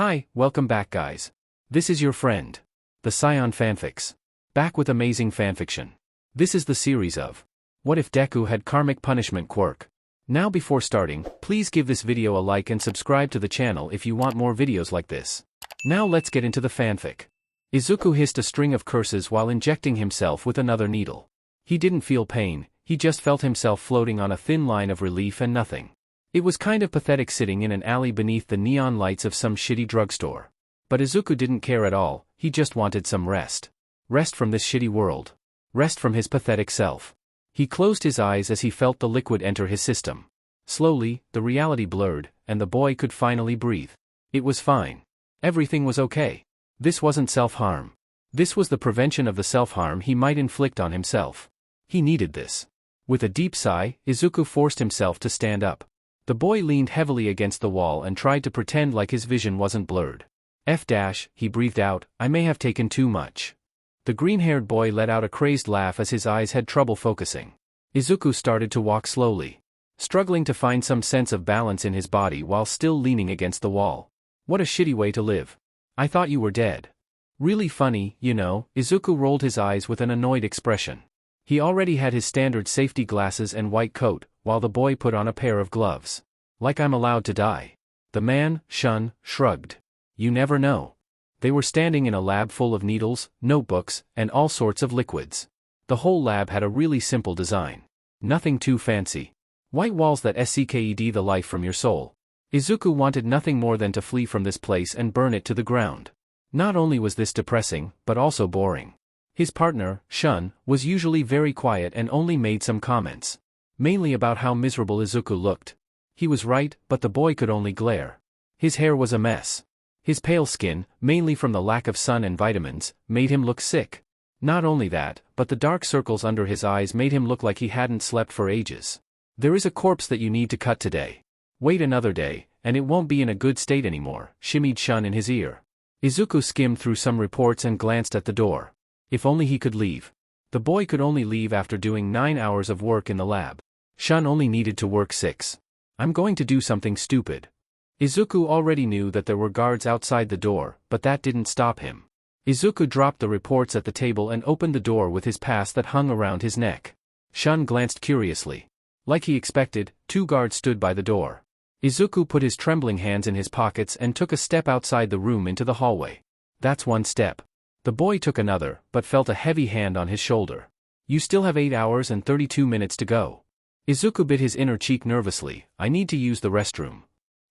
Hi, welcome back guys. This is your friend, the Scion Fanfics. Back with amazing fanfiction. This is the series of What if Deku had karmic punishment quirk? Now before starting, please give this video a like and subscribe to the channel if you want more videos like this. Now let's get into the fanfic. Izuku hissed a string of curses while injecting himself with another needle. He didn't feel pain, he just felt himself floating on a thin line of relief and nothing. It was kind of pathetic sitting in an alley beneath the neon lights of some shitty drugstore. But Izuku didn't care at all, he just wanted some rest. Rest from this shitty world. Rest from his pathetic self. He closed his eyes as he felt the liquid enter his system. Slowly, the reality blurred, and the boy could finally breathe. It was fine. Everything was okay. This wasn't self-harm. This was the prevention of the self-harm he might inflict on himself. He needed this. With a deep sigh, Izuku forced himself to stand up. The boy leaned heavily against the wall and tried to pretend like his vision wasn't blurred. He breathed out, I may have taken too much. The green-haired boy let out a crazed laugh as his eyes had trouble focusing. Izuku started to walk slowly, struggling to find some sense of balance in his body while still leaning against the wall. What a shitty way to live. I thought you were dead. Really funny, you know. Izuku rolled his eyes with an annoyed expression. He already had his standard safety glasses and white coat, while the boy put on a pair of gloves. Like I'm allowed to die. The man, Shun, shrugged. You never know. They were standing in a lab full of needles, notebooks, and all sorts of liquids. The whole lab had a really simple design. Nothing too fancy. White walls that sucked the life from your soul. Izuku wanted nothing more than to flee from this place and burn it to the ground. Not only was this depressing, but also boring. His partner, Shun, was usually very quiet and only made some comments. Mainly about how miserable Izuku looked. He was right, but the boy could only glare. His hair was a mess. His pale skin, mainly from the lack of sun and vitamins, made him look sick. Not only that, but the dark circles under his eyes made him look like he hadn't slept for ages. There is a corpse that you need to cut today. Wait another day, and it won't be in a good state anymore, shimmied Shun in his ear. Izuku skimmed through some reports and glanced at the door. If only he could leave. The boy could only leave after doing 9 hours of work in the lab. Shun only needed to work 6. I'm going to do something stupid. Izuku already knew that there were guards outside the door, but that didn't stop him. Izuku dropped the reports at the table and opened the door with his pass that hung around his neck. Shun glanced curiously. Like he expected, 2 guards stood by the door. Izuku put his trembling hands in his pockets and took a step outside the room into the hallway. That's 1 step. The boy took another, but felt a heavy hand on his shoulder. You still have 8 hours and 32 minutes to go. Izuku bit his inner cheek nervously. I need to use the restroom.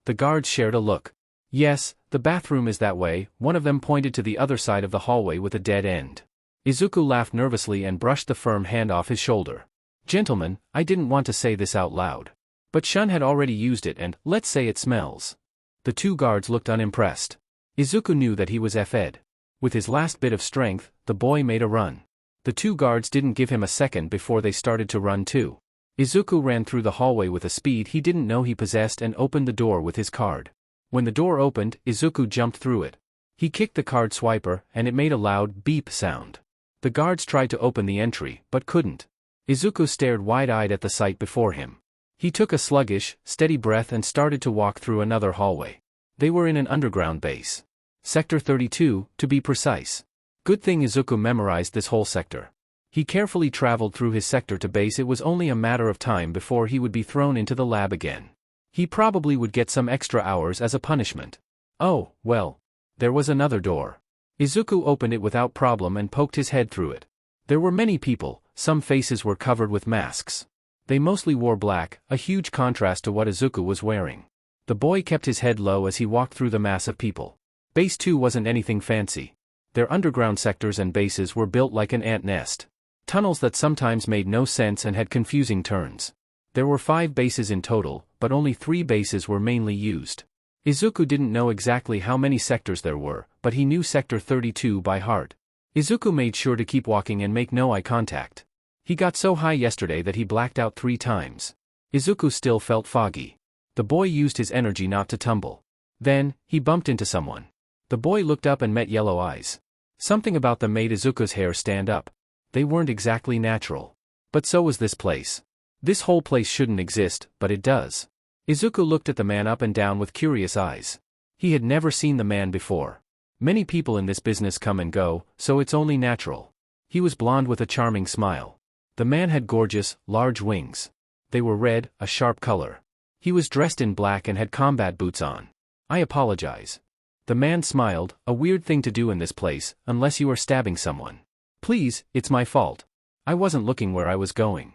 The guards shared a look. Yes, the bathroom is that way. One of them pointed to the other side of the hallway with a dead end. Izuku laughed nervously and brushed the firm hand off his shoulder. Gentlemen, I didn't want to say this out loud. But Shun had already used it and, let's say it smells. The 2 guards looked unimpressed. Izuku knew that he was F'd. With his last bit of strength, the boy made a run. The 2 guards didn't give him a second before they started to run too. Izuku ran through the hallway with a speed he didn't know he possessed and opened the door with his card. When the door opened, Izuku jumped through it. He kicked the card swiper, and it made a loud beep sound. The guards tried to open the entry, but couldn't. Izuku stared wide-eyed at the sight before him. He took a sluggish, steady breath and started to walk through another hallway. They were in an underground base. Sector 32, to be precise. Good thing Izuku memorized this whole sector. He carefully traveled through his sector to base. It was only a matter of time before he would be thrown into the lab again. He probably would get some extra hours as a punishment. Oh, well. There was another door. Izuku opened it without problem and poked his head through it. There were many people, some faces were covered with masks. They mostly wore black, a huge contrast to what Izuku was wearing. The boy kept his head low as he walked through the mass of people. Base 2 wasn't anything fancy. Their underground sectors and bases were built like an ant nest. Tunnels that sometimes made no sense and had confusing turns. There were 5 bases in total, but only 3 bases were mainly used. Izuku didn't know exactly how many sectors there were, but he knew Sector 32 by heart. Izuku made sure to keep walking and make no eye contact. He got so high yesterday that he blacked out 3 times. Izuku still felt foggy. The boy used his energy not to tumble. Then, he bumped into someone. The boy looked up and met yellow eyes. Something about them made Izuku's hair stand up. They weren't exactly natural. But so was this place. This whole place shouldn't exist, but it does. Izuku looked at the man up and down with curious eyes. He had never seen the man before. Many people in this business come and go, so it's only natural. He was blond with a charming smile. The man had gorgeous, large wings. They were red, a sharp color. He was dressed in black and had combat boots on. I apologize. The man smiled, a weird thing to do in this place, unless you are stabbing someone. Please, it's my fault. I wasn't looking where I was going.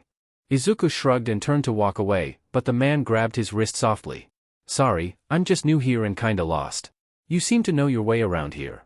Izuku shrugged and turned to walk away, but the man grabbed his wrist softly. Sorry, I'm just new here and kinda lost. You seem to know your way around here.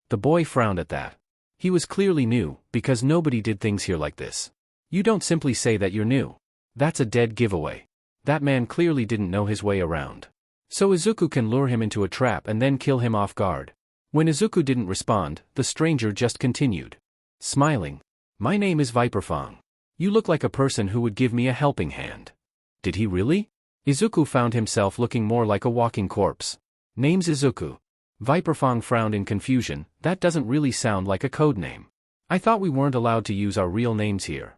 The boy frowned at that. He was clearly new, because nobody did things here like this. You don't simply say that you're new. That's a dead giveaway. That man clearly didn't know his way around. So Izuku can lure him into a trap and then kill him off guard. When Izuku didn't respond, the stranger just continued. Smiling. My name is Viperfang. You look like a person who would give me a helping hand. Did he really? Izuku found himself looking more like a walking corpse. Name's Izuku. Viperfang frowned in confusion. That doesn't really sound like a code name. I thought we weren't allowed to use our real names here.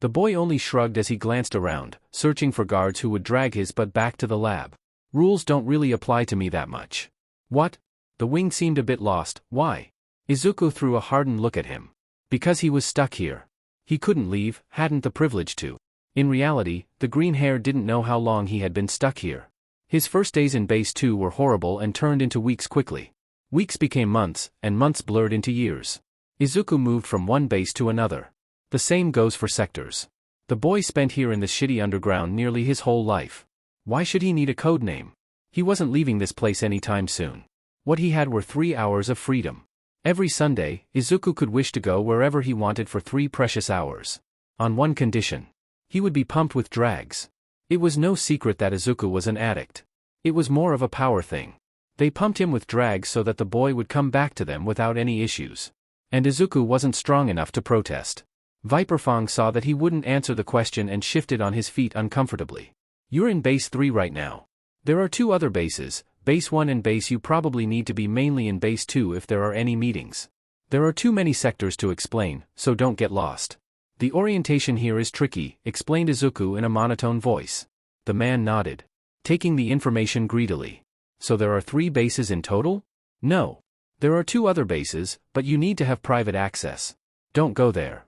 The boy only shrugged as he glanced around, searching for guards who would drag his butt back to the lab. Rules don't really apply to me that much. What? The wing seemed a bit lost. Why? Izuku threw a hardened look at him. Because he was stuck here. He couldn't leave, hadn't the privilege to. In reality, the green hair didn't know how long he had been stuck here. His first days in Base 2 were horrible and turned into weeks quickly. Weeks became months, and months blurred into years. Izuku moved from one base to another. The same goes for sectors. The boy spent here in the shitty underground nearly his whole life. Why should he need a code name? He wasn't leaving this place anytime soon. What he had were 3 hours of freedom. Every Sunday, Izuku could wish to go wherever he wanted for 3 precious hours. On one condition. He would be pumped with drags. It was no secret that Izuku was an addict. It was more of a power thing. They pumped him with drags so that the boy would come back to them without any issues. And Izuku wasn't strong enough to protest. Viperfang saw that he wouldn't answer the question and shifted on his feet uncomfortably. You're in Base 3 right now. There are 2 other bases, Base 1 and Base U. Probably need to be mainly in Base 2 if there are any meetings. There are too many sectors to explain, so don't get lost. The orientation here is tricky, explained Izuku in a monotone voice. The man nodded, taking the information greedily. So there are 3 bases in total? No. There are 2 other bases, but you need to have private access. Don't go there.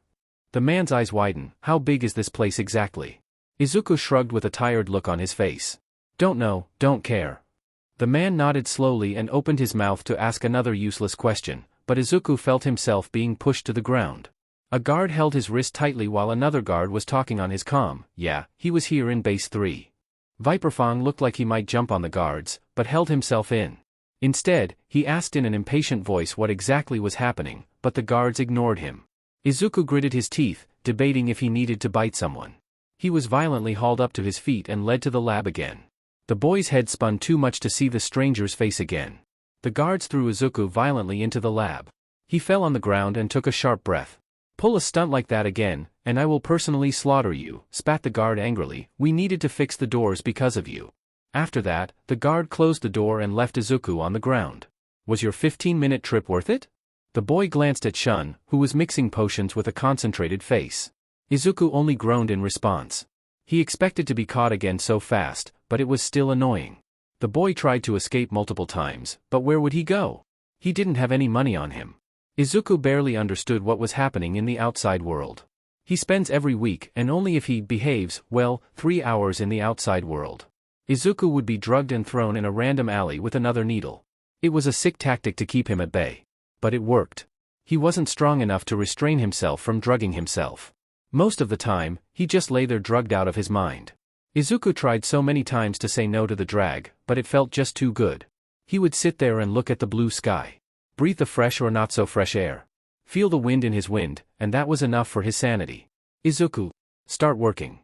The man's eyes widen. How big is this place exactly? Izuku shrugged with a tired look on his face. Don't know, don't care. The man nodded slowly and opened his mouth to ask another useless question, but Izuku felt himself being pushed to the ground. A guard held his wrist tightly while another guard was talking on his comm. Yeah, he was here in Base 3. Viperfang looked like he might jump on the guards, but held himself in. Instead, he asked in an impatient voice what exactly was happening, but the guards ignored him. Izuku gritted his teeth, debating if he needed to bite someone. He was violently hauled up to his feet and led to the lab again. The boy's head spun too much to see the stranger's face again. The guards threw Izuku violently into the lab. He fell on the ground and took a sharp breath. Pull a stunt like that again, and I will personally slaughter you, spat the guard angrily. We needed to fix the doors because of you. After that, the guard closed the door and left Izuku on the ground. Was your 15-minute trip worth it? The boy glanced at Shun, who was mixing potions with a concentrated face. Izuku only groaned in response. He expected to be caught again so fast, but it was still annoying. The boy tried to escape multiple times, but where would he go? He didn't have any money on him. Izuku barely understood what was happening in the outside world. He spends every week, and only if he behaves, well, 3 hours in the outside world. Izuku would be drugged and thrown in a random alley with another needle. It was a sick tactic to keep him at bay. But it worked. He wasn't strong enough to restrain himself from drugging himself. Most of the time, he just lay there drugged out of his mind. Izuku tried so many times to say no to the drag, but it felt just too good. He would sit there and look at the blue sky. Breathe the fresh or not so fresh air. Feel the wind in his wind, and that was enough for his sanity. Izuku, start working.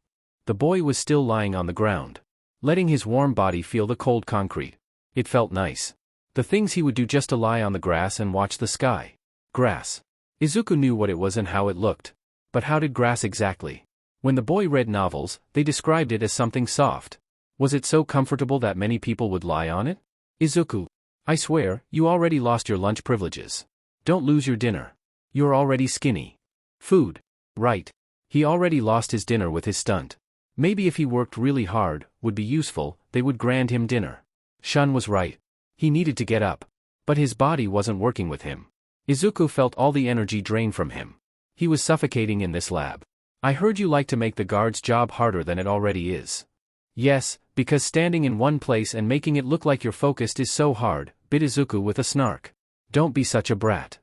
The boy was still lying on the ground, letting his warm body feel the cold concrete. It felt nice. The things he would do just to lie on the grass and watch the sky. Grass. Izuku knew what it was and how it looked. But how did grass exactly? When the boy read novels, they described it as something soft. Was it so comfortable that many people would lie on it? Izuku, I swear, you already lost your lunch privileges. Don't lose your dinner. You're already skinny. Food. Right. He already lost his dinner with his stunt. Maybe if he worked really hard, would be useful, they would grant him dinner. Shun was right. He needed to get up. But his body wasn't working with him. Izuku felt all the energy drain from him. He was suffocating in this lab. I heard you like to make the guard's job harder than it already is. Yes, because standing in one place and making it look like you're focused is so hard, bit Izuku with a snark. Don't be such a brat.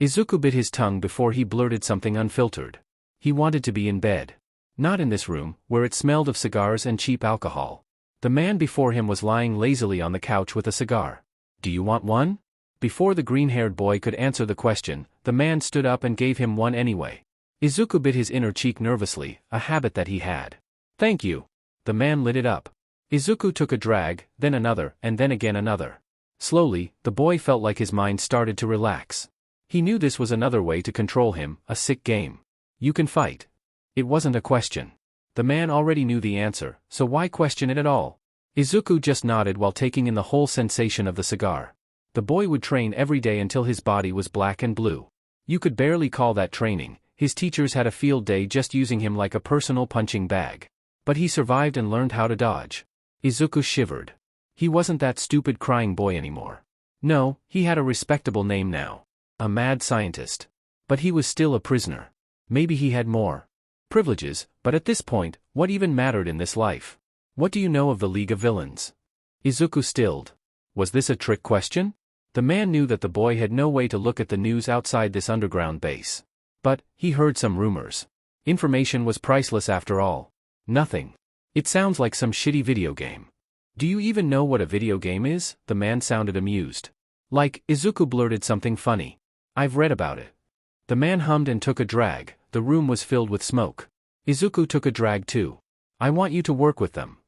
Izuku bit his tongue before he blurted something unfiltered. He wanted to be in bed. Not in this room, where it smelled of cigars and cheap alcohol. The man before him was lying lazily on the couch with a cigar. Do you want one? Before the green-haired boy could answer the question, the man stood up and gave him one anyway. Izuku bit his inner cheek nervously, a habit that he had. Thank you. The man lit it up. Izuku took a drag, then another, and then again another. Slowly, the boy felt like his mind started to relax. He knew this was another way to control him, a sick game. You can fight. It wasn't a question. The man already knew the answer, so why question it at all? Izuku just nodded while taking in the whole sensation of the cigar. The boy would train every day until his body was black and blue. You could barely call that training. His teachers had a field day just using him like a personal punching bag. But he survived and learned how to dodge. Izuku shivered. He wasn't that stupid crying boy anymore. No, he had a respectable name now. A mad scientist. But he was still a prisoner. Maybe he had more privileges, but at this point, what even mattered in this life? What do you know of the League of Villains? Izuku stilled. Was this a trick question? The man knew that the boy had no way to look at the news outside this underground base. But, he heard some rumors. Information was priceless after all. Nothing. It sounds like some shitty video game. Do you even know what a video game is? The man sounded amused. Like, Izuku blurted something funny. I've read about it. The man hummed and took a drag. The room was filled with smoke. Izuku took a drag too. I want you to work with them.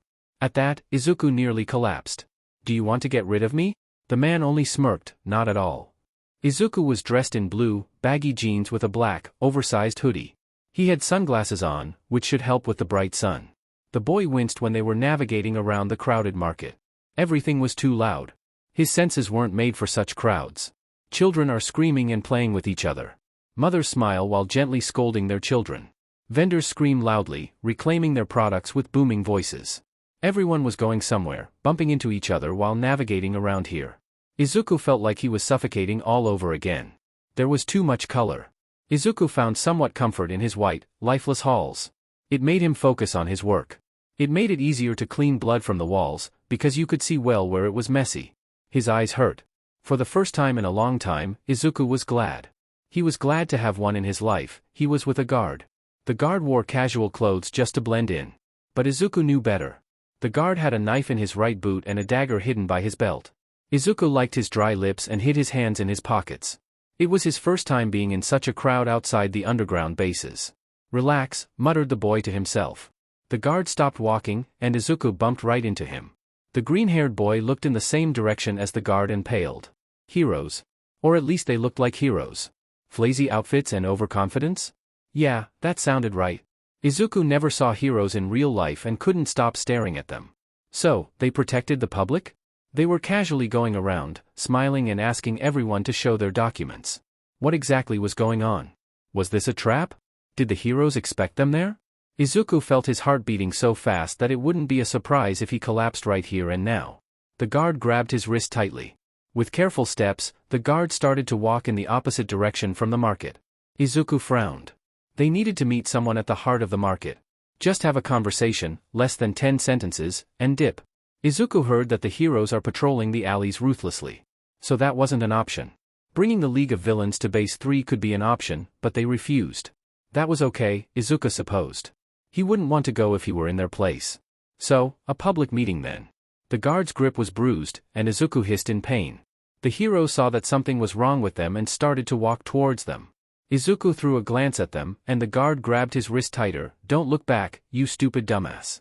At that, Izuku nearly collapsed. Do you want to get rid of me? The man only smirked, not at all. Izuku was dressed in blue, baggy jeans with a black, oversized hoodie. He had sunglasses on, which should help with the bright sun. The boy winced when they were navigating around the crowded market. Everything was too loud. His senses weren't made for such crowds. Children are screaming and playing with each other. Mothers smile while gently scolding their children. Vendors scream loudly, reclaiming their products with booming voices. Everyone was going somewhere, bumping into each other while navigating around here. Izuku felt like he was suffocating all over again. There was too much color. Izuku found somewhat comfort in his white, lifeless halls. It made him focus on his work. It made it easier to clean blood from the walls, because you could see well where it was messy. His eyes hurt. For the first time in a long time, Izuku was glad. He was glad to have one in his life. He was with a guard. The guard wore casual clothes just to blend in. But Izuku knew better. The guard had a knife in his right boot and a dagger hidden by his belt. Izuku liked his dry lips and hid his hands in his pockets. It was his first time being in such a crowd outside the underground bases. Relax, muttered the boy to himself. The guard stopped walking, and Izuku bumped right into him. The green-haired boy looked in the same direction as the guard and paled. Heroes. Or at least they looked like heroes. Flazy outfits and overconfidence? Yeah, that sounded right. Izuku never saw heroes in real life and couldn't stop staring at them. So, they protected the public? They were casually going around, smiling and asking everyone to show their documents. What exactly was going on? Was this a trap? Did the heroes expect them there? Izuku felt his heart beating so fast that it wouldn't be a surprise if he collapsed right here and now. The guard grabbed his wrist tightly. With careful steps, the guard started to walk in the opposite direction from the market. Izuku frowned. They needed to meet someone at the heart of the market. Just have a conversation, less than 10 sentences, and dip. Izuku heard that the heroes are patrolling the alleys ruthlessly. So that wasn't an option. Bringing the League of Villains to Base 3 could be an option, but they refused. That was okay, Izuku supposed. He wouldn't want to go if he were in their place. So, a public meeting then. The guard's grip was bruised, and Izuku hissed in pain. The heroes saw that something was wrong with them and started to walk towards them. Izuku threw a glance at them, and the guard grabbed his wrist tighter. Don't look back, you stupid dumbass.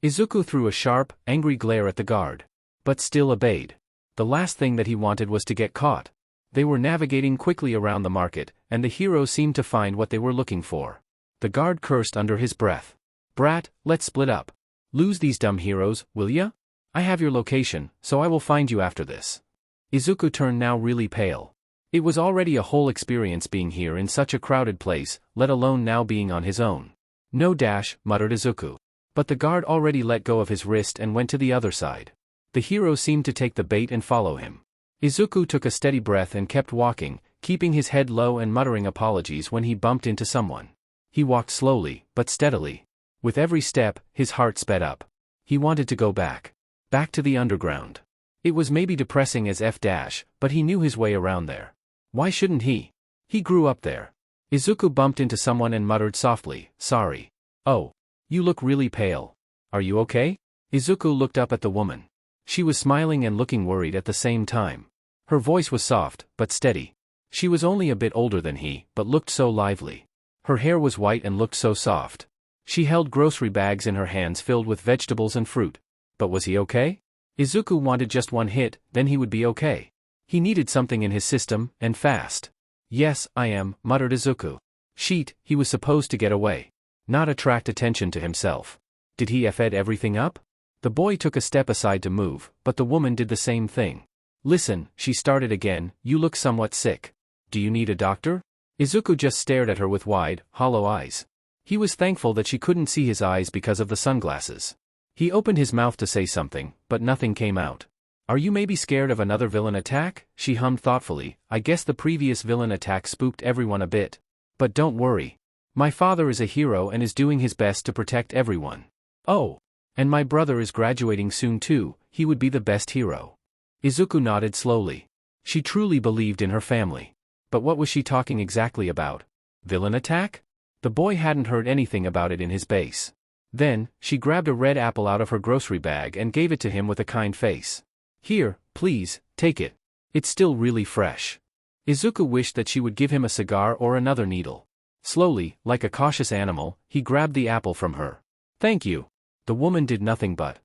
Izuku threw a sharp, angry glare at the guard. But still obeyed. The last thing that he wanted was to get caught. They were navigating quickly around the market, and the heroes seemed to find what they were looking for. The guard cursed under his breath. Brat, let's split up. Lose these dumb heroes, will ya? I have your location, so I will find you after this. Izuku turned now really pale. It was already a whole experience being here in such a crowded place, let alone now being on his own. No dash, muttered Izuku. But the guard already let go of his wrist and went to the other side. The hero seemed to take the bait and follow him. Izuku took a steady breath and kept walking, keeping his head low and muttering apologies when he bumped into someone. He walked slowly, but steadily. With every step, his heart sped up. He wanted to go back. Back to the underground. It was maybe depressing as but he knew his way around there. Why shouldn't he? He grew up there. Izuku bumped into someone and muttered softly, "Sorry." "Oh. You look really pale. Are you okay?" Izuku looked up at the woman. She was smiling and looking worried at the same time. Her voice was soft, but steady. She was only a bit older than he, but looked so lively. Her hair was white and looked so soft. She held grocery bags in her hands filled with vegetables and fruit. But was he okay? Izuku wanted just one hit, then he would be okay. He needed something in his system, and fast. "Yes, I am," muttered Izuku. Sheet, he was supposed to get away. Not attract attention to himself. Did he fed everything up? The boy took a step aside to move, but the woman did the same thing. "Listen," she started again, "you look somewhat sick. Do you need a doctor?" Izuku just stared at her with wide, hollow eyes. He was thankful that she couldn't see his eyes because of the sunglasses. He opened his mouth to say something, but nothing came out. "Are you maybe scared of another villain attack?" she hummed thoughtfully. "I guess the previous villain attack spooked everyone a bit. But don't worry. My father is a hero and is doing his best to protect everyone. Oh. And my brother is graduating soon too, he would be the best hero." Izuku nodded slowly. She truly believed in her family. But what was she talking exactly about? Villain attack? The boy hadn't heard anything about it in his base. Then, she grabbed a red apple out of her grocery bag and gave it to him with a kind face. "Here, please, take it. It's still really fresh." Izuku wished that she would give him a cigar or another needle. Slowly, like a cautious animal, he grabbed the apple from her. "Thank you." The woman did nothing but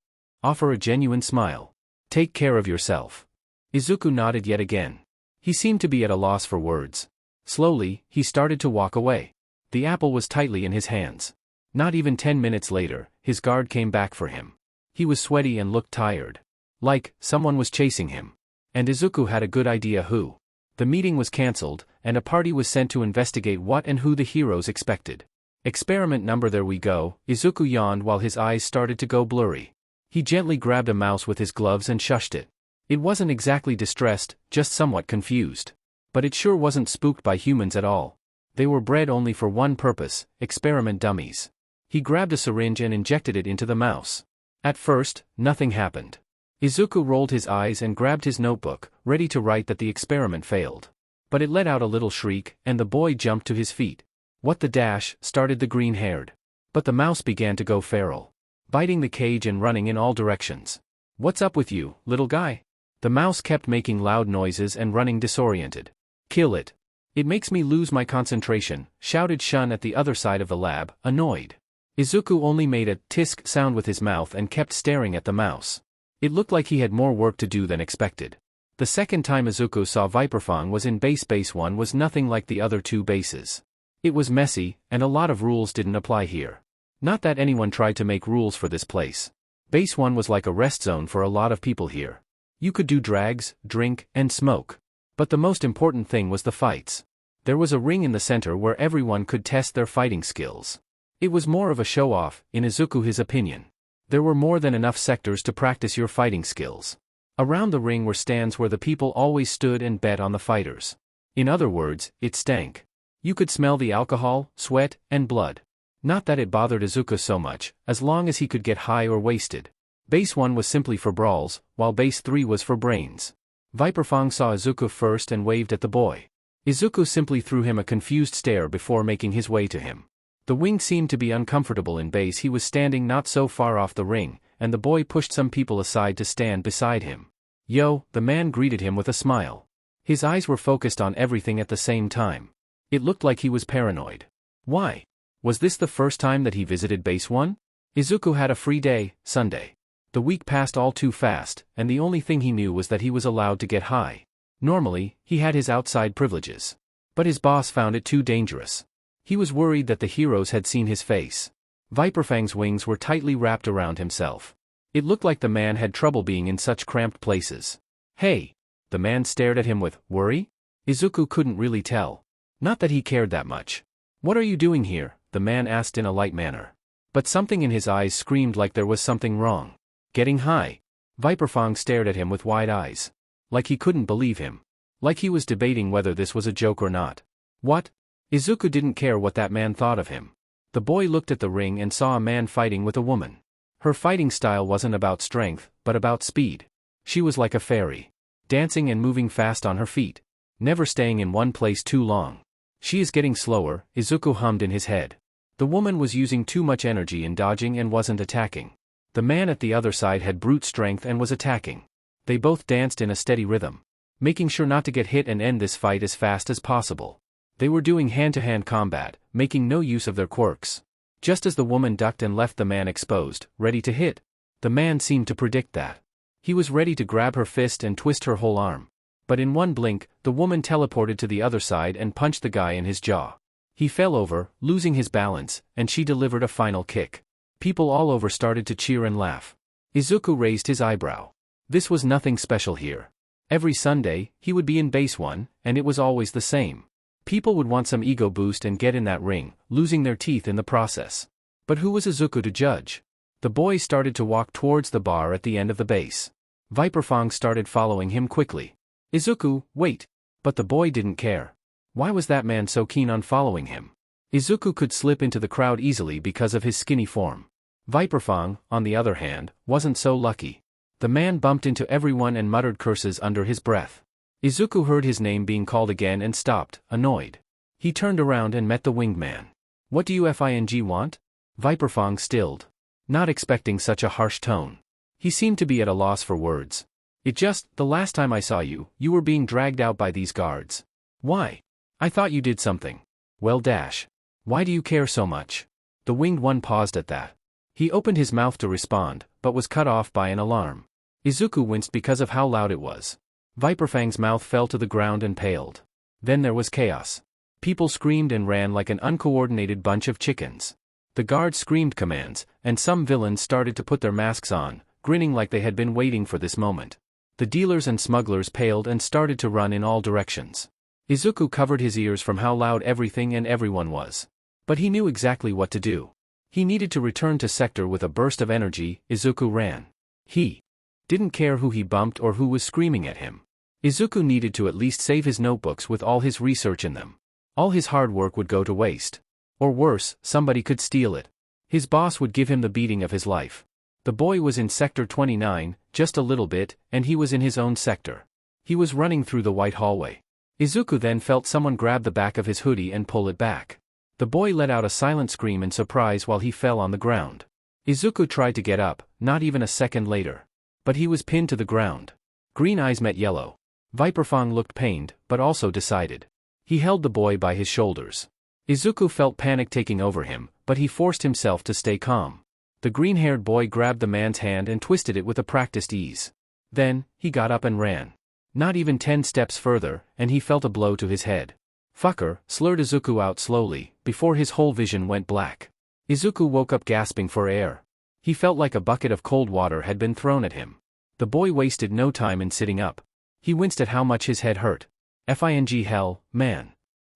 offer a genuine smile. "Take care of yourself." Izuku nodded yet again. He seemed to be at a loss for words. Slowly, he started to walk away. The apple was tightly in his hands. Not even 10 minutes later, his guard came back for him. He was sweaty and looked tired. Like, someone was chasing him. And Izuku had a good idea who. The meeting was cancelled, and a party was sent to investigate what and who the heroes expected. Experiment number there we go, Izuku yawned while his eyes started to go blurry. He gently grabbed a mouse with his gloves and shushed it. It wasn't exactly distressed, just somewhat confused. But it sure wasn't spooked by humans at all. They were bred only for one purpose, experiment dummies. He grabbed a syringe and injected it into the mouse. At first, nothing happened. Izuku rolled his eyes and grabbed his notebook, ready to write that the experiment failed. But it let out a little shriek, and the boy jumped to his feet. "What the dash?" started the green-haired. But the mouse began to go feral, biting the cage and running in all directions. "What's up with you, little guy?" The mouse kept making loud noises and running disoriented. "Kill it. It makes me lose my concentration," shouted Shun at the other side of the lab, annoyed. Izuku only made a tisk sound with his mouth and kept staring at the mouse. It looked like he had more work to do than expected. The second time Izuku saw Viperfang was in base 1 was nothing like the other two bases. It was messy, and a lot of rules didn't apply here. Not that anyone tried to make rules for this place. Base 1 was like a rest zone for a lot of people here. You could do drags, drink, and smoke. But the most important thing was the fights. There was a ring in the center where everyone could test their fighting skills. It was more of a show-off, in Izuku's opinion. There were more than enough sectors to practice your fighting skills. Around the ring were stands where the people always stood and bet on the fighters. In other words, it stank. You could smell the alcohol, sweat, and blood. Not that it bothered Izuku so much, as long as he could get high or wasted. Base 1 was simply for brawls, while Base 3 was for brains. Viperfang saw Izuku first and waved at the boy. Izuku simply threw him a confused stare before making his way to him. The wing seemed to be uncomfortable in base. He was standing not so far off the ring, and the boy pushed some people aside to stand beside him. "Yo," the man greeted him with a smile. His eyes were focused on everything at the same time. It looked like he was paranoid. Why? Was this the first time that he visited Base 1? Izuku had a free day, Sunday. The week passed all too fast, and the only thing he knew was that he was allowed to get high. Normally, he had his outside privileges. But his boss found it too dangerous. He was worried that the heroes had seen his face. Viperfang's wings were tightly wrapped around himself. It looked like the man had trouble being in such cramped places. "Hey!" The man stared at him with worry. Izuku couldn't really tell. Not that he cared that much. "What are you doing here?" the man asked in a light manner. But something in his eyes screamed like there was something wrong. "Getting high." Viperfang stared at him with wide eyes. Like he couldn't believe him. Like he was debating whether this was a joke or not. What? Izuku didn't care what that man thought of him. The boy looked at the ring and saw a man fighting with a woman. Her fighting style wasn't about strength, but about speed. She was like a fairy. Dancing and moving fast on her feet. Never staying in one place too long. She is getting slower, Izuku hummed in his head. The woman was using too much energy in dodging and wasn't attacking. The man at the other side had brute strength and was attacking. They both danced in a steady rhythm, making sure not to get hit and end this fight as fast as possible. They were doing hand-to-hand combat, making no use of their quirks. Just as the woman ducked and left the man exposed, ready to hit. The man seemed to predict that. He was ready to grab her fist and twist her whole arm. But in one blink, the woman teleported to the other side and punched the guy in his jaw. He fell over, losing his balance, and she delivered a final kick. People all over started to cheer and laugh. Izuku raised his eyebrow. This was nothing special here. Every Sunday, he would be in base 1, and it was always the same. People would want some ego boost and get in that ring, losing their teeth in the process. But who was Izuku to judge? The boy started to walk towards the bar at the end of the base. Viperfang started following him quickly. Izuku, wait! But the boy didn't care. Why was that man so keen on following him? Izuku could slip into the crowd easily because of his skinny form. Viperfang, on the other hand, wasn't so lucky. The man bumped into everyone and muttered curses under his breath. Izuku heard his name being called again and stopped, annoyed. He turned around and met the winged man. What do you FING want? Viperfang stilled. Not expecting such a harsh tone. He seemed to be at a loss for words. The last time I saw you, you were being dragged out by these guards. Why? I thought you did something. Well dash. Why do you care so much? The winged one paused at that. He opened his mouth to respond, but was cut off by an alarm. Izuku winced because of how loud it was. Viperfang's mouth fell to the ground and paled. Then there was chaos. People screamed and ran like an uncoordinated bunch of chickens. The guards screamed commands, and some villains started to put their masks on, grinning like they had been waiting for this moment. The dealers and smugglers paled and started to run in all directions. Izuku covered his ears from how loud everything and everyone was. But he knew exactly what to do. He needed to return to sector with a burst of energy. Izuku ran. He didn't care who he bumped or who was screaming at him. Izuku needed to at least save his notebooks with all his research in them. All his hard work would go to waste. Or worse, somebody could steal it. His boss would give him the beating of his life. The boy was in Sector 29, just a little bit, and he was in his own sector. He was running through the white hallway. Izuku then felt someone grab the back of his hoodie and pull it back. The boy let out a silent scream in surprise while he fell on the ground. Izuku tried to get up, not even a second later. But he was pinned to the ground. Green eyes met yellow. Viperfang looked pained, but also decided. He held the boy by his shoulders. Izuku felt panic taking over him, but he forced himself to stay calm. The green-haired boy grabbed the man's hand and twisted it with a practiced ease. Then, he got up and ran. Not even 10 steps further, and he felt a blow to his head. Fucker, slurred Izuku out slowly, before his whole vision went black. Izuku woke up gasping for air. He felt like a bucket of cold water had been thrown at him. The boy wasted no time in sitting up. He winced at how much his head hurt. FING hell, man.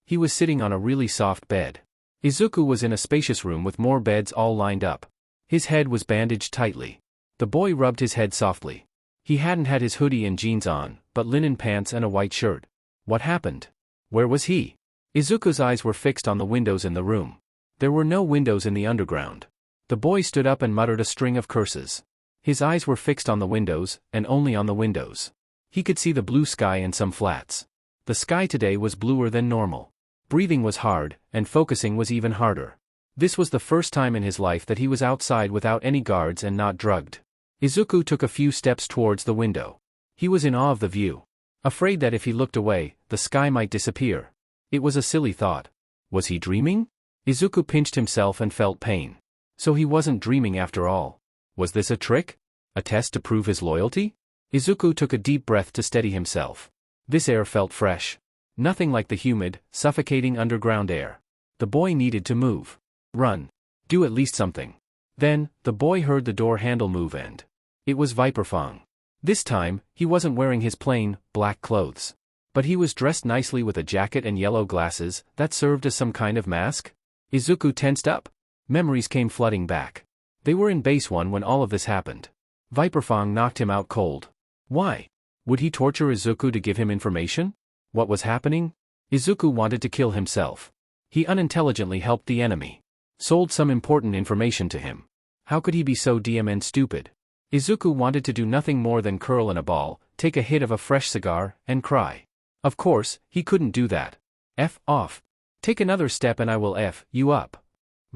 He was sitting on a really soft bed. Izuku was in a spacious room with more beds all lined up. His head was bandaged tightly. The boy rubbed his head softly. He hadn't had his hoodie and jeans on, but linen pants and a white shirt. What happened? Where was he? Izuku's eyes were fixed on the windows in the room. There were no windows in the underground. The boy stood up and muttered a string of curses. His eyes were fixed on the windows, and only on the windows. He could see the blue sky and some flats. The sky today was bluer than normal. Breathing was hard, and focusing was even harder. This was the first time in his life that he was outside without any guards and not drugged. Izuku took a few steps towards the window. He was in awe of the view. Afraid that if he looked away, the sky might disappear. It was a silly thought. Was he dreaming? Izuku pinched himself and felt pain. So he wasn't dreaming after all. Was this a trick? A test to prove his loyalty? Izuku took a deep breath to steady himself. This air felt fresh. Nothing like the humid, suffocating underground air. The boy needed to move. Run. Do at least something. Then, the boy heard the door handle move and it was Viperfang. This time, he wasn't wearing his plain, black clothes. But he was dressed nicely with a jacket and yellow glasses that served as some kind of mask. Izuku tensed up. Memories came flooding back. They were in base 1 when all of this happened. Viperfang knocked him out cold. Why? Would he torture Izuku to give him information? What was happening? Izuku wanted to kill himself. He unintelligently helped the enemy. Sold some important information to him. How could he be so dumb and stupid? Izuku wanted to do nothing more than curl in a ball, take a hit of a fresh cigar, and cry. Of course, he couldn't do that. F off. Take another step and I will F you up.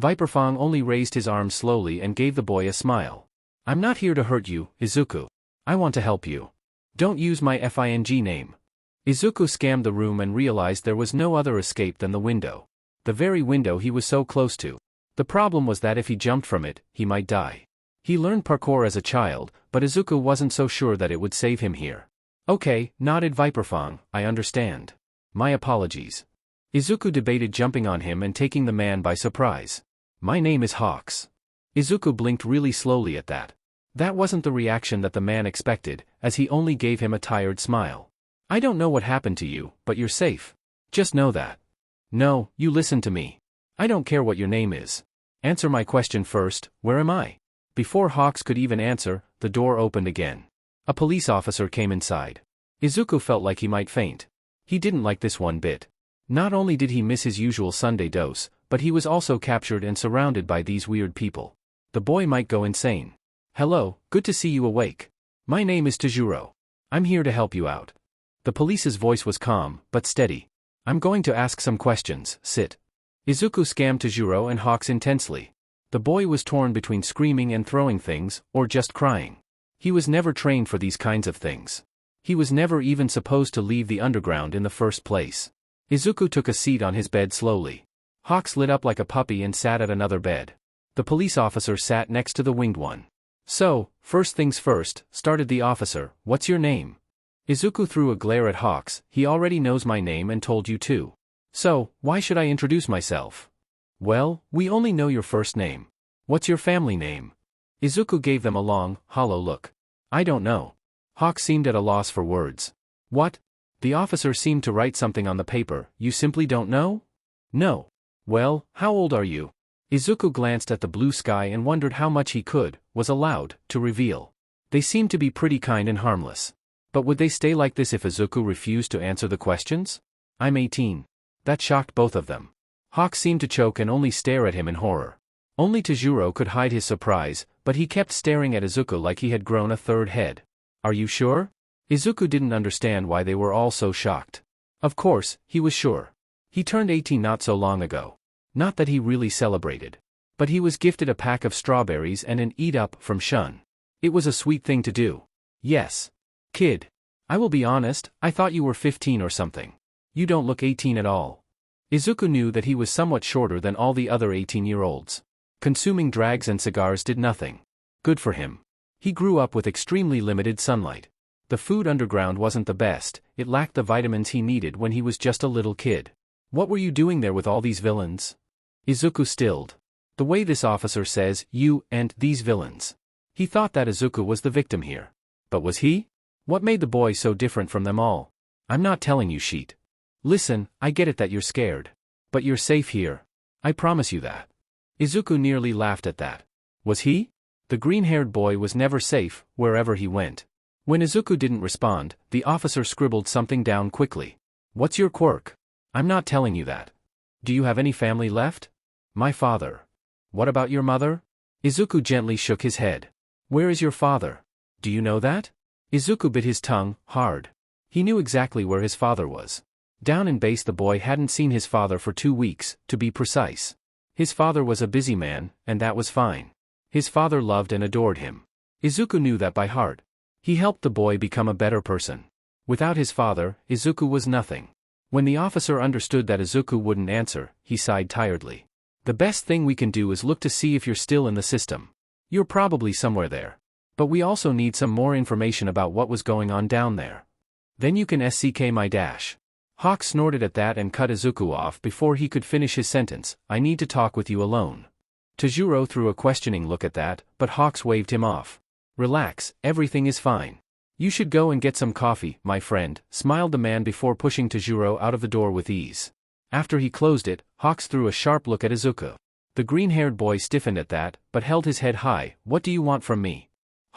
Viperfang only raised his arms slowly and gave the boy a smile. I'm not here to hurt you, Izuku. I want to help you. Don't use my FING name. Izuku scanned the room and realized there was no other escape than the window. The very window he was so close to. The problem was that if he jumped from it, he might die. He learned parkour as a child, but Izuku wasn't so sure that it would save him here. Okay, nodded Viperfang, I understand. My apologies. Izuku debated jumping on him and taking the man by surprise. My name is Hawks. Izuku blinked really slowly at that. That wasn't the reaction that the man expected, as he only gave him a tired smile. I don't know what happened to you, but you're safe. Just know that. No, you listen to me. I don't care what your name is. Answer my question first, where am I? Before Hawks could even answer, the door opened again. A police officer came inside. Izuku felt like he might faint. He didn't like this one bit. Not only did he miss his usual Sunday dose, but he was also captured and surrounded by these weird people. The boy might go insane. Hello, good to see you awake. My name is Tajuro. I'm here to help you out. The police's voice was calm, but steady. I'm going to ask some questions, sit. Izuku scanned Tajuro and Hawks intensely. The boy was torn between screaming and throwing things, or just crying. He was never trained for these kinds of things. He was never even supposed to leave the underground in the first place. Izuku took a seat on his bed slowly. Hawks lit up like a puppy and sat at another bed. The police officer sat next to the winged one. So, first things first, started the officer, what's your name? Izuku threw a glare at Hawks, he already knows my name and told you too. So, why should I introduce myself? Well, we only know your first name. What's your family name? Izuku gave them a long, hollow look. I don't know. Hawks seemed at a loss for words. What? The officer seemed to write something on the paper, you simply don't know? No. Well, how old are you? Izuku glanced at the blue sky and wondered how much he was allowed, to reveal. They seemed to be pretty kind and harmless. But would they stay like this if Izuku refused to answer the questions? I'm 18. That shocked both of them. Hawks seemed to choke and only stare at him in horror. Only Tajuro could hide his surprise, but he kept staring at Izuku like he had grown a third head. Are you sure? Izuku didn't understand why they were all so shocked. Of course, he was sure. He turned 18 not so long ago. Not that he really celebrated. But he was gifted a pack of strawberries and an eat-up from Shun. It was a sweet thing to do. Yes. Kid. I will be honest, I thought you were 15 or something. You don't look 18 at all. Izuku knew that he was somewhat shorter than all the other 18-year-olds. Consuming drags and cigars did nothing. Good for him. He grew up with extremely limited sunlight. The food underground wasn't the best, it lacked the vitamins he needed when he was just a little kid. What were you doing there with all these villains? Izuku stilled. The way this officer says, you, and, these villains. He thought that Izuku was the victim here. But was he? What made the boy so different from them all? I'm not telling you shit. Listen, I get it that you're scared. But you're safe here. I promise you that. Izuku nearly laughed at that. Was he? The green-haired boy was never safe, wherever he went. When Izuku didn't respond, the officer scribbled something down quickly. What's your quirk? I'm not telling you that. Do you have any family left? My father. What about your mother? Izuku gently shook his head. Where is your father? Do you know that? Izuku bit his tongue, hard. He knew exactly where his father was. Down in base the boy hadn't seen his father for 2 weeks, to be precise. His father was a busy man, and that was fine. His father loved and adored him. Izuku knew that by heart. He helped the boy become a better person. Without his father, Izuku was nothing. When the officer understood that Izuku wouldn't answer, he sighed tiredly. The best thing we can do is look to see if you're still in the system. You're probably somewhere there. But we also need some more information about what was going on down there. Then you can SCK my dash. Hawk snorted at that and cut Izuku off before he could finish his sentence. I need to talk with you alone. Tajuro threw a questioning look at that, but Hawks waved him off. Relax, everything is fine. You should go and get some coffee, my friend, smiled the man before pushing Tajuro out of the door with ease. After he closed it, Hawks threw a sharp look at Izuku. The green-haired boy stiffened at that, but held his head high. What do you want from me?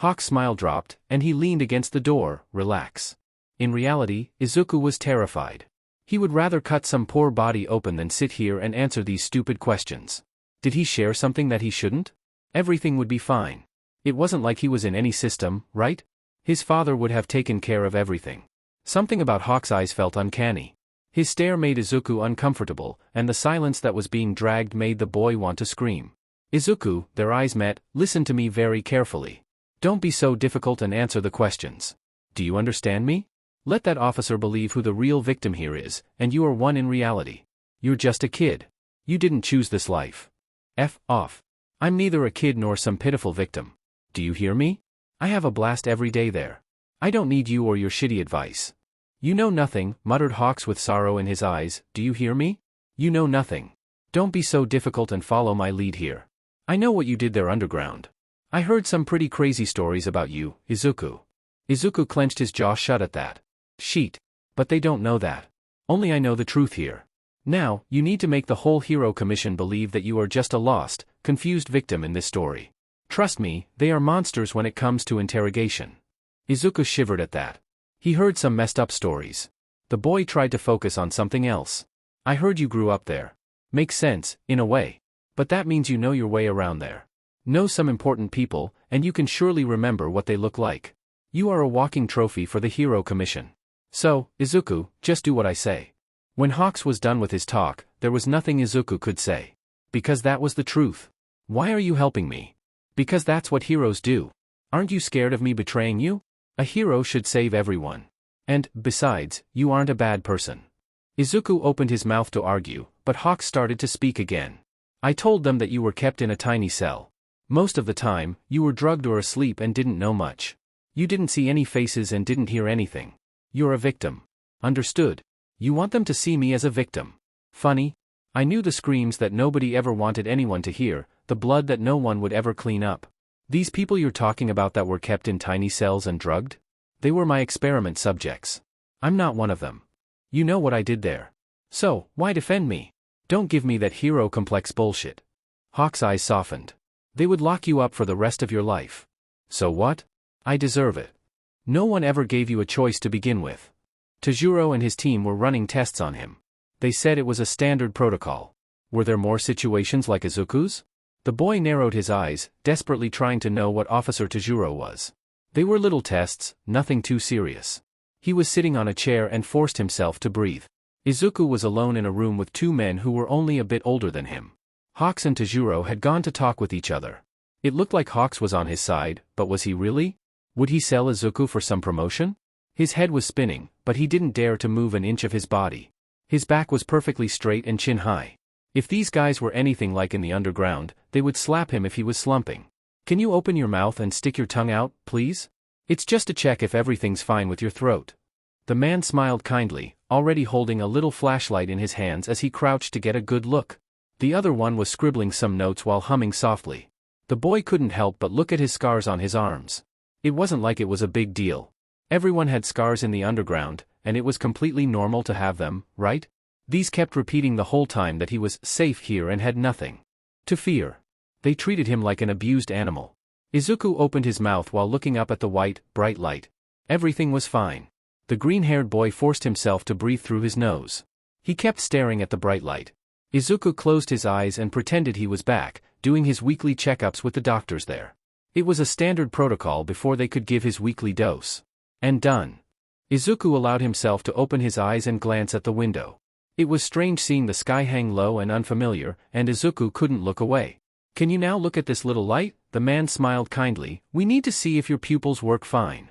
Hawk's smile dropped, and he leaned against the door. Relax. In reality, Izuku was terrified. He would rather cut some poor body open than sit here and answer these stupid questions. Did he share something that he shouldn't? Everything would be fine. It wasn't like he was in any system, right? His father would have taken care of everything. Something about Hawk's eyes felt uncanny. His stare made Izuku uncomfortable, and the silence that was being dragged made the boy want to scream. Izuku, their eyes met. Listen to me very carefully. Don't be so difficult and answer the questions. Do you understand me? Let that officer believe who the real victim here is, and you are one in reality. You're just a kid. You didn't choose this life. F off. I'm neither a kid nor some pitiful victim. Do you hear me? I have a blast every day there. I don't need you or your shitty advice. You know nothing, muttered Hawks with sorrow in his eyes. Do you hear me? You know nothing. Don't be so difficult and follow my lead here. I know what you did there underground. I heard some pretty crazy stories about you, Izuku. Izuku clenched his jaw shut at that. Sheet. But they don't know that. Only I know the truth here. Now, you need to make the whole Hero Commission believe that you are just a lost, confused victim in this story. Trust me, they are monsters when it comes to interrogation. Izuku shivered at that. He heard some messed up stories. The boy tried to focus on something else. I heard you grew up there. Makes sense, in a way. But that means you know your way around there. Know some important people, and you can surely remember what they look like. You are a walking trophy for the Hero Commission. So, Izuku, just do what I say. When Hawks was done with his talk, there was nothing Izuku could say. Because that was the truth. Why are you helping me? Because that's what heroes do. Aren't you scared of me betraying you? A hero should save everyone. And, besides, you aren't a bad person. Izuku opened his mouth to argue, but Hawks started to speak again. I told them that you were kept in a tiny cell. Most of the time, you were drugged or asleep and didn't know much. You didn't see any faces and didn't hear anything. You're a victim. Understood? You want them to see me as a victim. Funny. I knew the screams that nobody ever wanted anyone to hear, the blood that no one would ever clean up. These people you're talking about that were kept in tiny cells and drugged? They were my experiment subjects. I'm not one of them. You know what I did there. So, why defend me? Don't give me that hero complex bullshit. Hawk's eyes softened. They would lock you up for the rest of your life. So what? I deserve it. No one ever gave you a choice to begin with. Tajuro and his team were running tests on him. They said it was a standard protocol. Were there more situations like Izuku's? The boy narrowed his eyes, desperately trying to know what Officer Tajuro was. They were little tests, nothing too serious. He was sitting on a chair and forced himself to breathe. Izuku was alone in a room with two men who were only a bit older than him. Hawks and Tajuro had gone to talk with each other. It looked like Hawks was on his side, but was he really? Would he sell Izuku for some promotion? His head was spinning, but he didn't dare to move an inch of his body. His back was perfectly straight and chin high. If these guys were anything like in the underground, they would slap him if he was slumping. Can you open your mouth and stick your tongue out, please? It's just to check if everything's fine with your throat. The man smiled kindly, already holding a little flashlight in his hands as he crouched to get a good look. The other one was scribbling some notes while humming softly. The boy couldn't help but look at his scars on his arms. It wasn't like it was a big deal. Everyone had scars in the underground, and it was completely normal to have them, right? These kept repeating the whole time that he was safe here and had nothing to fear. They treated him like an abused animal. Izuku opened his mouth while looking up at the white, bright light. Everything was fine. The green-haired boy forced himself to breathe through his nose. He kept staring at the bright light. Izuku closed his eyes and pretended he was back, doing his weekly checkups with the doctors there. It was a standard protocol before they could give his weekly dose. And done. Izuku allowed himself to open his eyes and glance at the window. It was strange seeing the sky hang low and unfamiliar, and Izuku couldn't look away. Can you now look at this little light? The man smiled kindly. We need to see if your pupils work fine.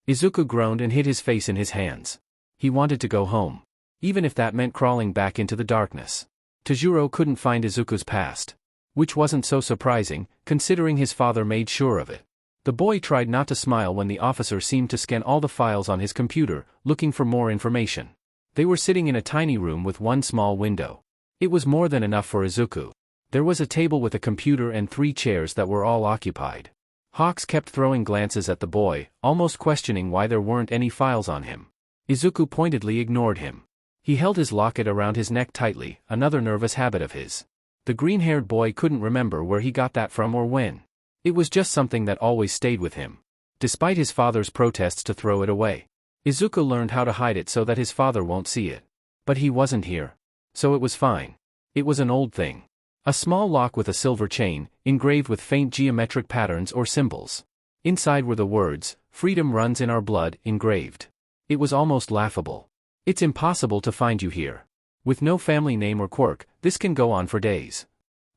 Izuku groaned and hid his face in his hands. He wanted to go home. Even if that meant crawling back into the darkness. Tajuro couldn't find Izuku's past. Which wasn't so surprising, considering his father made sure of it. The boy tried not to smile when the officer seemed to scan all the files on his computer, looking for more information. They were sitting in a tiny room with one small window. It was more than enough for Izuku. There was a table with a computer and 3 chairs that were all occupied. Hawks kept throwing glances at the boy, almost questioning why there weren't any files on him. Izuku pointedly ignored him. He held his locket around his neck tightly, another nervous habit of his. The green-haired boy couldn't remember where he got that from or when. It was just something that always stayed with him. despite his father's protests to throw it away. Izuku learned how to hide it so that his father won't see it. But he wasn't here. So it was fine. It was an old thing. A small lock with a silver chain, engraved with faint geometric patterns or symbols. Inside were the words, "Freedom runs in our blood," engraved. It was almost laughable. It's impossible to find you here. With no family name or quirk, this can go on for days.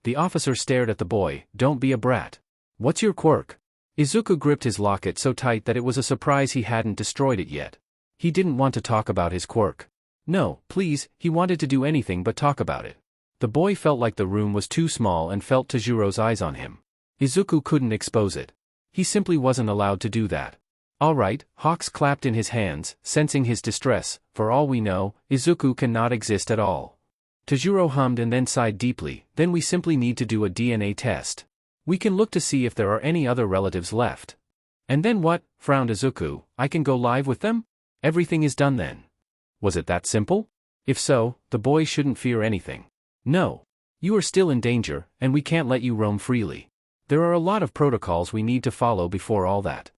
The officer stared at the boy. Don't be a brat. What's your quirk? Izuku gripped his locket so tight that it was a surprise he hadn't destroyed it yet. He didn't want to talk about his quirk. No, please, he wanted to do anything but talk about it. The boy felt like the room was too small and felt Tajuro's eyes on him. Izuku couldn't expose it. He simply wasn't allowed to do that. All right, Hawks clapped in his hands, sensing his distress. For all we know, Izuku cannot exist at all. Tajuro hummed and then sighed deeply. Then we simply need to do a DNA test. We can look to see if there are any other relatives left. And then what? Frowned Izuku. I can go live with them? Everything is done then. Was it that simple? If so, the boy shouldn't fear anything. No. You are still in danger, and we can't let you roam freely. There are a lot of protocols we need to follow before all that.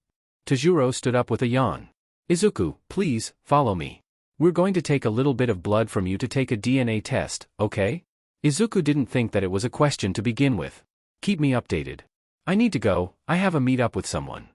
Tajuro stood up with a yawn. Izuku, please, follow me. We're going to take a little bit of blood from you to take a DNA test, okay? Izuku didn't think that it was a question to begin with. Keep me updated. I need to go, I have a meet-up with someone.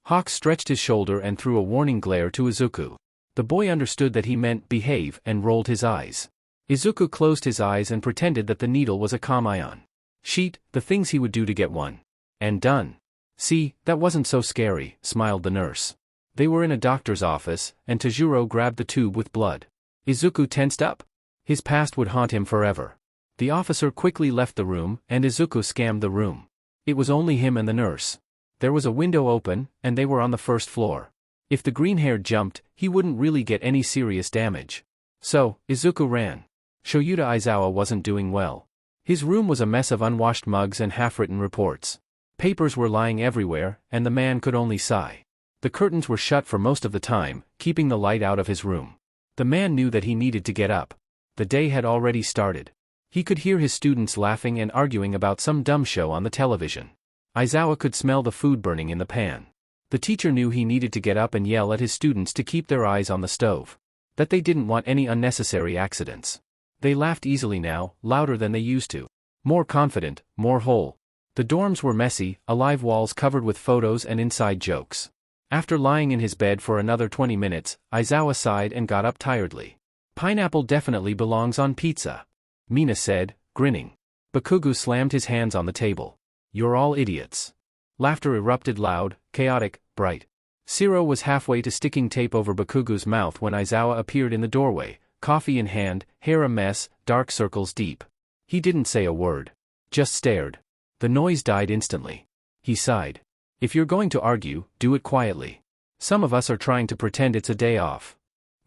Hawk stretched his shoulder and threw a warning glare to Izuku. The boy understood that he meant behave and rolled his eyes. Izuku closed his eyes and pretended that the needle was a calm-ion sheet, the things he would do to get one. And done. See, that wasn't so scary, smiled the nurse. They were in a doctor's office, and Tajuro grabbed the tube with blood. Izuku tensed up. His past would haunt him forever. The officer quickly left the room, and Izuku scanned the room. It was only him and the nurse. There was a window open, and they were on the first floor. If the green-haired jumped, he wouldn't really get any serious damage. So, Izuku ran. Shoyuta Aizawa wasn't doing well. His room was a mess of unwashed mugs and half-written reports. Papers were lying everywhere, and the man could only sigh. The curtains were shut for most of the time, keeping the light out of his room. The man knew that he needed to get up. The day had already started. He could hear his students laughing and arguing about some dumb show on the television. Aizawa could smell the food burning in the pan. The teacher knew he needed to get up and yell at his students to keep their eyes on the stove. That they didn't want any unnecessary accidents. They laughed easily now, louder than they used to. More confident, more whole. The dorms were messy, alive walls covered with photos and inside jokes. After lying in his bed for another 20 minutes, Aizawa sighed and got up tiredly. Pineapple definitely belongs on pizza. Mina said, grinning. Bakugou slammed his hands on the table. You're all idiots. Laughter erupted loud, chaotic, bright. Shiro was halfway to sticking tape over Bakugou's mouth when Aizawa appeared in the doorway, coffee in hand, hair a mess, dark circles deep. He didn't say a word. Just stared. The noise died instantly. He sighed. If you're going to argue, do it quietly. Some of us are trying to pretend it's a day off.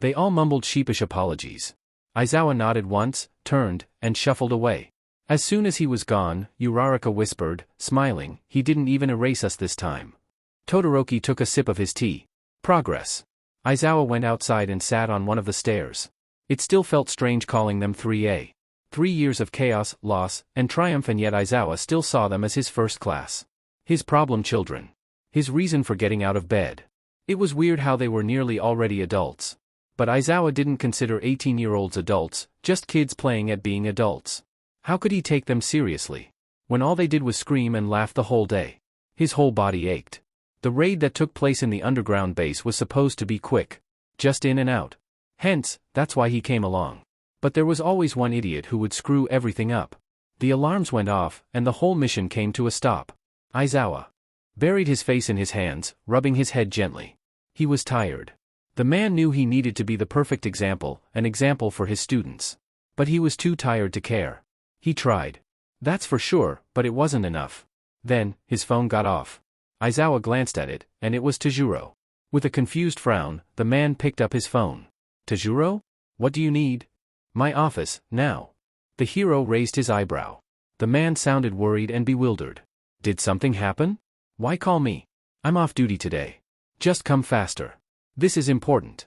They all mumbled sheepish apologies. Aizawa nodded once, turned, and shuffled away. As soon as he was gone, Uraraka whispered, smiling, he didn't even erase us this time. Todoroki took a sip of his tea. Progress. Aizawa went outside and sat on one of the stairs. It still felt strange calling them 3A. 3 years of chaos, loss, and triumph, and yet Aizawa still saw them as his first class. His problem children. His reason for getting out of bed. It was weird how they were nearly already adults. But Aizawa didn't consider 18-year-olds adults, just kids playing at being adults. How could he take them seriously? When all they did was scream and laugh the whole day. His whole body ached. The raid that took place in the underground base was supposed to be quick. Just in and out. Hence, that's why he came along. But there was always one idiot who would screw everything up. The alarms went off, and the whole mission came to a stop. Aizawa buried his face in his hands, rubbing his head gently. He was tired. The man knew he needed to be the perfect example, an example for his students. But he was too tired to care. He tried. That's for sure, but it wasn't enough. Then, his phone got off. Aizawa glanced at it, and it was Tajuro. With a confused frown, the man picked up his phone. Tajuro? What do you need? My office, now. The hero raised his eyebrow. The man sounded worried and bewildered. Did something happen? Why call me? I'm off duty today. Just come faster. This is important.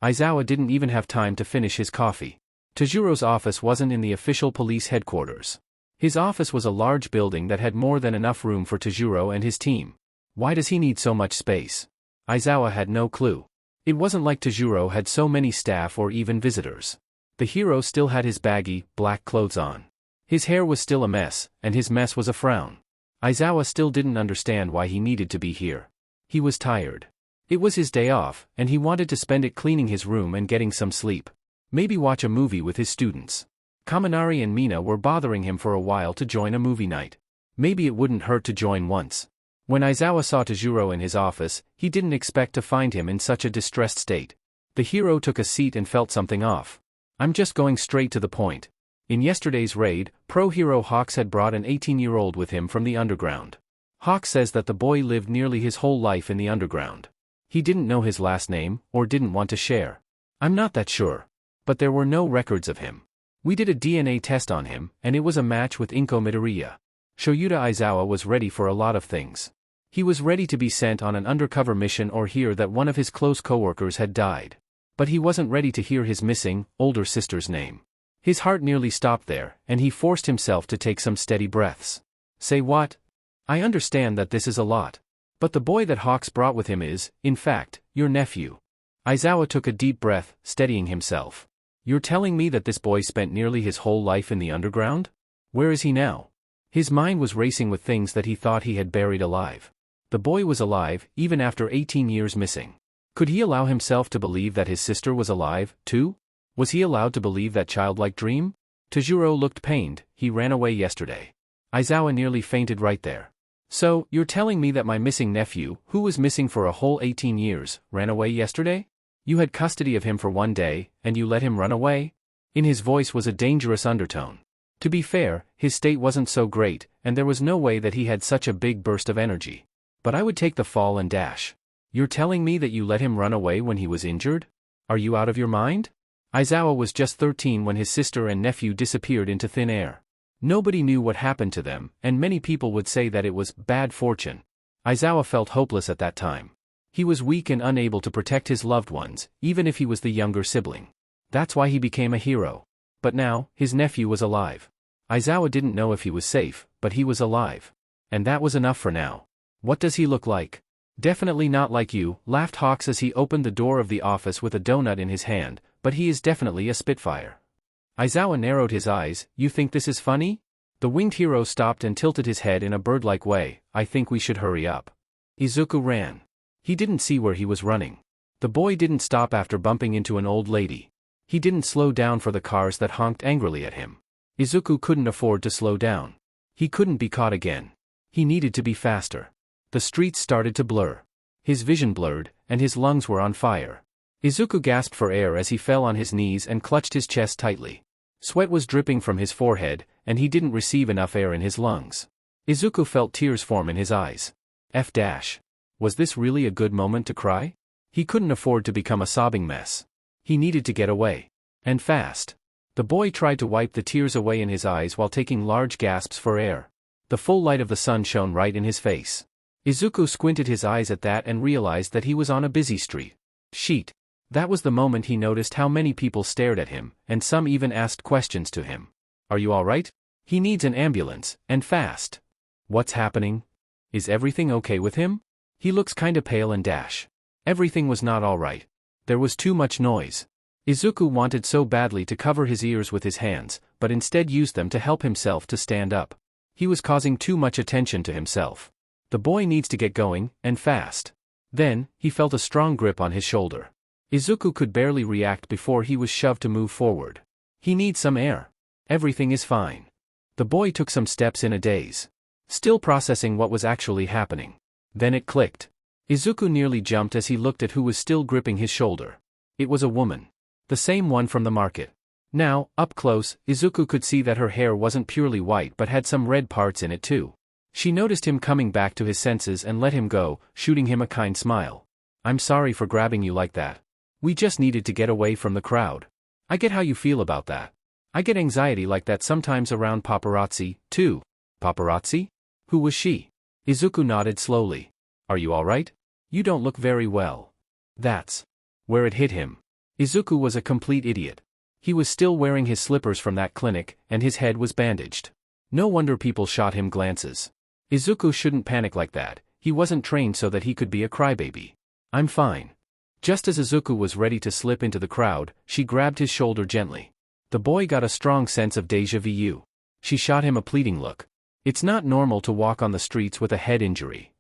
Aizawa didn't even have time to finish his coffee. Tajuro's office wasn't in the official police headquarters. His office was a large building that had more than enough room for Tajuro and his team. Why does he need so much space? Aizawa had no clue. It wasn't like Tajuro had so many staff or even visitors. The hero still had his baggy, black clothes on. His hair was still a mess, and his mess was a frown. Aizawa still didn't understand why he needed to be here. He was tired. It was his day off, and he wanted to spend it cleaning his room and getting some sleep. Maybe watch a movie with his students. Kaminari and Mina were bothering him for a while to join a movie night. Maybe it wouldn't hurt to join once. When Aizawa saw Tajuro in his office, he didn't expect to find him in such a distressed state. The hero took a seat and felt something off. I'm just going straight to the point. In yesterday's raid, pro-hero Hawks had brought an 18-year-old with him from the underground. Hawks says that the boy lived nearly his whole life in the underground. He didn't know his last name, or didn't want to share. I'm not that sure. But there were no records of him. We did a DNA test on him, and it was a match with Inko Midoriya. Shoyuta Aizawa was ready for a lot of things. He was ready to be sent on an undercover mission or hear that one of his close coworkers had died. But he wasn't ready to hear his missing, older sister's name. His heart nearly stopped there, and he forced himself to take some steady breaths. Say what? I understand that this is a lot. But the boy that Hawks brought with him is, in fact, your nephew. Aizawa took a deep breath, steadying himself. You're telling me that this boy spent nearly his whole life in the underground? Where is he now? His mind was racing with things that he thought he had buried alive. The boy was alive, even after 18 years missing. Could he allow himself to believe that his sister was alive, too? Was he allowed to believe that childlike dream? Tajuro looked pained. He ran away yesterday. Aizawa nearly fainted right there. So, you're telling me that my missing nephew, who was missing for a whole 18 years, ran away yesterday? You had custody of him for one day, and you let him run away? In his voice was a dangerous undertone. To be fair, his state wasn't so great, and there was no way that he had such a big burst of energy. But I would take the fall and dash. You're telling me that you let him run away when he was injured? Are you out of your mind? Aizawa was just 13 when his sister and nephew disappeared into thin air. Nobody knew what happened to them, and many people would say that it was bad fortune. Aizawa felt hopeless at that time. He was weak and unable to protect his loved ones, even if he was the younger sibling. That's why he became a hero. But now, his nephew was alive. Aizawa didn't know if he was safe, but he was alive. And that was enough for now. What does he look like? Definitely not like you, laughed Hawks as he opened the door of the office with a donut in his hand, but he is definitely a spitfire. Aizawa narrowed his eyes. You think this is funny? The winged hero stopped and tilted his head in a bird-like way. I think we should hurry up. Izuku ran. He didn't see where he was running. The boy didn't stop after bumping into an old lady. He didn't slow down for the cars that honked angrily at him. Izuku couldn't afford to slow down. He couldn't be caught again. He needed to be faster. The streets started to blur. His vision blurred, and his lungs were on fire. Izuku gasped for air as he fell on his knees and clutched his chest tightly. Sweat was dripping from his forehead, and he didn't receive enough air in his lungs. Izuku felt tears form in his eyes. Was this really a good moment to cry? He couldn't afford to become a sobbing mess. He needed to get away. And fast. The boy tried to wipe the tears away in his eyes while taking large gasps for air. The full light of the sun shone right in his face. Izuku squinted his eyes at that and realized that he was on a busy street. Sheet. That was the moment he noticed how many people stared at him, and some even asked questions to him. Are you alright? He needs an ambulance, and fast. What's happening? Is everything okay with him? He looks kinda pale and dash. Everything was not alright. There was too much noise. Izuku wanted so badly to cover his ears with his hands, but instead used them to help himself to stand up. He was causing too much attention to himself. The boy needs to get going, and fast. Then, he felt a strong grip on his shoulder. Izuku could barely react before he was shoved to move forward. He needs some air. Everything is fine. The boy took some steps in a daze. Still processing what was actually happening. Then it clicked. Izuku nearly jumped as he looked at who was still gripping his shoulder. It was a woman. The same one from the market. Now, up close, Izuku could see that her hair wasn't purely white but had some red parts in it too. She noticed him coming back to his senses and let him go, shooting him a kind smile. I'm sorry for grabbing you like that. We just needed to get away from the crowd. I get how you feel about that. I get anxiety like that sometimes around paparazzi, too. Paparazzi? Who was she? Izuku nodded slowly. Are you alright? You don't look very well. That's where it hit him. Izuku was a complete idiot. He was still wearing his slippers from that clinic, and his head was bandaged. No wonder people shot him glances. Izuku shouldn't panic like that. He wasn't trained so that he could be a crybaby. I'm fine. Just as Izuku was ready to slip into the crowd, she grabbed his shoulder gently. The boy got a strong sense of déjà vu. She shot him a pleading look. It's not normal to walk on the streets with a head injury.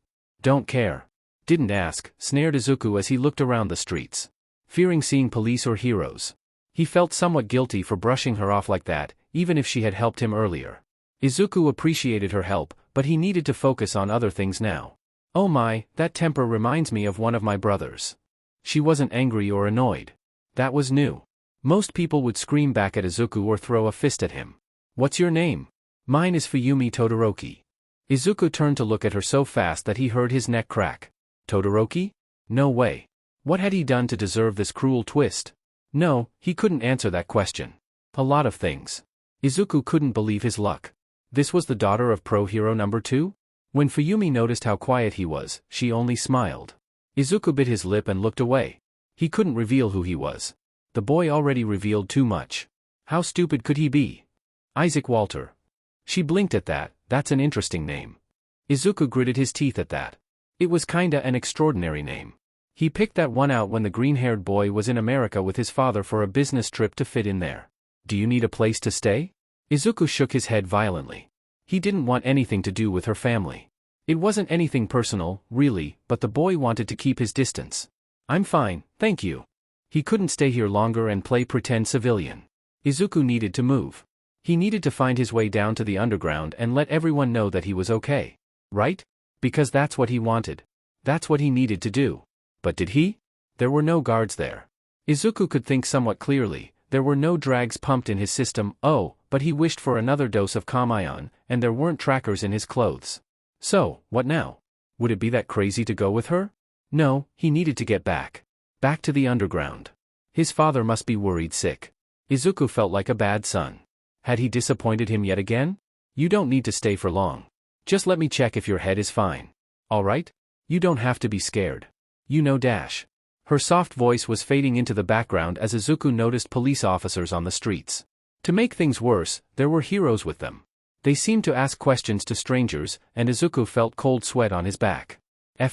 Don't care. Didn't ask, snared Izuku as he looked around the streets. Fearing seeing police or heroes. He felt somewhat guilty for brushing her off like that, even if she had helped him earlier. Izuku appreciated her help, but he needed to focus on other things now. Oh my, that temper reminds me of one of my brothers. She wasn't angry or annoyed. That was new. Most people would scream back at Izuku or throw a fist at him. What's your name? Mine is Fuyumi Todoroki. Izuku turned to look at her so fast that he heard his neck crack. Todoroki? No way. What had he done to deserve this cruel twist? No, he couldn't answer that question. A lot of things. Izuku couldn't believe his luck. This was the daughter of Pro Hero number 2? When Fuyumi noticed how quiet he was, she only smiled. Izuku bit his lip and looked away. He couldn't reveal who he was. The boy already revealed too much. How stupid could he be? Isaac Walter. She blinked at that. That's an interesting name. Izuku gritted his teeth at that. It was kinda an extraordinary name. He picked that one out when the green-haired boy was in America with his father for a business trip to fit in there. Do you need a place to stay? Izuku shook his head violently. He didn't want anything to do with her family. It wasn't anything personal, really, but the boy wanted to keep his distance. I'm fine, thank you. He couldn't stay here longer and play pretend civilian. Izuku needed to move. He needed to find his way down to the underground and let everyone know that he was okay. Right? Because that's what he wanted. That's what he needed to do. But did he? There were no guards there. Izuku could think somewhat clearly. There were no drags pumped in his system, but he wished for another dose of calm ion, and there weren't trackers in his clothes. So, what now? Would it be that crazy to go with her? No, he needed to get back. Back to the underground. His father must be worried sick. Izuku felt like a bad son. Had he disappointed him yet again? You don't need to stay for long. Just let me check if your head is fine. All right? You don't have to be scared. You know Dash. Her soft voice was fading into the background as Izuku noticed police officers on the streets. To make things worse, there were heroes with them. They seemed to ask questions to strangers, and Izuku felt cold sweat on his back.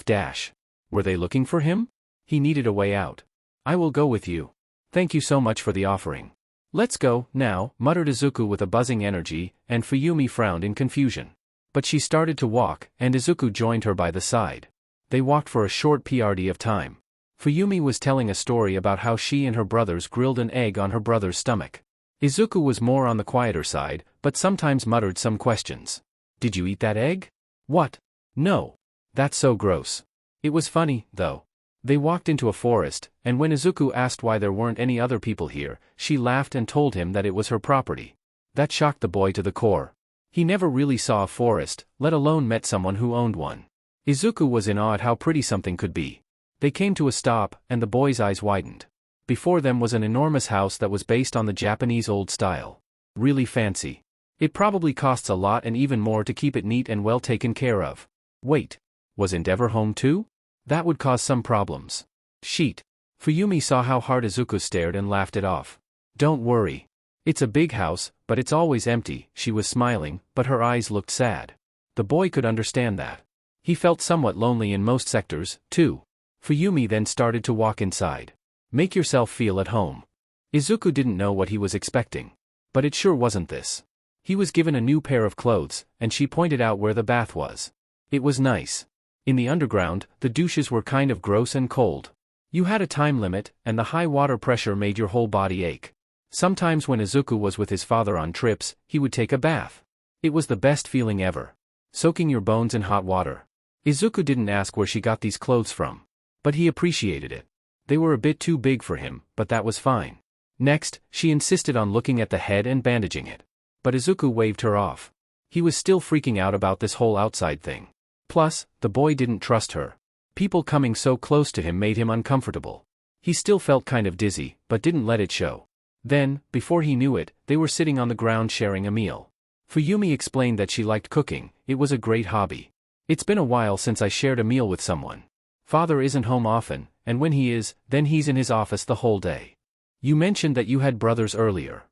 Dash. Were they looking for him? He needed a way out. I will go with you. Thank you so much for the offering. Let's go, now, muttered Izuku with a buzzing energy, and Fuyumi frowned in confusion. But she started to walk, and Izuku joined her by the side. They walked for a short period of time. Fuyumi was telling a story about how she and her brothers grilled an egg on her brother's stomach. Izuku was more on the quieter side, but sometimes muttered some questions. Did you eat that egg? What? No. That's so gross. It was funny, though. They walked into a forest, and when Izuku asked why there weren't any other people here, she laughed and told him that it was her property. That shocked the boy to the core. He never really saw a forest, let alone met someone who owned one. Izuku was in awe at how pretty something could be. They came to a stop, and the boy's eyes widened. Before them was an enormous house that was based on the Japanese old style. Really fancy. It probably costs a lot and even more to keep it neat and well taken care of. Wait. Was Endeavor home too? That would cause some problems. Sheet. Fuyumi saw how hard Izuku stared and laughed it off. Don't worry. It's a big house, but it's always empty. She was smiling, but her eyes looked sad. The boy could understand that. He felt somewhat lonely in most sectors, too. Fuyumi then started to walk inside. Make yourself feel at home. Izuku didn't know what he was expecting. But it sure wasn't this. He was given a new pair of clothes, and she pointed out where the bath was. It was nice. In the underground, the douches were kind of gross and cold. You had a time limit, and the high water pressure made your whole body ache. Sometimes when Izuku was with his father on trips, he would take a bath. It was the best feeling ever. Soaking your bones in hot water. Izuku didn't ask where she got these clothes from. But he appreciated it. They were a bit too big for him, but that was fine. Next, she insisted on looking at the head and bandaging it. But Izuku waved her off. He was still freaking out about this whole outside thing. Plus, the boy didn't trust her. People coming so close to him made him uncomfortable. He still felt kind of dizzy, but didn't let it show. Then, before he knew it, they were sitting on the ground sharing a meal. Fuyumi explained that she liked cooking. It was a great hobby. It's been a while since I shared a meal with someone. Father isn't home often, and when he is, then he's in his office the whole day. You mentioned that you had brothers earlier.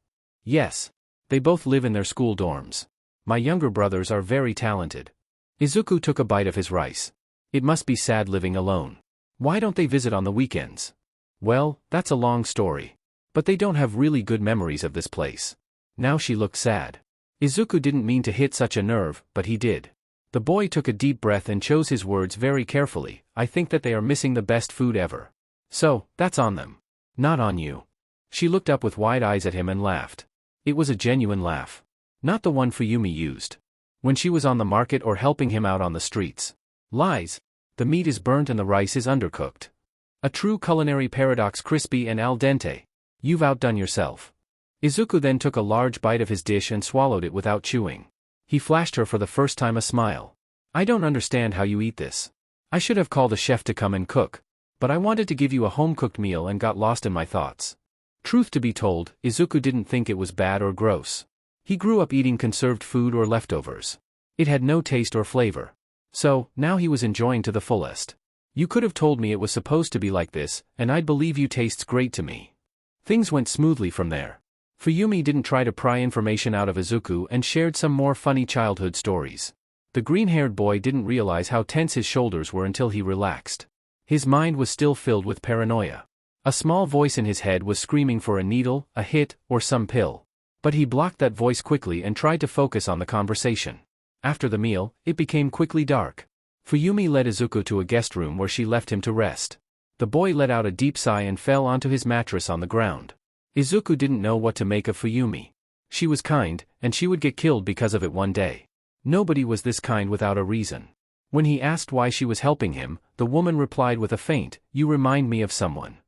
Yes. They both live in their school dorms. My younger brothers are very talented. Izuku took a bite of his rice. It must be sad living alone. Why don't they visit on the weekends? Well, that's a long story. But they don't have really good memories of this place. Now she looked sad. Izuku didn't mean to hit such a nerve, but he did. The boy took a deep breath and chose his words very carefully. I think that they are missing the best food ever. So, that's on them. Not on you. She looked up with wide eyes at him and laughed. It was a genuine laugh. Not the one Fuyumi used when she was on the market or helping him out on the streets. Lies. The meat is burnt and the rice is undercooked. A true culinary paradox, crispy and al dente. You've outdone yourself. Izuku then took a large bite of his dish and swallowed it without chewing. He flashed her for the first time a smile. I don't understand how you eat this. I should have called a chef to come and cook. But I wanted to give you a home-cooked meal and got lost in my thoughts. Truth to be told, Izuku didn't think it was bad or gross. He grew up eating conserved food or leftovers. It had no taste or flavor. So, now he was enjoying to the fullest. You could have told me it was supposed to be like this, and I'd believe you. Tastes great to me. Things went smoothly from there. Fuyumi didn't try to pry information out of Izuku and shared some more funny childhood stories. The green-haired boy didn't realize how tense his shoulders were until he relaxed. His mind was still filled with paranoia. A small voice in his head was screaming for a needle, a hit, or some pill. But he blocked that voice quickly and tried to focus on the conversation. After the meal, it became quickly dark. Fuyumi led Izuku to a guest room where she left him to rest. The boy let out a deep sigh and fell onto his mattress on the ground. Izuku didn't know what to make of Fuyumi. She was kind, and she would get killed because of it one day. Nobody was this kind without a reason. When he asked why she was helping him, the woman replied with a faint, "You remind me of someone."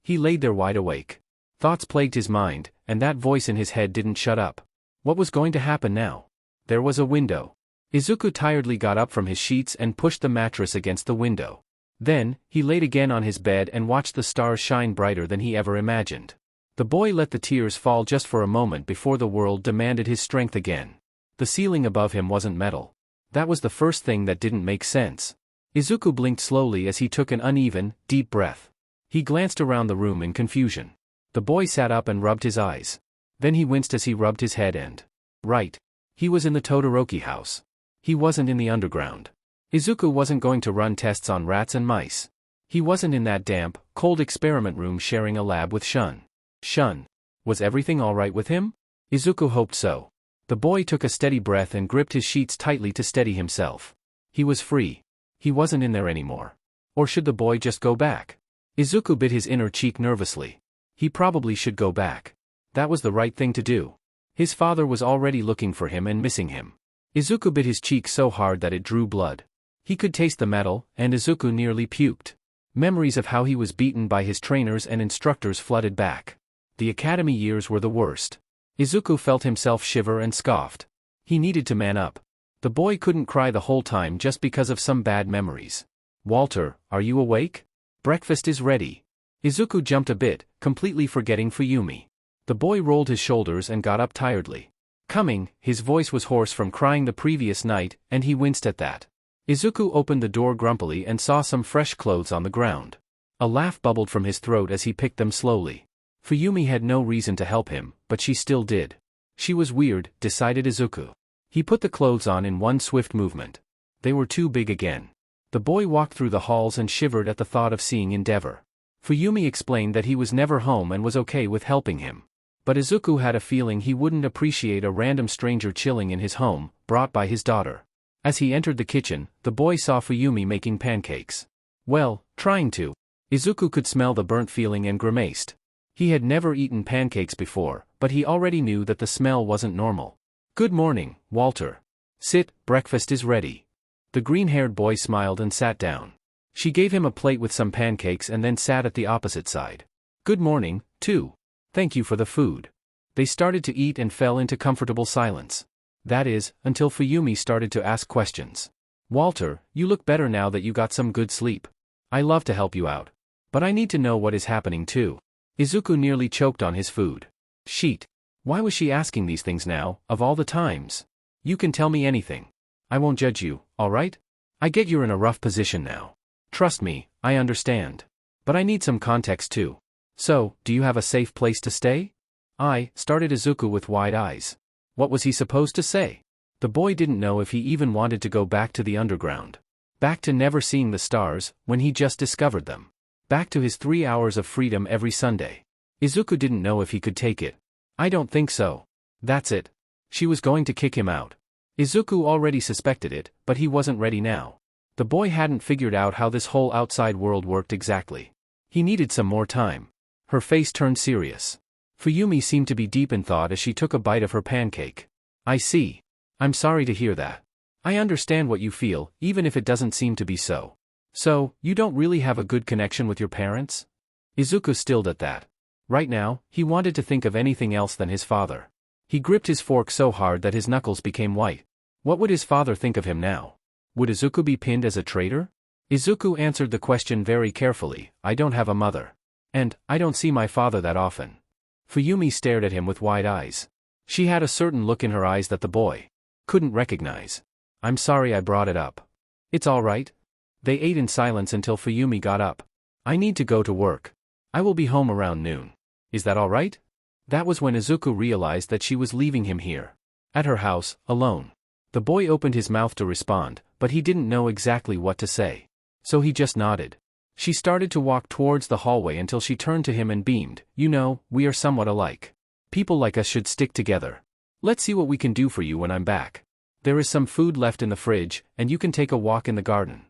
He laid there wide awake. Thoughts plagued his mind, and that voice in his head didn't shut up. What was going to happen now? There was a window. Izuku tiredly got up from his sheets and pushed the mattress against the window. Then, he laid again on his bed and watched the stars shine brighter than he ever imagined. The boy let the tears fall just for a moment before the world demanded his strength again. The ceiling above him wasn't metal. That was the first thing that didn't make sense. Izuku blinked slowly as he took an uneven, deep breath. He glanced around the room in confusion. The boy sat up and rubbed his eyes. Then he winced as he rubbed his head and... Right. He was in the Todoroki house. He wasn't in the underground. Izuku wasn't going to run tests on rats and mice. He wasn't in that damp, cold experiment room sharing a lab with Shun. Shun. Was everything all right with him? Izuku hoped so. The boy took a steady breath and gripped his sheets tightly to steady himself. He was free. He wasn't in there anymore. Or should the boy just go back? Izuku bit his inner cheek nervously. He probably should go back. That was the right thing to do. His father was already looking for him and missing him. Izuku bit his cheek so hard that it drew blood. He could taste the metal, and Izuku nearly puked. Memories of how he was beaten by his trainers and instructors flooded back. The academy years were the worst. Izuku felt himself shiver and scoffed. He needed to man up. The boy couldn't cry the whole time just because of some bad memories. Walter, are you awake? Breakfast is ready. Izuku jumped a bit, completely forgetting Fuyumi. The boy rolled his shoulders and got up tiredly. Coming, his voice was hoarse from crying the previous night, and he winced at that. Izuku opened the door grumpily and saw some fresh clothes on the ground. A laugh bubbled from his throat as he picked them slowly. Fuyumi had no reason to help him, but she still did. She was weird, decided Izuku. He put the clothes on in one swift movement. They were too big again. The boy walked through the halls and shivered at the thought of seeing Endeavor. Fuyumi explained that he was never home and was okay with helping him. But Izuku had a feeling he wouldn't appreciate a random stranger chilling in his home, brought by his daughter. As he entered the kitchen, the boy saw Fuyumi making pancakes. Well, trying to. Izuku could smell the burnt feeling and grimaced. He had never eaten pancakes before, but he already knew that the smell wasn't normal. Good morning, Walter. Sit, breakfast is ready. The green-haired boy smiled and sat down. She gave him a plate with some pancakes and then sat at the opposite side. Good morning, too. Thank you for the food. They started to eat and fell into comfortable silence. That is, until Fuyumi started to ask questions. Walter, you look better now that you got some good sleep. I love to help you out. But I need to know what is happening too. Izuku nearly choked on his food. Sheet. Why was she asking these things now, of all the times? You can tell me anything. I won't judge you, alright? I get you're in a rough position now. Trust me, I understand. But I need some context too. So, do you have a safe place to stay? Started Izuku with wide eyes. What was he supposed to say? The boy didn't know if he even wanted to go back to the underground. Back to never seeing the stars, when he just discovered them. Back to his 3 hours of freedom every Sunday. Izuku didn't know if he could take it. I don't think so. That's it. She was going to kick him out. Izuku already suspected it, but he wasn't ready now. The boy hadn't figured out how this whole outside world worked exactly. He needed some more time. Her face turned serious. Fuyumi seemed to be deep in thought as she took a bite of her pancake. I see. I'm sorry to hear that. I understand what you feel, even if it doesn't seem to be so. So, you don't really have a good connection with your parents? Izuku stilled at that. Right now, he wanted to think of anything else than his father. He gripped his fork so hard that his knuckles became white. What would his father think of him now? Would Izuku be pinned as a traitor? Izuku answered the question very carefully. I don't have a mother. And, I don't see my father that often. Fuyumi stared at him with wide eyes. She had a certain look in her eyes that the boy couldn't recognize. I'm sorry I brought it up. It's all right. They ate in silence until Fuyumi got up. I need to go to work. I will be home around noon. Is that all right? That was when Izuku realized that she was leaving him here. At her house, alone. The boy opened his mouth to respond, but he didn't know exactly what to say. So he just nodded. She started to walk towards the hallway until she turned to him and beamed. You know, we are somewhat alike. People like us should stick together. Let's see what we can do for you when I'm back. There is some food left in the fridge, and you can take a walk in the garden.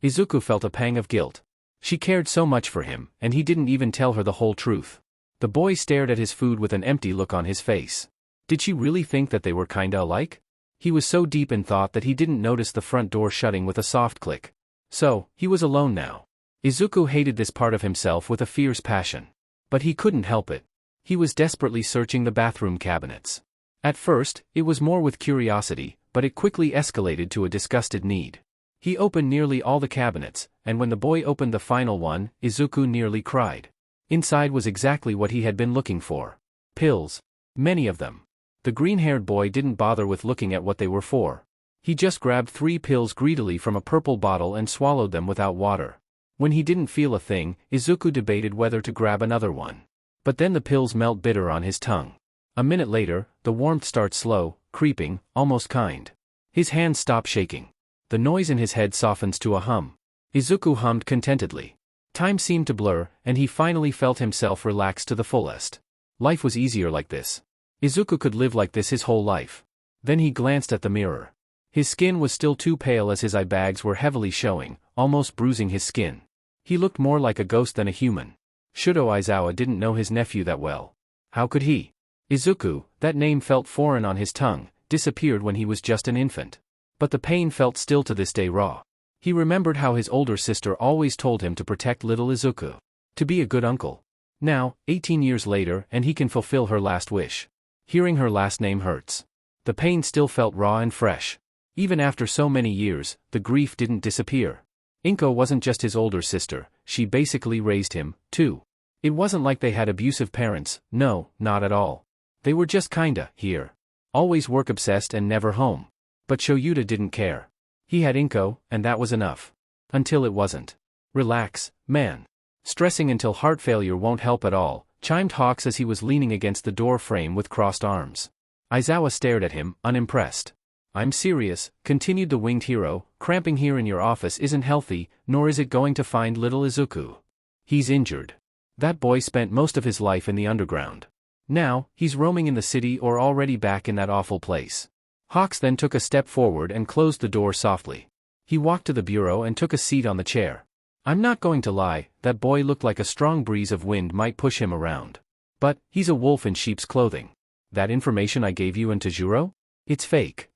Izuku felt a pang of guilt. She cared so much for him, and he didn't even tell her the whole truth. The boy stared at his food with an empty look on his face. Did she really think that they were kinda alike? He was so deep in thought that he didn't notice the front door shutting with a soft click. So, he was alone now. Izuku hated this part of himself with a fierce passion. But he couldn't help it. He was desperately searching the bathroom cabinets. At first, it was more with curiosity, but it quickly escalated to a disgusted need. He opened nearly all the cabinets, and when the boy opened the final one, Izuku nearly cried. Inside was exactly what he had been looking for. Pills. Many of them. The green-haired boy didn't bother with looking at what they were for. He just grabbed 3 pills greedily from a purple bottle and swallowed them without water. When he didn't feel a thing, Izuku debated whether to grab another one. But then the pills melt bitter on his tongue. A minute later, the warmth starts slow, creeping, almost kind. His hands stop shaking. The noise in his head softens to a hum. Izuku hummed contentedly. Time seemed to blur, and he finally felt himself relax to the fullest. Life was easier like this. Izuku could live like this his whole life. Then he glanced at the mirror. His skin was still too pale as his eye bags were heavily showing, almost bruising his skin. He looked more like a ghost than a human. Shudo Aizawa didn't know his nephew that well. How could he? Izuku, that name felt foreign on his tongue, disappeared when he was just an infant. But the pain felt still to this day raw. He remembered how his older sister always told him to protect little Izuku. To be a good uncle. Now, 18 years later, and he can fulfill her last wish. Hearing her last name hurts. The pain still felt raw and fresh. Even after so many years, the grief didn't disappear. Inko wasn't just his older sister, she basically raised him, too. It wasn't like they had abusive parents, no, not at all. They were just kinda, here. Always work-obsessed and never home. But Shoyuta didn't care. He had Inko, and that was enough. Until it wasn't. Relax, man. Stressing until heart failure won't help at all, chimed Hawks as he was leaning against the door frame with crossed arms. Aizawa stared at him, unimpressed. I'm serious, continued the winged hero, cramping here in your office isn't healthy, nor is it going to find little Izuku. He's injured. That boy spent most of his life in the underground. Now, he's roaming in the city or already back in that awful place. Hawks then took a step forward and closed the door softly. He walked to the bureau and took a seat on the chair. I'm not going to lie, that boy looked like a strong breeze of wind might push him around. But, he's a wolf in sheep's clothing. That information I gave you in Tajuro? It's fake.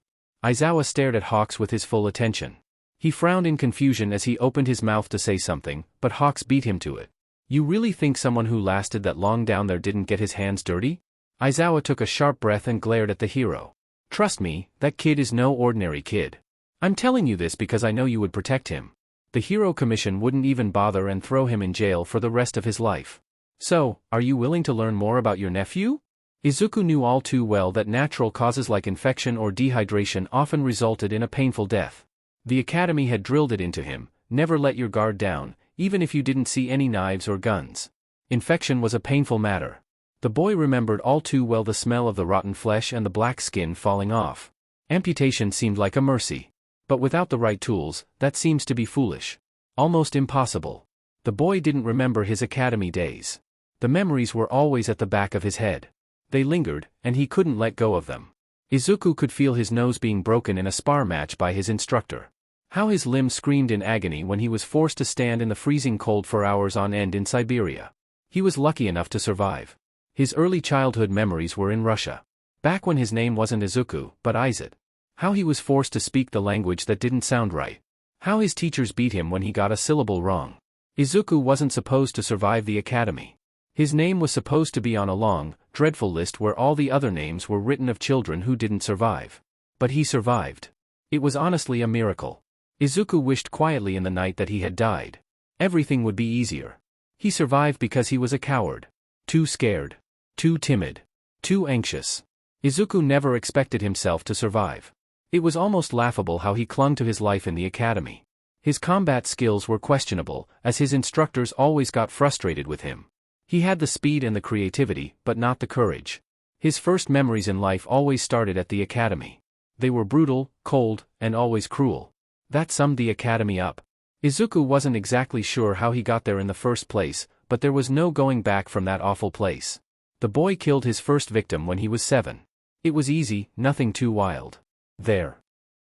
Aizawa stared at Hawks with his full attention. He frowned in confusion as he opened his mouth to say something, but Hawks beat him to it. You really think someone who lasted that long down there didn't get his hands dirty? Aizawa took a sharp breath and glared at the hero. Trust me, that kid is no ordinary kid. I'm telling you this because I know you would protect him. The Hero Commission wouldn't even bother and throw him in jail for the rest of his life. So, are you willing to learn more about your nephew? Izuku knew all too well that natural causes like infection or dehydration often resulted in a painful death. The academy had drilled it into him, never let your guard down, even if you didn't see any knives or guns. Infection was a painful matter. The boy remembered all too well the smell of the rotten flesh and the black skin falling off. Amputation seemed like a mercy. But without the right tools, that seems to be foolish. Almost impossible. The boy didn't remember his academy days. The memories were always at the back of his head. They lingered, and he couldn't let go of them. Izuku could feel his nose being broken in a spar match by his instructor. How his limbs screamed in agony when he was forced to stand in the freezing cold for hours on end in Siberia. He was lucky enough to survive. His early childhood memories were in Russia. Back when his name wasn't Izuku, but Izet. How he was forced to speak the language that didn't sound right. How his teachers beat him when he got a syllable wrong. Izuku wasn't supposed to survive the academy. His name was supposed to be on a long, dreadful list where all the other names were written of children who didn't survive. But he survived. It was honestly a miracle. Izuku wished quietly in the night that he had died. Everything would be easier. He survived because he was a coward. Too scared. Too timid. Too anxious. Izuku never expected himself to survive. It was almost laughable how he clung to his life in the academy. His combat skills were questionable, as his instructors always got frustrated with him. He had the speed and the creativity, but not the courage. His first memories in life always started at the academy. They were brutal, cold, and always cruel. That summed the academy up. Izuku wasn't exactly sure how he got there in the first place, but there was no going back from that awful place. The boy killed his first victim when he was 7. It was easy, nothing too wild. There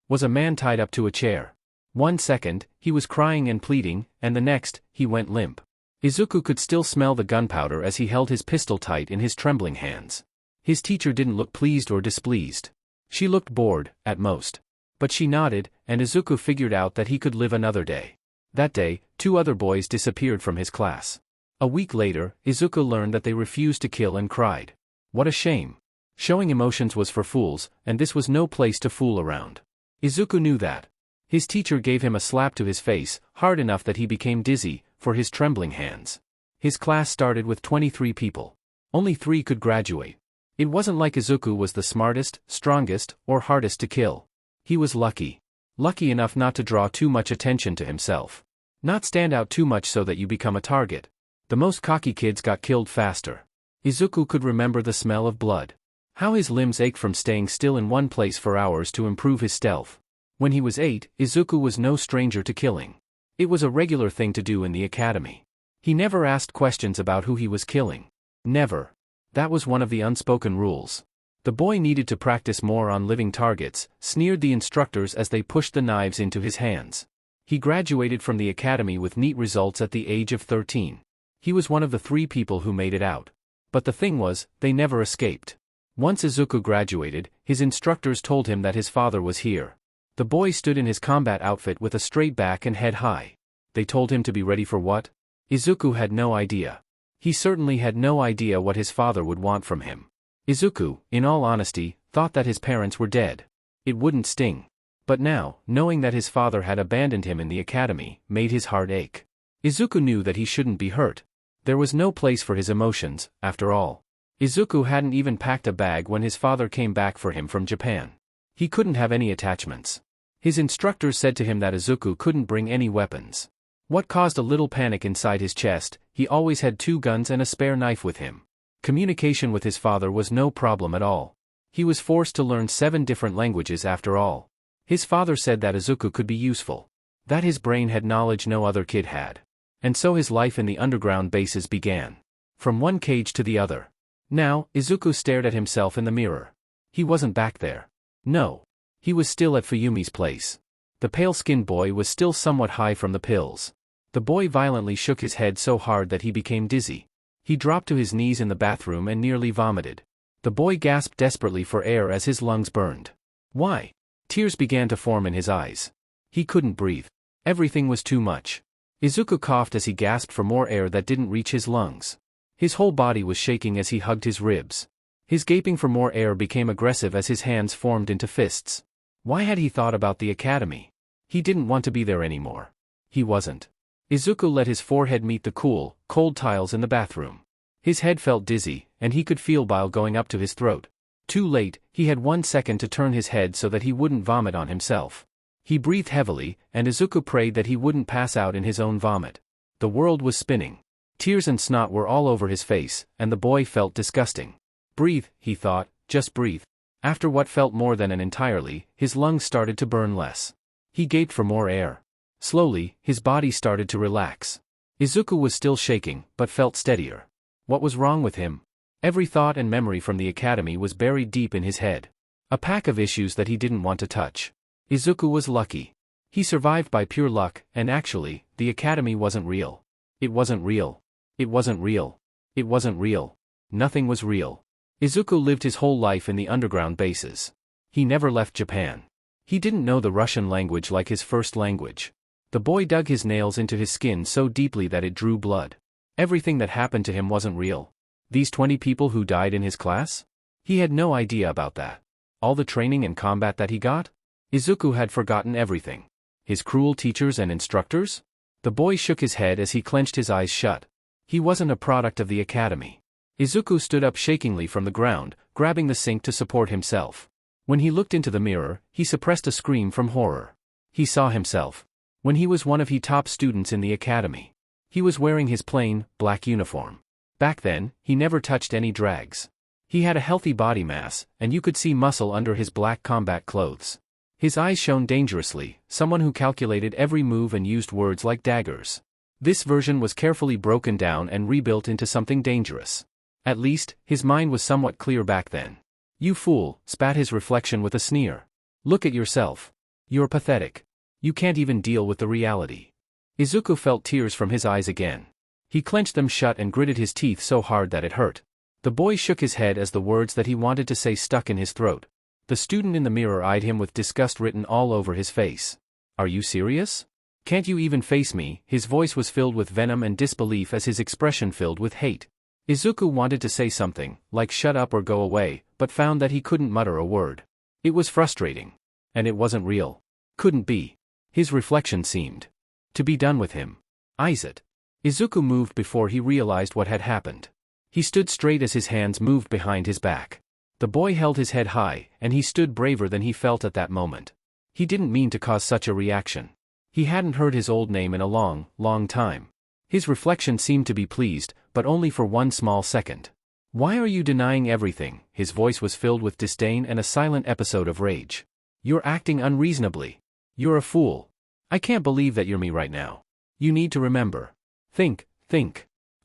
was a man tied up to a chair. 1 second, he was crying and pleading, and the next, he went limp. Izuku could still smell the gunpowder as he held his pistol tight in his trembling hands. His teacher didn't look pleased or displeased. She looked bored, at most. But she nodded, and Izuku figured out that he could live another day. That day, 2 other boys disappeared from his class. A week later, Izuku learned that they refused to kill and cried. What a shame. Showing emotions was for fools, and this was no place to fool around. Izuku knew that. His teacher gave him a slap to his face, hard enough that he became dizzy, for his trembling hands. His class started with 23 people. Only 3 could graduate. It wasn't like Izuku was the smartest, strongest, or hardest to kill. He was lucky. Lucky enough not to draw too much attention to himself. Not stand out too much so that you become a target. The most cocky kids got killed faster. Izuku could remember the smell of blood. How his limbs ached from staying still in one place for hours to improve his stealth. When he was 8, Izuku was no stranger to killing. It was a regular thing to do in the academy. He never asked questions about who he was killing. Never. That was one of the unspoken rules. The boy needed to practice more on living targets, sneered the instructors as they pushed the knives into his hands. He graduated from the academy with neat results at the age of 13. He was one of the 3 people who made it out. But the thing was, they never escaped. Once Izuku graduated, his instructors told him that his father was here. The boy stood in his combat outfit with a straight back and head high. They told him to be ready for what? Izuku had no idea. He certainly had no idea what his father would want from him. Izuku, in all honesty, thought that his parents were dead. It wouldn't sting. But now, knowing that his father had abandoned him in the academy, made his heart ache. Izuku knew that he shouldn't be hurt. There was no place for his emotions, after all. Izuku hadn't even packed a bag when his father came back for him from Japan. He couldn't have any attachments. His instructors said to him that Izuku couldn't bring any weapons. What caused a little panic inside his chest, he always had 2 guns and a spare knife with him. Communication with his father was no problem at all. He was forced to learn 7 different languages after all. His father said that Izuku could be useful. That his brain had knowledge no other kid had. And so his life in the underground bases began. From one cage to the other. Now, Izuku stared at himself in the mirror. He wasn't back there. No. He was still at Fuyumi's place. The pale-skinned boy was still somewhat high from the pills. The boy violently shook his head so hard that he became dizzy. He dropped to his knees in the bathroom and nearly vomited. The boy gasped desperately for air as his lungs burned. Why? Tears began to form in his eyes. He couldn't breathe. Everything was too much. Izuku coughed as he gasped for more air that didn't reach his lungs. His whole body was shaking as he hugged his ribs. His gaping for more air became aggressive as his hands formed into fists. Why had he thought about the academy? He didn't want to be there anymore. He wasn't. Izuku let his forehead meet the cool, cold tiles in the bathroom. His head felt dizzy, and he could feel bile going up to his throat. Too late, he had 1 second to turn his head so that he wouldn't vomit on himself. He breathed heavily, and Izuku prayed that he wouldn't pass out in his own vomit. The world was spinning. Tears and snot were all over his face, and the boy felt disgusting. Breathe, he thought, just breathe. After what felt more than an entirely, his lungs started to burn less. He gaped for more air. Slowly, his body started to relax. Izuku was still shaking, but felt steadier. What was wrong with him? Every thought and memory from the academy was buried deep in his head. A pack of issues that he didn't want to touch. Izuku was lucky. He survived by pure luck, and actually, the academy wasn't real. It wasn't real. It wasn't real. It wasn't real. Nothing was real. Izuku lived his whole life in the underground bases. He never left Japan. He didn't know the Russian language like his first language. The boy dug his nails into his skin so deeply that it drew blood. Everything that happened to him wasn't real. These 20 people who died in his class? He had no idea about that. All the training and combat that he got? Izuku had forgotten everything. His cruel teachers and instructors? The boy shook his head as he clenched his eyes shut. He wasn't a product of the academy. Izuku stood up shakingly from the ground, grabbing the sink to support himself. When he looked into the mirror, he suppressed a scream from horror. He saw himself. When he was one of the top students in the academy. He was wearing his plain, black uniform. Back then, he never touched any drags. He had a healthy body mass, and you could see muscle under his black combat clothes. His eyes shone dangerously, someone who calculated every move and used words like daggers. This version was carefully broken down and rebuilt into something dangerous. At least, his mind was somewhat clear back then. "You fool," spat his reflection with a sneer. "Look at yourself. You're pathetic. You can't even deal with the reality." Izuku felt tears from his eyes again. He clenched them shut and gritted his teeth so hard that it hurt. The boy shook his head as the words that he wanted to say stuck in his throat. The student in the mirror eyed him with disgust written all over his face. "Are you serious? Can't you even face me?" His voice was filled with venom and disbelief as his expression filled with hate. Izuku wanted to say something, like shut up or go away, but found that he couldn't mutter a word. It was frustrating. And it wasn't real. Couldn't be. His reflection seemed to be done with him. Izet. Izuku moved before he realized what had happened. He stood straight as his hands moved behind his back. The boy held his head high, and he stood braver than he felt at that moment. He didn't mean to cause such a reaction. He hadn't heard his old name in a long, long time. His reflection seemed to be pleased, but only for one small second. "Why are you denying everything?" His voice was filled with disdain and a silent episode of rage. "You're acting unreasonably. You're a fool. I can't believe that you're me right now. You need to remember. Think.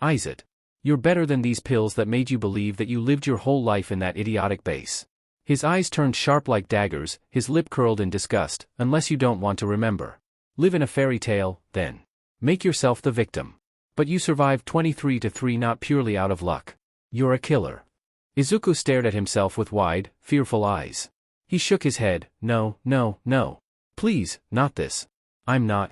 Izet. You're better than these pills that made you believe that you lived your whole life in that idiotic base." His eyes turned sharp like daggers, his lip curled in disgust. "Unless you don't want to remember. Live in a fairy tale, then. Make yourself the victim. But you survived 23-3 not purely out of luck. You're a killer." Izuku stared at himself with wide, fearful eyes. He shook his head. No. Please, not this. I'm not.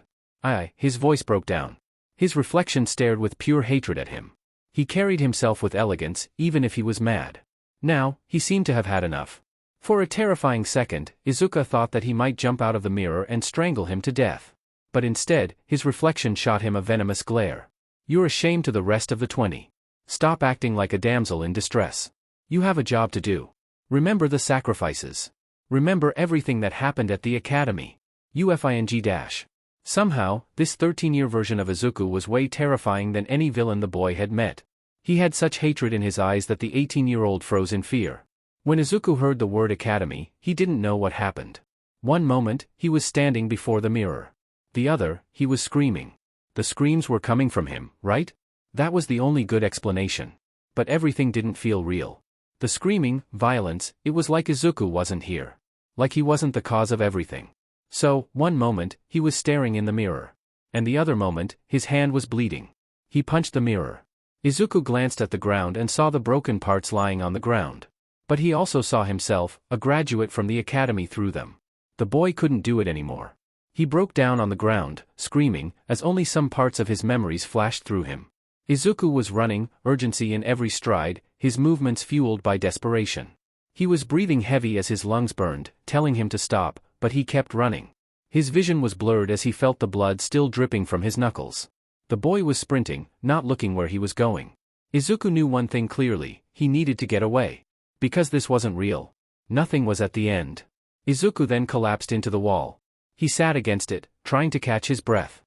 His voice broke down. His reflection stared with pure hatred at him. He carried himself with elegance, even if he was mad. Now, he seemed to have had enough. For a terrifying second, Izuku thought that he might jump out of the mirror and strangle him to death. But instead, his reflection shot him a venomous glare. "You're a shame to the rest of the 20. Stop acting like a damsel in distress. You have a job to do. Remember the sacrifices. Remember everything that happened at the academy. UFING-. Somehow, this 13-year version of Izuku was way terrifying than any villain the boy had met. He had such hatred in his eyes that the 18-year-old froze in fear. When Izuku heard the word academy, he didn't know what happened. One moment, he was standing before the mirror. The other, he was screaming. The screams were coming from him, right? That was the only good explanation. But everything didn't feel real. The screaming, violence, it was like Izuku wasn't here. Like he wasn't the cause of everything. So, one moment, he was staring in the mirror. And the other moment, his hand was bleeding. He punched the mirror. Izuku glanced at the ground and saw the broken parts lying on the ground. But he also saw himself, a graduate from the academy, through them. The boy couldn't do it anymore. He broke down on the ground, screaming, as only some parts of his memories flashed through him. Izuku was running, urgency in every stride, his movements fueled by desperation. He was breathing heavy as his lungs burned, telling him to stop, but he kept running. His vision was blurred as he felt the blood still dripping from his knuckles. The boy was sprinting, not looking where he was going. Izuku knew one thing clearly: he needed to get away. Because this wasn't real. Nothing was at the end. Izuku then collapsed into the wall. He sat against it, trying to catch his breath.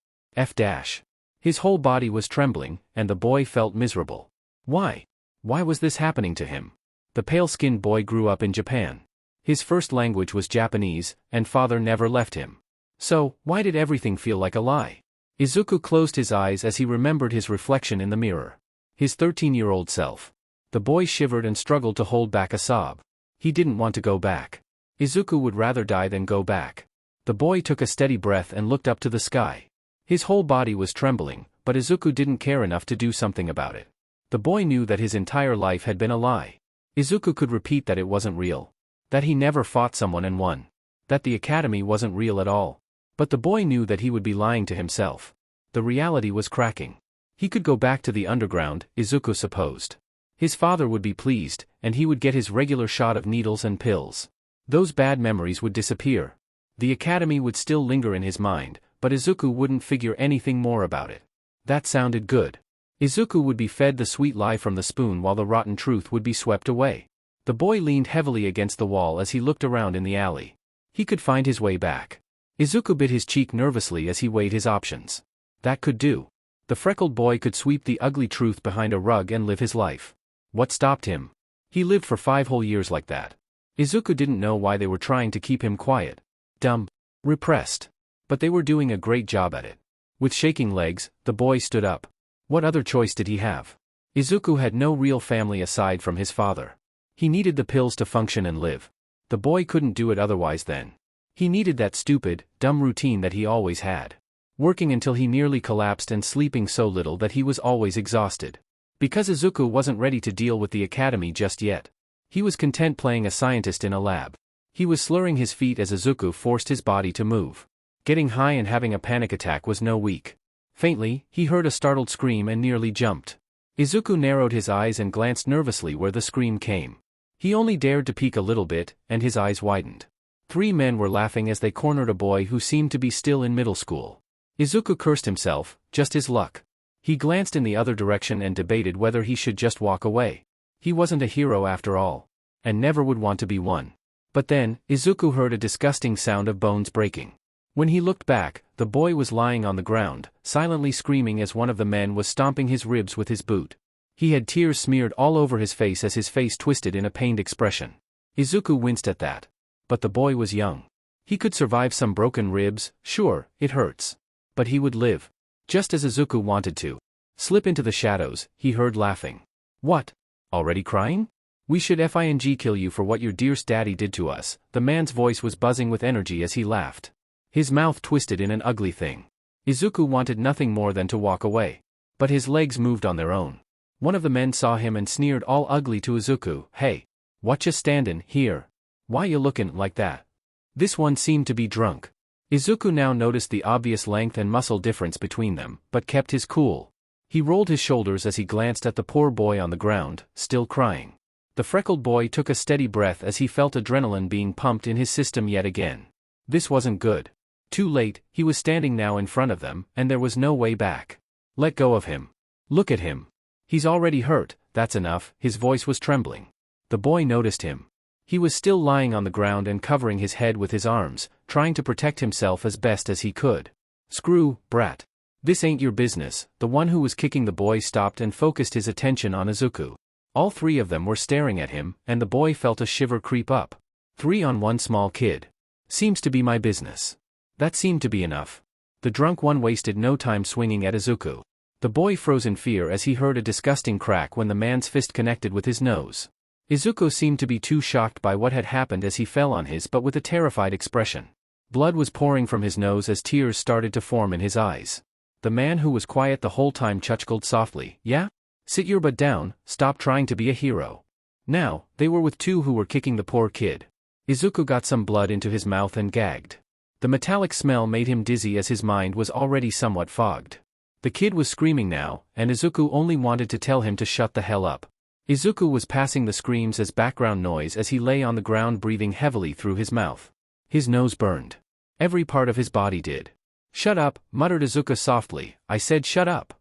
His whole body was trembling, and the boy felt miserable. Why? Why was this happening to him? The pale-skinned boy grew up in Japan. His first language was Japanese, and father never left him. So, why did everything feel like a lie? Izuku closed his eyes as he remembered his reflection in the mirror. His 13-year-old self. The boy shivered and struggled to hold back a sob. He didn't want to go back. Izuku would rather die than go back. The boy took a steady breath and looked up to the sky. His whole body was trembling, but Izuku didn't care enough to do something about it. The boy knew that his entire life had been a lie. Izuku could repeat that it wasn't real. That he never fought someone and won. That the academy wasn't real at all. But the boy knew that he would be lying to himself. The reality was cracking. He could go back to the underground, Izuku supposed. His father would be pleased, and he would get his regular shot of needles and pills. Those bad memories would disappear. The academy would still linger in his mind, but Izuku wouldn't figure anything more about it. That sounded good. Izuku would be fed the sweet lie from the spoon while the rotten truth would be swept away. The boy leaned heavily against the wall as he looked around in the alley. He could find his way back. Izuku bit his cheek nervously as he weighed his options. That could do. The freckled boy could sweep the ugly truth behind a rug and live his life. What stopped him? He lived for 5 whole years like that. Izuku didn't know why they were trying to keep him quiet. Dumb. Repressed. But they were doing a great job at it. With shaking legs, the boy stood up. What other choice did he have? Izuku had no real family aside from his father. He needed the pills to function and live. The boy couldn't do it otherwise then. He needed that stupid, dumb routine that he always had. Working until he nearly collapsed and sleeping so little that he was always exhausted. Because Izuku wasn't ready to deal with the academy just yet. He was content playing a scientist in a lab. He was slurring his feet as Izuku forced his body to move. Getting high and having a panic attack was no weak. Faintly, he heard a startled scream and nearly jumped. Izuku narrowed his eyes and glanced nervously where the scream came. He only dared to peek a little bit, and his eyes widened. 3 men were laughing as they cornered a boy who seemed to be still in middle school. Izuku cursed himself, just his luck. He glanced in the other direction and debated whether he should just walk away. He wasn't a hero after all. And never would want to be one. But then, Izuku heard a disgusting sound of bones breaking. When he looked back, the boy was lying on the ground, silently screaming as one of the men was stomping his ribs with his boot. He had tears smeared all over his face as his face twisted in a pained expression. Izuku winced at that. But the boy was young. He could survive some broken ribs, sure, it hurts. But he would live. Just as Izuku wanted to. Slip into the shadows, he heard laughing. What? Already crying? We should FING kill you for what your dearest daddy did to us. The man's voice was buzzing with energy as he laughed. His mouth twisted in an ugly thing. Izuku wanted nothing more than to walk away. But his legs moved on their own. One of the men saw him and sneered all ugly to Izuku. Hey. What you standin' here? Why you lookin' like that? This one seemed to be drunk. Izuku now noticed the obvious length and muscle difference between them, but kept his cool. He rolled his shoulders as he glanced at the poor boy on the ground, still crying. The freckled boy took a steady breath as he felt adrenaline being pumped in his system yet again. This wasn't good. Too late, he was standing now in front of them, and there was no way back. Let go of him. Look at him. He's already hurt, that's enough. His voice was trembling. The boy noticed him. He was still lying on the ground and covering his head with his arms, trying to protect himself as best as he could. Screw, brat. This ain't your business. The one who was kicking the boy stopped and focused his attention on Izuku. All 3 of them were staring at him, and the boy felt a shiver creep up. 3 on one small kid. Seems to be my business. That seemed to be enough. The drunk one wasted no time swinging at Izuku. The boy froze in fear as he heard a disgusting crack when the man's fist connected with his nose. Izuku seemed to be too shocked by what had happened as he fell on his butt with a terrified expression. Blood was pouring from his nose as tears started to form in his eyes. The man who was quiet the whole time chuckled softly. Yeah? Sit your butt down, stop trying to be a hero. Now, they were with 2 who were kicking the poor kid. Izuku got some blood into his mouth and gagged. The metallic smell made him dizzy as his mind was already somewhat fogged. The kid was screaming now, and Izuku only wanted to tell him to shut the hell up. Izuku was passing the screams as background noise as he lay on the ground breathing heavily through his mouth. His nose burned. Every part of his body did. Shut up, muttered Izuku softly. I said shut up.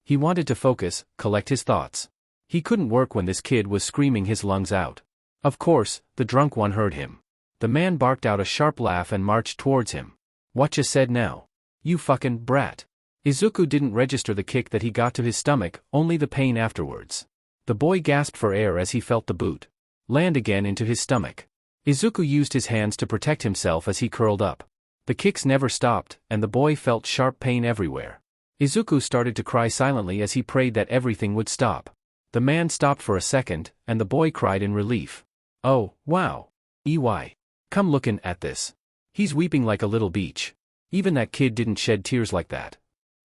He wanted to focus, collect his thoughts. He couldn't work when this kid was screaming his lungs out. Of course, the drunk one heard him. The man barked out a sharp laugh and marched towards him. Whatcha said now? You fucking brat. Izuku didn't register the kick that he got to his stomach, only the pain afterwards. The boy gasped for air as he felt the boot land again into his stomach. Izuku used his hands to protect himself as he curled up. The kicks never stopped, and the boy felt sharp pain everywhere. Izuku started to cry silently as he prayed that everything would stop. The man stopped for a second, and the boy cried in relief. Oh, wow. EY. Come lookin' at this. He's weeping like a little beach. Even that kid didn't shed tears like that.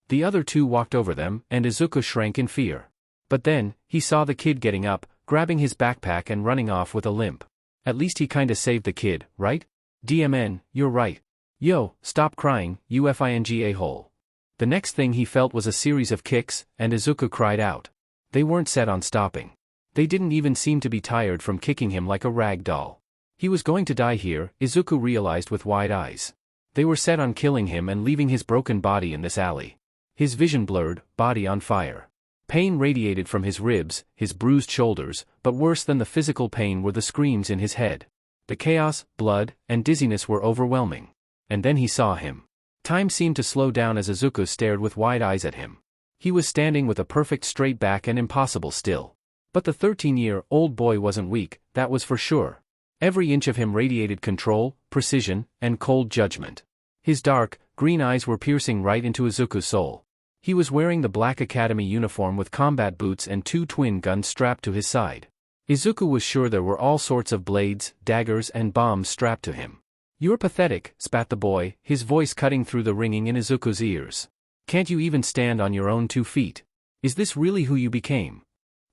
The other two walked over them, and Izuku shrank in fear. But then, he saw the kid getting up, grabbing his backpack and running off with a limp. At least he kinda saved the kid, right? DMN, you're right. Yo, stop crying, you FING a-hole. The next thing he felt was a series of kicks, and Izuku cried out. They weren't set on stopping. They didn't even seem to be tired from kicking him like a rag doll. He was going to die here, Izuku realized with wide eyes. They were set on killing him and leaving his broken body in this alley. His vision blurred, body on fire. Pain radiated from his ribs, his bruised shoulders, but worse than the physical pain were the screams in his head. The chaos, blood, and dizziness were overwhelming. And then he saw him. Time seemed to slow down as Izuku stared with wide eyes at him. He was standing with a perfect straight back and impossible still. But the 13-year-old boy wasn't weak, that was for sure. Every inch of him radiated control, precision, and cold judgment. His dark, green eyes were piercing right into Izuku's soul. He was wearing the Black Academy uniform with combat boots and two twin guns strapped to his side. Izuku was sure there were all sorts of blades, daggers, and bombs strapped to him. You're pathetic, spat the boy, his voice cutting through the ringing in Izuku's ears. Can't you even stand on your own 2 feet? Is this really who you became?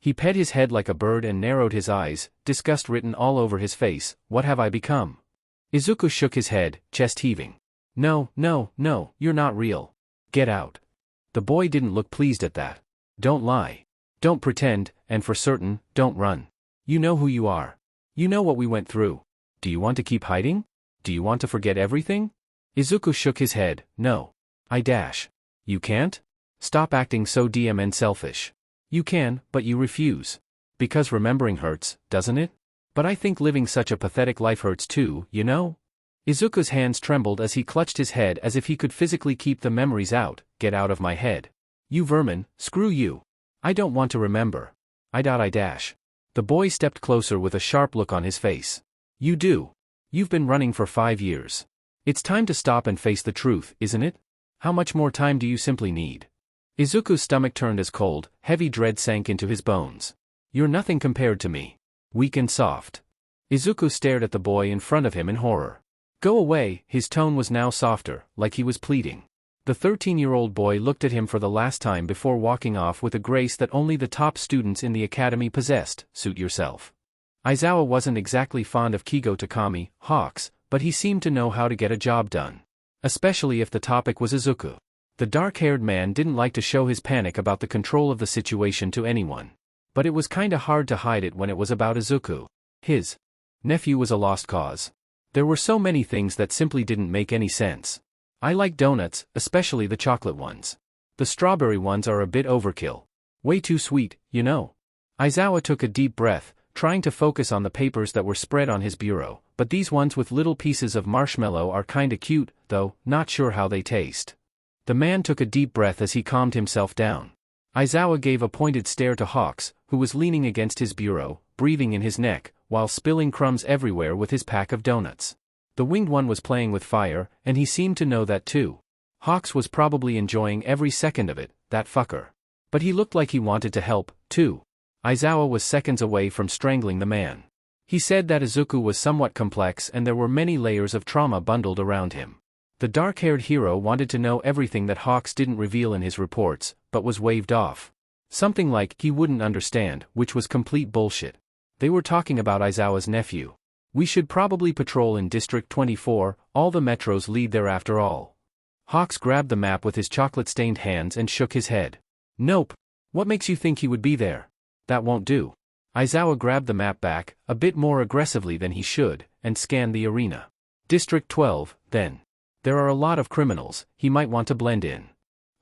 He pet his head like a bird and narrowed his eyes, disgust written all over his face. What have I become? Izuku shook his head, chest heaving. No, no, no, you're not real. Get out. The boy didn't look pleased at that. Don't lie. Don't pretend, and for certain, don't run. You know who you are. You know what we went through. Do you want to keep hiding? Do you want to forget everything? Izuku shook his head. No. I dash. You can't? Stop acting so DMN selfish. You can, but you refuse. Because remembering hurts, doesn't it? But I think living such a pathetic life hurts too, you know? Izuku's hands trembled as he clutched his head as if he could physically keep the memories out. Get out of my head. You vermin, screw you. I don't want to remember. I dash. The boy stepped closer with a sharp look on his face. You do. You've been running for 5 years. It's time to stop and face the truth, isn't it? How much more time do you simply need? Izuku's stomach turned as cold, heavy dread sank into his bones. You're nothing compared to me. Weak and soft. Izuku stared at the boy in front of him in horror. Go away, his tone was now softer, like he was pleading. The 13-year-old boy looked at him for the last time before walking off with a grace that only the top students in the academy possessed. Suit yourself. Aizawa wasn't exactly fond of Kigo Takami, Hawks, but he seemed to know how to get a job done. Especially if the topic was Izuku. The dark-haired man didn't like to show his panic about the control of the situation to anyone. But it was kinda hard to hide it when it was about Izuku. His nephew was a lost cause. There were so many things that simply didn't make any sense. I like donuts, especially the chocolate ones. The strawberry ones are a bit overkill. Way too sweet, you know. Aizawa took a deep breath, trying to focus on the papers that were spread on his bureau, but these ones with little pieces of marshmallow are kinda cute, though, not sure how they taste. The man took a deep breath as he calmed himself down. Aizawa gave a pointed stare to Hawks, who was leaning against his bureau, breathing in his neck, while spilling crumbs everywhere with his pack of donuts. The winged one was playing with fire, and he seemed to know that too. Hawks was probably enjoying every second of it, that fucker. But he looked like he wanted to help, too. Aizawa was seconds away from strangling the man. He said that Izuku was somewhat complex and there were many layers of trauma bundled around him. The dark-haired hero wanted to know everything that Hawks didn't reveal in his reports, but was waved off. Something like he wouldn't understand, which was complete bullshit. They were talking about Aizawa's nephew. We should probably patrol in District 24, all the metros lead there after all. Hawks grabbed the map with his chocolate-stained hands and shook his head. Nope. What makes you think he would be there? That won't do. Aizawa grabbed the map back, a bit more aggressively than he should, and scanned the arena. District 12, then. There are a lot of criminals, he might want to blend in.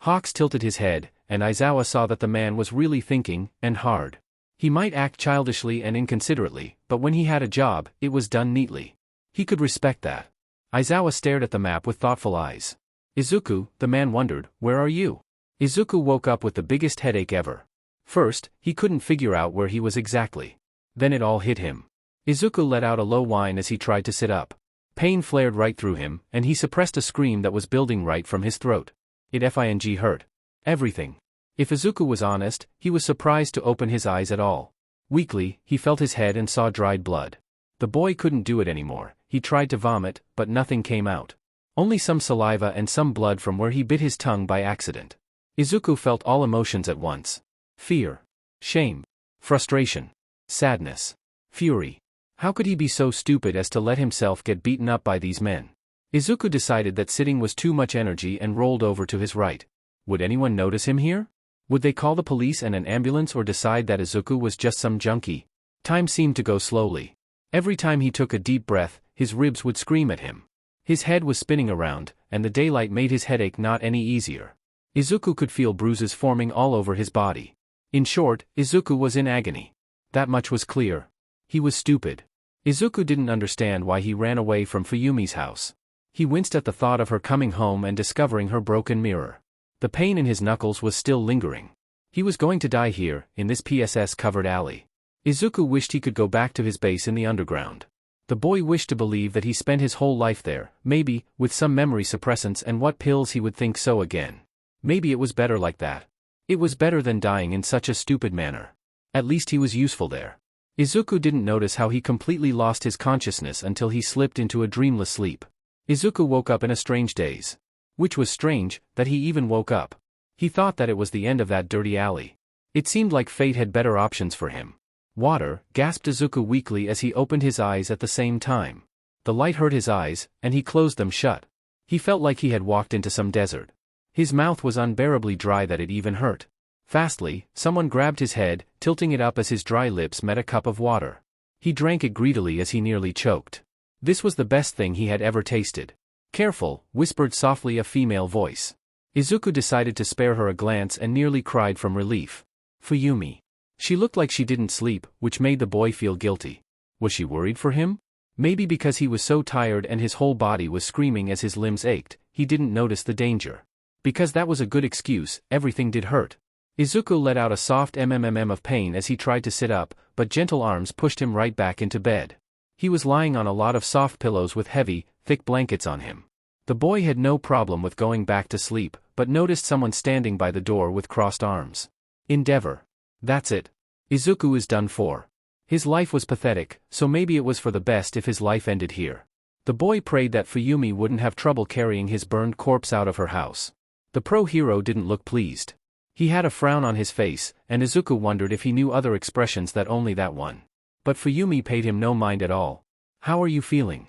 Hawks tilted his head, and Aizawa saw that the man was really thinking, and hard. He might act childishly and inconsiderately, but when he had a job, it was done neatly. He could respect that. Aizawa stared at the map with thoughtful eyes. Izuku, the man wondered, where are you? Izuku woke up with the biggest headache ever. First, he couldn't figure out where he was exactly. Then it all hit him. Izuku let out a low whine as he tried to sit up. Pain flared right through him, and he suppressed a scream that was building right from his throat. It hurt. Everything. If Izuku was honest, he was surprised to open his eyes at all. Weakly, he felt his head and saw dried blood. The boy couldn't do it anymore. He tried to vomit, but nothing came out. Only some saliva and some blood from where he bit his tongue by accident. Izuku felt all emotions at once. Fear. Shame. Frustration. Sadness. Fury. How could he be so stupid as to let himself get beaten up by these men? Izuku decided that sitting was too much energy and rolled over to his right. Would anyone notice him here? Would they call the police and an ambulance or decide that Izuku was just some junkie? Time seemed to go slowly. Every time he took a deep breath, his ribs would scream at him. His head was spinning around, and the daylight made his headache not any easier. Izuku could feel bruises forming all over his body. In short, Izuku was in agony. That much was clear. He was stupid. Izuku didn't understand why he ran away from Fuyumi's house. He winced at the thought of her coming home and discovering her broken mirror. The pain in his knuckles was still lingering. He was going to die here, in this PSS-covered alley. Izuku wished he could go back to his base in the underground. The boy wished to believe that he spent his whole life there, maybe, with some memory suppressants and what pills he would think so again. Maybe it was better like that. It was better than dying in such a stupid manner. At least he was useful there. Izuku didn't notice how he completely lost his consciousness until he slipped into a dreamless sleep. Izuku woke up in a strange daze. Which was strange, that he even woke up. He thought that it was the end of that dirty alley. It seemed like fate had better options for him. Water, gasped Izuku weakly as he opened his eyes at the same time. The light hurt his eyes, and he closed them shut. He felt like he had walked into some desert. His mouth was unbearably dry that it even hurt. Fastly, someone grabbed his head, tilting it up as his dry lips met a cup of water. He drank it greedily as he nearly choked. This was the best thing he had ever tasted. Careful, whispered softly a female voice. Izuku decided to spare her a glance and nearly cried from relief. Fuyumi. She looked like she didn't sleep, which made the boy feel guilty. Was she worried for him? Maybe because he was so tired and his whole body was screaming as his limbs ached, he didn't notice the danger. Because that was a good excuse, everything did hurt. Izuku let out a soft of pain as he tried to sit up, but gentle arms pushed him right back into bed. He was lying on a lot of soft pillows with heavy, thick blankets on him. The boy had no problem with going back to sleep, but noticed someone standing by the door with crossed arms. Endeavor. That's it. Izuku is done for. His life was pathetic, so maybe it was for the best if his life ended here. The boy prayed that Fuyumi wouldn't have trouble carrying his burned corpse out of her house. The pro-hero didn't look pleased. He had a frown on his face, and Izuku wondered if he knew other expressions that only that one. But Fuyumi paid him no mind at all. How are you feeling?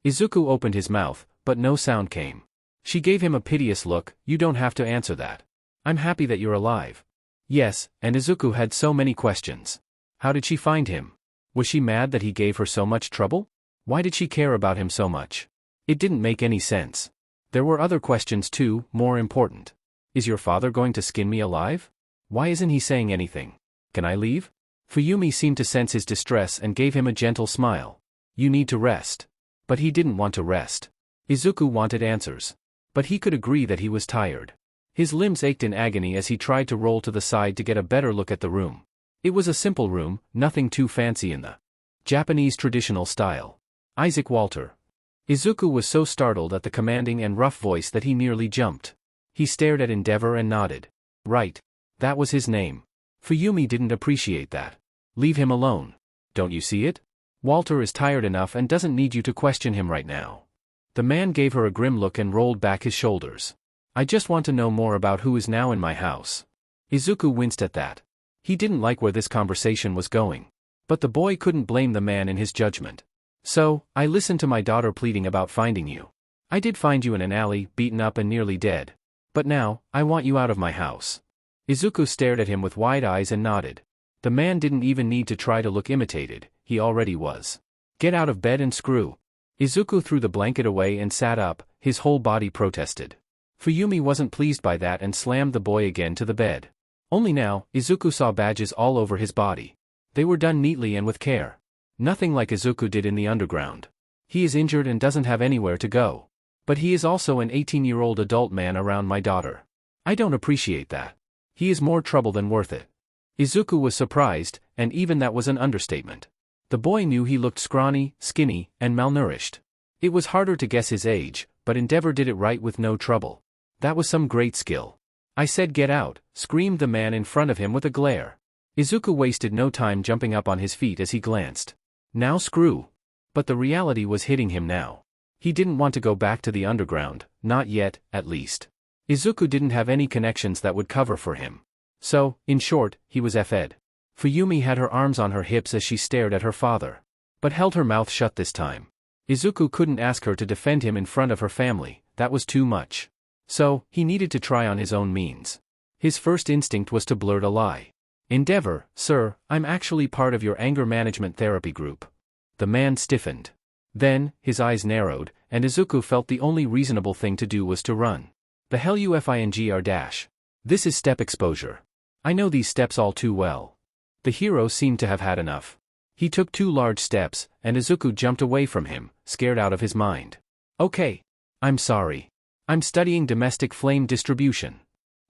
Izuku opened his mouth, but no sound came. She gave him a piteous look. You don't have to answer that. I'm happy that you're alive. Yes, and Izuku had so many questions. How did she find him? Was she mad that he gave her so much trouble? Why did she care about him so much? It didn't make any sense. There were other questions too, more important. Is your father going to skin me alive? Why isn't he saying anything? Can I leave? Fuyumi seemed to sense his distress and gave him a gentle smile. You need to rest. But he didn't want to rest. Izuku wanted answers. But he could agree that he was tired. His limbs ached in agony as he tried to roll to the side to get a better look at the room. It was a simple room, nothing too fancy in the Japanese traditional style. Isaac Walter. Izuku was so startled at the commanding and rough voice that he nearly jumped. He stared at Endeavor and nodded. Right. That was his name. Fuyumi didn't appreciate that. Leave him alone. Don't you see it? Walter is tired enough and doesn't need you to question him right now. The man gave her a grim look and rolled back his shoulders. I just want to know more about who is now in my house. Izuku winced at that. He didn't like where this conversation was going. But the boy couldn't blame the man in his judgment. So, I listened to my daughter pleading about finding you. I did find you in an alley, beaten up and nearly dead. But now, I want you out of my house. Izuku stared at him with wide eyes and nodded. The man didn't even need to try to look imitated, he already was. Get out of bed and screw. Izuku threw the blanket away and sat up, his whole body protested. Fuyumi wasn't pleased by that and slammed the boy again to the bed. Only now, Izuku saw badges all over his body. They were done neatly and with care. Nothing like Izuku did in the underground. He is injured and doesn't have anywhere to go. But he is also an 18-year-old adult man around my daughter. I don't appreciate that. He is more trouble than worth it. Izuku was surprised, and even that was an understatement. The boy knew he looked scrawny, skinny, and malnourished. It was harder to guess his age, but Endeavor did it right with no trouble. That was some great skill. I said get out, screamed the man in front of him with a glare. Izuku wasted no time jumping up on his feet as he glanced. Now screw. But the reality was hitting him now. He didn't want to go back to the underground, not yet, at least. Izuku didn't have any connections that would cover for him. So, in short, he was F'd. Fuyumi had her arms on her hips as she stared at her father. But held her mouth shut this time. Izuku couldn't ask her to defend him in front of her family, that was too much. So, he needed to try on his own means. His first instinct was to blurt a lie. Endeavor, sir, I'm actually part of your anger management therapy group. The man stiffened. Then, his eyes narrowed, and Izuku felt the only reasonable thing to do was to run. The hell you FINGR dash. This is step exposure. I know these steps all too well. The hero seemed to have had enough. He took 2 large steps, and Izuku jumped away from him, scared out of his mind. Okay. I'm sorry. I'm studying domestic flame distribution.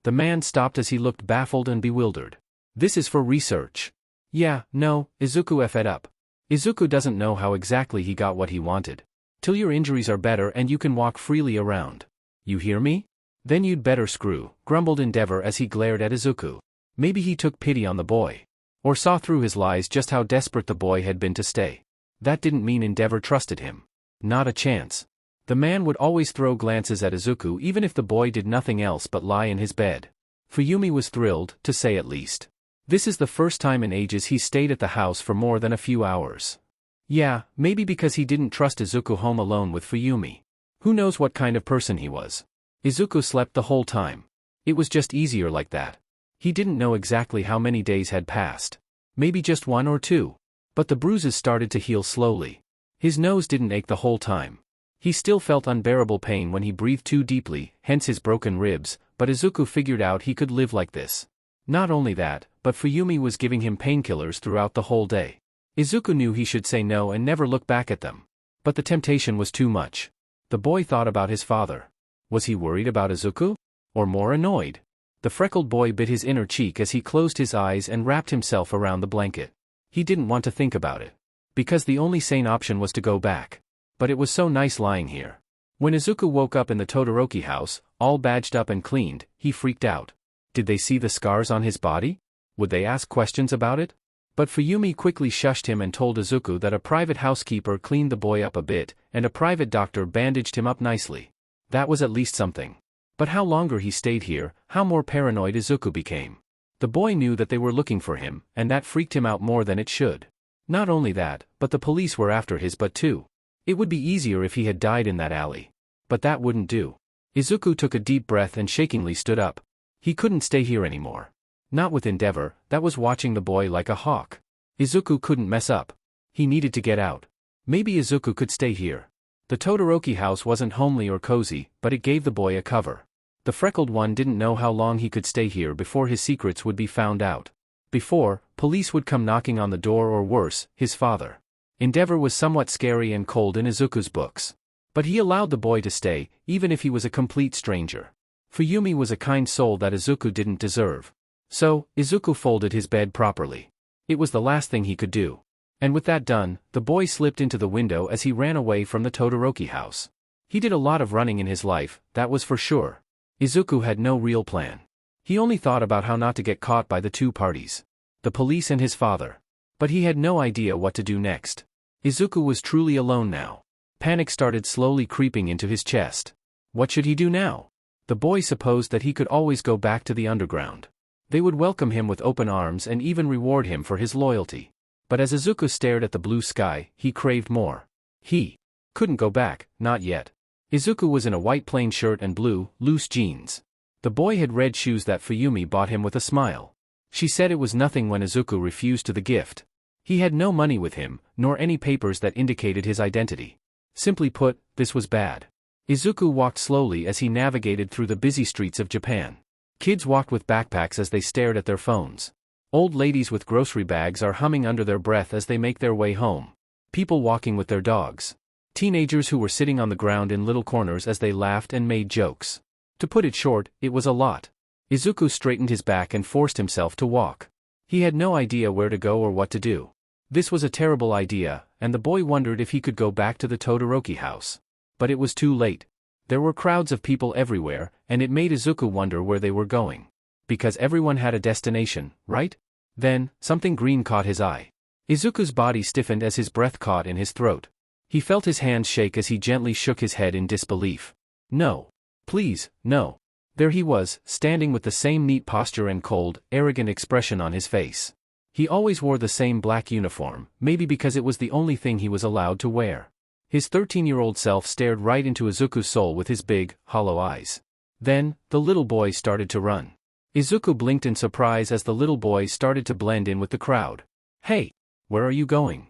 The man stopped as he looked baffled and bewildered. This is for research. Yeah, no, Izuku F'd up. Izuku doesn't know how exactly he got what he wanted. Till your injuries are better and you can walk freely around. You hear me? Then you'd better screw, grumbled Endeavor as he glared at Izuku. Maybe he took pity on the boy. Or saw through his lies just how desperate the boy had been to stay. That didn't mean Endeavor trusted him. Not a chance. The man would always throw glances at Izuku even if the boy did nothing else but lie in his bed. Fuyumi was thrilled, to say at least. This is the first time in ages he stayed at the house for more than a few hours. Yeah, maybe because he didn't trust Izuku home alone with Fuyumi. Who knows what kind of person he was. Izuku slept the whole time. It was just easier like that. He didn't know exactly how many days had passed. Maybe just 1 or 2. But the bruises started to heal slowly. His nose didn't ache the whole time. He still felt unbearable pain when he breathed too deeply, hence his broken ribs, but Izuku figured out he could live like this. Not only that, but Fuyumi was giving him painkillers throughout the whole day. Izuku knew he should say no and never look back at them. But the temptation was too much. The boy thought about his father. Was he worried about Izuku? Or more annoyed? The freckled boy bit his inner cheek as he closed his eyes and wrapped himself around the blanket. He didn't want to think about it. Because the only sane option was to go back. But it was so nice lying here. When Izuku woke up in the Todoroki house, all badged up and cleaned, he freaked out. Did they see the scars on his body? Would they ask questions about it? But Fuyumi quickly shushed him and told Izuku that a private housekeeper cleaned the boy up a bit, and a private doctor bandaged him up nicely. That was at least something. But how longer he stayed here, how more paranoid Izuku became. The boy knew that they were looking for him, and that freaked him out more than it should. Not only that, but the police were after his butt too. It would be easier if he had died in that alley. But that wouldn't do. Izuku took a deep breath and shakingly stood up. He couldn't stay here anymore. Not with Endeavor, that was watching the boy like a hawk. Izuku couldn't mess up. He needed to get out. Maybe Izuku could stay here. The Todoroki house wasn't homely or cozy, but it gave the boy a cover. The freckled one didn't know how long he could stay here before his secrets would be found out. Before, police would come knocking on the door or worse, his father. Endeavor was somewhat scary and cold in Izuku's books. But he allowed the boy to stay, even if he was a complete stranger. Fuyumi was a kind soul that Izuku didn't deserve. So, Izuku folded his bed properly. It was the last thing he could do. And with that done, the boy slipped into the window as he ran away from the Todoroki house. He did a lot of running in his life, that was for sure. Izuku had no real plan. He only thought about how not to get caught by the 2 parties. The police and his father. But he had no idea what to do next. Izuku was truly alone now. Panic started slowly creeping into his chest. What should he do now? The boy supposed that he could always go back to the underground. They would welcome him with open arms and even reward him for his loyalty. But as Izuku stared at the blue sky, he craved more. He couldn't go back, not yet. Izuku was in a white plain shirt and blue, loose jeans. The boy had red shoes that Fuyumi bought him with a smile. She said it was nothing when Izuku refused to the gift. He had no money with him, nor any papers that indicated his identity. Simply put, this was bad. Izuku walked slowly as he navigated through the busy streets of Japan. Kids walked with backpacks as they stared at their phones. Old ladies with grocery bags are humming under their breath as they make their way home. People walking with their dogs. Teenagers who were sitting on the ground in little corners as they laughed and made jokes. To put it short, it was a lot. Izuku straightened his back and forced himself to walk. He had no idea where to go or what to do. This was a terrible idea, and the boy wondered if he could go back to the Todoroki house. But it was too late. There were crowds of people everywhere, and it made Izuku wonder where they were going. Because everyone had a destination, right? Then, something green caught his eye. Izuku's body stiffened as his breath caught in his throat. He felt his hands shake as he gently shook his head in disbelief. No. Please, no. There he was, standing with the same neat posture and cold, arrogant expression on his face. He always wore the same black uniform, maybe because it was the only thing he was allowed to wear. His 13-year-old self stared right into Izuku's soul with his big, hollow eyes. Then, the little boy started to run. Izuku blinked in surprise as the little boy started to blend in with the crowd. Hey! Where are you going?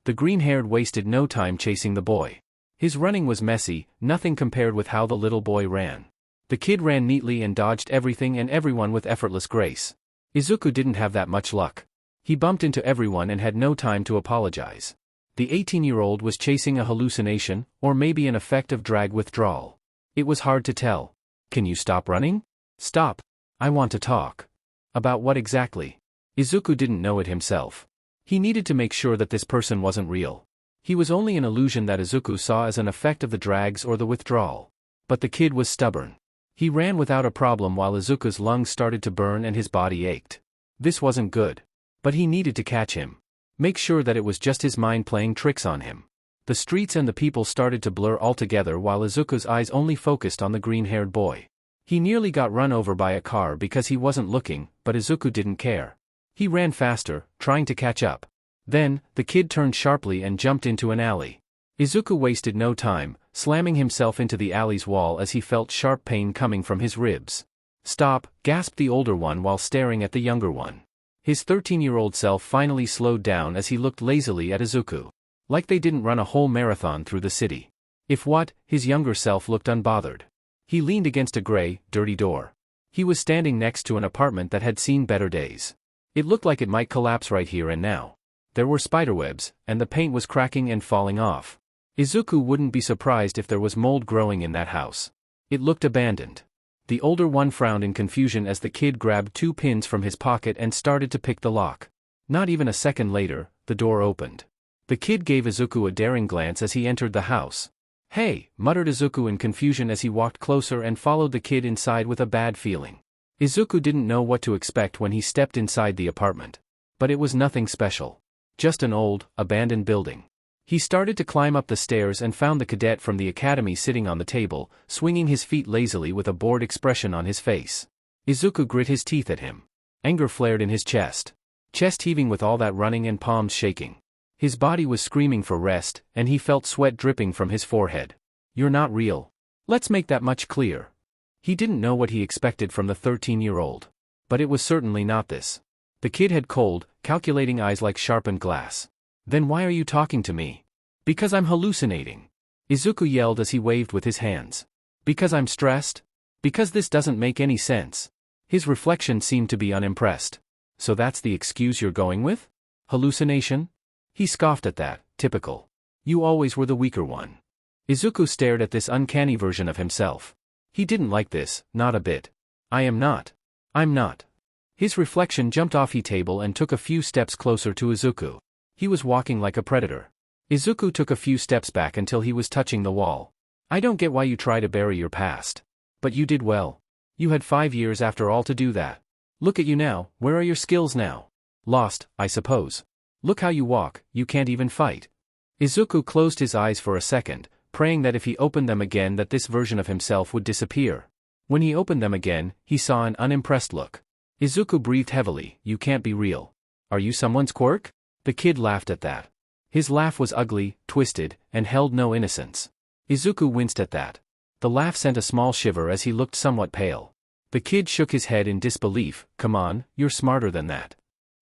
The green-haired wasted no time chasing the boy. His running was messy, nothing compared with how the little boy ran. The kid ran neatly and dodged everything and everyone with effortless grace. Izuku didn't have that much luck. He bumped into everyone and had no time to apologize. The 18-year-old was chasing a hallucination, or maybe an effect of drag withdrawal. It was hard to tell. Can you stop running? Stop. I want to talk. About what exactly? Izuku didn't know it himself. He needed to make sure that this person wasn't real. He was only an illusion that Izuku saw as an effect of the drags or the withdrawal. But the kid was stubborn. He ran without a problem while Izuku's lungs started to burn and his body ached. This wasn't good. But he needed to catch him. Make sure that it was just his mind playing tricks on him. The streets and the people started to blur altogether while Izuku's eyes only focused on the green-haired boy. He nearly got run over by a car because he wasn't looking, but Izuku didn't care. He ran faster, trying to catch up. Then, the kid turned sharply and jumped into an alley. Izuku wasted no time, slamming himself into the alley's wall as he felt sharp pain coming from his ribs. Stop, gasped the older one while staring at the younger one. His 13-year-old self finally slowed down as he looked lazily at Izuku. Like they didn't run a whole marathon through the city. If what, his younger self looked unbothered. He leaned against a gray, dirty door. He was standing next to an apartment that had seen better days. It looked like it might collapse right here and now. There were spiderwebs, and the paint was cracking and falling off. Izuku wouldn't be surprised if there was mold growing in that house. It looked abandoned. The older one frowned in confusion as the kid grabbed 2 pins from his pocket and started to pick the lock. Not even a second later, the door opened. The kid gave Izuku a daring glance as he entered the house. Hey, muttered Izuku in confusion as he walked closer and followed the kid inside with a bad feeling. Izuku didn't know what to expect when he stepped inside the apartment. But it was nothing special. Just an old, abandoned building. He started to climb up the stairs and found the cadet from the academy sitting on the table, swinging his feet lazily with a bored expression on his face. Izuku grit his teeth at him. Anger flared in his chest heaving with all that running and palms shaking. His body was screaming for rest, and he felt sweat dripping from his forehead. You're not real. Let's make that much clear. He didn't know what he expected from the 13-year-old. But it was certainly not this. The kid had cold, calculating eyes like sharpened glass. Then why are you talking to me? Because I'm hallucinating. Izuku yelled as he waved with his hands. Because I'm stressed? Because this doesn't make any sense. His reflection seemed to be unimpressed. So that's the excuse you're going with? Hallucination? He scoffed at that. Typical. You always were the weaker one. Izuku stared at this uncanny version of himself. He didn't like this, not a bit. I'm not. His reflection jumped off the table and took a few steps closer to Izuku. He was walking like a predator. Izuku took a few steps back until he was touching the wall. I don't get why you try to bury your past. But you did well. You had 5 years after all to do that. Look at you now, where are your skills now? Lost, I suppose. Look how you walk, you can't even fight. Izuku closed his eyes for a second, praying that if he opened them again that this version of himself would disappear. When he opened them again, he saw an unimpressed look. Izuku breathed heavily. You can't be real. Are you someone's quirk? The kid laughed at that. His laugh was ugly, twisted, and held no innocence. Izuku winced at that. The laugh sent a small shiver as he looked somewhat pale. The kid shook his head in disbelief. Come on, you're smarter than that.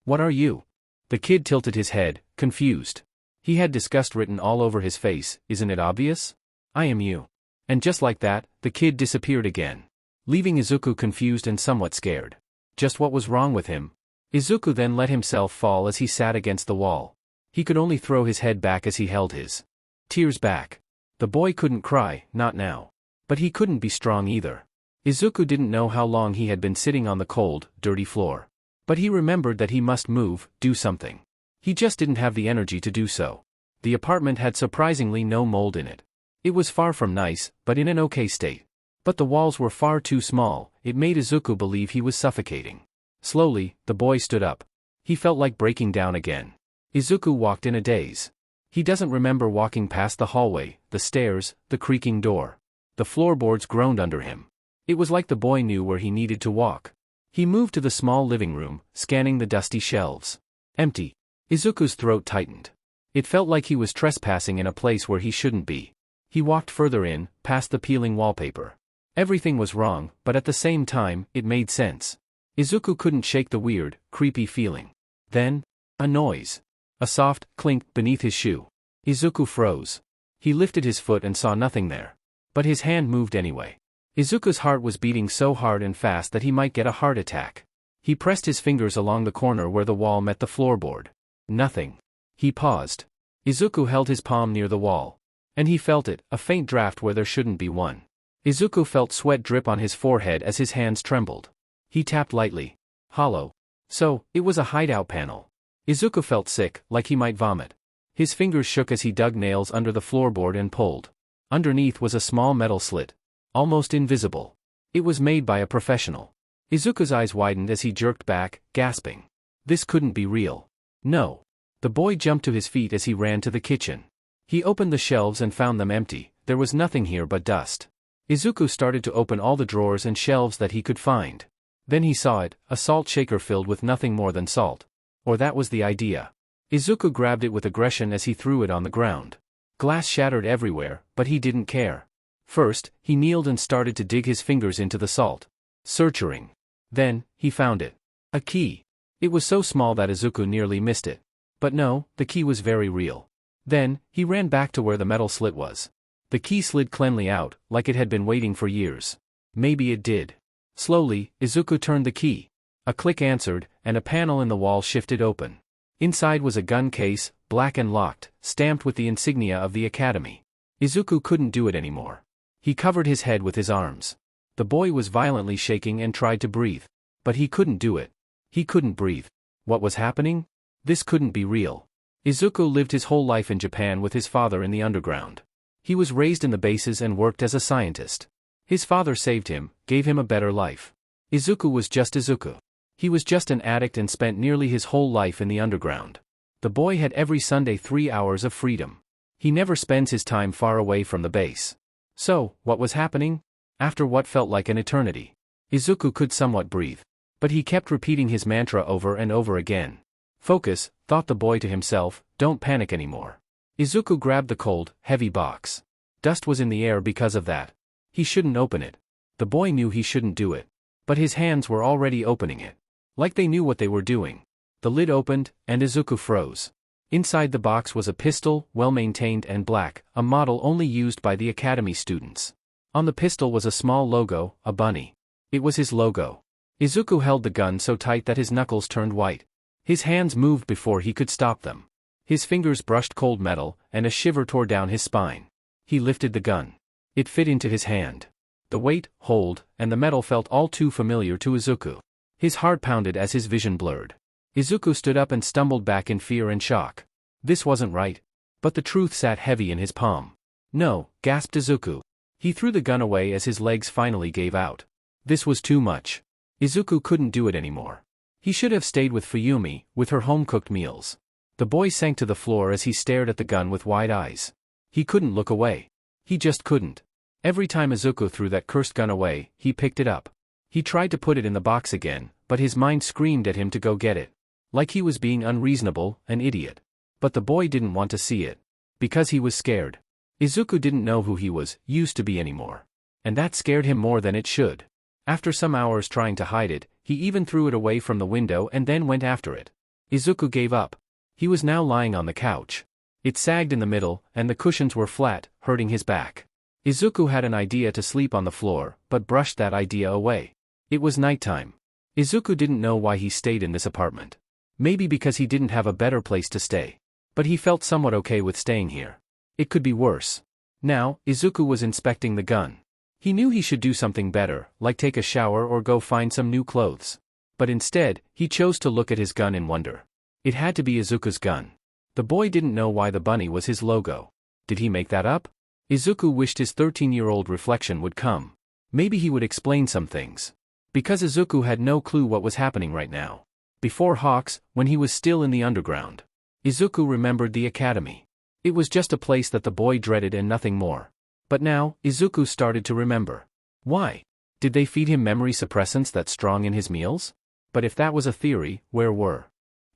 What are you? The kid tilted his head, confused. He had disgust written all over his face. Isn't it obvious? I am you. And just like that, the kid disappeared again, leaving Izuku confused and somewhat scared. Just what was wrong with him? Izuku then let himself fall as he sat against the wall. He could only throw his head back as he held his tears back. The boy couldn't cry, not now. But he couldn't be strong either. Izuku didn't know how long he had been sitting on the cold, dirty floor. But he remembered that he must move, do something. He just didn't have the energy to do so. The apartment had surprisingly no mold in it. It was far from nice, but in an okay state. But the walls were far too small, it made Izuku believe he was suffocating. Slowly, the boy stood up. He felt like breaking down again. Izuku walked in a daze. He doesn't remember walking past the hallway, the stairs, the creaking door. The floorboards groaned under him. It was like the boy knew where he needed to walk. He moved to the small living room, scanning the dusty shelves. Empty. Izuku's throat tightened. It felt like he was trespassing in a place where he shouldn't be. He walked further in, past the peeling wallpaper. Everything was wrong, but at the same time, it made sense. Izuku couldn't shake the weird, creepy feeling. Then, a noise. A soft clink beneath his shoe. Izuku froze. He lifted his foot and saw nothing there. But his hand moved anyway. Izuku's heart was beating so hard and fast that he might get a heart attack. He pressed his fingers along the corner where the wall met the floorboard. Nothing. He paused. Izuku held his palm near the wall. And he felt it, a faint draft where there shouldn't be one. Izuku felt sweat drip on his forehead as his hands trembled. He tapped lightly. Hollow. So, it was a hideout panel. Izuku felt sick, like he might vomit. His fingers shook as he dug nails under the floorboard and pulled. Underneath was a small metal slit. Almost invisible. It was made by a professional. Izuku's eyes widened as he jerked back, gasping. This couldn't be real. No. The boy jumped to his feet as he ran to the kitchen. He opened the shelves and found them empty. There was nothing here but dust. Izuku started to open all the drawers and shelves that he could find. Then he saw it, a salt shaker filled with nothing more than salt. Or that was the idea. Izuku grabbed it with aggression as he threw it on the ground. Glass shattered everywhere, but he didn't care. First, he kneeled and started to dig his fingers into the salt. Searching. Then, he found it. A key. It was so small that Izuku nearly missed it. But no, the key was very real. Then, he ran back to where the metal slit was. The key slid cleanly out, like it had been waiting for years. Maybe it did. Slowly, Izuku turned the key. A click answered, and a panel in the wall shifted open. Inside was a gun case, black and locked, stamped with the insignia of the academy. Izuku couldn't do it anymore. He covered his head with his arms. The boy was violently shaking and tried to breathe. But he couldn't do it. He couldn't breathe. What was happening? This couldn't be real. Izuku lived his whole life in Japan with his father in the underground. He was raised in the bases and worked as a scientist. His father saved him, gave him a better life. Izuku was just Izuku. He was just an addict and spent nearly his whole life in the underground. The boy had every Sunday 3 hours of freedom. He never spends his time far away from the base. So, what was happening? After what felt like an eternity, Izuku could somewhat breathe. But he kept repeating his mantra over and over again. Focus, thought the boy to himself, don't panic anymore. Izuku grabbed the cold, heavy box. Dust was in the air because of that. He shouldn't open it. The boy knew he shouldn't do it. But his hands were already opening it. Like they knew what they were doing. The lid opened, and Izuku froze. Inside the box was a pistol, well-maintained and black, a model only used by the academy students. On the pistol was a small logo, a bunny. It was his logo. Izuku held the gun so tight that his knuckles turned white. His hands moved before he could stop them. His fingers brushed cold metal, and a shiver tore down his spine. He lifted the gun. It fit into his hand. The weight, hold, and the metal felt all too familiar to Izuku. His heart pounded as his vision blurred. Izuku stood up and stumbled back in fear and shock. This wasn't right. But the truth sat heavy in his palm. No, gasped Izuku. He threw the gun away as his legs finally gave out. This was too much. Izuku couldn't do it anymore. He should have stayed with Fuyumi, with her home-cooked meals. The boy sank to the floor as he stared at the gun with wide eyes. He couldn't look away. He just couldn't. Every time Izuku threw that cursed gun away, he picked it up. He tried to put it in the box again, but his mind screamed at him to go get it. Like he was being unreasonable, an idiot. But the boy didn't want to see it. Because he was scared. Izuku didn't know who he was, used to be anymore. And that scared him more than it should. After some hours trying to hide it, he even threw it away from the window and then went after it. Izuku gave up. He was now lying on the couch. It sagged in the middle, and the cushions were flat, hurting his back. Izuku had an idea to sleep on the floor, but brushed that idea away. It was nighttime. Izuku didn't know why he stayed in this apartment. Maybe because he didn't have a better place to stay. But he felt somewhat okay with staying here. It could be worse. Now, Izuku was inspecting the gun. He knew he should do something better, like take a shower or go find some new clothes. But instead, he chose to look at his gun in wonder. It had to be Izuku's gun. The boy didn't know why the bunny was his logo. Did he make that up? Izuku wished his 13-year-old reflection would come. Maybe he would explain some things. Because Izuku had no clue what was happening right now. Before Hawks, when he was still in the underground, Izuku remembered the academy. It was just a place that the boy dreaded and nothing more. But now, Izuku started to remember. Why? Did they feed him memory suppressants that strong in his meals? But if that was a theory, where were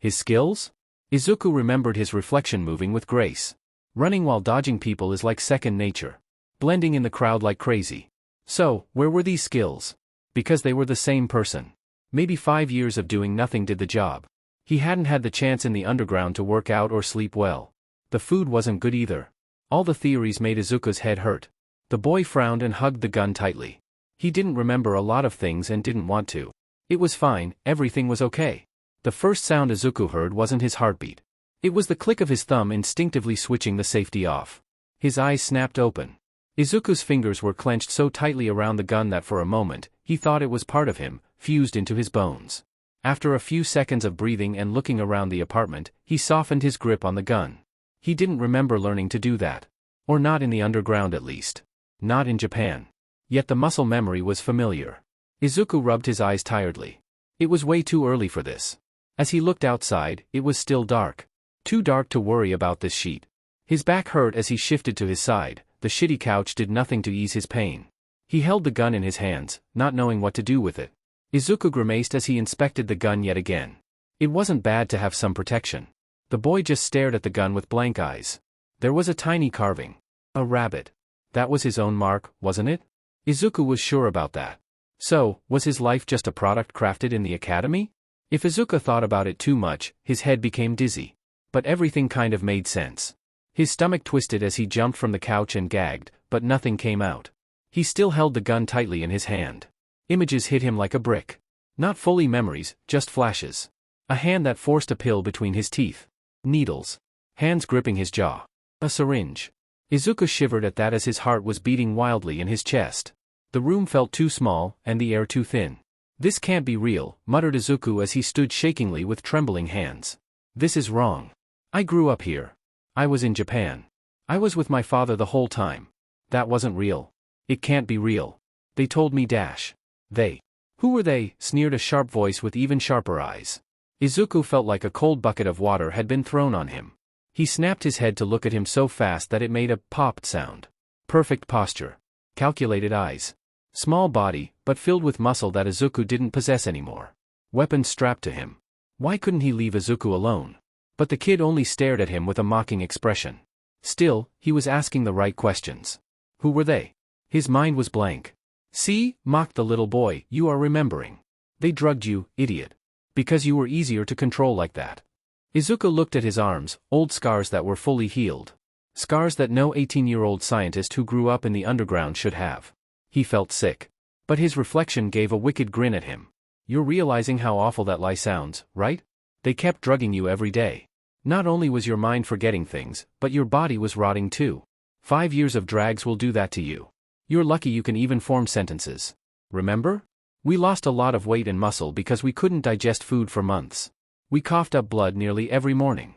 his skills? Izuku remembered his reflection moving with grace. Running while dodging people is like second nature. Blending in the crowd like crazy. So, where were these skills? Because they were the same person. Maybe 5 years of doing nothing did the job. He hadn't had the chance in the underground to work out or sleep well. The food wasn't good either. All the theories made Izuku's head hurt. The boy frowned and hugged the gun tightly. He didn't remember a lot of things and didn't want to. It was fine, everything was okay. The first sound Izuku heard wasn't his heartbeat. It was the click of his thumb instinctively switching the safety off. His eyes snapped open. Izuku's fingers were clenched so tightly around the gun that for a moment, he thought it was part of him, fused into his bones. After a few seconds of breathing and looking around the apartment, he softened his grip on the gun. He didn't remember learning to do that. Or not in the underground at least. Not in Japan. Yet the muscle memory was familiar. Izuku rubbed his eyes tiredly. It was way too early for this. As he looked outside, it was still dark. Too dark to worry about this sheet. His back hurt as he shifted to his side. The shitty couch did nothing to ease his pain. He held the gun in his hands, not knowing what to do with it. Izuku grimaced as he inspected the gun yet again. It wasn't bad to have some protection. The boy just stared at the gun with blank eyes. There was a tiny carving. A rabbit. That was his own mark, wasn't it? Izuku was sure about that. So, was his life just a product crafted in the academy? If Izuku thought about it too much, his head became dizzy. But everything kind of made sense. His stomach twisted as he jumped from the couch and gagged, but nothing came out. He still held the gun tightly in his hand. Images hit him like a brick. Not fully memories, just flashes. A hand that forced a pill between his teeth. Needles. Hands gripping his jaw. A syringe. Izuku shivered at that as his heart was beating wildly in his chest. The room felt too small, and the air too thin. This can't be real, muttered Izuku as he stood shakingly with trembling hands. This is wrong. I grew up here. I was in Japan. I was with my father the whole time. That wasn't real. It can't be real. They told me dash. They. Who were they? Sneered a sharp voice with even sharper eyes. Izuku felt like a cold bucket of water had been thrown on him. He snapped his head to look at him so fast that it made a popped sound. Perfect posture. Calculated eyes. Small body, but filled with muscle that Izuku didn't possess anymore. Weapons strapped to him. Why couldn't he leave Izuku alone? But the kid only stared at him with a mocking expression. Still, he was asking the right questions. Who were they? His mind was blank. See, mocked the little boy, you are remembering. They drugged you, idiot. Because you were easier to control like that. Izuku looked at his arms, old scars that were fully healed. Scars that no 18-year-old scientist who grew up in the underground should have. He felt sick. But his reflection gave a wicked grin at him. You're realizing how awful that lie sounds, right? They kept drugging you every day. Not only was your mind forgetting things, but your body was rotting too. 5 years of drags will do that to you. You're lucky you can even form sentences. Remember? We lost a lot of weight and muscle because we couldn't digest food for months. We coughed up blood nearly every morning.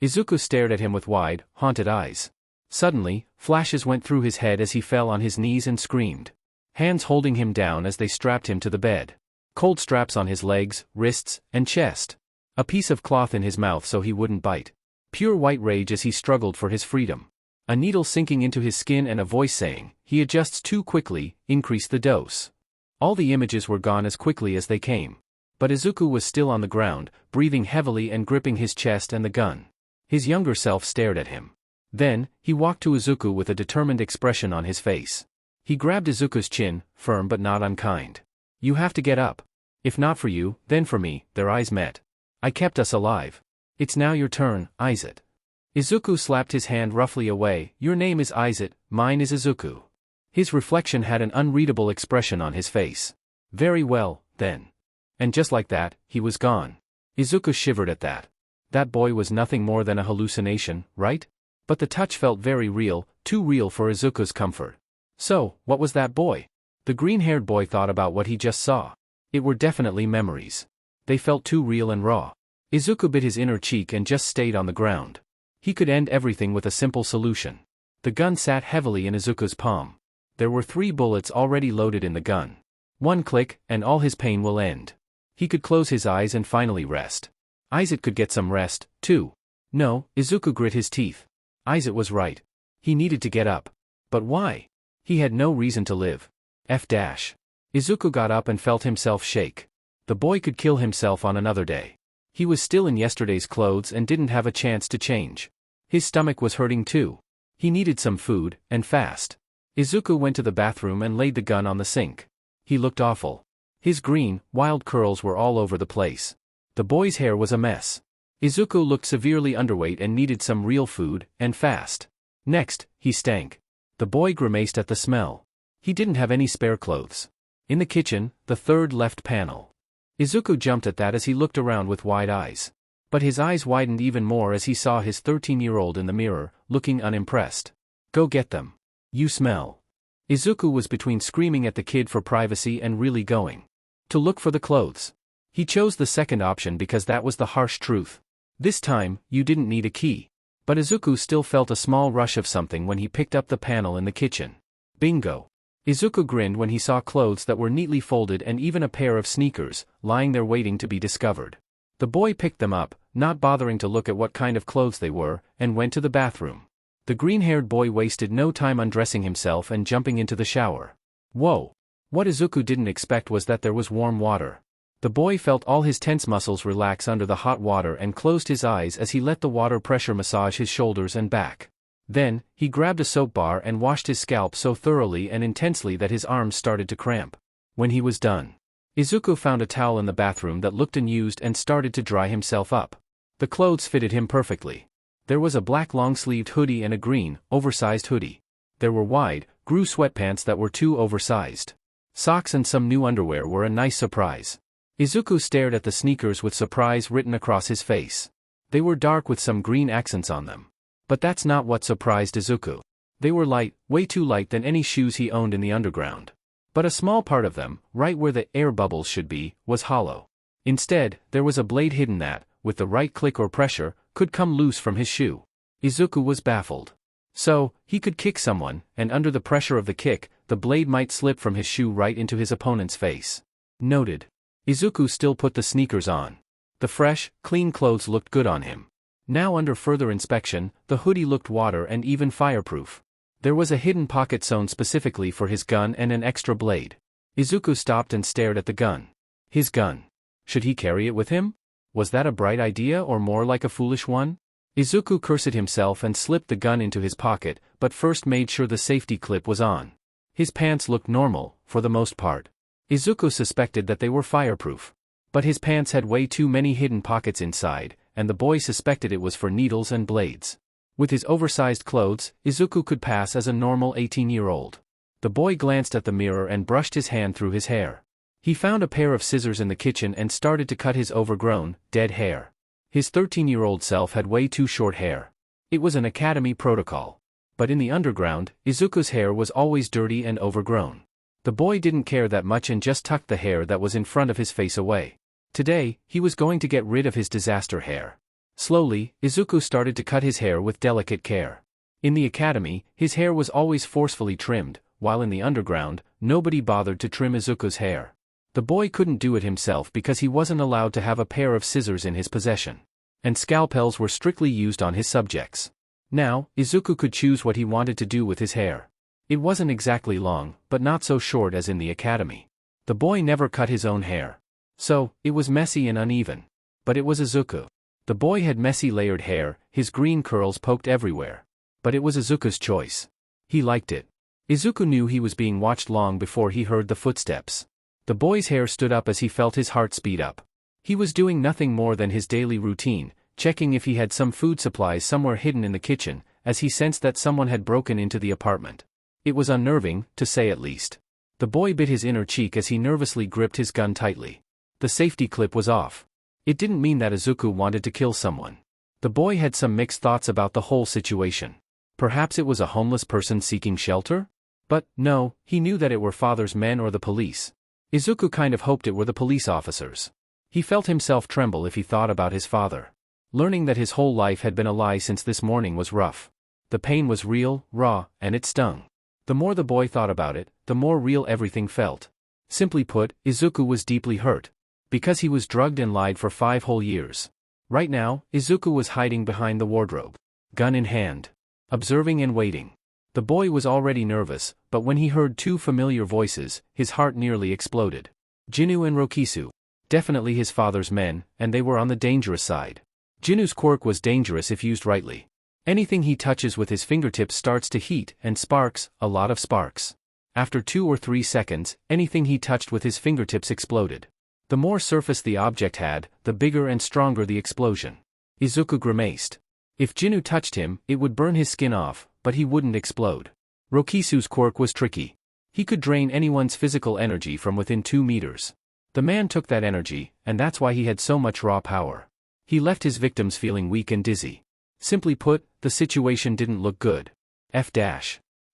Izuku stared at him with wide, haunted eyes. Suddenly, flashes went through his head as he fell on his knees and screamed. Hands holding him down as they strapped him to the bed. Cold straps on his legs, wrists, and chest. A piece of cloth in his mouth so he wouldn't bite. Pure white rage as he struggled for his freedom. A needle sinking into his skin and a voice saying, he adjusts too quickly, increase the dose. All the images were gone as quickly as they came. But Izuku was still on the ground, breathing heavily and gripping his chest and the gun. His younger self stared at him. Then, he walked to Izuku with a determined expression on his face. He grabbed Izuku's chin, firm but not unkind. You have to get up. If not for you, then for me. Their eyes met. I kept us alive. It's now your turn, Izuku. Izuku slapped his hand roughly away. Your name is Izuku, mine is Izuku. His reflection had an unreadable expression on his face. Very well, then. And just like that, he was gone. Izuku shivered at that. That boy was nothing more than a hallucination, right? But the touch felt very real, too real for Izuku's comfort. So, what was that boy? The green-haired boy thought about what he just saw. It were definitely memories. They felt too real and raw. Izuku bit his inner cheek and just stayed on the ground. He could end everything with a simple solution. The gun sat heavily in Izuku's palm. There were 3 bullets already loaded in the gun. One click, and all his pain will end. He could close his eyes and finally rest. Izuku could get some rest, too. No, Izuku grit his teeth. Izuku was right. He needed to get up. But why? He had no reason to live. Izuku got up and felt himself shake. The boy could kill himself on another day. He was still in yesterday's clothes and didn't have a chance to change. His stomach was hurting too. He needed some food, and fast. Izuku went to the bathroom and laid the gun on the sink. He looked awful. His green, wild curls were all over the place. The boy's hair was a mess. Izuku looked severely underweight and needed some real food, and fast. Next, he stank. The boy grimaced at the smell. He didn't have any spare clothes. In the kitchen, the third left panel. Izuku jumped at that as he looked around with wide eyes. But his eyes widened even more as he saw his 13-year-old in the mirror, looking unimpressed. Go get them. You smell. Izuku was between screaming at the kid for privacy and really going to look for the clothes. He chose the second option because that was the harsh truth. This time, you didn't need a key. But Izuku still felt a small rush of something when he picked up the panel in the kitchen. Bingo! Izuku grinned when he saw clothes that were neatly folded and even a pair of sneakers, lying there waiting to be discovered. The boy picked them up, not bothering to look at what kind of clothes they were, and went to the bathroom. The green-haired boy wasted no time undressing himself and jumping into the shower. Whoa! What Izuku didn't expect was that there was warm water. The boy felt all his tense muscles relax under the hot water and closed his eyes as he let the water pressure massage his shoulders and back. Then, he grabbed a soap bar and washed his scalp so thoroughly and intensely that his arms started to cramp. When he was done, Izuku found a towel in the bathroom that looked unused and started to dry himself up. The clothes fitted him perfectly. There was a black long-sleeved hoodie and a green, oversized hoodie. There were wide, GRU sweatpants that were too oversized. Socks and some new underwear were a nice surprise. Izuku stared at the sneakers with surprise written across his face. They were dark with some green accents on them. But that's not what surprised Izuku. They were light, way too light than any shoes he owned in the underground. But a small part of them, right where the air bubbles should be, was hollow. Instead, there was a blade hidden that, with the right click or pressure, could come loose from his shoe. Izuku was baffled. So, he could kick someone, and under the pressure of the kick, the blade might slip from his shoe right into his opponent's face. Noted. Izuku still put the sneakers on. The fresh, clean clothes looked good on him. Now under further inspection, the hoodie looked water and even fireproof. There was a hidden pocket sewn specifically for his gun and an extra blade. Izuku stopped and stared at the gun. His gun. Should he carry it with him? Was that a bright idea or more like a foolish one? Izuku cursed himself and slipped the gun into his pocket, but first made sure the safety clip was on. His pants looked normal, for the most part. Izuku suspected that they were fireproof. But his pants had way too many hidden pockets inside, and the boy suspected it was for needles and blades. With his oversized clothes, Izuku could pass as a normal 18-year-old. The boy glanced at the mirror and brushed his hand through his hair. He found a pair of scissors in the kitchen and started to cut his overgrown, dead hair. His 13-year-old self had way too short hair. It was an academy protocol. But in the underground, Izuku's hair was always dirty and overgrown. The boy didn't care that much and just tucked the hair that was in front of his face away. Today, he was going to get rid of his disaster hair. Slowly, Izuku started to cut his hair with delicate care. In the academy, his hair was always forcefully trimmed, while in the underground, nobody bothered to trim Izuku's hair. The boy couldn't do it himself because he wasn't allowed to have a pair of scissors in his possession. And scalpels were strictly used on his subjects. Now, Izuku could choose what he wanted to do with his hair. It wasn't exactly long, but not so short as in the academy. The boy never cut his own hair. So, it was messy and uneven. But it was Izuku. The boy had messy layered hair, his green curls poked everywhere. But it was Izuku's choice. He liked it. Izuku knew he was being watched long before he heard the footsteps. The boy's hair stood up as he felt his heart speed up. He was doing nothing more than his daily routine, checking if he had some food supplies somewhere hidden in the kitchen, as he sensed that someone had broken into the apartment. It was unnerving, to say at least. The boy bit his inner cheek as he nervously gripped his gun tightly. The safety clip was off. It didn't mean that Izuku wanted to kill someone. The boy had some mixed thoughts about the whole situation. Perhaps it was a homeless person seeking shelter? But, no, he knew that it were father's men or the police. Izuku kind of hoped it were the police officers. He felt himself tremble if he thought about his father. Learning that his whole life had been a lie since this morning was rough. The pain was real, raw, and it stung. The more the boy thought about it, the more real everything felt. Simply put, Izuku was deeply hurt. Because he was drugged and lied for 5 whole years. Right now, Izuku was hiding behind the wardrobe. Gun in hand. Observing and waiting. The boy was already nervous, but when he heard 2 familiar voices, his heart nearly exploded. Jinnu and Rokisu. Definitely his father's men, and they were on the dangerous side. Jinnu's quirk was dangerous if used rightly. Anything he touches with his fingertips starts to heat and sparks, a lot of sparks. After 2 or 3 seconds, anything he touched with his fingertips exploded. The more surface the object had, the bigger and stronger the explosion. Izuku grimaced. If Jinnu touched him, it would burn his skin off, but he wouldn't explode. Rokisu's quirk was tricky. He could drain anyone's physical energy from within 2 meters. The man took that energy, and that's why he had so much raw power. He left his victims feeling weak and dizzy. Simply put, the situation didn't look good.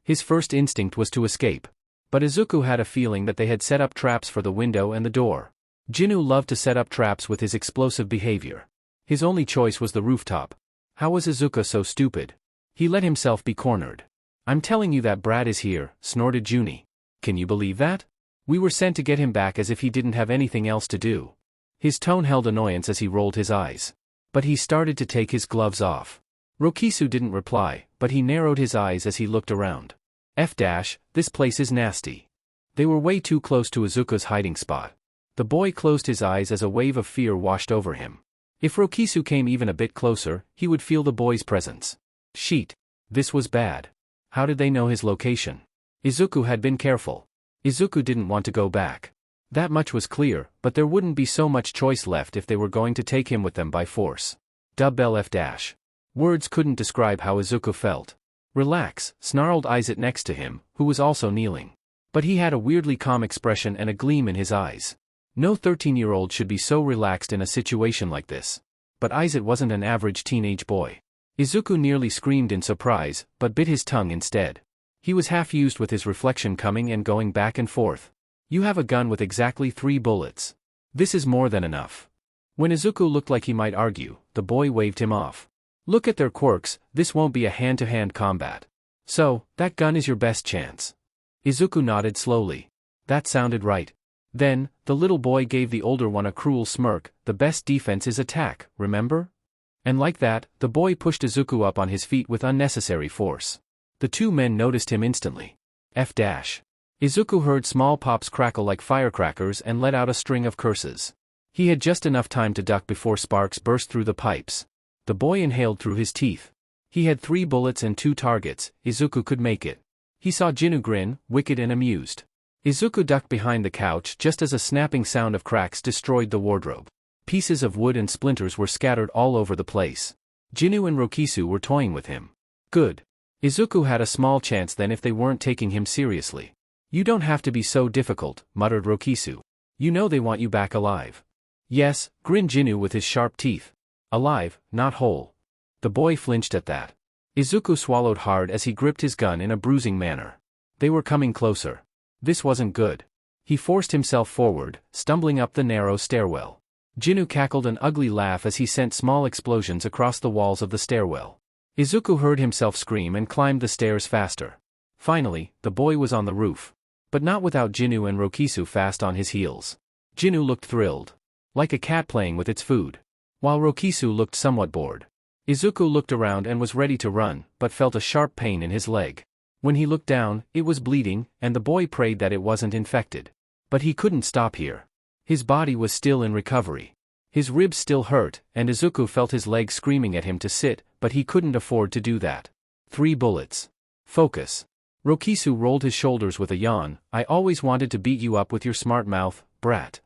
His first instinct was to escape. But Izuku had a feeling that they had set up traps for the window and the door. Jinnu loved to set up traps with his explosive behavior. His only choice was the rooftop. How was Izuku so stupid? He let himself be cornered. "I'm telling you that brat is here," snorted Juni. "Can you believe that? We were sent to get him back as if he didn't have anything else to do." His tone held annoyance as he rolled his eyes. But he started to take his gloves off. Rokisu didn't reply, but he narrowed his eyes as he looked around. This place is nasty. They were way too close to Izuku's hiding spot. The boy closed his eyes as a wave of fear washed over him. If Rokisu came even a bit closer, he would feel the boy's presence. Sheet. This was bad. How did they know his location? Izuku had been careful. Izuku didn't want to go back. That much was clear, but there wouldn't be so much choice left if they were going to take him with them by force. Words couldn't describe how Izuku felt. "Relax," snarled Izuku next to him, who was also kneeling. But he had a weirdly calm expression and a gleam in his eyes. No 13-year-old should be so relaxed in a situation like this. But Izuku wasn't an average teenage boy. Izuku nearly screamed in surprise, but bit his tongue instead. He was half used with his reflection coming and going back and forth. "You have a gun with exactly 3 bullets. This is more than enough." When Izuku looked like he might argue, the boy waved him off. "Look at their quirks, this won't be a hand-to-hand combat. So, that gun is your best chance." Izuku nodded slowly. That sounded right. Then, the little boy gave the older one a cruel smirk. "The best defense is attack, remember?" And like that, the boy pushed Izuku up on his feet with unnecessary force. The 2 men noticed him instantly. Izuku heard small pops crackle like firecrackers and let out a string of curses. He had just enough time to duck before sparks burst through the pipes. The boy inhaled through his teeth. He had 3 bullets and 2 targets. Izuku could make it. He saw Jinnu grin, wicked and amused. Izuku ducked behind the couch just as a snapping sound of cracks destroyed the wardrobe. Pieces of wood and splinters were scattered all over the place. Jinnu and Rokisu were toying with him. Good. Izuku had a small chance then if they weren't taking him seriously. "You don't have to be so difficult," muttered Rokisu. "You know they want you back alive." "Yes," grinned Jinnu with his sharp teeth. "Alive, not whole." The boy flinched at that. Izuku swallowed hard as he gripped his gun in a bruising manner. They were coming closer. This wasn't good. He forced himself forward, stumbling up the narrow stairwell. Jinnu cackled an ugly laugh as he sent small explosions across the walls of the stairwell. Izuku heard himself scream and climbed the stairs faster. Finally, the boy was on the roof. But not without Jinnu and Rokisu fast on his heels. Jinnu looked thrilled. Like a cat playing with its food. While Rokisu looked somewhat bored. Izuku looked around and was ready to run, but felt a sharp pain in his leg. When he looked down, it was bleeding, and the boy prayed that it wasn't infected. But he couldn't stop here. His body was still in recovery. His ribs still hurt, and Izuku felt his leg screaming at him to sit, but he couldn't afford to do that. 3 bullets. Focus. Rokisu rolled his shoulders with a yawn. "I always wanted to beat you up with your smart mouth, brat."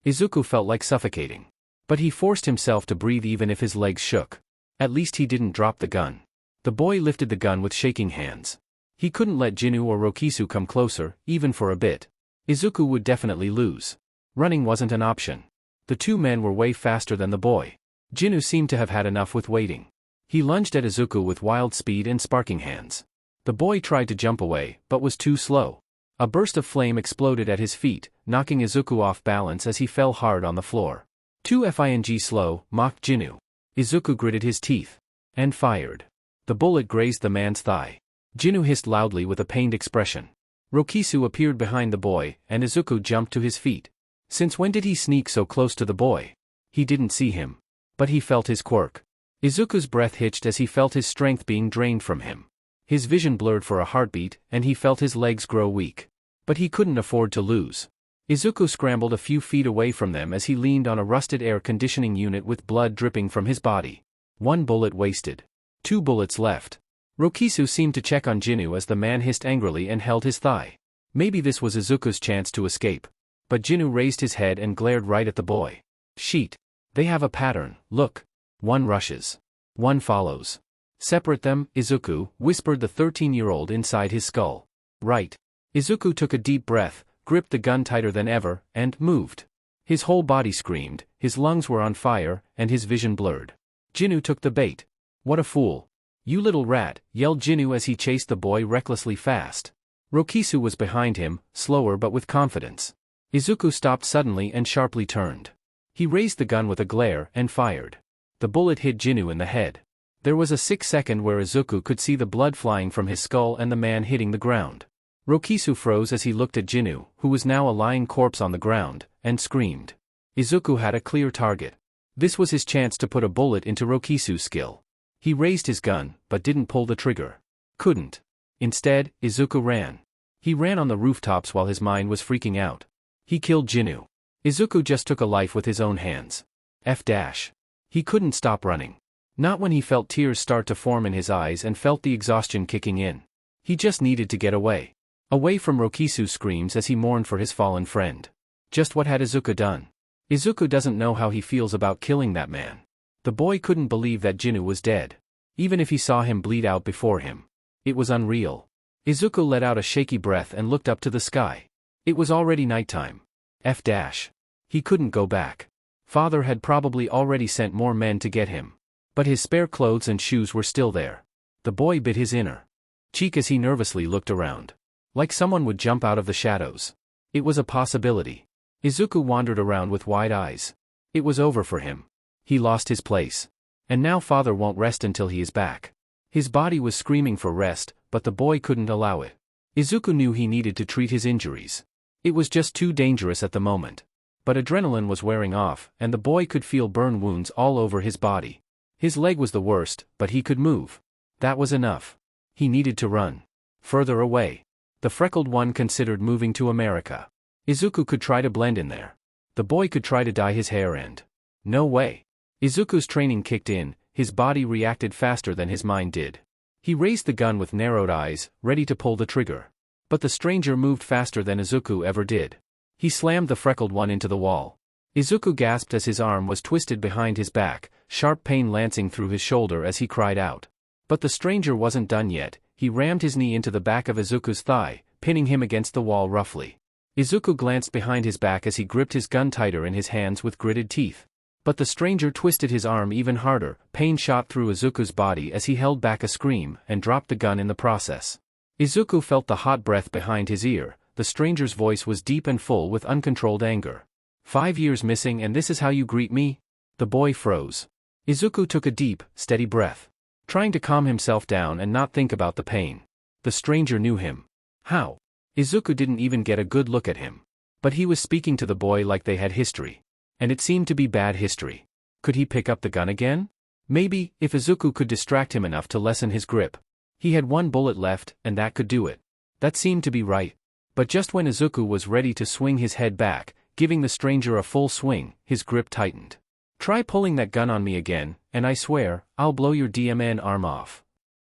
Izuku felt like suffocating. But he forced himself to breathe even if his legs shook. At least he didn't drop the gun. The boy lifted the gun with shaking hands. He couldn't let Jinnu or Rokisu come closer, even for a bit. Izuku would definitely lose. Running wasn't an option. The 2 men were way faster than the boy. Jinnu seemed to have had enough with waiting. He lunged at Izuku with wild speed and sparking hands. The boy tried to jump away, but was too slow. A burst of flame exploded at his feet, knocking Izuku off balance as he fell hard on the floor. 2 slow, mocked Jinu. Izuku gritted his teeth. And fired. The bullet grazed the man's thigh. Jinu hissed loudly with a pained expression. Rokisu appeared behind the boy, and Izuku jumped to his feet. Since when did he sneak so close to the boy? He didn't see him. But he felt his quirk. Izuku's breath hitched as he felt his strength being drained from him. His vision blurred for a heartbeat, and he felt his legs grow weak. But he couldn't afford to lose. Izuku scrambled a few feet away from them as he leaned on a rusted air conditioning unit with blood dripping from his body. 1 bullet wasted. 2 bullets left. Rokisu seemed to check on Jinu as the man hissed angrily and held his thigh. Maybe this was Izuku's chance to escape. But Jinu raised his head and glared right at the boy. Sheet. They have a pattern, look. 1 rushes. 1 follows. Separate them, Izuku, whispered the 13-year-old inside his skull. Right. Izuku took a deep breath, gripped the gun tighter than ever, and moved. His whole body screamed, his lungs were on fire, and his vision blurred. Jinu took the bait. What a fool. You little rat, yelled Jinu as he chased the boy recklessly fast. Rokisu was behind him, slower but with confidence. Izuku stopped suddenly and sharply turned. He raised the gun with a glare and fired. The bullet hit Jinu in the head. There was a 6-second where Izuku could see the blood flying from his skull and the man hitting the ground. Rokisu froze as he looked at Jinu, who was now a lying corpse on the ground, and screamed. Izuku had a clear target. This was his chance to put a bullet into Rokisu's skill. He raised his gun, but didn't pull the trigger. Couldn't. Instead, Izuku ran. He ran on the rooftops while his mind was freaking out. He killed Jinu. Izuku just took a life with his own hands. He couldn't stop running. Not when he felt tears start to form in his eyes and felt the exhaustion kicking in. He just needed to get away. Away from Rokisu's screams as he mourned for his fallen friend. Just what had Izuku done? Izuku doesn't know how he feels about killing that man. The boy couldn't believe that Jinu was dead. Even if he saw him bleed out before him. It was unreal. Izuku let out a shaky breath and looked up to the sky. It was already nighttime. He couldn't go back. Father had probably already sent more men to get him. But his spare clothes and shoes were still there. The boy bit his inner cheek as he nervously looked around. Like someone would jump out of the shadows. It was a possibility. Izuku wandered around with wide eyes. It was over for him. He lost his place. And now father won't rest until he is back. His body was screaming for rest, but the boy couldn't allow it. Izuku knew he needed to treat his injuries. It was just too dangerous at the moment. But adrenaline was wearing off, and the boy could feel burn wounds all over his body. His leg was the worst, but he could move. That was enough. He needed to run. Further away. The freckled one considered moving to America. Izuku could try to blend in there. The boy could try to dye his hair and... No way. Izuku's training kicked in, his body reacted faster than his mind did. He raised the gun with narrowed eyes, ready to pull the trigger. But the stranger moved faster than Izuku ever did. He slammed the freckled one into the wall. Izuku gasped as his arm was twisted behind his back, sharp pain lancing through his shoulder as he cried out. But the stranger wasn't done yet. He rammed his knee into the back of Izuku's thigh, pinning him against the wall roughly. Izuku glanced behind his back as he gripped his gun tighter in his hands with gritted teeth. But the stranger twisted his arm even harder, pain shot through Izuku's body as he held back a scream and dropped the gun in the process. Izuku felt the hot breath behind his ear. The stranger's voice was deep and full with uncontrolled anger. 5 years missing and this is how you greet me? The boy froze. Izuku took a deep, steady breath. Trying to calm himself down and not think about the pain. The stranger knew him. How? Izuku didn't even get a good look at him. But he was speaking to the boy like they had history. And it seemed to be bad history. Could he pick up the gun again? Maybe, if Izuku could distract him enough to lessen his grip. He had 1 bullet left, and that could do it. That seemed to be right. But just when Izuku was ready to swing his head back, giving the stranger a full swing, his grip tightened. Try pulling that gun on me again, and I swear, I'll blow your DMN arm off.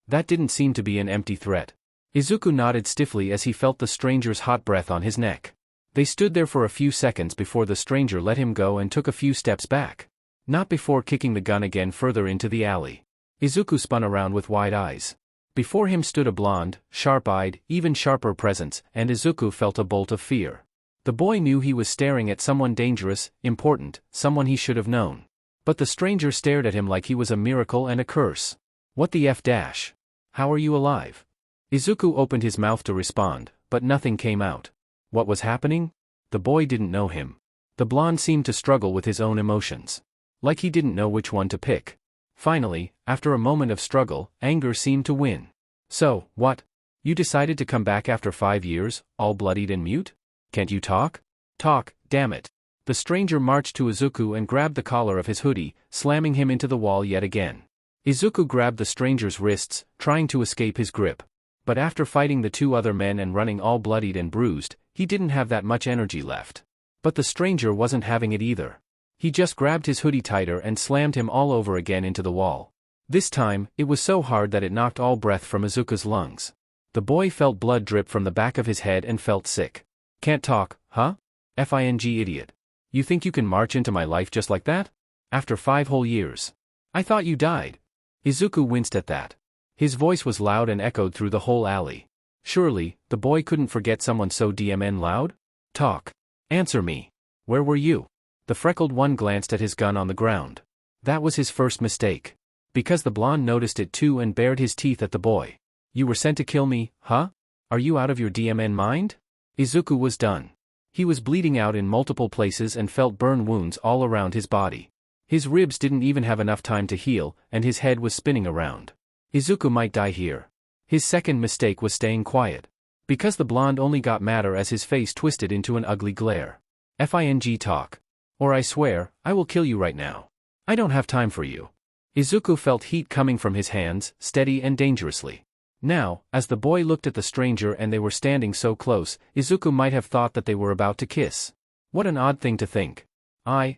That didn't seem to be an empty threat. Izuku nodded stiffly as he felt the stranger's hot breath on his neck. They stood there for a few seconds before the stranger let him go and took a few steps back. Not before kicking the gun again further into the alley. Izuku spun around with wide eyes. Before him stood a blonde, sharp-eyed, even sharper presence, and Izuku felt a bolt of fear. The boy knew he was staring at someone dangerous, important, someone he should have known. But the stranger stared at him like he was a miracle and a curse. What the F dash? How are you alive? Izuku opened his mouth to respond, but nothing came out. What was happening? The boy didn't know him. The blonde seemed to struggle with his own emotions. Like he didn't know which one to pick. Finally, after a moment of struggle, anger seemed to win. So, what? You decided to come back after 5 years, all bloodied and mute? Can't you talk? Talk, damn it. The stranger marched to Izuku and grabbed the collar of his hoodie, slamming him into the wall yet again. Izuku grabbed the stranger's wrists, trying to escape his grip. But after fighting the 2 other men and running all bloodied and bruised, he didn't have that much energy left. But the stranger wasn't having it either. He just grabbed his hoodie tighter and slammed him all over again into the wall. This time, it was so hard that it knocked all breath from Izuku's lungs. The boy felt blood drip from the back of his head and felt sick. Can't talk, huh? F-I-N-G idiot. You think you can march into my life just like that? After 5 whole years. I thought you died. Izuku winced at that. His voice was loud and echoed through the whole alley. Surely, the boy couldn't forget someone so DMN loud? Talk. Answer me. Where were you? The freckled one glanced at his gun on the ground. That was his first mistake. Because the blonde noticed it too and bared his teeth at the boy. You were sent to kill me, huh? Are you out of your DMN mind? Izuku was done. He was bleeding out in multiple places and felt burn wounds all around his body. His ribs didn't even have enough time to heal, and his head was spinning around. Izuku might die here. His second mistake was staying quiet. Because the blonde only got madder as his face twisted into an ugly glare. F-I-N-G talk. Or I swear, I will kill you right now. I don't have time for you. Izuku felt heat coming from his hands, steady and dangerously. Now, as the boy looked at the stranger and they were standing so close, Izuku might have thought that they were about to kiss. What an odd thing to think.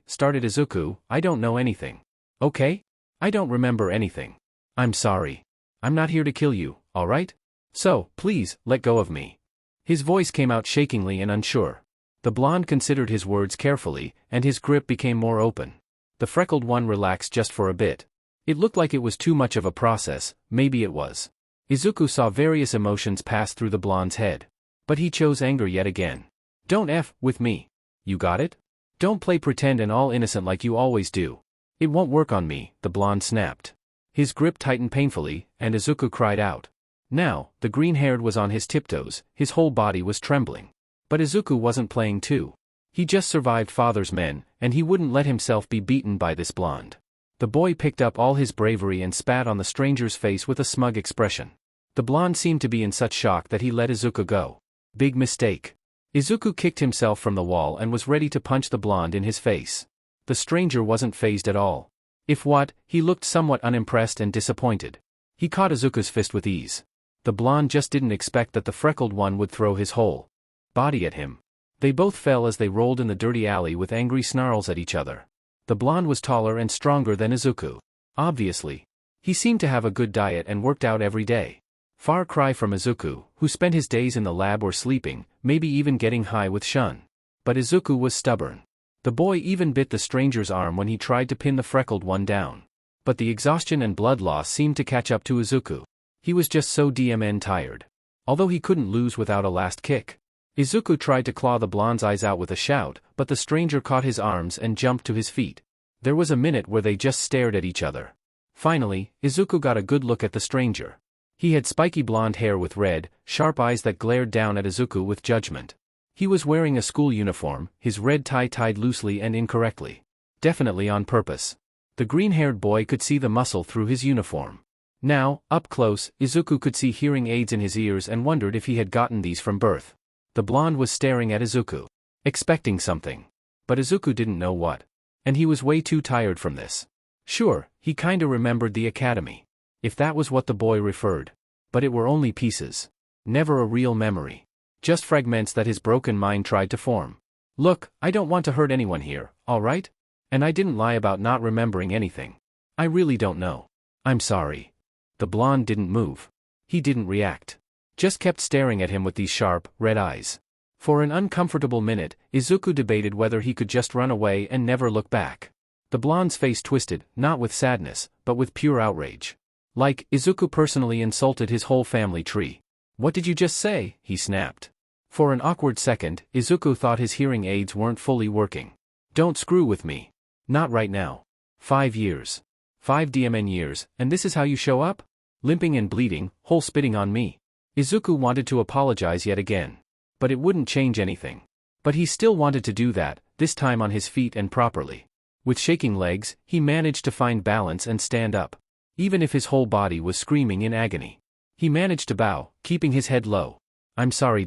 Started Izuku, I don't know anything. Okay? I don't remember anything. I'm sorry. I'm not here to kill you, alright? So, please, let go of me. His voice came out shakingly and unsure. The blonde considered his words carefully, and his grip became more open. The freckled one relaxed just for a bit. It looked like it was too much of a process, maybe it was. Izuku saw various emotions pass through the blonde's head. But he chose anger yet again. Don't F with me. You got it? Don't play pretend and all innocent like you always do. It won't work on me, the blonde snapped. His grip tightened painfully, and Izuku cried out. Now, the green-haired was on his tiptoes, his whole body was trembling. But Izuku wasn't playing too. He just survived father's men, and he wouldn't let himself be beaten by this blonde. The boy picked up all his bravery and spat on the stranger's face with a smug expression. The blonde seemed to be in such shock that he let Izuku go. Big mistake. Izuku kicked himself from the wall and was ready to punch the blonde in his face. The stranger wasn't fazed at all. If what, he looked somewhat unimpressed and disappointed. He caught Izuku's fist with ease. The blonde just didn't expect that the freckled one would throw his whole body at him. They both fell as they rolled in the dirty alley with angry snarls at each other. The blonde was taller and stronger than Izuku. Obviously. He seemed to have a good diet and worked out every day. Far cry from Izuku, who spent his days in the lab or sleeping, maybe even getting high with Shun. But Izuku was stubborn. The boy even bit the stranger's arm when he tried to pin the freckled one down. But the exhaustion and blood loss seemed to catch up to Izuku. He was just so DMN tired. Although he couldn't lose without a last kick. Izuku tried to claw the blonde's eyes out with a shout, but the stranger caught his arms and jumped to his feet. There was a minute where they just stared at each other. Finally, Izuku got a good look at the stranger. He had spiky blonde hair with red, sharp eyes that glared down at Izuku with judgment. He was wearing a school uniform, his red tie tied loosely and incorrectly. Definitely on purpose. The green-haired boy could see the muscle through his uniform. Now, up close, Izuku could see hearing aids in his ears and wondered if he had gotten these from birth. The blonde was staring at Izuku. Expecting something. But Izuku didn't know what. And he was way too tired from this. Sure, he kinda remembered the academy. If that was what the boy referred. But it were only pieces. Never a real memory. Just fragments that his broken mind tried to form. Look, I don't want to hurt anyone here, alright? And I didn't lie about not remembering anything. I really don't know. I'm sorry. The blonde didn't move. He didn't react. Just kept staring at him with these sharp, red eyes. For an uncomfortable minute, Izuku debated whether he could just run away and never look back. The blonde's face twisted, not with sadness, but with pure outrage. Like, Izuku personally insulted his whole family tree. What did you just say? He snapped. For an awkward second, Izuku thought his hearing aids weren't fully working. Don't screw with me. Not right now. 5 years. 5 DMN years, and this is how you show up? Limping and bleeding, whole spitting on me. Izuku wanted to apologize yet again. But it wouldn't change anything. But he still wanted to do that, this time on his feet and properly. With shaking legs, he managed to find balance and stand up. Even if his whole body was screaming in agony. He managed to bow, keeping his head low. I'm sorry.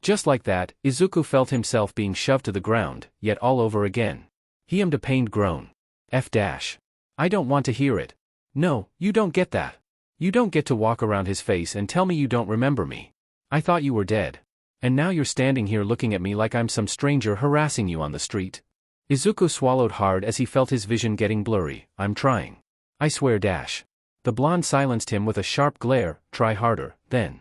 Just like that, Izuku felt himself being shoved to the ground, yet all over again. He hummed a pained groan. I don't want to hear it. No, you don't get that. You don't get to walk around his face and tell me you don't remember me. I thought you were dead. And now you're standing here looking at me like I'm some stranger harassing you on the street. Izuku swallowed hard as he felt his vision getting blurry. I'm trying. I swear. The blonde silenced him with a sharp glare. Try harder, then.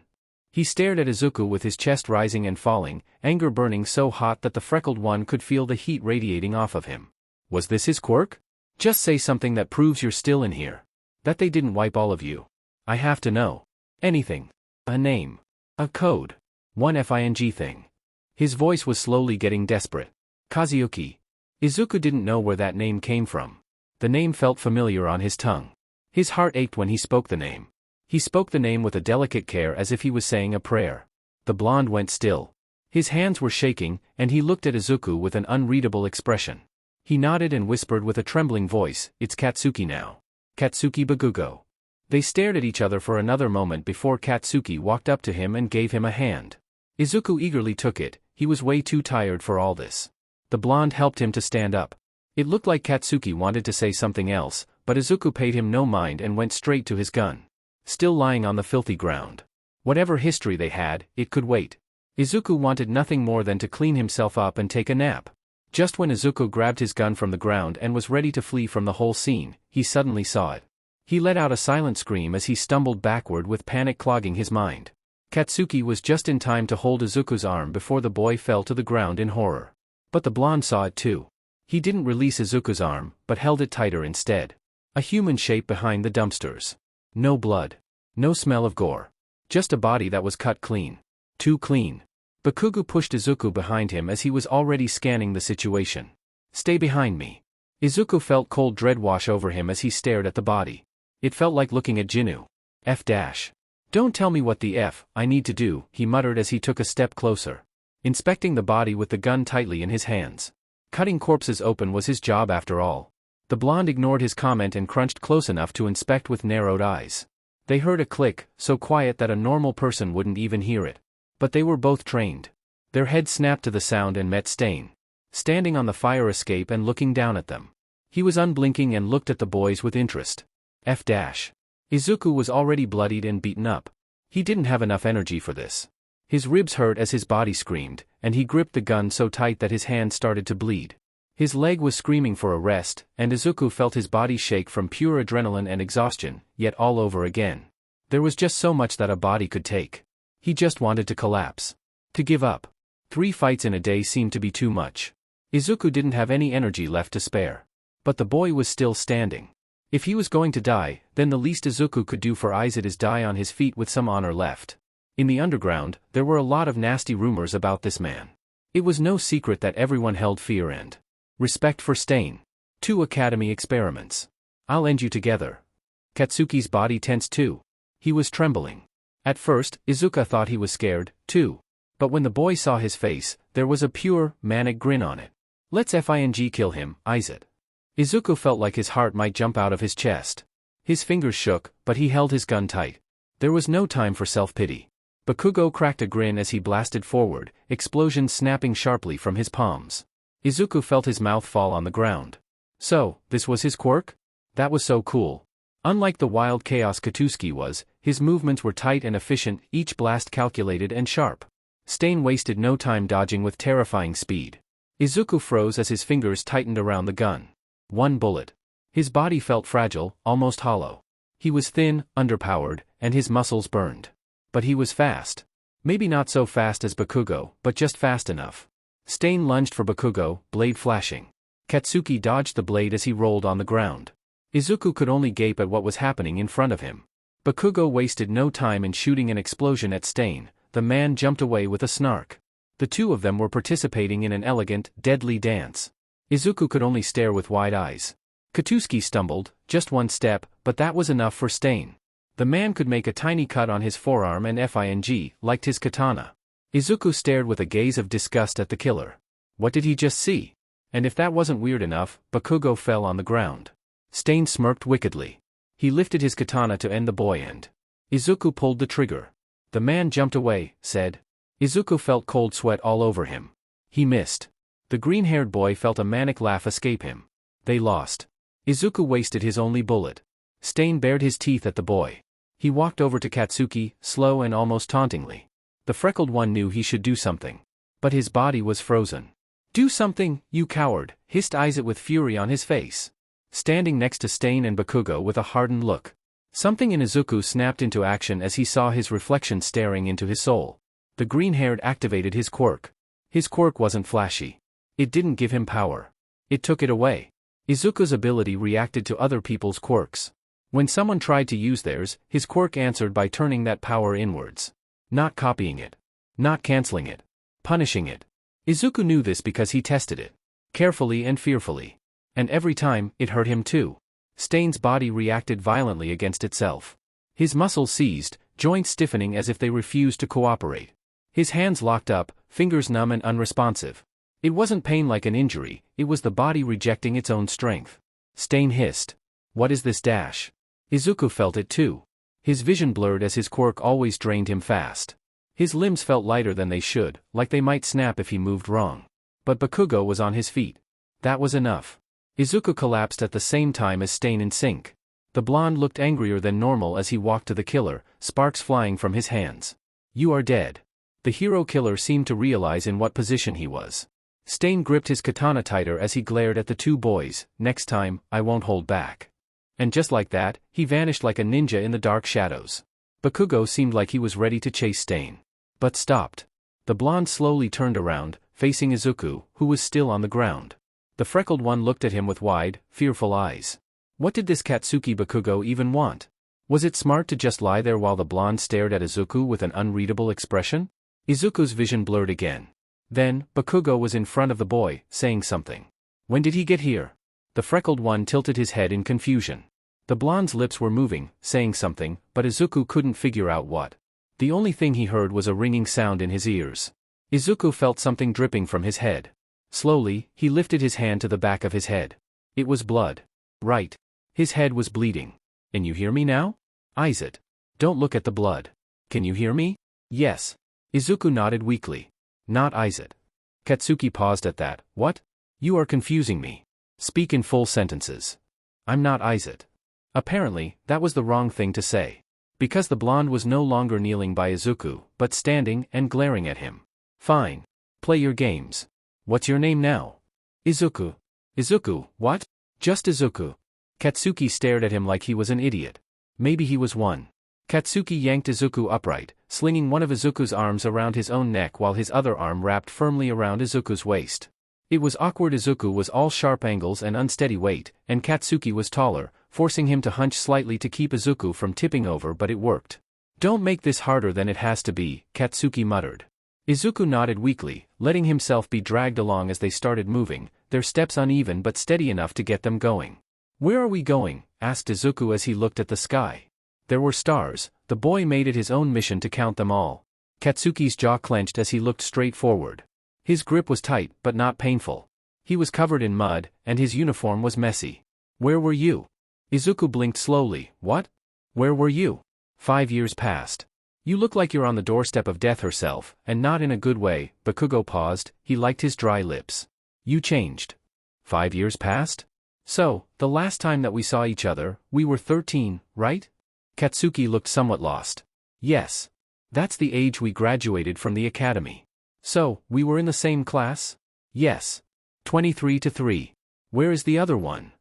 He stared at Izuku with his chest rising and falling, anger burning so hot that the freckled one could feel the heat radiating off of him. Was this his quirk? Just say something that proves you're still in here. That they didn't wipe all of you. I have to know. Anything. A name. A code. One thing. His voice was slowly getting desperate. Kazuki. Izuku didn't know where that name came from. The name felt familiar on his tongue. His heart ached when he spoke the name. He spoke the name with a delicate care as if he was saying a prayer. The blonde went still. His hands were shaking, and he looked at Izuku with an unreadable expression. He nodded and whispered with a trembling voice, It's Katsuki now. Katsuki Bakugou. They stared at each other for another moment before Katsuki walked up to him and gave him a hand. Izuku eagerly took it. He was way too tired for all this. The blonde helped him to stand up. It looked like Katsuki wanted to say something else, but Izuku paid him no mind and went straight to his gun. Still lying on the filthy ground. Whatever history they had, it could wait. Izuku wanted nothing more than to clean himself up and take a nap. Just when Izuku grabbed his gun from the ground and was ready to flee from the whole scene, he suddenly saw it. He let out a silent scream as he stumbled backward with panic clogging his mind. Katsuki was just in time to hold Izuku's arm before the boy fell to the ground in horror. But the blonde saw it too. He didn't release Izuku's arm, but held it tighter instead. A human shape behind the dumpsters. No blood. No smell of gore. Just a body that was cut clean. Too clean. Bakugou pushed Izuku behind him as he was already scanning the situation. Stay behind me. Izuku felt cold dread wash over him as he stared at the body. It felt like looking at Jinnu. Don't tell me what the F I need to do, he muttered as he took a step closer. Inspecting the body with the gun tightly in his hands. Cutting corpses open was his job after all. The blonde ignored his comment and crunched close enough to inspect with narrowed eyes. They heard a click, so quiet that a normal person wouldn't even hear it. But they were both trained. Their heads snapped to the sound and met Stain. Standing on the fire escape and looking down at them. He was unblinking and looked at the boys with interest. Izuku was already bloodied and beaten up. He didn't have enough energy for this. His ribs hurt as his body screamed, and he gripped the gun so tight that his hand started to bleed. His leg was screaming for a rest, and Izuku felt his body shake from pure adrenaline and exhaustion, yet all over again. There was just so much that a body could take. He just wanted to collapse. To give up. 3 fights in a day seemed to be too much. Izuku didn't have any energy left to spare. But the boy was still standing. If he was going to die, then the least Izuku could do for Aizen is die on his feet with some honor left. In the underground, there were a lot of nasty rumors about this man. It was no secret that everyone held fear and respect for Stain. 2 academy experiments. I'll end you together. Katsuki's body tensed too. He was trembling. At first, Izuku thought he was scared, too. But when the boy saw his face, there was a pure, manic grin on it. Let's kill him, Aizen. Izuku felt like his heart might jump out of his chest. His fingers shook, but he held his gun tight. There was no time for self-pity. Bakugou cracked a grin as he blasted forward, explosions snapping sharply from his palms. Izuku felt his mouth fall on the ground. So, this was his quirk? That was so cool. Unlike the wild chaos Katsuki was, his movements were tight and efficient, each blast calculated and sharp. Stain wasted no time dodging with terrifying speed. Izuku froze as his fingers tightened around the gun. 1 bullet. His body felt fragile, almost hollow. He was thin, underpowered, and his muscles burned. But he was fast. Maybe not so fast as Bakugou, but just fast enough. Stain lunged for Bakugou, blade flashing. Katsuki dodged the blade as he rolled on the ground. Izuku could only gape at what was happening in front of him. Bakugou wasted no time in shooting an explosion at Stain. The man jumped away with a snark. The 2 of them were participating in an elegant, deadly dance. Izuku could only stare with wide eyes. Katsuki stumbled, just 1 step, but that was enough for Stain. The man could make a tiny cut on his forearm and liked his katana. Izuku stared with a gaze of disgust at the killer. What did he just see? And if that wasn't weird enough, Bakugou fell on the ground. Stain smirked wickedly. He lifted his katana to end the boy and Izuku pulled the trigger. The man jumped away, said. Izuku felt cold sweat all over him. He missed. The green-haired boy felt a manic laugh escape him. They lost. Izuku wasted his only bullet. Stain bared his teeth at the boy. He walked over to Katsuki, slow and almost tauntingly. The freckled one knew he should do something. But his body was frozen. "Do something, you coward," hissed Izuku with fury on his face. Standing next to Stain and Bakugou with a hardened look. Something in Izuku snapped into action as he saw his reflection staring into his soul. The green-haired activated his quirk. His quirk wasn't flashy. It didn't give him power. It took it away. Izuku's ability reacted to other people's quirks. When someone tried to use theirs, his quirk answered by turning that power inwards. Not copying it. Not canceling it. Punishing it. Izuku knew this because he tested it. Carefully and fearfully. And every time, it hurt him too. Stain's body reacted violently against itself. His muscles seized, joints stiffening as if they refused to cooperate. His hands locked up, fingers numb and unresponsive. It wasn't pain like an injury, it was the body rejecting its own strength. Stain hissed. "What is this dash?" Izuku felt it too. His vision blurred as his quirk always drained him fast. His limbs felt lighter than they should, like they might snap if he moved wrong. But Bakugou was on his feet. That was enough. Izuku collapsed at the same time as Stain in sync. The blonde looked angrier than normal as he walked to the killer, sparks flying from his hands. "You are dead." The hero killer seemed to realize in what position he was. Stain gripped his katana tighter as he glared at the two boys. "Next time, I won't hold back." And just like that, he vanished like a ninja in the dark shadows. Bakugou seemed like he was ready to chase Stain. But stopped. The blonde slowly turned around, facing Izuku, who was still on the ground. The freckled one looked at him with wide, fearful eyes. What did this Katsuki Bakugou even want? Was it smart to just lie there while the blonde stared at Izuku with an unreadable expression? Izuku's vision blurred again. Then, Bakugou was in front of the boy, saying something. "When did he get here?" The freckled one tilted his head in confusion. The blonde's lips were moving, saying something, but Izuku couldn't figure out what. The only thing he heard was a ringing sound in his ears. Izuku felt something dripping from his head. Slowly, he lifted his hand to the back of his head. It was blood. Right. His head was bleeding. "Can you hear me now?" "Izuku. Don't look at the blood. Can you hear me?" "Yes." Izuku nodded weakly. "Not Izuku." Katsuki paused at that. "What? You are confusing me. Speak in full sentences." "I'm not Izuku." Apparently, that was the wrong thing to say. Because the blonde was no longer kneeling by Izuku, but standing and glaring at him. "Fine. Play your games. What's your name now?" "Izuku." "Izuku, what?" "Just Izuku." Katsuki stared at him like he was an idiot. Maybe he was one. Katsuki yanked Izuku upright, slinging one of Izuku's arms around his own neck while his other arm wrapped firmly around Izuku's waist. It was awkward. Izuku was all sharp angles and unsteady weight, and Katsuki was taller, forcing him to hunch slightly to keep Izuku from tipping over, but it worked. "Don't make this harder than it has to be," Katsuki muttered. Izuku nodded weakly, letting himself be dragged along as they started moving, their steps uneven but steady enough to get them going. "Where are we going?" asked Izuku as he looked at the sky. There were stars. The boy made it his own mission to count them all. Katsuki's jaw clenched as he looked straight forward. His grip was tight, but not painful. He was covered in mud, and his uniform was messy. "Where were you?" Izuku blinked slowly. "What? Where were you?" 5 years passed. "You look like you're on the doorstep of death herself, and not in a good way." Bakugou paused, he liked his dry lips. "You changed." 5 years passed? "So, the last time that we saw each other, we were 13, right?" Katsuki looked somewhat lost. "Yes. That's the age we graduated from the academy." "So, we were in the same class?" "Yes. 23-3. Where is the other one?"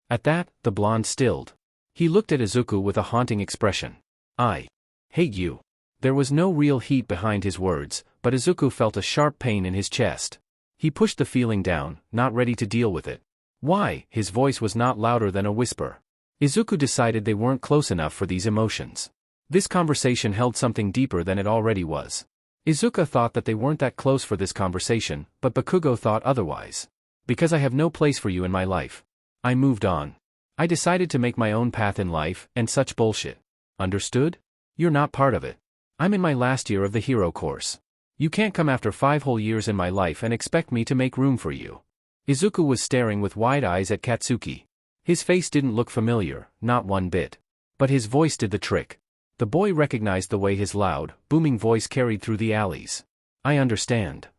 At that, the blonde stilled. He looked at Izuku with a haunting expression. "I hate you." There was no real heat behind his words, but Izuku felt a sharp pain in his chest. He pushed the feeling down, not ready to deal with it. "Why?" His voice was not louder than a whisper. Izuku decided they weren't close enough for these emotions. This conversation held something deeper than it already was. Izuku thought that they weren't that close for this conversation, but Bakugou thought otherwise. "Because I have no place for you in my life. I moved on. I decided to make my own path in life, and such bullshit. Understood? You're not part of it. I'm in my last year of the hero course. You can't come after 5 whole years in my life and expect me to make room for you." Izuku was staring with wide eyes at Katsuki. His face didn't look familiar, not one bit. But his voice did the trick. The boy recognized the way his loud, booming voice carried through the alleys. I understand.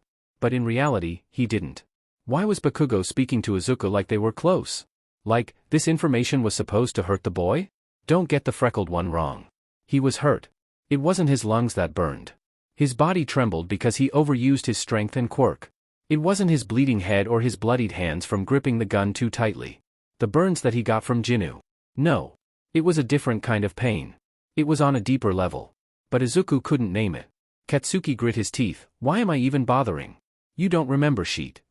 But in reality, he didn't. Why was Bakugou speaking to Izuku like they were close? Like, this information was supposed to hurt the boy? Don't get the freckled one wrong. He was hurt. It wasn't his lungs that burned. His body trembled because he overused his strength and quirk. It wasn't his bleeding head or his bloodied hands from gripping the gun too tightly. The burns that he got from Jinnu. No. It was a different kind of pain. It was on a deeper level. But Izuku couldn't name it. Katsuki grit his teeth. Why am I even bothering? You don't remember shit.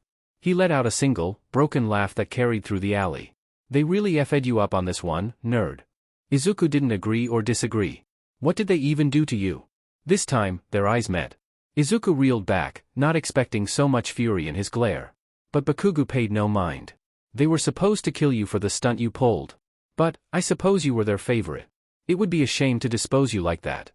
He let out a single, broken laugh that carried through the alley. They really effed you up on this one, nerd. Izuku didn't agree or disagree. What did they even do to you? This time, their eyes met. Izuku reeled back, not expecting so much fury in his glare. But Bakugou paid no mind. They were supposed to kill you for the stunt you pulled. But, I suppose you were their favorite. It would be a shame to dispose you like that.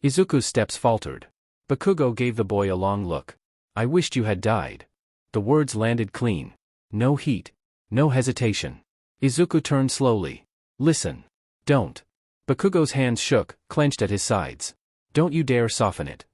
Izuku's steps faltered. Bakugou gave the boy a long look. I wished you had died. The words landed clean. No heat. No hesitation. Izuku turned slowly. Listen. Don't. Bakugou's hands shook, clenched at his sides. Don't you dare soften it.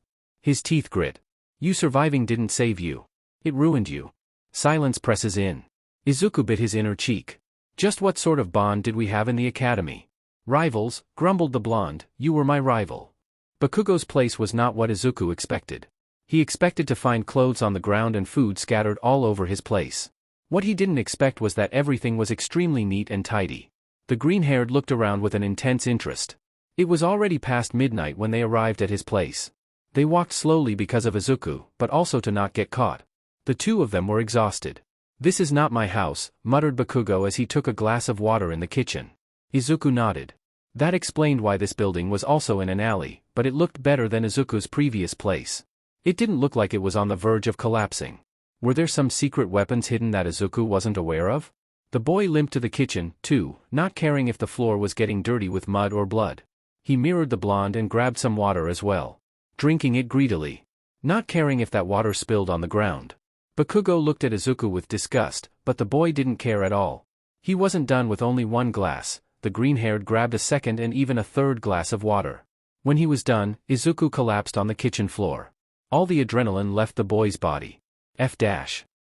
His teeth grit. You surviving didn't save you. It ruined you. Silence presses in. Izuku bit his inner cheek. Just what sort of bond did we have in the academy? Rivals, grumbled the blonde, you were my rival. Bakugou's place was not what Izuku expected. He expected to find clothes on the ground and food scattered all over his place. What he didn't expect was that everything was extremely neat and tidy. The green-haired looked around with an intense interest. It was already past midnight when they arrived at his place. They walked slowly because of Izuku, but also to not get caught. The two of them were exhausted. This is not my house, muttered Bakugou as he took a glass of water in the kitchen. Izuku nodded. That explained why this building was also in an alley, but it looked better than Izuku's previous place. It didn't look like it was on the verge of collapsing. Were there some secret weapons hidden that Izuku wasn't aware of? The boy limped to the kitchen, too, not caring if the floor was getting dirty with mud or blood. He mirrored the blonde and grabbed some water as well, drinking it greedily, not caring if that water spilled on the ground. Bakugou looked at Izuku with disgust, but the boy didn't care at all. He wasn't done with only one glass. The green-haired grabbed a second and even a third glass of water. When he was done, Izuku collapsed on the kitchen floor. All the adrenaline left the boy's body.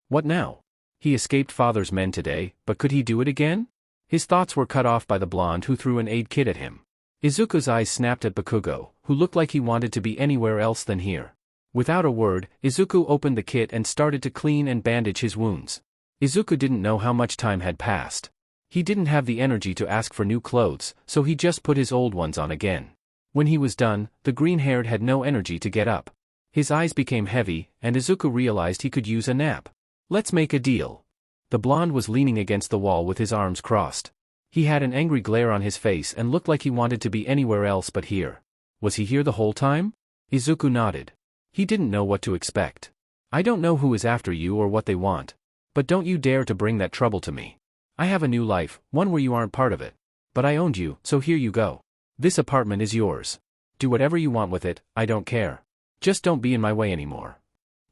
What now? He escaped father's men today, but could he do it again? His thoughts were cut off by the blonde who threw an aid kit at him. Izuku's eyes snapped at Bakugou, who looked like he wanted to be anywhere else than here. Without a word, Izuku opened the kit and started to clean and bandage his wounds. Izuku didn't know how much time had passed. He didn't have the energy to ask for new clothes, so he just put his old ones on again. When he was done, the green-haired had no energy to get up. His eyes became heavy, and Izuku realized he could use a nap. Let's make a deal. The blonde was leaning against the wall with his arms crossed. He had an angry glare on his face and looked like he wanted to be anywhere else but here. Was he here the whole time? Izuku nodded. He didn't know what to expect. I don't know who is after you or what they want. But don't you dare to bring that trouble to me. I have a new life, one where you aren't part of it. But I owned you, so here you go. This apartment is yours. Do whatever you want with it, I don't care. Just don't be in my way anymore.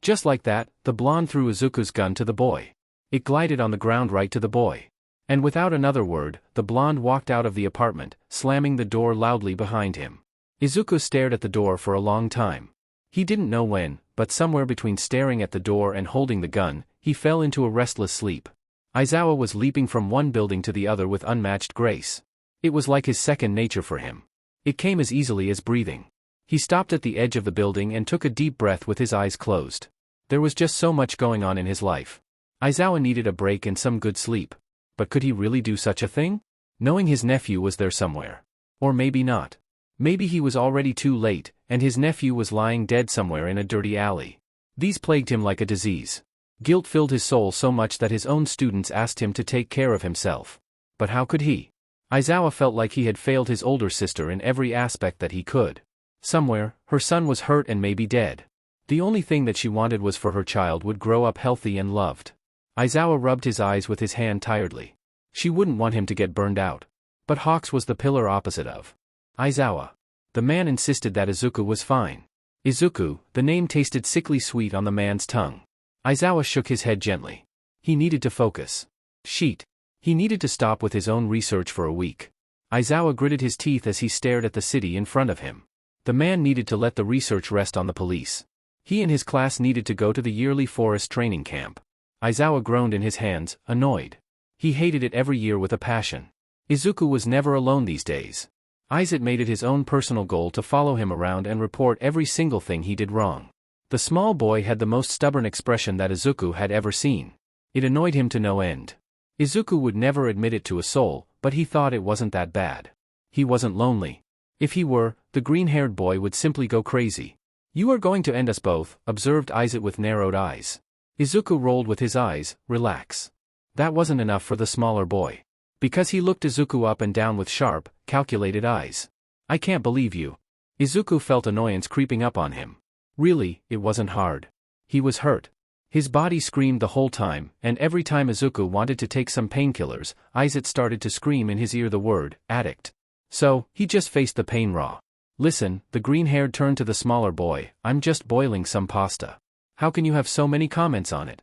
Just like that, the blonde threw Izuku's gun to the boy. It glided on the ground right to the boy. And without another word, the blonde walked out of the apartment, slamming the door loudly behind him. Izuku stared at the door for a long time. He didn't know when, but somewhere between staring at the door and holding the gun, he fell into a restless sleep. Aizawa was leaping from one building to the other with unmatched grace. It was like his second nature for him. It came as easily as breathing. He stopped at the edge of the building and took a deep breath with his eyes closed. There was just so much going on in his life. Aizawa needed a break and some good sleep. But could he really do such a thing? Knowing his nephew was there somewhere. Or maybe not. Maybe he was already too late, and his nephew was lying dead somewhere in a dirty alley. These plagued him like a disease. Guilt filled his soul so much that his own students asked him to take care of himself. But how could he? Aizawa felt like he had failed his older sister in every aspect that he could. Somewhere, her son was hurt and maybe dead. The only thing that she wanted was for her child would grow up healthy and loved. Aizawa rubbed his eyes with his hand tiredly. She wouldn't want him to get burned out. But Hawks was the pillar opposite of Aizawa. The man insisted that Izuku was fine. Izuku, the name tasted sickly sweet on the man's tongue. Aizawa shook his head gently. He needed to focus. Sheet. He needed to stop with his own research for a week. Izawa gritted his teeth as he stared at the city in front of him. The man needed to let the research rest on the police. He and his class needed to go to the yearly forest training camp. Izawa groaned in his hands, annoyed. He hated it every year with a passion. Izuku was never alone these days. Izuku made it his own personal goal to follow him around and report every single thing he did wrong. The small boy had the most stubborn expression that Izuku had ever seen. It annoyed him to no end. Izuku would never admit it to a soul, but he thought it wasn't that bad. He wasn't lonely. If he were, the green-haired boy would simply go crazy. "You are going to end us both," observed Izuku with narrowed eyes. Izuku rolled with his eyes, "Relax." That wasn't enough for the smaller boy. Because he looked Izuku up and down with sharp, calculated eyes. "I can't believe you." Izuku felt annoyance creeping up on him. Really, it wasn't hard. He was hurt. His body screamed the whole time, and every time Izuku wanted to take some painkillers, Izuku started to scream in his ear the word, addict. So, he just faced the pain raw. "Listen," the green-haired turned to the smaller boy, "I'm just boiling some pasta. How can you have so many comments on it?"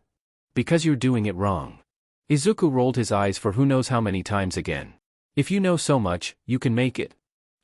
"Because you're doing it wrong." Izuku rolled his eyes for who knows how many times again. "If you know so much, you can make it."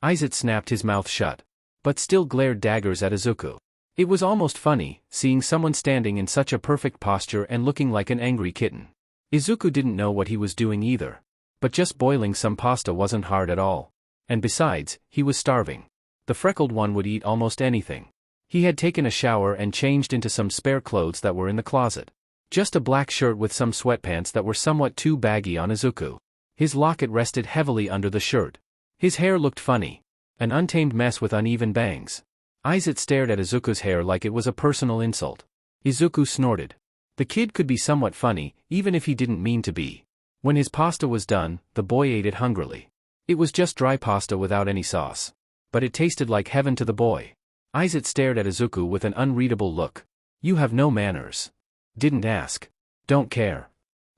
Izuku snapped his mouth shut. But still glared daggers at Izuku. It was almost funny, seeing someone standing in such a perfect posture and looking like an angry kitten. Izuku didn't know what he was doing either. But just boiling some pasta wasn't hard at all. And besides, he was starving. The freckled one would eat almost anything. He had taken a shower and changed into some spare clothes that were in the closet. Just a black shirt with some sweatpants that were somewhat too baggy on Izuku. His locket rested heavily under the shirt. His hair looked funny. An untamed mess with uneven bangs. Izuku stared at Izuku's hair like it was a personal insult. Izuku snorted. The kid could be somewhat funny, even if he didn't mean to be. When his pasta was done, the boy ate it hungrily. It was just dry pasta without any sauce. But it tasted like heaven to the boy. Izuku stared at Izuku with an unreadable look. "You have no manners." "Didn't ask." "Don't care."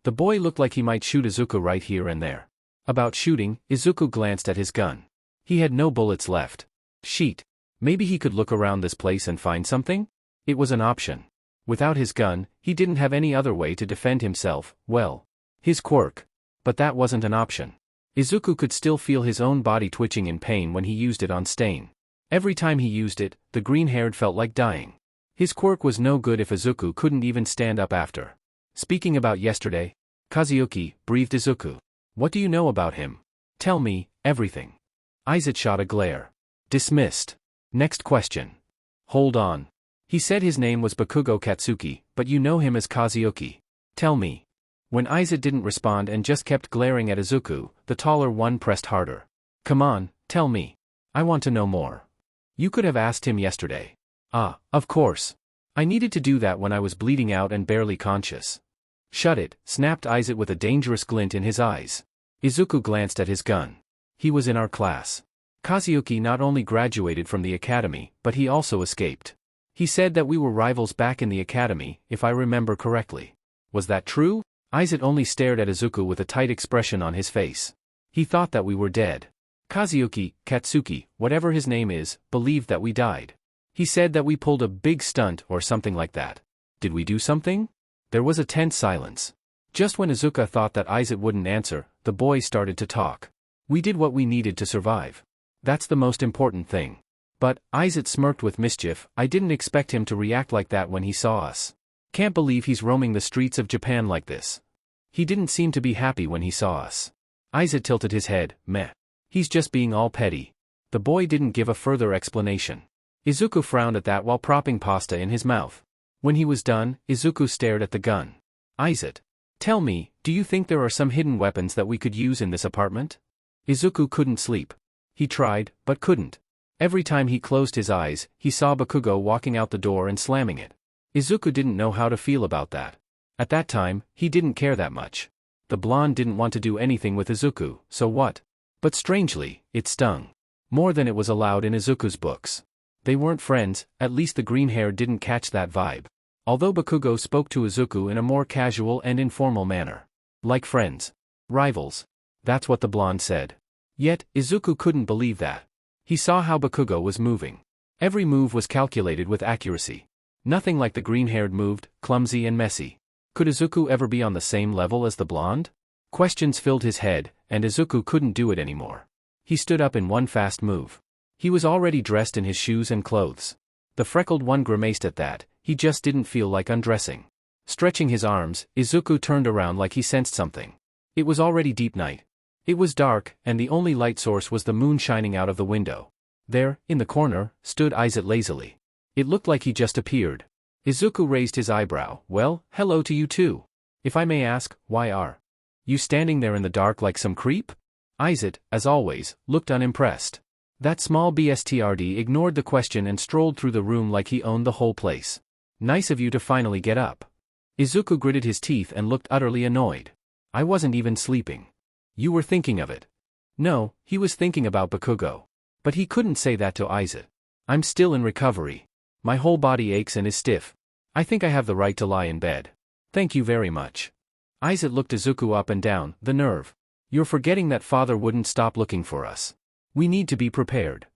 The boy looked like he might shoot Izuku right here and there. About shooting, Izuku glanced at his gun. He had no bullets left. Sheet. Maybe he could look around this place and find something? It was an option. Without his gun, he didn't have any other way to defend himself, well, his quirk. But that wasn't an option. Izuku could still feel his own body twitching in pain when he used it on Stain. Every time he used it, the green-haired felt like dying. His quirk was no good if Izuku couldn't even stand up after. "Speaking about yesterday," Kazuyuki, breathed Izuku. "What do you know about him? Tell me, everything." Izuku shot a glare. "Dismissed. Next question." "Hold on. He said his name was Bakugou Katsuki, but you know him as Kazuyuki. Tell me." When Izuku didn't respond and just kept glaring at Izuku, the taller one pressed harder. "Come on, tell me. I want to know more. You could have asked him yesterday." "Ah, of course. I needed to do that when I was bleeding out and barely conscious." "Shut it," snapped Izuku with a dangerous glint in his eyes. Izuku glanced at his gun. "He was in our class. Kazuyuki not only graduated from the academy, but he also escaped. He said that we were rivals back in the academy, if I remember correctly. Was that true?" Izuku only stared at Izuku with a tight expression on his face. "He thought that we were dead. Kazuyuki, Katsuki, whatever his name is, believed that we died. He said that we pulled a big stunt or something like that. Did we do something?" There was a tense silence. Just when Izuku thought that Izuku wouldn't answer, the boy started to talk. "We did what we needed to survive. That's the most important thing." "But," Izuku smirked with mischief, "I didn't expect him to react like that when he saw us. Can't believe he's roaming the streets of Japan like this. He didn't seem to be happy when he saw us." Izuku tilted his head, "Meh. He's just being all petty." The boy didn't give a further explanation. Izuku frowned at that while propping pasta in his mouth. When he was done, Izuku stared at the gun. "Izuku, tell me, do you think there are some hidden weapons that we could use in this apartment?" Izuku couldn't sleep. He tried, but couldn't. Every time he closed his eyes, he saw Bakugou walking out the door and slamming it. Izuku didn't know how to feel about that. At that time, he didn't care that much. The blonde didn't want to do anything with Izuku, so what? But strangely, it stung. More than it was allowed in Izuku's books. They weren't friends, at least the green hair didn't catch that vibe. Although Bakugou spoke to Izuku in a more casual and informal manner. Like friends. Rivals. That's what the blonde said. Yet, Izuku couldn't believe that. He saw how Bakugou was moving. Every move was calculated with accuracy. Nothing like the green-haired moved, clumsy and messy. Could Izuku ever be on the same level as the blonde? Questions filled his head, and Izuku couldn't do it anymore. He stood up in one fast move. He was already dressed in his shoes and clothes. The freckled one grimaced at that, he just didn't feel like undressing. Stretching his arms, Izuku turned around like he sensed something. It was already deep night. It was dark, and the only light source was the moon shining out of the window. There, in the corner, stood Izuku lazily. It looked like he just appeared. Izuku raised his eyebrow. Well, hello to you too. If I may ask, why are you standing there in the dark like some creep? Izuku, as always, looked unimpressed. That small bstrd ignored the question and strolled through the room like he owned the whole place. Nice of you to finally get up. Izuku gritted his teeth and looked utterly annoyed. I wasn't even sleeping. You were thinking of it. No, he was thinking about Bakugou. But he couldn't say that to Izuku. I'm still in recovery. My whole body aches and is stiff. I think I have the right to lie in bed. Thank you very much. Izuku looked Izuku up and down. The nerve. You're forgetting that father wouldn't stop looking for us. We need to be prepared.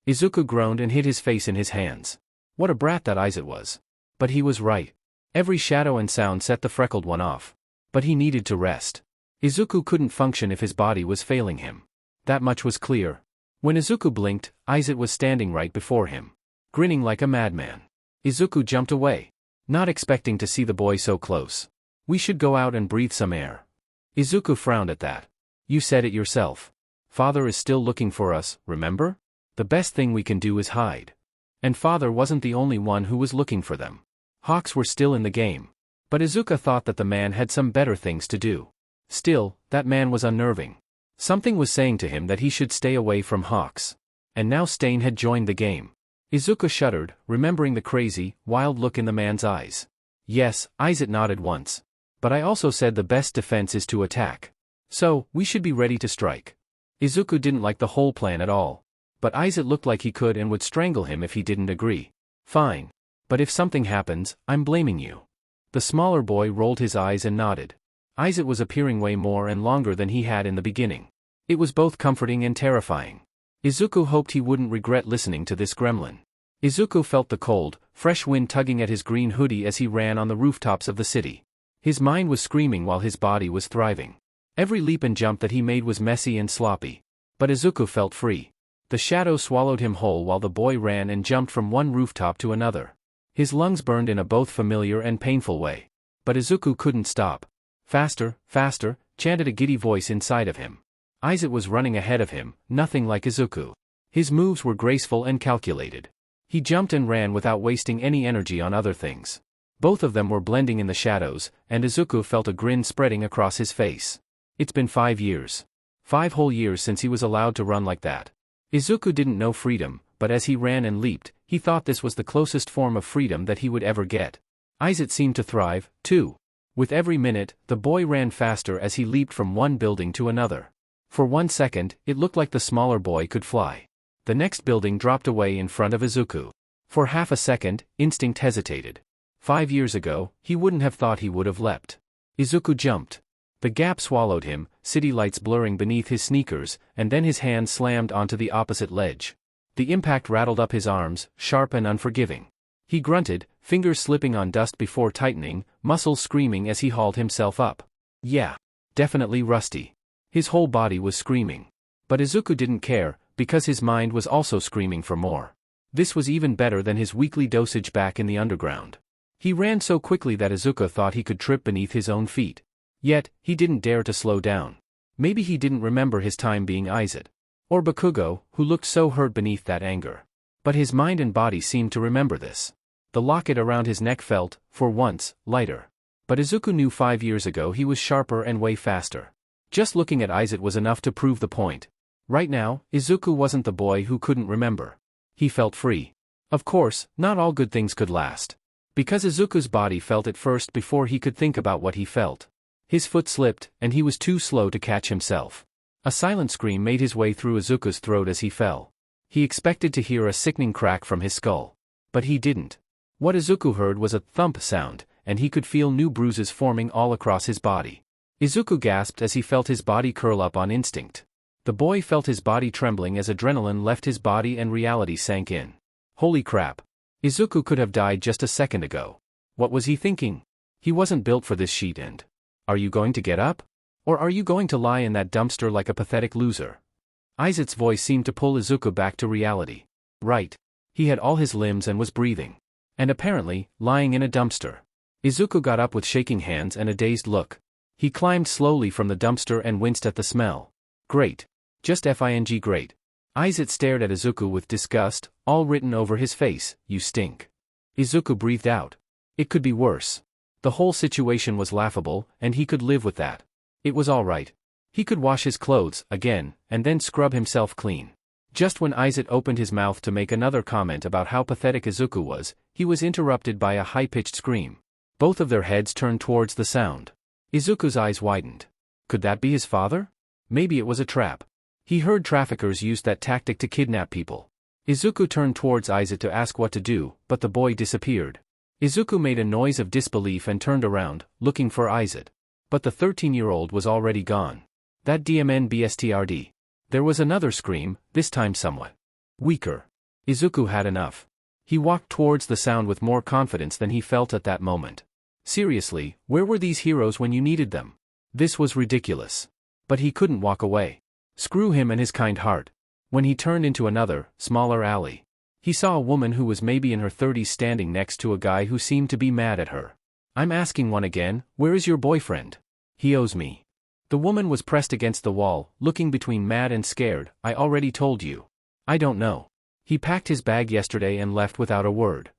Izuku groaned and hid his face in his hands. What a brat that Izuku was. But he was right. Every shadow and sound set the freckled one off. But he needed to rest. Izuku couldn't function if his body was failing him. That much was clear. When Izuku blinked, Izuku was standing right before him, grinning like a madman. Izuku jumped away, not expecting to see the boy so close. We should go out and breathe some air. Izuku frowned at that. You said it yourself. Father is still looking for us, remember? The best thing we can do is hide. And father wasn't the only one who was looking for them. Hawks were still in the game. But Izuku thought that the man had some better things to do. Still, that man was unnerving. Something was saying to him that he should stay away from Hawks. And now Stain had joined the game. Izuku shuddered, remembering the crazy, wild look in the man's eyes. Yes, Izuku nodded once. But I also said the best defense is to attack. So, we should be ready to strike. Izuku didn't like the whole plan at all. But Izuku looked like he could and would strangle him if he didn't agree. Fine. But if something happens, I'm blaming you. The smaller boy rolled his eyes and nodded. Izuku was appearing way more and longer than he had in the beginning. It was both comforting and terrifying. Izuku hoped he wouldn't regret listening to this gremlin. Izuku felt the cold, fresh wind tugging at his green hoodie as he ran on the rooftops of the city. His mind was screaming while his body was thriving. Every leap and jump that he made was messy and sloppy. But Izuku felt free. The shadow swallowed him whole while the boy ran and jumped from one rooftop to another. His lungs burned in a both familiar and painful way. But Izuku couldn't stop. Faster, faster, chanted a giddy voice inside of him. Izuku was running ahead of him, nothing like Izuku. His moves were graceful and calculated. He jumped and ran without wasting any energy on other things. Both of them were blending in the shadows, and Izuku felt a grin spreading across his face. It's been 5 years. 5 whole years since he was allowed to run like that. Izuku didn't know freedom, but as he ran and leaped, he thought this was the closest form of freedom that he would ever get. Izuku seemed to thrive, too. With every minute, the boy ran faster as he leaped from one building to another. For 1 second, it looked like the smaller boy could fly. The next building dropped away in front of Izuku. For half a second, instinct hesitated. 5 years ago, he wouldn't have thought he would have leapt. Izuku jumped. The gap swallowed him, city lights blurring beneath his sneakers, and then his hand slammed onto the opposite ledge. The impact rattled up his arms, sharp and unforgiving. He grunted, fingers slipping on dust before tightening, muscles screaming as he hauled himself up. Yeah. Definitely rusty. His whole body was screaming. But Izuku didn't care, because his mind was also screaming for more. This was even better than his weekly dosage back in the underground. He ran so quickly that Izuku thought he could trip beneath his own feet. Yet, he didn't dare to slow down. Maybe he didn't remember his time being Izuku. Or Bakugou, who looked so hurt beneath that anger. But his mind and body seemed to remember this. The locket around his neck felt, for once, lighter. But Izuku knew 5 years ago he was sharper and way faster. Just looking at Izuku was enough to prove the point. Right now, Izuku wasn't the boy who couldn't remember. He felt free. Of course, not all good things could last. Because Izuku's body felt it first before he could think about what he felt. His foot slipped, and he was too slow to catch himself. A silent scream made his way through Izuku's throat as he fell. He expected to hear a sickening crack from his skull. But he didn't. What Izuku heard was a thump sound, and he could feel new bruises forming all across his body. Izuku gasped as he felt his body curl up on instinct. The boy felt his body trembling as adrenaline left his body and reality sank in. Holy crap. Izuku could have died just a second ago. What was he thinking? He wasn't built for this sheet and... Are you going to get up? Or are you going to lie in that dumpster like a pathetic loser? Izuku's voice seemed to pull Izuku back to reality. Right. He had all his limbs and was breathing. And apparently, lying in a dumpster. Izuku got up with shaking hands and a dazed look. He climbed slowly from the dumpster and winced at the smell. Great. Just FING great. Izuku stared at Izuku with disgust, all written over his face, you stink. Izuku breathed out. It could be worse. The whole situation was laughable, and he could live with that. It was all right. He could wash his clothes, again, and then scrub himself clean. Just when Izuku opened his mouth to make another comment about how pathetic Izuku was, he was interrupted by a high-pitched scream. Both of their heads turned towards the sound. Izuku's eyes widened. Could that be his father? Maybe it was a trap. He heard traffickers used that tactic to kidnap people. Izuku turned towards Izuku to ask what to do, but the boy disappeared. Izuku made a noise of disbelief and turned around, looking for Izuku. But the 13-year-old was already gone. That DMN-BSTRD. There was another scream, this time somewhat weaker. Izuku had enough. He walked towards the sound with more confidence than he felt at that moment. Seriously, where were these heroes when you needed them? This was ridiculous. But he couldn't walk away. Screw him and his kind heart. When he turned into another, smaller alley, he saw a woman who was maybe in her 30s standing next to a guy who seemed to be mad at her. I'm asking one again, where is your boyfriend? He owes me. The woman was pressed against the wall, looking between mad and scared. I already told you. I don't know. He packed his bag yesterday and left without a word.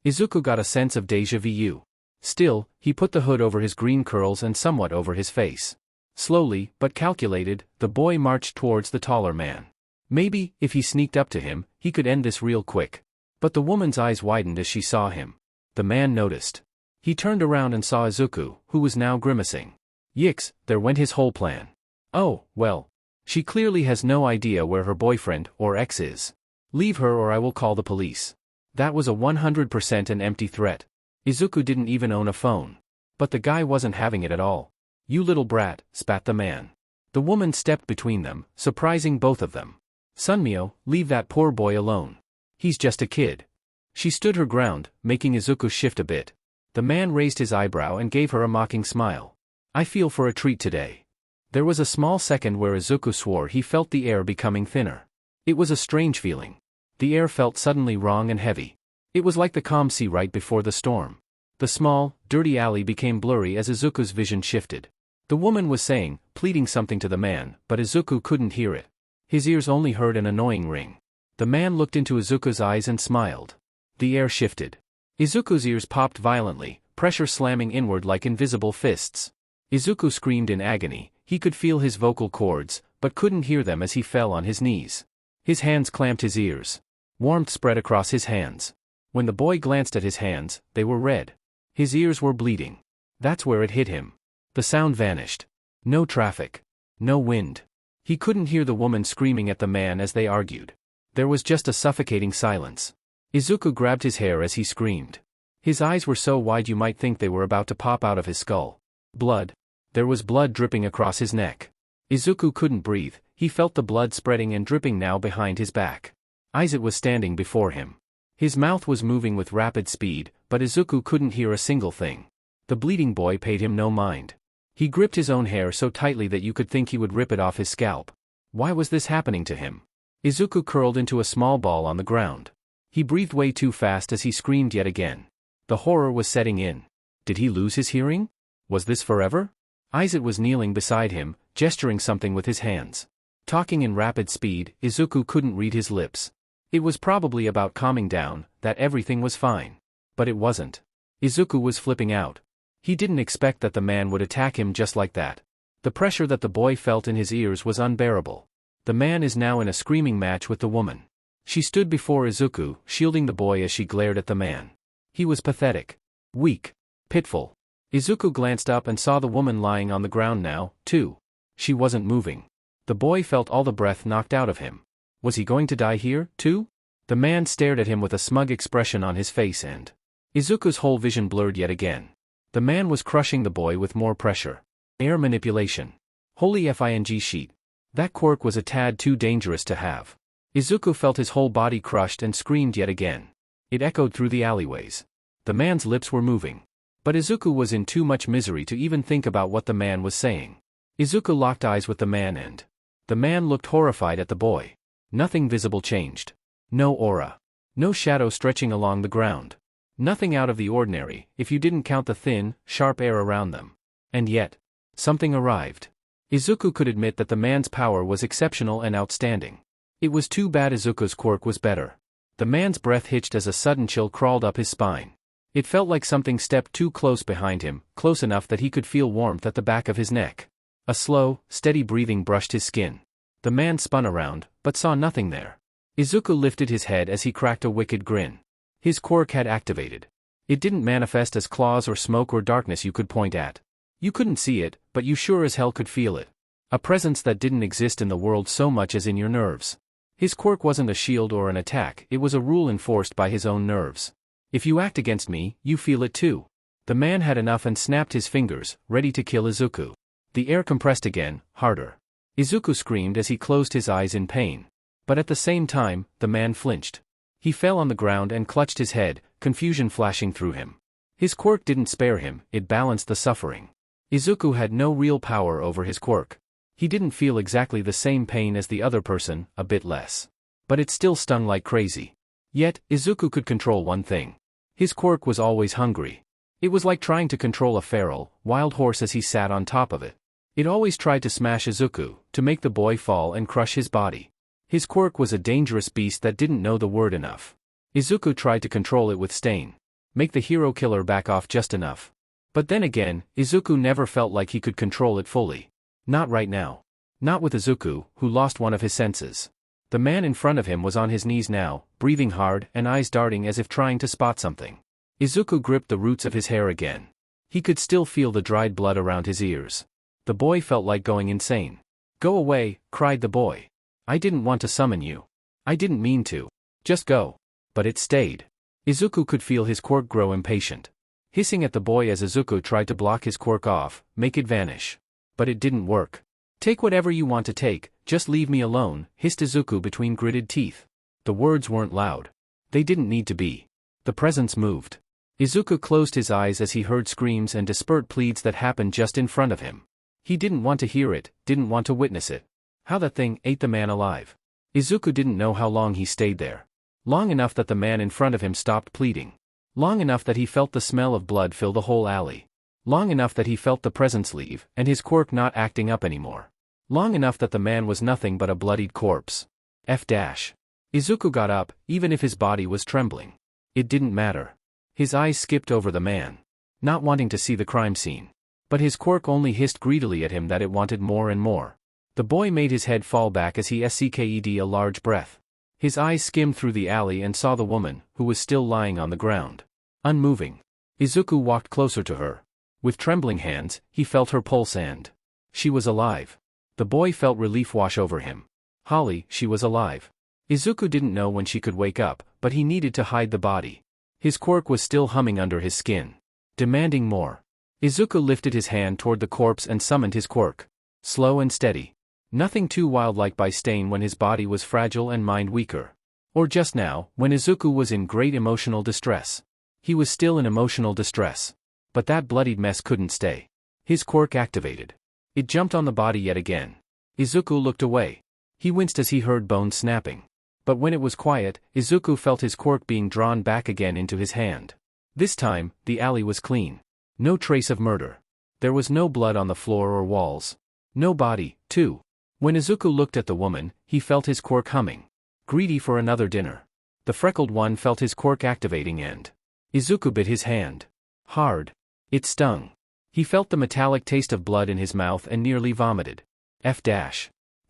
Izuku got a sense of déjà vu. Still, he put the hood over his green curls and somewhat over his face. Slowly, but calculated, the boy marched towards the taller man. Maybe, if he sneaked up to him, he could end this real quick. But the woman's eyes widened as she saw him. The man noticed. He turned around and saw Izuku, who was now grimacing. Yikes, there went his whole plan. Oh, well. She clearly has no idea where her boyfriend, or ex is. Leave her or I will call the police. That was a 100% an empty threat. Izuku didn't even own a phone. But the guy wasn't having it at all. You little brat, spat the man. The woman stepped between them, surprising both of them. Sunmyo, leave that poor boy alone. He's just a kid. She stood her ground, making Izuku shift a bit. The man raised his eyebrow and gave her a mocking smile. I feel for a treat today. There was a small second where Izuku swore he felt the air becoming thinner. It was a strange feeling. The air felt suddenly wrong and heavy. It was like the calm sea right before the storm. The small, dirty alley became blurry as Izuku's vision shifted. The woman was saying, pleading something to the man, but Izuku couldn't hear it. His ears only heard an annoying ring. The man looked into Izuku's eyes and smiled. The air shifted. Izuku's ears popped violently, pressure slamming inward like invisible fists. Izuku screamed in agony. He could feel his vocal cords, but couldn't hear them as he fell on his knees. His hands clamped his ears. Warmth spread across his hands. When the boy glanced at his hands, they were red. His ears were bleeding. That's where it hit him. The sound vanished. No traffic. No wind. He couldn't hear the woman screaming at the man as they argued. There was just a suffocating silence. Izuku grabbed his hair as he screamed. His eyes were so wide you might think they were about to pop out of his skull. Blood. There was blood dripping across his neck. Izuku couldn't breathe. He felt the blood spreading and dripping now behind his back. Izuku was standing before him. His mouth was moving with rapid speed, but Izuku couldn't hear a single thing. The bleeding boy paid him no mind. He gripped his own hair so tightly that you could think he would rip it off his scalp. Why was this happening to him? Izuku curled into a small ball on the ground. He breathed way too fast as he screamed yet again. The horror was setting in. Did he lose his hearing? Was this forever? Izuku was kneeling beside him, gesturing something with his hands. Talking in rapid speed, Izuku couldn't read his lips. It was probably about calming down, that everything was fine. But it wasn't. Izuku was flipping out. He didn't expect that the man would attack him just like that. The pressure that the boy felt in his ears was unbearable. The man is now in a screaming match with the woman. She stood before Izuku, shielding the boy as she glared at the man. He was pathetic. Weak. Pitiful. Izuku glanced up and saw the woman lying on the ground now, too. She wasn't moving. The boy felt all the breath knocked out of him. Was he going to die here, too? The man stared at him with a smug expression on his face and Izuku's whole vision blurred yet again. The man was crushing the boy with more pressure. Air manipulation. Holy FING sheet. That quirk was a tad too dangerous to have. Izuku felt his whole body crushed and screamed yet again. It echoed through the alleyways. The man's lips were moving. But Izuku was in too much misery to even think about what the man was saying. Izuku locked eyes with the man and the man looked horrified at the boy. Nothing visible changed. No aura. No shadow stretching along the ground. Nothing out of the ordinary, if you didn't count the thin, sharp air around them. And yet, something arrived. Izuku could admit that the man's power was exceptional and outstanding. It was too bad Izuku's quirk was better. The man's breath hitched as a sudden chill crawled up his spine. It felt like something stepped too close behind him, close enough that he could feel warmth at the back of his neck. A slow, steady breathing brushed his skin. The man spun around, but saw nothing there. Izuku lifted his head as he cracked a wicked grin. His quirk had activated. It didn't manifest as claws or smoke or darkness you could point at. You couldn't see it, but you sure as hell could feel it. A presence that didn't exist in the world so much as in your nerves. His quirk wasn't a shield or an attack, it was a rule enforced by his own nerves. If you act against me, you feel it too. The man had enough and snapped his fingers, ready to kill Izuku. The air compressed again, harder. Izuku screamed as he closed his eyes in pain. But at the same time, the man flinched. He fell on the ground and clutched his head, confusion flashing through him. His quirk didn't spare him, it balanced the suffering. Izuku had no real power over his quirk. He didn't feel exactly the same pain as the other person, a bit less. But it still stung like crazy. Yet, Izuku could control one thing. His quirk was always hungry. It was like trying to control a feral, wild horse as he sat on top of it. It always tried to smash Izuku, to make the boy fall and crush his body. His quirk was a dangerous beast that didn't know the word enough. Izuku tried to control it with Stain. Make the hero killer back off just enough. But then again, Izuku never felt like he could control it fully. Not right now. Not with Izuku, who lost one of his senses. The man in front of him was on his knees now, breathing hard and eyes darting as if trying to spot something. Izuku gripped the roots of his hair again. He could still feel the dried blood around his ears. The boy felt like going insane. "Go away," cried the boy. "I didn't want to summon you. I didn't mean to. Just go." But it stayed. Izuku could feel his quirk grow impatient. Hissing at the boy as Izuku tried to block his quirk off, make it vanish. But it didn't work. "Take whatever you want to take, just leave me alone," hissed Izuku between gritted teeth. The words weren't loud. They didn't need to be. The presence moved. Izuku closed his eyes as he heard screams and desperate pleads that happened just in front of him. He didn't want to hear it, didn't want to witness it. How that thing ate the man alive. Izuku didn't know how long he stayed there. Long enough that the man in front of him stopped pleading. Long enough that he felt the smell of blood fill the whole alley. Long enough that he felt the presence leave, and his quirk not acting up anymore. Long enough that the man was nothing but a bloodied corpse. Izuku got up, even if his body was trembling. It didn't matter. His eyes skipped over the man. Not wanting to see the crime scene. But his quirk only hissed greedily at him that it wanted more and more. The boy made his head fall back as he sucked a large breath. His eyes skimmed through the alley and saw the woman, who was still lying on the ground. Unmoving. Izuku walked closer to her. With trembling hands, he felt her pulse and she was alive. The boy felt relief wash over him. Holly, she was alive. Izuku didn't know when she could wake up, but he needed to hide the body. His quirk was still humming under his skin. Demanding more. Izuku lifted his hand toward the corpse and summoned his quirk. Slow and steady. Nothing too wildlike by Stain when his body was fragile and mind weaker. Or just now, when Izuku was in great emotional distress. He was still in emotional distress. But that bloodied mess couldn't stay. His quirk activated. It jumped on the body yet again. Izuku looked away. He winced as he heard bones snapping. But when it was quiet, Izuku felt his quirk being drawn back again into his hand. This time, the alley was clean. No trace of murder. There was no blood on the floor or walls. No body, too. When Izuku looked at the woman, he felt his quirk humming. Greedy for another dinner. The freckled one felt his quirk activating and Izuku bit his hand. Hard. It stung. He felt the metallic taste of blood in his mouth and nearly vomited.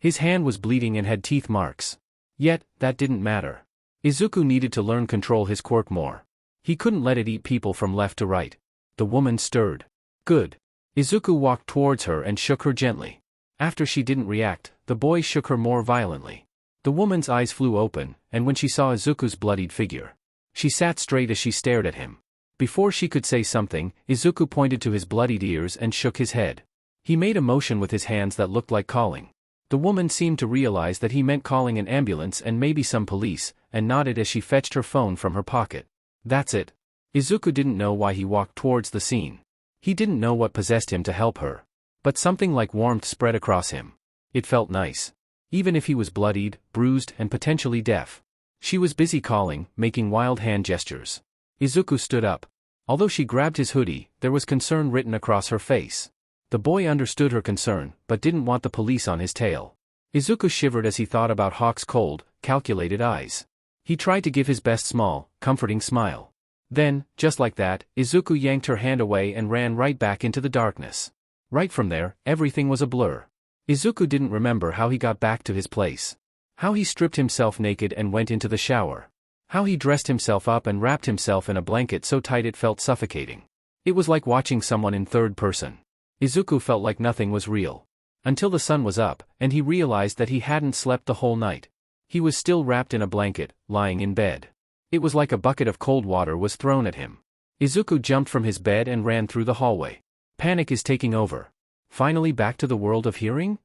His hand was bleeding and had teeth marks. Yet, that didn't matter. Izuku needed to learn control his quirk more. He couldn't let it eat people from left to right. The woman stirred. Good. Izuku walked towards her and shook her gently. After she didn't react, the boy shook her more violently. The woman's eyes flew open, and when she saw Izuku's bloodied figure, she sat straight as she stared at him. Before she could say something, Izuku pointed to his bloodied ears and shook his head. He made a motion with his hands that looked like calling. The woman seemed to realize that he meant calling an ambulance and maybe some police, and nodded as she fetched her phone from her pocket. That's it. Izuku didn't know why he walked towards the scene. He didn't know what possessed him to help her. But something like warmth spread across him. It felt nice. Even if he was bloodied, bruised, and potentially deaf. She was busy calling, making wild hand gestures. Izuku stood up. Although she grabbed his hoodie, there was concern written across her face. The boy understood her concern, but didn't want the police on his tail. Izuku shivered as he thought about Hawk's cold, calculated eyes. He tried to give his best small, comforting smile. Then, just like that, Izuku yanked her hand away and ran right back into the darkness. Right from there, everything was a blur. Izuku didn't remember how he got back to his place. How he stripped himself naked and went into the shower. How he dressed himself up and wrapped himself in a blanket so tight it felt suffocating. It was like watching someone in third person. Izuku felt like nothing was real. Until the sun was up, and he realized that he hadn't slept the whole night. He was still wrapped in a blanket, lying in bed. It was like a bucket of cold water was thrown at him. Izuku jumped from his bed and ran through the hallway. Panic is taking over. Finally back to the world of hearing?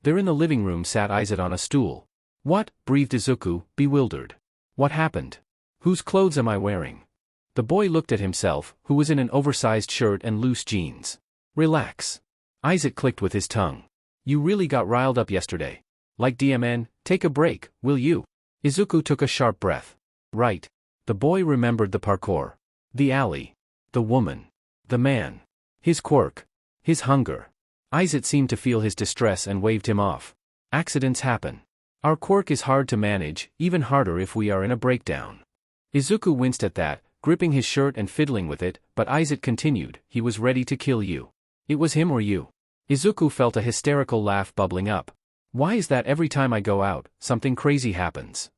There in the living room sat Izuku on a stool. What? Breathed Izuku, bewildered. What happened? Whose clothes am I wearing? The boy looked at himself, who was in an oversized shirt and loose jeans. Relax. Izuku clicked with his tongue. You really got riled up yesterday. Like DMN, take a break, will you? Izuku took a sharp breath. Right. The boy remembered the parkour. The alley. The woman. The man. His quirk. His hunger. Izuku seemed to feel his distress and waved him off. Accidents happen. Our quirk is hard to manage, even harder if we are in a breakdown. Izuku winced at that, gripping his shirt and fiddling with it, but Izuku continued, he was ready to kill you. It was him or you. Izuku felt a hysterical laugh bubbling up. Why is that every time I go out, something crazy happens?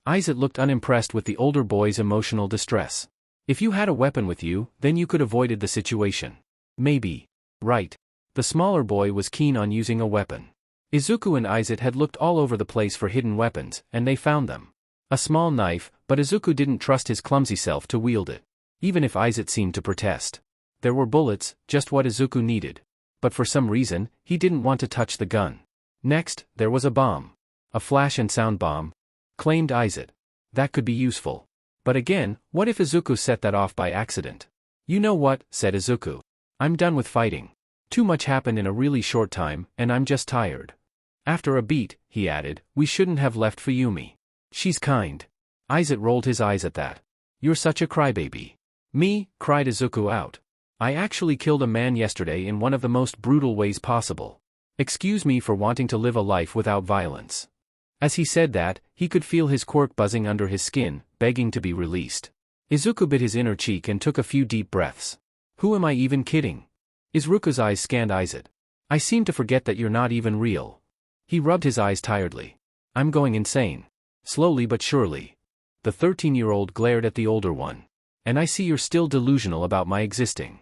Izuku looked unimpressed with the older boy's emotional distress. If you had a weapon with you, then you could avoided the situation. Maybe. Right. The smaller boy was keen on using a weapon. Izuku and Izuku had looked all over the place for hidden weapons, and they found them. A small knife, but Izuku didn't trust his clumsy self to wield it. Even if Izuku seemed to protest. There were bullets, just what Izuku needed. But for some reason, he didn't want to touch the gun. Next, there was a bomb. A flash and sound bomb. Claimed Izuku. That could be useful. But again, what if Izuku set that off by accident? You know what, said Izuku. I'm done with fighting. Too much happened in a really short time, and I'm just tired. After a beat, he added, we shouldn't have left for Yumi. She's kind. Izuku rolled his eyes at that. You're such a crybaby. Me? Cried Izuku out. I actually killed a man yesterday in one of the most brutal ways possible. Excuse me for wanting to live a life without violence. As he said that, he could feel his quirk buzzing under his skin, begging to be released. Izuku bit his inner cheek and took a few deep breaths. Who am I even kidding? Izuku's eyes scanned Izuku. I seem to forget that you're not even real. He rubbed his eyes tiredly. I'm going insane. Slowly but surely. The 13-year-old glared at the older one. And I see you're still delusional about my existing.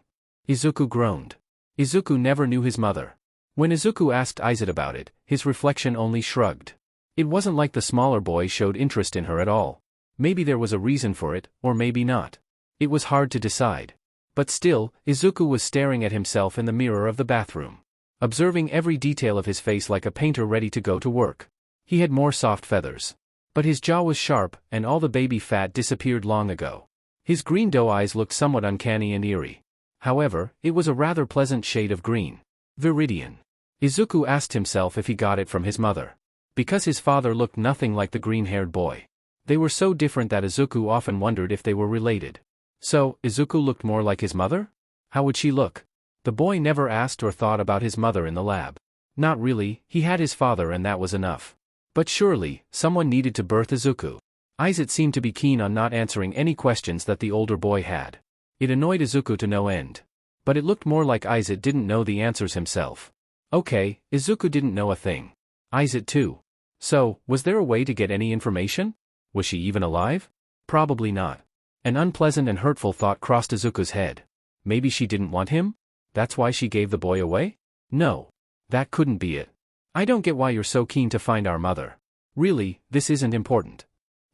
Izuku groaned. Izuku never knew his mother. When Izuku asked Izuku about it, his reflection only shrugged. It wasn't like the smaller boy showed interest in her at all. Maybe there was a reason for it, or maybe not. It was hard to decide. But still, Izuku was staring at himself in the mirror of the bathroom. Observing every detail of his face like a painter ready to go to work. He had more soft feathers. But his jaw was sharp, and all the baby fat disappeared long ago. His green doe eyes looked somewhat uncanny and eerie. However, it was a rather pleasant shade of green. Viridian. Izuku asked himself if he got it from his mother. Because his father looked nothing like the green-haired boy. They were so different that Izuku often wondered if they were related. So, Izuku looked more like his mother? How would she look? The boy never asked or thought about his mother in the lab. Not really, he had his father and that was enough. But surely, someone needed to birth Izuku. Izuku seemed to be keen on not answering any questions that the older boy had. It annoyed Izuku to no end. But it looked more like Izuku didn't know the answers himself. Okay, Izuku didn't know a thing. Izuku too. So, was there a way to get any information? Was she even alive? Probably not. An unpleasant and hurtful thought crossed Izuku's head. Maybe she didn't want him? That's why she gave the boy away? No. That couldn't be it. I don't get why you're so keen to find our mother. Really, this isn't important.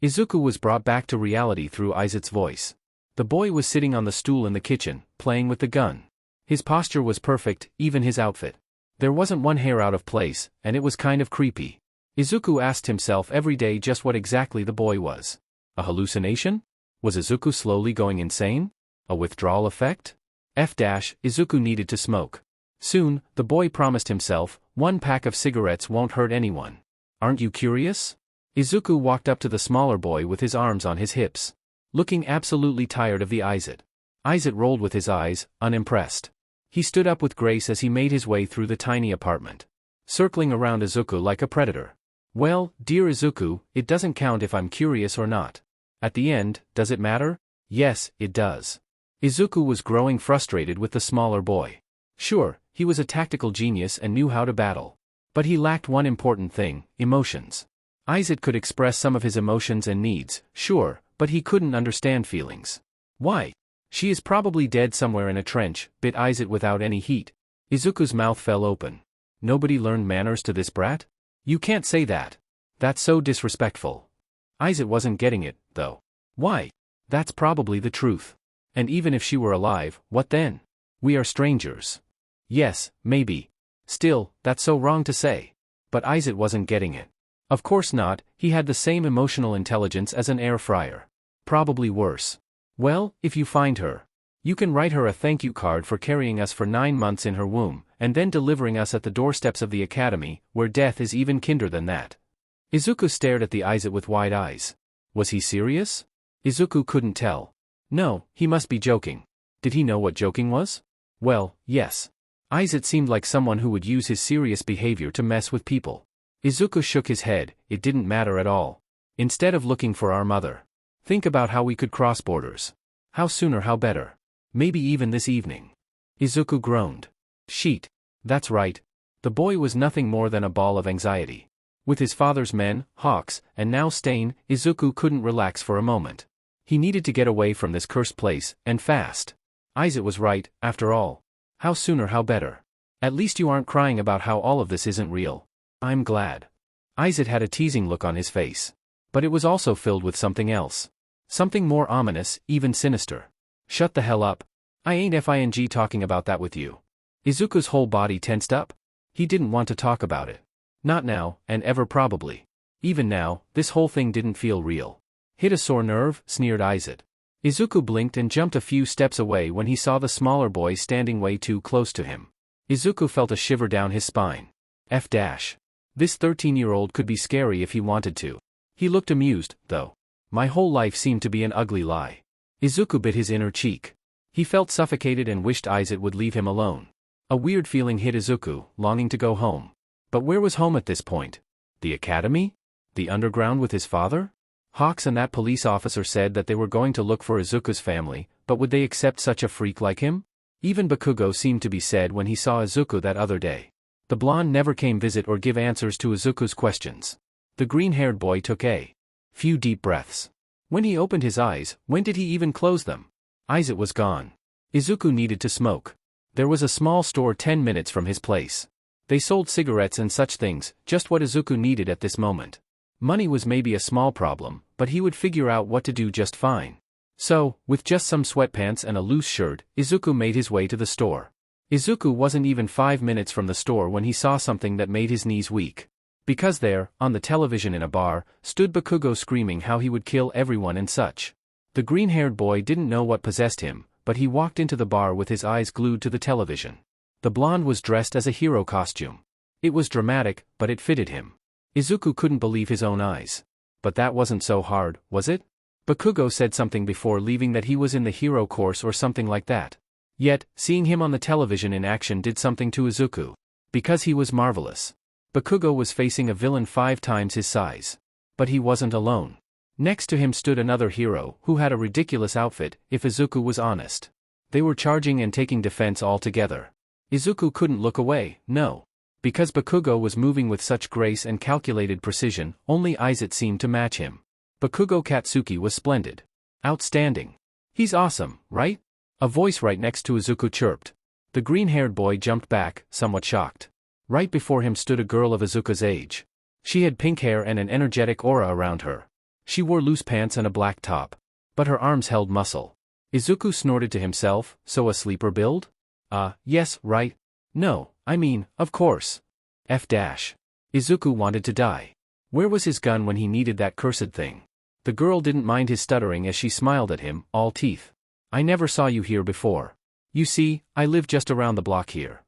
Izuku was brought back to reality through Izuku's voice. The boy was sitting on the stool in the kitchen, playing with the gun. His posture was perfect, even his outfit. There wasn't one hair out of place, and it was kind of creepy. Izuku asked himself every day just what exactly the boy was. A hallucination? Was Izuku slowly going insane? A withdrawal effect? Izuku needed to smoke. Soon, the boy promised himself, 1 pack of cigarettes won't hurt anyone. Aren't you curious? Izuku walked up to the smaller boy with his arms on his hips. Looking absolutely tired of the Izet. Izet rolled with his eyes, unimpressed. He stood up with grace as he made his way through the tiny apartment, circling around Izuku like a predator. Well, dear Izuku, it doesn't count if I'm curious or not. At the end, does it matter? Yes, it does. Izuku was growing frustrated with the smaller boy. Sure, he was a tactical genius and knew how to battle. But he lacked one important thing, emotions. Izet could express some of his emotions and needs, sure, but he couldn't understand feelings. Why? She is probably dead somewhere in a trench, bit Izet without any heat. Izuku's mouth fell open. Nobody learned manners to this brat? You can't say that. That's so disrespectful. Izet wasn't getting it, though. Why? That's probably the truth. And even if she were alive, what then? We are strangers. Yes, maybe. Still, that's so wrong to say. But Izet wasn't getting it. Of course not, he had the same emotional intelligence as an air fryer. Probably worse. Well, if you find her, you can write her a thank you card for carrying us for 9 months in her womb, and then delivering us at the doorsteps of the academy, where death is even kinder than that. Izuku stared at the Izet with wide eyes. Was he serious? Izuku couldn't tell. No, he must be joking. Did he know what joking was? Well, yes. Izet seemed like someone who would use his serious behavior to mess with people. Izuku shook his head, it didn't matter at all. Instead of looking for our mother. Think about how we could cross borders. How sooner how better. Maybe even this evening. Izuku groaned. Sheet. That's right. The boy was nothing more than a ball of anxiety. With his father's men, Hawks, and now Stain, Izuku couldn't relax for a moment. He needed to get away from this cursed place, and fast. Izet was right, after all. How sooner how better. At least you aren't crying about how all of this isn't real. I'm glad. Izet had a teasing look on his face. But it was also filled with something else. Something more ominous, even sinister. Shut the hell up. I ain't FING talking about that with you. Izuku's whole body tensed up. He didn't want to talk about it. Not now, and ever probably. Even now, this whole thing didn't feel real. Hit a sore nerve, sneered Izet. Izuku blinked and jumped a few steps away when he saw the smaller boy standing way too close to him. Izuku felt a shiver down his spine. This 13-year-old could be scary if he wanted to. He looked amused, though. My whole life seemed to be an ugly lie. Izuku bit his inner cheek. He felt suffocated and wished Izet would leave him alone. A weird feeling hit Izuku, longing to go home. But where was home at this point? The academy? The underground with his father? Hawks and that police officer said that they were going to look for Izuku's family, but would they accept such a freak like him? Even Bakugou seemed to be sad when he saw Izuku that other day. The blonde never came visit or give answers to Izuku's questions. The green-haired boy took a few deep breaths. When he opened his eyes, when did he even close them? Izet was gone. Izuku needed to smoke. There was a small store 10 minutes from his place. They sold cigarettes and such things, just what Izuku needed at this moment. Money was maybe a small problem, but he would figure out what to do just fine. So, with just some sweatpants and a loose shirt, Izuku made his way to the store. Izuku wasn't even 5 minutes from the store when he saw something that made his knees weak. Because there, on the television in a bar, stood Bakugou screaming how he would kill everyone and such. The green-haired boy didn't know what possessed him, but he walked into the bar with his eyes glued to the television. The blonde was dressed as a hero costume. It was dramatic, but it fitted him. Izuku couldn't believe his own eyes. But that wasn't so hard, was it? Bakugou said something before leaving that he was in the hero course or something like that. Yet, seeing him on the television in action did something to Izuku. Because he was marvelous. Bakugou was facing a villain 5 times his size. But he wasn't alone. Next to him stood another hero, who had a ridiculous outfit, if Izuku was honest. They were charging and taking defense all together. Izuku couldn't look away, no. Because Bakugou was moving with such grace and calculated precision, only Izet seemed to match him. Bakugou Katsuki was splendid. Outstanding. He's awesome, right? A voice right next to Izuku chirped. The green-haired boy jumped back, somewhat shocked. Right before him stood a girl of Izuku's age. She had pink hair and an energetic aura around her. She wore loose pants and a black top. But her arms held muscle. Izuku snorted to himself, so a sleeper build? Yes, right. No, I mean, of course. Izuku wanted to die. Where was his gun when he needed that cursed thing? The girl didn't mind his stuttering as she smiled at him, all teeth. I never saw you here before. You see, I live just around the block here.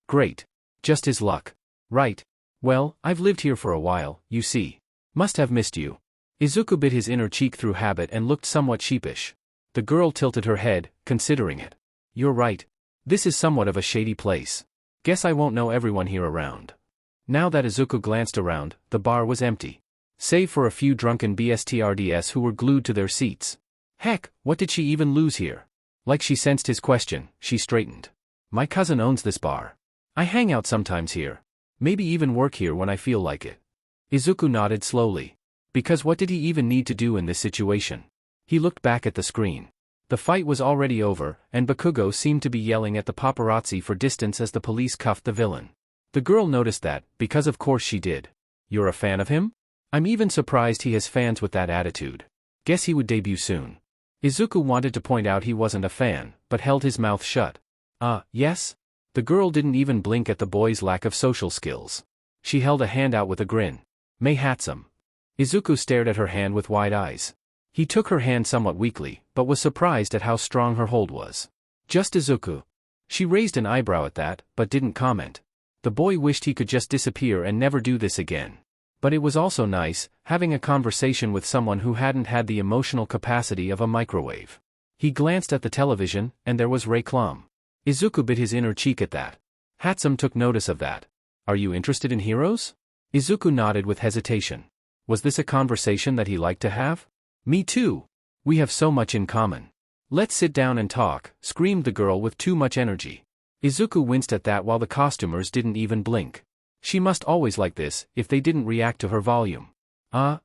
Great. Just his luck. Right. Well, I've lived here for a while, you see. Must have missed you. Izuku bit his inner cheek through habit and looked somewhat sheepish. The girl tilted her head, considering it. You're right. This is somewhat of a shady place. Guess I won't know everyone here around. Now that Izuku glanced around, the bar was empty. Save for a few drunken BSTRDS who were glued to their seats. Heck, what did she even lose here? Like she sensed his question, she straightened. My cousin owns this bar. I hang out sometimes here. Maybe even work here when I feel like it. Izuku nodded slowly. Because what did he even need to do in this situation? He looked back at the screen. The fight was already over, and Bakugou seemed to be yelling at the paparazzi for distance as the police cuffed the villain. The girl noticed that, because of course she did. You're a fan of him? I'm even surprised he has fans with that attitude. Guess he would debut soon. Izuku wanted to point out he wasn't a fan, but held his mouth shut. Yes? The girl didn't even blink at the boy's lack of social skills. She held a hand out with a grin. May Hatsum. Izuku stared at her hand with wide eyes. He took her hand somewhat weakly, but was surprised at how strong her hold was. Just Izuku. She raised an eyebrow at that, but didn't comment. The boy wished he could just disappear and never do this again. But it was also nice, having a conversation with someone who hadn't had the emotional capacity of a microwave. He glanced at the television, and there was Reclam. Izuku bit his inner cheek at that. Hatsum took notice of that. Are you interested in heroes? Izuku nodded with hesitation. Was this a conversation that he liked to have? Me too. We have so much in common. Let's sit down and talk, screamed the girl with too much energy. Izuku winced at that while the costumers didn't even blink. She must always like this, if they didn't react to her volume.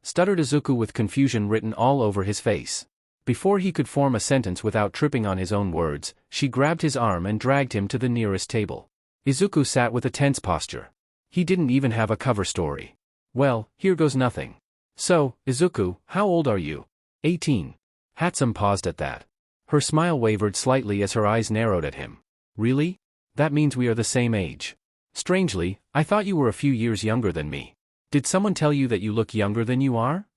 Stuttered Izuku with confusion written all over his face. Before he could form a sentence without tripping on his own words, she grabbed his arm and dragged him to the nearest table. Izuku sat with a tense posture. He didn't even have a cover story. Well, here goes nothing. So, Izuku, how old are you? 18. Hatsum paused at that. Her smile wavered slightly as her eyes narrowed at him. Really? That means we are the same age. Strangely, I thought you were a few years younger than me. Did someone tell you that you look younger than you are?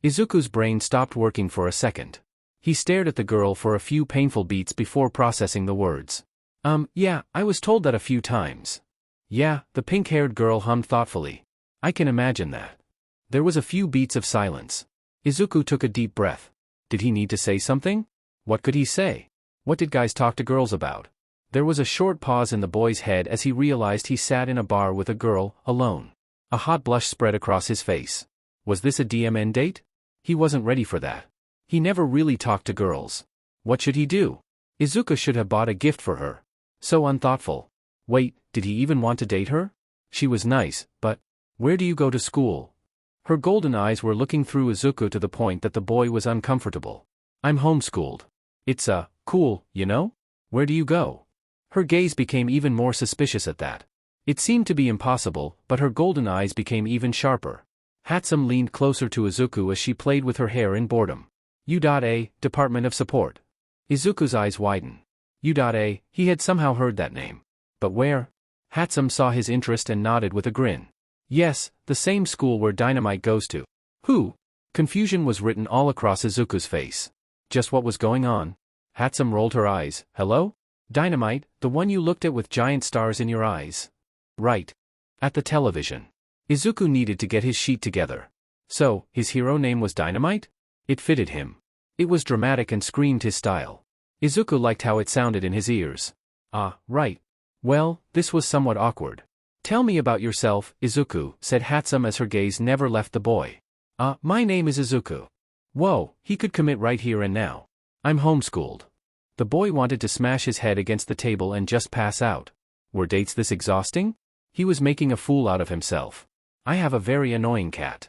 Izuku's brain stopped working for a second. He stared at the girl for a few painful beats before processing the words. Yeah, I was told that a few times. Yeah, the pink-haired girl hummed thoughtfully. I can imagine that. There was a few beats of silence. Izuku took a deep breath. Did he need to say something? What could he say? What did guys talk to girls about? There was a short pause in the boy's head as he realized he sat in a bar with a girl, alone. A hot blush spread across his face. Was this a DMN date? He wasn't ready for that. He never really talked to girls. What should he do? Izuku should have bought a gift for her. So unthoughtful. Wait, did he even want to date her? She was nice, but where do you go to school? Her golden eyes were looking through Izuku to the point that the boy was uncomfortable. I'm homeschooled. It's cool, you know? Where do you go? Her gaze became even more suspicious at that. It seemed to be impossible, but her golden eyes became even sharper. Hatsum leaned closer to Izuku as she played with her hair in boredom. U.A, Department of Support. Izuku's eyes widened. U.A, he had somehow heard that name. But where? Hatsum saw his interest and nodded with a grin. Yes, the same school where Dynamite goes to. Who? Confusion was written all across Izuku's face. Just what was going on? Hatsum rolled her eyes. Hello? Dynamite, the one you looked at with giant stars in your eyes. Right. At the television. Izuku needed to get his sheet together. So, his hero name was Dynamite? It fitted him. It was dramatic and screamed his style. Izuku liked how it sounded in his ears. Right. Well, this was somewhat awkward. Tell me about yourself, Izuku, said Hatsum as her gaze never left the boy. My name is Izuku. Whoa, he could commit right here and now. I'm homeschooled. The boy wanted to smash his head against the table and just pass out. Were dates this exhausting? He was making a fool out of himself. I have a very annoying cat.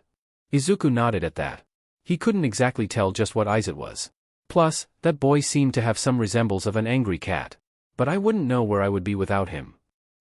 Izuku nodded at that. He couldn't exactly tell just what eyes it was. Plus, that boy seemed to have some resemblance of an angry cat. But I wouldn't know where I would be without him.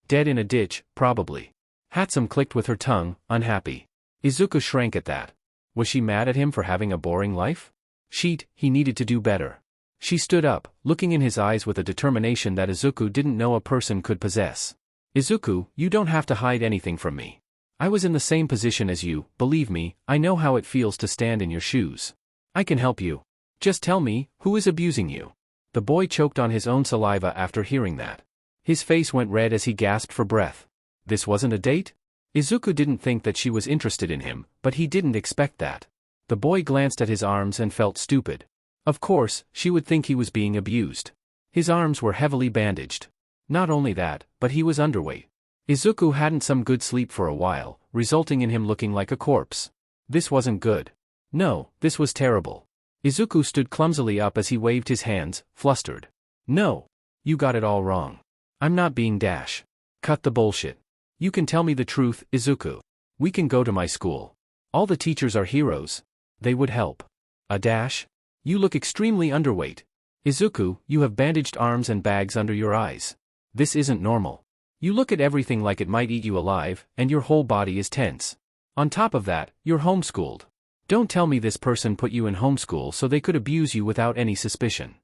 Dead in a ditch, probably. Hatsum clicked with her tongue, unhappy. Izuku shrank at that. Was she mad at him for having a boring life? He needed to do better. She stood up, looking in his eyes with a determination that Izuku didn't know a person could possess. Izuku, you don't have to hide anything from me. I was in the same position as you, believe me, I know how it feels to stand in your shoes. I can help you. Just tell me, who is abusing you? The boy choked on his own saliva after hearing that. His face went red as he gasped for breath. This wasn't a date? Izuku didn't think that she was interested in him, but he didn't expect that. The boy glanced at his arms and felt stupid. Of course, she would think he was being abused. His arms were heavily bandaged. Not only that, but he was underweight. Izuku hadn't some good sleep for a while, resulting in him looking like a corpse. This wasn't good. No, this was terrible. Izuku stood clumsily up as he waved his hands, flustered. No. You got it all wrong. I'm not being dash. Cut the bullshit. You can tell me the truth, Izuku. We can go to my school. All the teachers are heroes. They would help. A dash? You look extremely underweight. Izuku, you have bandaged arms and bags under your eyes. This isn't normal. You look at everything like it might eat you alive, and your whole body is tense. On top of that, you're homeschooled. Don't tell me this person put you in homeschool so they could abuse you without any suspicion.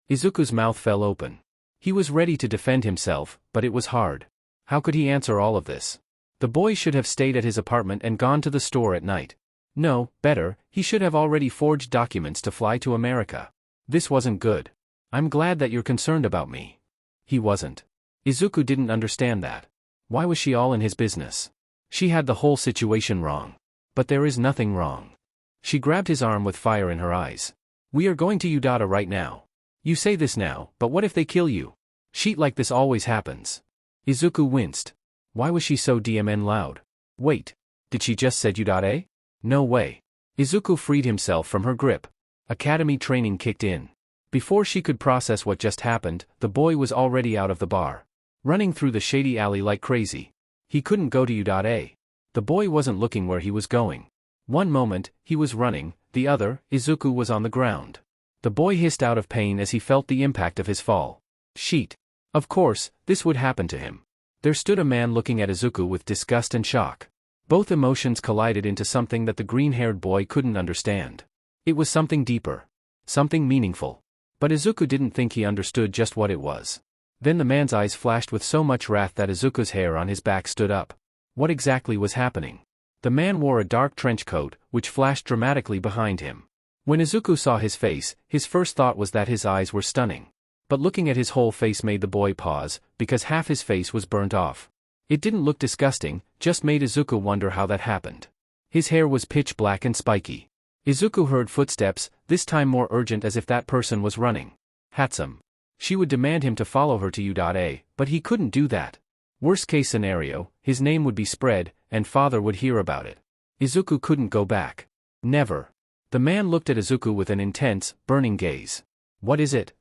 Izuku's mouth fell open. He was ready to defend himself, but it was hard. How could he answer all of this? The boy should have stayed at his apartment and gone to the store at night. No, better, he should have already forged documents to fly to America. This wasn't good. I'm glad that you're concerned about me. He wasn't. Izuku didn't understand that. Why was she all in his business? She had the whole situation wrong. But there is nothing wrong. She grabbed his arm with fire in her eyes. We are going to Udata right now. You say this now, but what if they kill you? Shit like this always happens. Izuku winced. Why was she so DMN loud? Wait. Did she just said Udate? No way. Izuku freed himself from her grip. Academy training kicked in. Before she could process what just happened, the boy was already out of the bar. Running through the shady alley like crazy. He couldn't go to Udate. The boy wasn't looking where he was going. One moment, he was running, the other, Izuku was on the ground. The boy hissed out of pain as he felt the impact of his fall. Sheet. Of course, this would happen to him. There stood a man looking at Izuku with disgust and shock. Both emotions collided into something that the green-haired boy couldn't understand. It was something deeper. Something meaningful. But Izuku didn't think he understood just what it was. Then the man's eyes flashed with so much wrath that Izuku's hair on his back stood up. What exactly was happening? The man wore a dark trench coat, which flashed dramatically behind him. When Izuku saw his face, his first thought was that his eyes were stunning. But looking at his whole face made the boy pause, because half his face was burnt off. It didn't look disgusting, just made Izuku wonder how that happened. His hair was pitch black and spiky. Izuku heard footsteps, this time more urgent as if that person was running. Hatsum. She would demand him to follow her to Udate, but he couldn't do that. Worst case scenario, his name would be spread, and father would hear about it. Izuku couldn't go back. Never. The man looked at Izuku with an intense, burning gaze. What is it?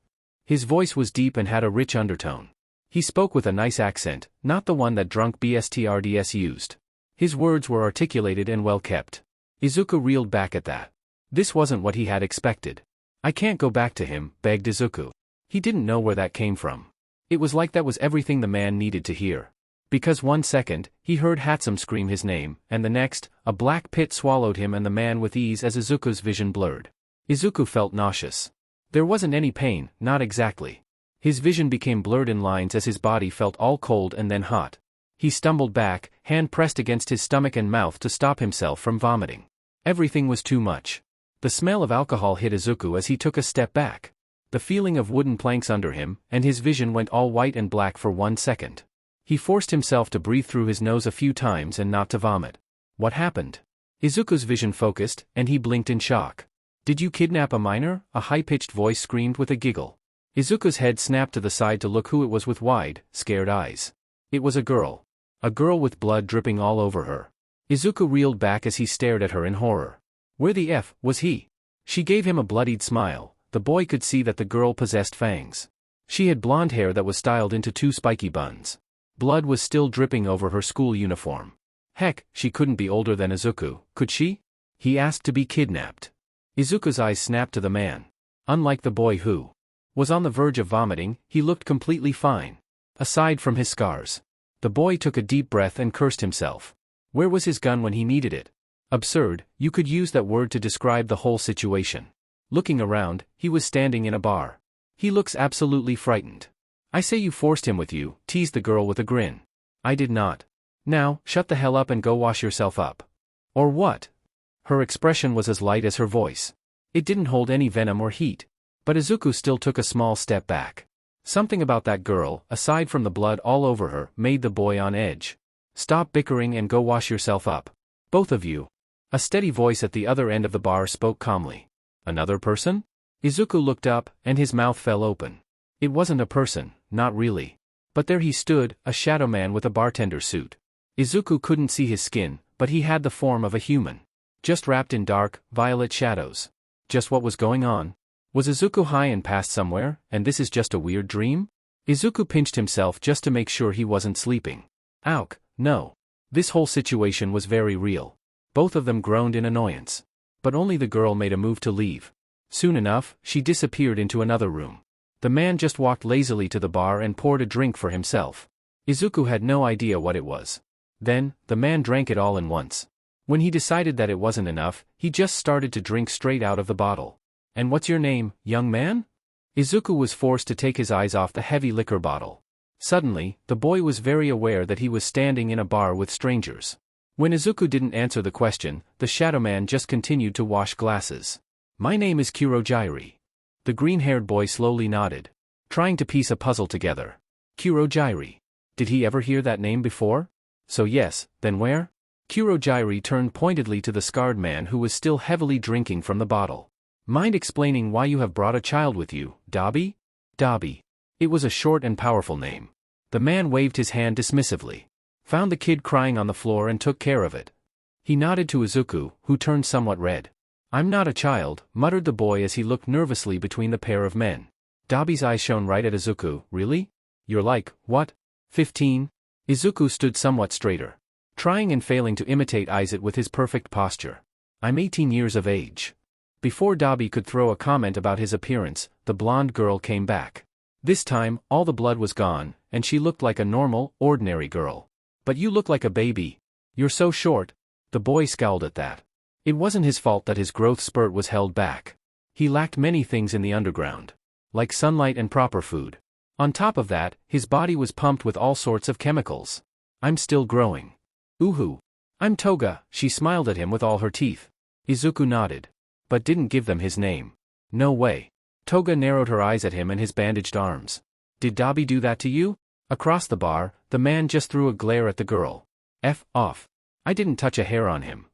His voice was deep and had a rich undertone. He spoke with a nice accent, not the one that drunk BSTRDS used. His words were articulated and well kept. Izuku reeled back at that. This wasn't what he had expected. I can't go back to him, begged Izuku. He didn't know where that came from. It was like that was everything the man needed to hear. Because 1 second, he heard Hatsum scream his name, and the next, a black pit swallowed him and the man with ease as Izuku's vision blurred. Izuku felt nauseous. There wasn't any pain, not exactly. His vision became blurred in lines as his body felt all cold and then hot. He stumbled back, hand pressed against his stomach and mouth to stop himself from vomiting. Everything was too much. The smell of alcohol hit Izuku as he took a step back. The feeling of wooden planks under him, and his vision went all white and black for 1 second. He forced himself to breathe through his nose a few times and not to vomit. What happened? Izuku's vision focused, and he blinked in shock. Did you kidnap a minor? A high-pitched voice screamed with a giggle. Izuku's head snapped to the side to look who it was with wide, scared eyes. It was a girl. A girl with blood dripping all over her. Izuku reeled back as he stared at her in horror. Where the F was he? She gave him a bloodied smile. The boy could see that the girl possessed fangs. She had blonde hair that was styled into 2 spiky buns. Blood was still dripping over her school uniform. Heck, she couldn't be older than Izuku, could she? He asked to be kidnapped. Izuku's eyes snapped to the man. Unlike the boy who was on the verge of vomiting, he looked completely fine. Aside from his scars. The boy took a deep breath and cursed himself. Where was his gun when he needed it? Absurd, you could use that word to describe the whole situation. Looking around, he was standing in a bar. He looks absolutely frightened. I say you forced him with you, teased the girl with a grin. I did not. Now, shut the hell up and go wash yourself up. Or what? Her expression was as light as her voice. It didn't hold any venom or heat. But Izuku still took a small step back. Something about that girl, aside from the blood all over her, made the boy on edge. Stop bickering and go wash yourself up. Both of you. A steady voice at the other end of the bar spoke calmly. Another person? Izuku looked up, and his mouth fell open. It wasn't a person, not really. But there he stood, a shadow man with a bartender suit. Izuku couldn't see his skin, but he had the form of a human. Just wrapped in dark, violet shadows. Just what was going on? Was Izuku high and passed somewhere, and this is just a weird dream? Izuku pinched himself just to make sure he wasn't sleeping. Ouk, no. This whole situation was very real. Both of them groaned in annoyance. But only the girl made a move to leave. Soon enough, she disappeared into another room. The man just walked lazily to the bar and poured a drink for himself. Izuku had no idea what it was. Then, the man drank it all in once. When he decided that it wasn't enough, he just started to drink straight out of the bottle. And what's your name, young man? Izuku was forced to take his eyes off the heavy liquor bottle. Suddenly, the boy was very aware that he was standing in a bar with strangers. When Izuku didn't answer the question, the shadow man just continued to wash glasses. My name is Kurojairi. The green-haired boy slowly nodded, trying to piece a puzzle together. Kurojairi. Did he ever hear that name before? So yes, then where? Kurojairi turned pointedly to the scarred man who was still heavily drinking from the bottle. Mind explaining why you have brought a child with you, Dabi? Dabi. It was a short and powerful name. The man waved his hand dismissively. Found the kid crying on the floor and took care of it. He nodded to Izuku, who turned somewhat red. I'm not a child, muttered the boy as he looked nervously between the pair of men. Dabi's eyes shone right at Izuku. Really? You're like, what? 15? Izuku stood somewhat straighter, trying and failing to imitate Izuku with his perfect posture. I'm 18 years of age. Before Dabi could throw a comment about his appearance, the blonde girl came back. This time, all the blood was gone, and she looked like a normal, ordinary girl. But you look like a baby. You're so short. The boy scowled at that. It wasn't his fault that his growth spurt was held back. He lacked many things in the underground, like sunlight and proper food. On top of that, his body was pumped with all sorts of chemicals. I'm still growing. Uhu. I'm Toga, she smiled at him with all her teeth. Izuku nodded, but didn't give them his name. No way. Toga narrowed her eyes at him and his bandaged arms. Did Dabi do that to you? Across the bar, the man just threw a glare at the girl. F off. I didn't touch a hair on him.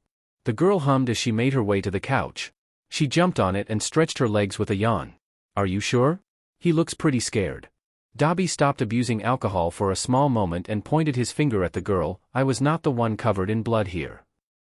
The girl hummed as she made her way to the couch. She jumped on it and stretched her legs with a yawn. Are you sure? He looks pretty scared. Dabi stopped abusing alcohol for a small moment and pointed his finger at the girl. I was not the one covered in blood here.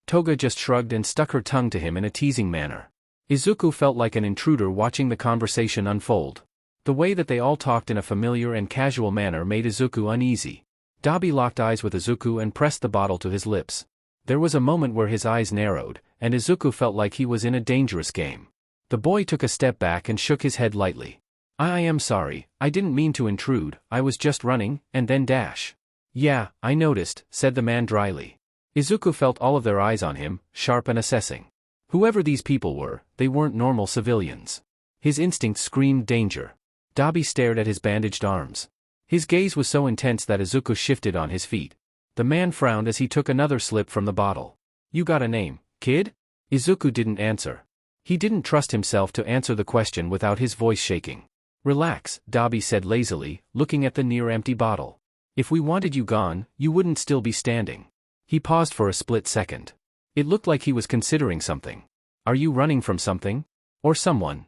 Toga just shrugged and stuck her tongue to him in a teasing manner. Izuku felt like an intruder watching the conversation unfold. The way that they all talked in a familiar and casual manner made Izuku uneasy. Dabi locked eyes with Izuku and pressed the bottle to his lips. There was a moment where his eyes narrowed, and Izuku felt like he was in a dangerous game. The boy took a step back and shook his head lightly. I am sorry, I didn't mean to intrude, I was just running, and then dash. Yeah, I noticed, said the man dryly. Izuku felt all of their eyes on him, sharp and assessing. Whoever these people were, they weren't normal civilians. His instinct screamed danger. Dabi stared at his bandaged arms. His gaze was so intense that Izuku shifted on his feet. The man frowned as he took another slip from the bottle. You got a name, kid? Izuku didn't answer. He didn't trust himself to answer the question without his voice shaking. Relax, Dabi said lazily, looking at the near-empty bottle. If we wanted you gone, you wouldn't still be standing. He paused for a split second. It looked like he was considering something. Are you running from something? Or someone?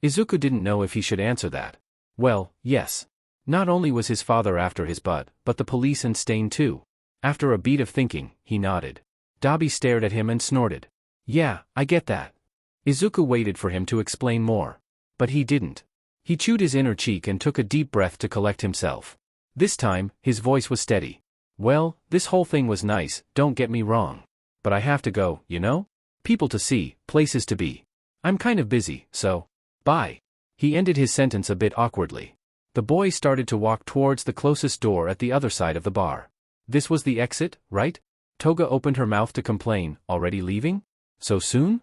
Izuku didn't know if he should answer that. Well, yes. Not only was his father after his butt, but the police and Stain too. After a beat of thinking, he nodded. Dabi stared at him and snorted. Yeah, I get that. Izuku waited for him to explain more. But he didn't. He chewed his inner cheek and took a deep breath to collect himself. This time, his voice was steady. Well, this whole thing was nice, don't get me wrong. But I have to go, you know? People to see, places to be. I'm kind of busy, so. Bye. He ended his sentence a bit awkwardly. The boy started to walk towards the closest door at the other side of the bar. This was the exit, right? Toga opened her mouth to complain, already leaving? So soon?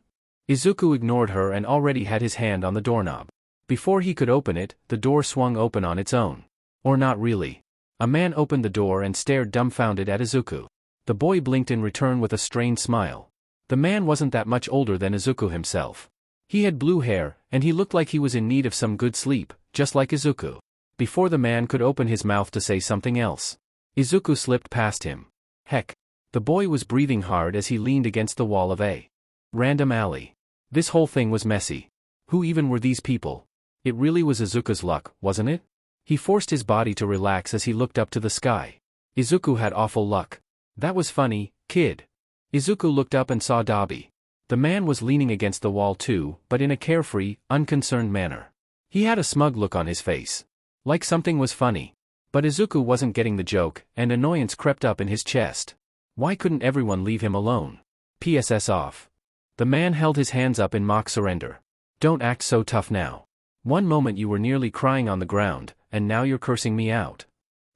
Izuku ignored her and already had his hand on the doorknob. Before he could open it, the door swung open on its own. Or not really. A man opened the door and stared dumbfounded at Izuku. The boy blinked in return with a strained smile. The man wasn't that much older than Izuku himself. He had blue hair, and he looked like he was in need of some good sleep, just like Izuku. Before the man could open his mouth to say something else, Izuku slipped past him. Heck. The boy was breathing hard as he leaned against the wall of a random alley. This whole thing was messy. Who even were these people? It really was Izuku's luck, wasn't it? He forced his body to relax as he looked up to the sky. Izuku had awful luck. That was funny, kid. Izuku looked up and saw Dabi. The man was leaning against the wall too, but in a carefree, unconcerned manner. He had a smug look on his face. Like something was funny. But Izuku wasn't getting the joke, and annoyance crept up in his chest. Why couldn't everyone leave him alone? PSS off. The man held his hands up in mock surrender. Don't act so tough now. One moment you were nearly crying on the ground, and now you're cursing me out.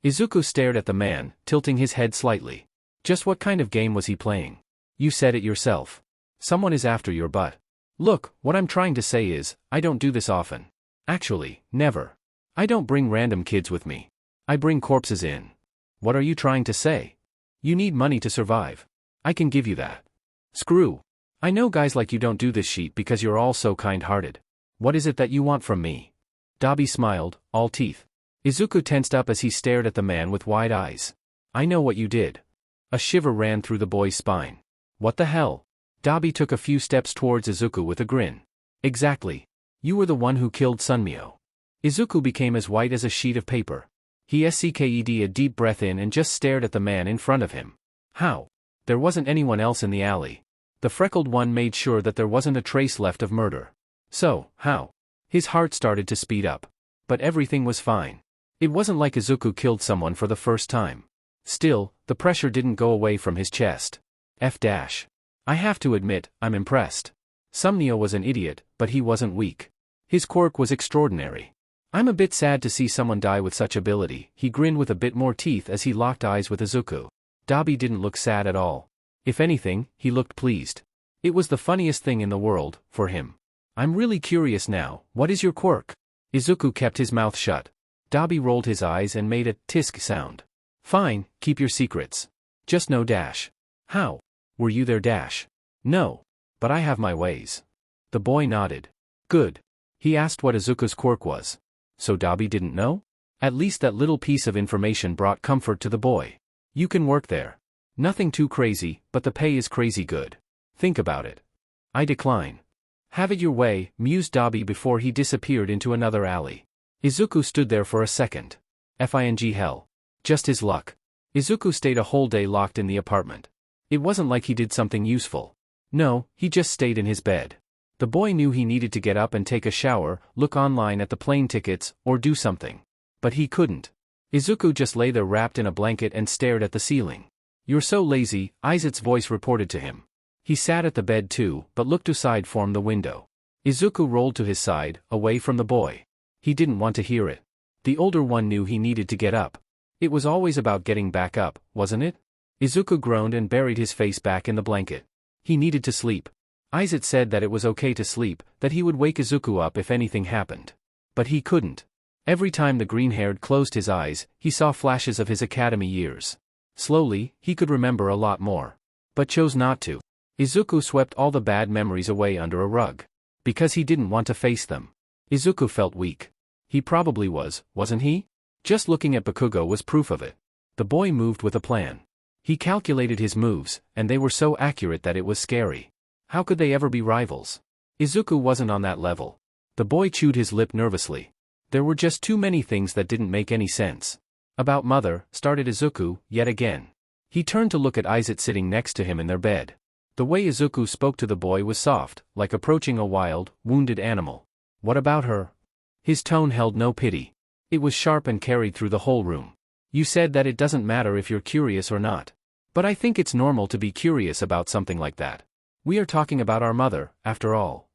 Izuku stared at the man, tilting his head slightly. Just what kind of game was he playing? You said it yourself. Someone is after your butt. Look, what I'm trying to say is, I don't do this often. Actually, never. I don't bring random kids with me. I bring corpses in. What are you trying to say? You need money to survive. I can give you that. Screw. I know guys like you don't do this shit because you're all so kind-hearted. What is it that you want from me? Dabi smiled, all teeth. Izuku tensed up as he stared at the man with wide eyes. I know what you did. A shiver ran through the boy's spine. What the hell? Dabi took a few steps towards Izuku with a grin. Exactly. You were the one who killed Sunmyo. Izuku became as white as a sheet of paper. He sucked a deep breath in and just stared at the man in front of him. How? There wasn't anyone else in the alley. The freckled one made sure that there wasn't a trace left of murder. So, how? His heart started to speed up. But everything was fine. It wasn't like Izuku killed someone for the first time. Still, the pressure didn't go away from his chest. I have to admit, I'm impressed. Sunmyo was an idiot, but he wasn't weak. His quirk was extraordinary. I'm a bit sad to see someone die with such ability. He grinned with a bit more teeth as he locked eyes with Izuku. Dabi didn't look sad at all. If anything, he looked pleased. It was the funniest thing in the world, for him. I'm really curious now, what is your quirk? Izuku kept his mouth shut. Dabi rolled his eyes and made a tisk sound. Fine, keep your secrets. Just no dash. How? Were you there dash? No. But I have my ways. The boy nodded. Good. He asked what Izuku's quirk was. So Dabi didn't know? At least that little piece of information brought comfort to the boy. You can work there. Nothing too crazy, but the pay is crazy good. Think about it. I decline. Have it your way, mused Dabi before he disappeared into another alley. Izuku stood there for a second. Hell. Just his luck. Izuku stayed a whole day locked in the apartment. It wasn't like he did something useful. No, he just stayed in his bed. The boy knew he needed to get up and take a shower, look online at the plane tickets, or do something. But he couldn't. Izuku just lay there wrapped in a blanket and stared at the ceiling. You're so lazy, Izuku's voice reported to him. He sat at the bed too, but looked aside from the window. Izuku rolled to his side, away from the boy. He didn't want to hear it. The older one knew he needed to get up. It was always about getting back up, wasn't it? Izuku groaned and buried his face back in the blanket. He needed to sleep. Izuku said that it was okay to sleep, that he would wake Izuku up if anything happened. But he couldn't. Every time the green-haired closed his eyes, he saw flashes of his academy years. Slowly, he could remember a lot more. But chose not to. Izuku swept all the bad memories away under a rug. Because he didn't want to face them. Izuku felt weak. He probably was, wasn't he? Just looking at Bakugou was proof of it. The boy moved with a plan. He calculated his moves, and they were so accurate that it was scary. How could they ever be rivals? Izuku wasn't on that level. The boy chewed his lip nervously. There were just too many things that didn't make any sense. About mother, started Izuku, yet again. He turned to look at Izuku sitting next to him in their bed. The way Izuku spoke to the boy was soft, like approaching a wild, wounded animal. What about her? His tone held no pity. It was sharp and carried through the whole room. You said that it doesn't matter if you're curious or not. But I think it's normal to be curious about something like that. We are talking about our mother, after all.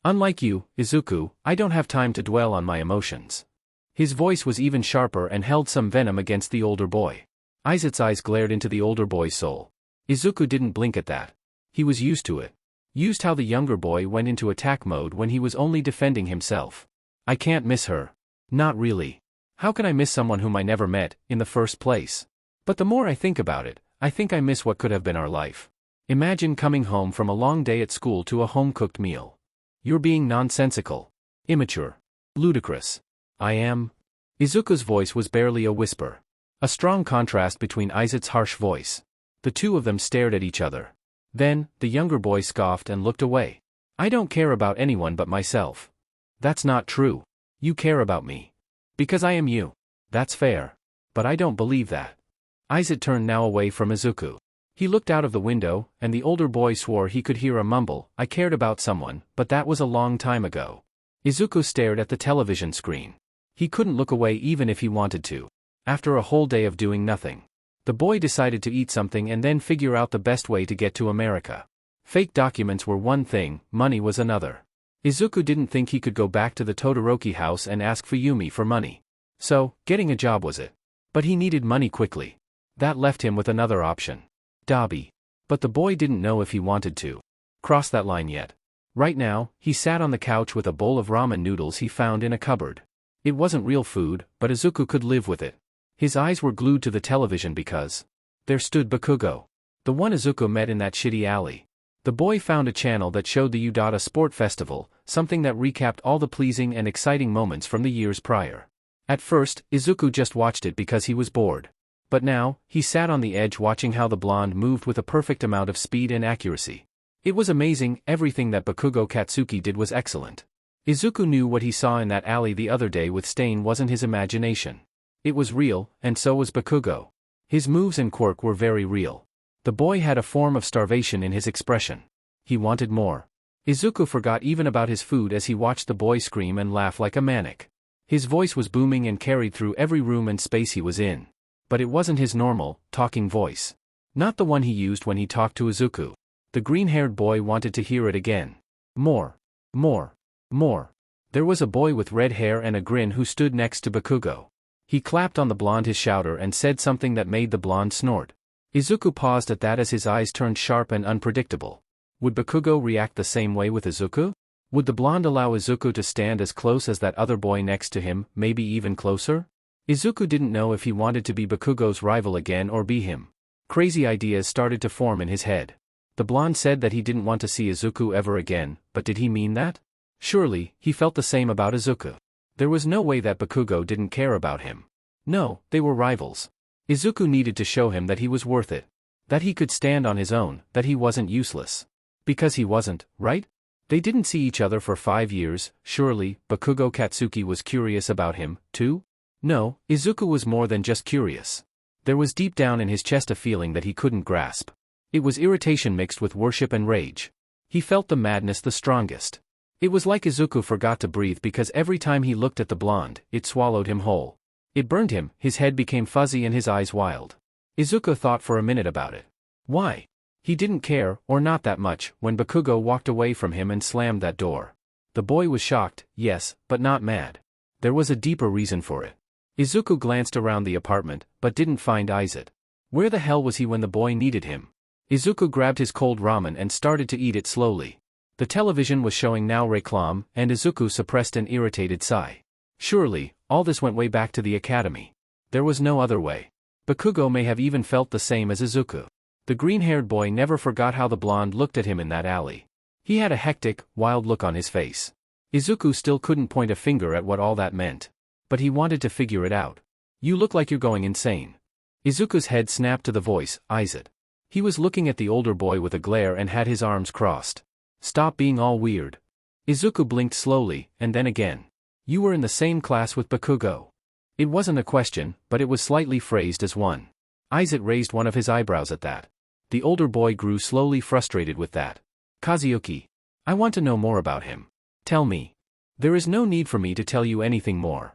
Unlike you, Izuku, I don't have time to dwell on my emotions. His voice was even sharper and held some venom against the older boy. Izuku's eyes glared into the older boy's soul. Izuku didn't blink at that. He was used to it. Used how the younger boy went into attack mode when he was only defending himself. I can't miss her. Not really. How can I miss someone whom I never met, in the first place? But the more I think about it, I think I miss what could have been our life. Imagine coming home from a long day at school to a home-cooked meal. You're being nonsensical. Immature. Ludicrous. I am. Izuku's voice was barely a whisper. A strong contrast between Izuku's harsh voice. The two of them stared at each other. Then, the younger boy scoffed and looked away. I don't care about anyone but myself. That's not true. You care about me. Because I am you. That's fair. But I don't believe that. Izuku turned now away from Izuku. He looked out of the window, and the older boy swore he could hear a mumble, I cared about someone, but that was a long time ago. Izuku stared at the television screen. He couldn't look away even if he wanted to. After a whole day of doing nothing. The boy decided to eat something and then figure out the best way to get to America. Fake documents were one thing, money was another. Izuku didn't think he could go back to the Todoroki house and ask Fuyumi for money. So, getting a job was it. But he needed money quickly. That left him with another option. Dabi. But the boy didn't know if he wanted to cross that line yet. Right now, he sat on the couch with a bowl of ramen noodles he found in a cupboard. It wasn't real food, but Izuku could live with it. His eyes were glued to the television because there stood Bakugou. The one Izuku met in that shitty alley. The boy found a channel that showed the Udata Sport Festival, something that recapped all the pleasing and exciting moments from the years prior. At first, Izuku just watched it because he was bored. But now, he sat on the edge watching how the blonde moved with a perfect amount of speed and accuracy. It was amazing, everything that Bakugou Katsuki did was excellent. Izuku knew what he saw in that alley the other day with Stain wasn't his imagination. It was real, and so was Bakugou. His moves and quirk were very real. The boy had a form of starvation in his expression. He wanted more. Izuku forgot even about his food as he watched the boy scream and laugh like a maniac. His voice was booming and carried through every room and space he was in. But it wasn't his normal, talking voice. Not the one he used when he talked to Izuku. The green-haired boy wanted to hear it again. More. More. More. There was a boy with red hair and a grin who stood next to Bakugou. He clapped on the blonde his shouter and said something that made the blonde snort. Izuku paused at that as his eyes turned sharp and unpredictable. Would Bakugou react the same way with Izuku? Would the blonde allow Izuku to stand as close as that other boy next to him, maybe even closer? Izuku didn't know if he wanted to be Bakugou's rival again or be him. Crazy ideas started to form in his head. The blonde said that he didn't want to see Izuku ever again, but did he mean that? Surely, he felt the same about Izuku. There was no way that Bakugou didn't care about him. No, they were rivals. Izuku needed to show him that he was worth it. That he could stand on his own, that he wasn't useless. Because he wasn't, right? They didn't see each other for 5 years, surely, Bakugou Katsuki was curious about him, too? No, Izuku was more than just curious. There was deep down in his chest a feeling that he couldn't grasp. It was irritation mixed with worship and rage. He felt the madness the strongest. It was like Izuku forgot to breathe because every time he looked at the blonde, it swallowed him whole. It burned him, his head became fuzzy and his eyes wild. Izuku thought for a minute about it. Why? He didn't care, or not that much, when Bakugou walked away from him and slammed that door. The boy was shocked, yes, but not mad. There was a deeper reason for it. Izuku glanced around the apartment, but didn't find Izuku. Where the hell was he when the boy needed him? Izuku grabbed his cold ramen and started to eat it slowly. The television was showing now reclame, and Izuku suppressed an irritated sigh. Surely, all this went way back to the academy. There was no other way. Bakugou may have even felt the same as Izuku. The green-haired boy never forgot how the blonde looked at him in that alley. He had a hectic, wild look on his face. Izuku still couldn't point a finger at what all that meant. But he wanted to figure it out. You look like you're going insane. Izuku's head snapped to the voice, Izuku. He was looking at the older boy with a glare and had his arms crossed. Stop being all weird. Izuku blinked slowly, and then again. You were in the same class with Bakugou. It wasn't a question, but it was slightly phrased as one. Izuku raised one of his eyebrows at that. The older boy grew slowly frustrated with that. Kazuyuki. I want to know more about him. Tell me. There is no need for me to tell you anything more.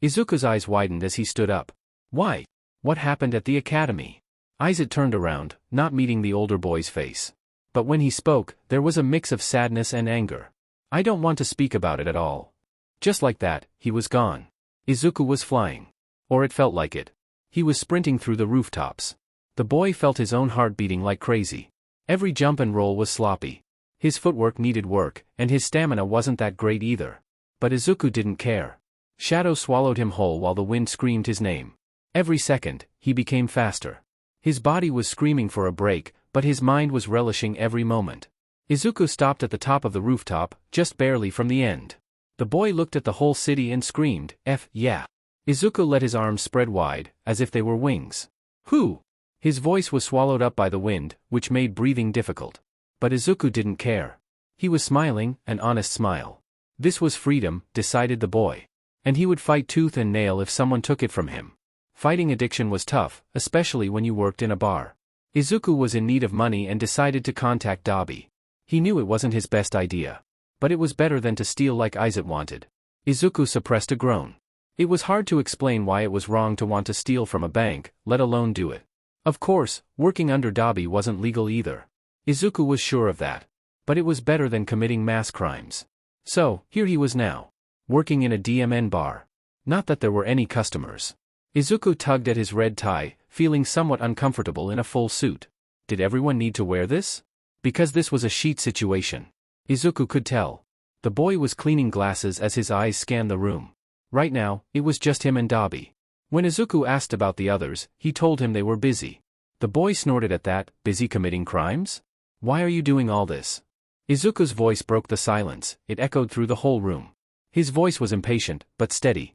Izuku's eyes widened as he stood up. Why? What happened at the academy? Izuku turned around, not meeting the older boy's face. But when he spoke, there was a mix of sadness and anger. I don't want to speak about it at all. Just like that, he was gone. Izuku was flying. Or it felt like it. He was sprinting through the rooftops. The boy felt his own heart beating like crazy. Every jump and roll was sloppy. His footwork needed work, and his stamina wasn't that great either. But Izuku didn't care. Shadow swallowed him whole while the wind screamed his name. Every second, he became faster. His body was screaming for a break, but his mind was relishing every moment. Izuku stopped at the top of the rooftop, just barely from the end. The boy looked at the whole city and screamed, yeah. Izuku let his arms spread wide, as if they were wings. Who? His voice was swallowed up by the wind, which made breathing difficult. But Izuku didn't care. He was smiling, an honest smile. This was freedom, decided the boy. And he would fight tooth and nail if someone took it from him. Fighting addiction was tough, especially when you worked in a bar. Izuku was in need of money and decided to contact Dabi. He knew it wasn't his best idea. But it was better than to steal like Izuku wanted. Izuku suppressed a groan. It was hard to explain why it was wrong to want to steal from a bank, let alone do it. Of course, working under Dabi wasn't legal either. Izuku was sure of that. But it was better than committing mass crimes. So, here he was now. Working in a DMN bar. Not that there were any customers. Izuku tugged at his red tie, feeling somewhat uncomfortable in a full suit. Did everyone need to wear this? Because this was a sheet situation. Izuku could tell. The boy was cleaning glasses as his eyes scanned the room. Right now, it was just him and Dabi. When Izuku asked about the others, he told him they were busy. The boy snorted at that, busy committing crimes? Why are you doing all this? Izuku's voice broke the silence, it echoed through the whole room. His voice was impatient, but steady.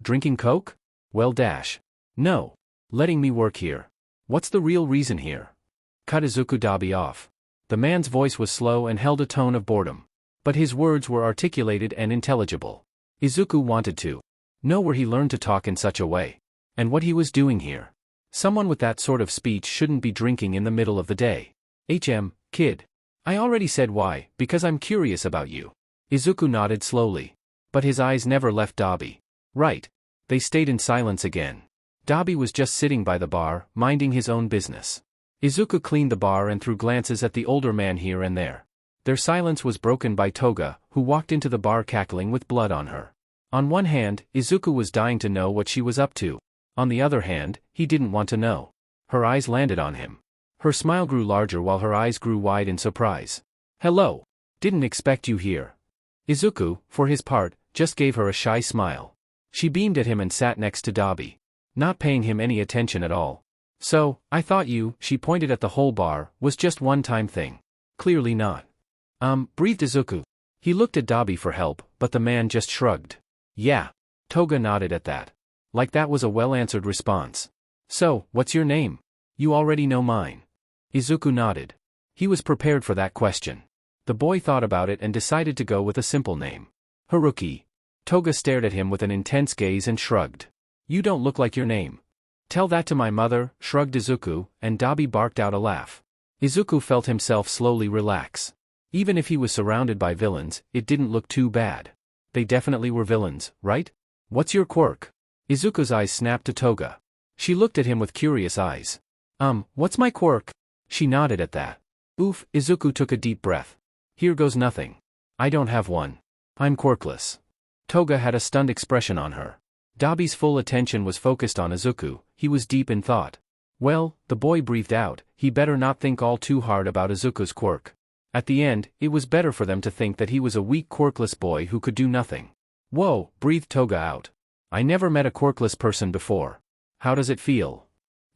Drinking coke? Well dash. No. Letting me work here. What's the real reason here? Cut Izuku Dabi off. The man's voice was slow and held a tone of boredom. But his words were articulated and intelligible. Izuku wanted to know where he learned to talk in such a way. And what he was doing here. Someone with that sort of speech shouldn't be drinking in the middle of the day. Kid. I already said why, because I'm curious about you. Izuku nodded slowly. But his eyes never left Dabi. Right. They stayed in silence again. Dabi was just sitting by the bar, minding his own business. Izuku cleaned the bar and threw glances at the older man here and there. Their silence was broken by Toga, who walked into the bar cackling with blood on her. On one hand, Izuku was dying to know what she was up to. On the other hand, he didn't want to know. Her eyes landed on him. Her smile grew larger while her eyes grew wide in surprise. Hello. Didn't expect you here. Izuku, for his part, just gave her a shy smile. She beamed at him and sat next to Dabi. Not paying him any attention at all. So, I thought you, she pointed at the whole bar, was just one-time thing. Clearly not. Breathed Izuku. He looked at Dabi for help, but the man just shrugged. Yeah. Toga nodded at that. Like that was a well-answered response. So, what's your name? You already know mine. Izuku nodded. He was prepared for that question. The boy thought about it and decided to go with a simple name. Haruki. Toga stared at him with an intense gaze and shrugged. You don't look like your name. Tell that to my mother, shrugged Izuku, and Dabi barked out a laugh. Izuku felt himself slowly relax. Even if he was surrounded by villains, it didn't look too bad. They definitely were villains, right? What's your quirk? Izuku's eyes snapped to Toga. She looked at him with curious eyes. What's my quirk? She nodded at that. Oof, Izuku took a deep breath. Here goes nothing. I don't have one. I'm quirkless. Toga had a stunned expression on her. Dabi's full attention was focused on Izuku, he was deep in thought. Well, the boy breathed out, he better not think all too hard about Izuku's quirk. At the end, it was better for them to think that he was a weak quirkless boy who could do nothing. Whoa, breathed Toga out. I never met a quirkless person before. How does it feel?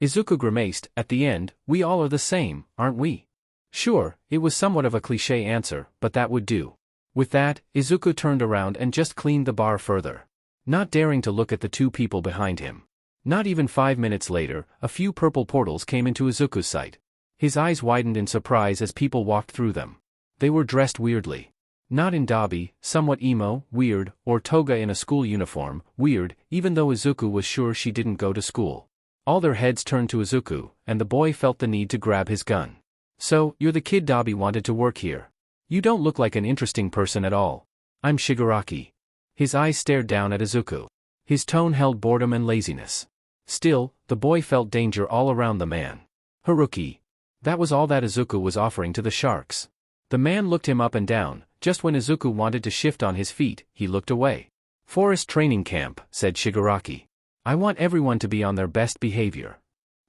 Izuku grimaced, at the end, we all are the same, aren't we? Sure, it was somewhat of a cliché answer, but that would do. With that, Izuku turned around and just cleaned the bar further. Not daring to look at the two people behind him. Not even 5 minutes later, a few purple portals came into Izuku's sight. His eyes widened in surprise as people walked through them. They were dressed weirdly. Not in Dabi, somewhat emo, weird, or Toga in a school uniform, weird, even though Izuku was sure she didn't go to school. All their heads turned to Izuku, and the boy felt the need to grab his gun. So, you're the kid Dabi wanted to work here. You don't look like an interesting person at all. I'm Shigaraki. His eyes stared down at Izuku. His tone held boredom and laziness. Still, the boy felt danger all around the man. Haruki. That was all that Izuku was offering to the sharks. The man looked him up and down. Just when Izuku wanted to shift on his feet, he looked away. Forest training camp, said Shigaraki. I want everyone to be on their best behavior.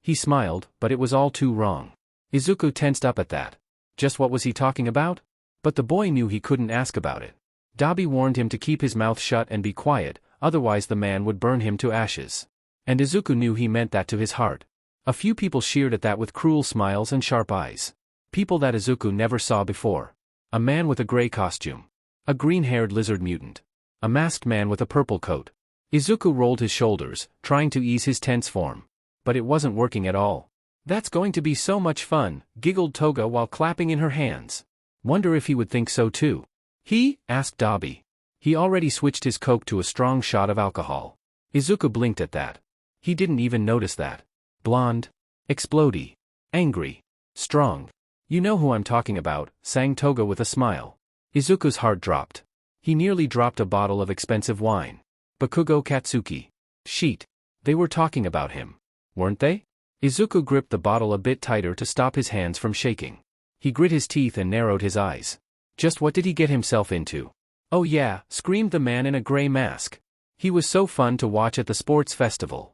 He smiled, but it was all too wrong. Izuku tensed up at that. Just what was he talking about? But the boy knew he couldn't ask about it. Dabi warned him to keep his mouth shut and be quiet, otherwise the man would burn him to ashes. And Izuku knew he meant that to his heart. A few people sheered at that with cruel smiles and sharp eyes. People that Izuku never saw before. A man with a gray costume. A green-haired lizard mutant. A masked man with a purple coat. Izuku rolled his shoulders, trying to ease his tense form. But it wasn't working at all. That's going to be so much fun, giggled Toga while clapping in her hands. Wonder if he would think so too. He? Asked Dabi. He already switched his coke to a strong shot of alcohol. Izuku blinked at that. He didn't even notice that. Blonde. Explodey. Angry. Strong. You know who I'm talking about, sang Toga with a smile. Izuku's heart dropped. He nearly dropped a bottle of expensive wine. Bakugou Katsuki. Sheet. They were talking about him. Weren't they? Izuku gripped the bottle a bit tighter to stop his hands from shaking. He grit his teeth and narrowed his eyes. Just what did he get himself into? Oh yeah, screamed the man in a gray mask. He was so fun to watch at the sports festival.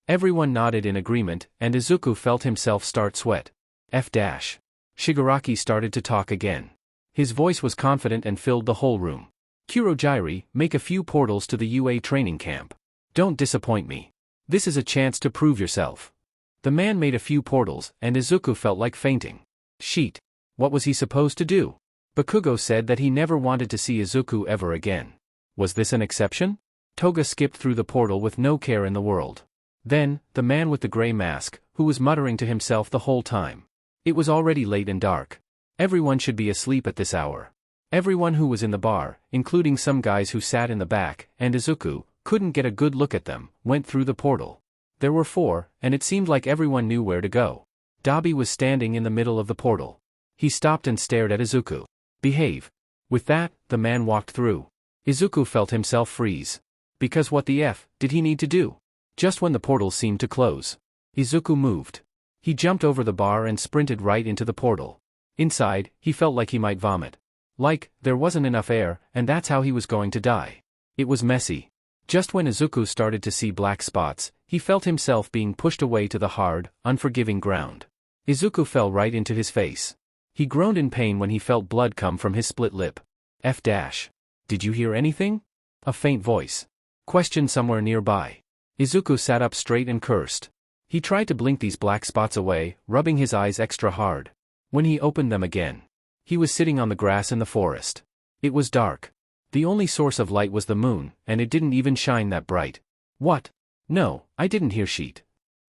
Everyone nodded in agreement, and Izuku felt himself start sweat. Shigaraki started to talk again. His voice was confident and filled the whole room. Kurojiri, make a few portals to the UA training camp. Don't disappoint me. This is a chance to prove yourself. The man made a few portals, and Izuku felt like fainting. Sheet. What was he supposed to do? Bakugou said that he never wanted to see Izuku ever again. Was this an exception? Toga skipped through the portal with no care in the world. Then, the man with the gray mask, who was muttering to himself the whole time. It was already late and dark. Everyone should be asleep at this hour. Everyone who was in the bar, including some guys who sat in the back, and Izuku, couldn't get a good look at them, went through the portal. There were 4, and it seemed like everyone knew where to go. Dabi was standing in the middle of the portal. He stopped and stared at Izuku. Behave. With that, the man walked through. Izuku felt himself freeze. Because what the F did he need to do? Just when the portal seemed to close, Izuku moved. He jumped over the bar and sprinted right into the portal. Inside, he felt like he might vomit. Like, there wasn't enough air, and that's how he was going to die. It was messy. Just when Izuku started to see black spots, he felt himself being pushed away to the hard, unforgiving ground. Izuku fell right into his face. He groaned in pain when he felt blood come from his split lip. Did you hear anything? A faint voice questioned somewhere nearby. Izuku sat up straight and cursed. He tried to blink these black spots away, rubbing his eyes extra hard. When he opened them again, he was sitting on the grass in the forest. It was dark. The only source of light was the moon, and it didn't even shine that bright. What? No, I didn't hear sheet.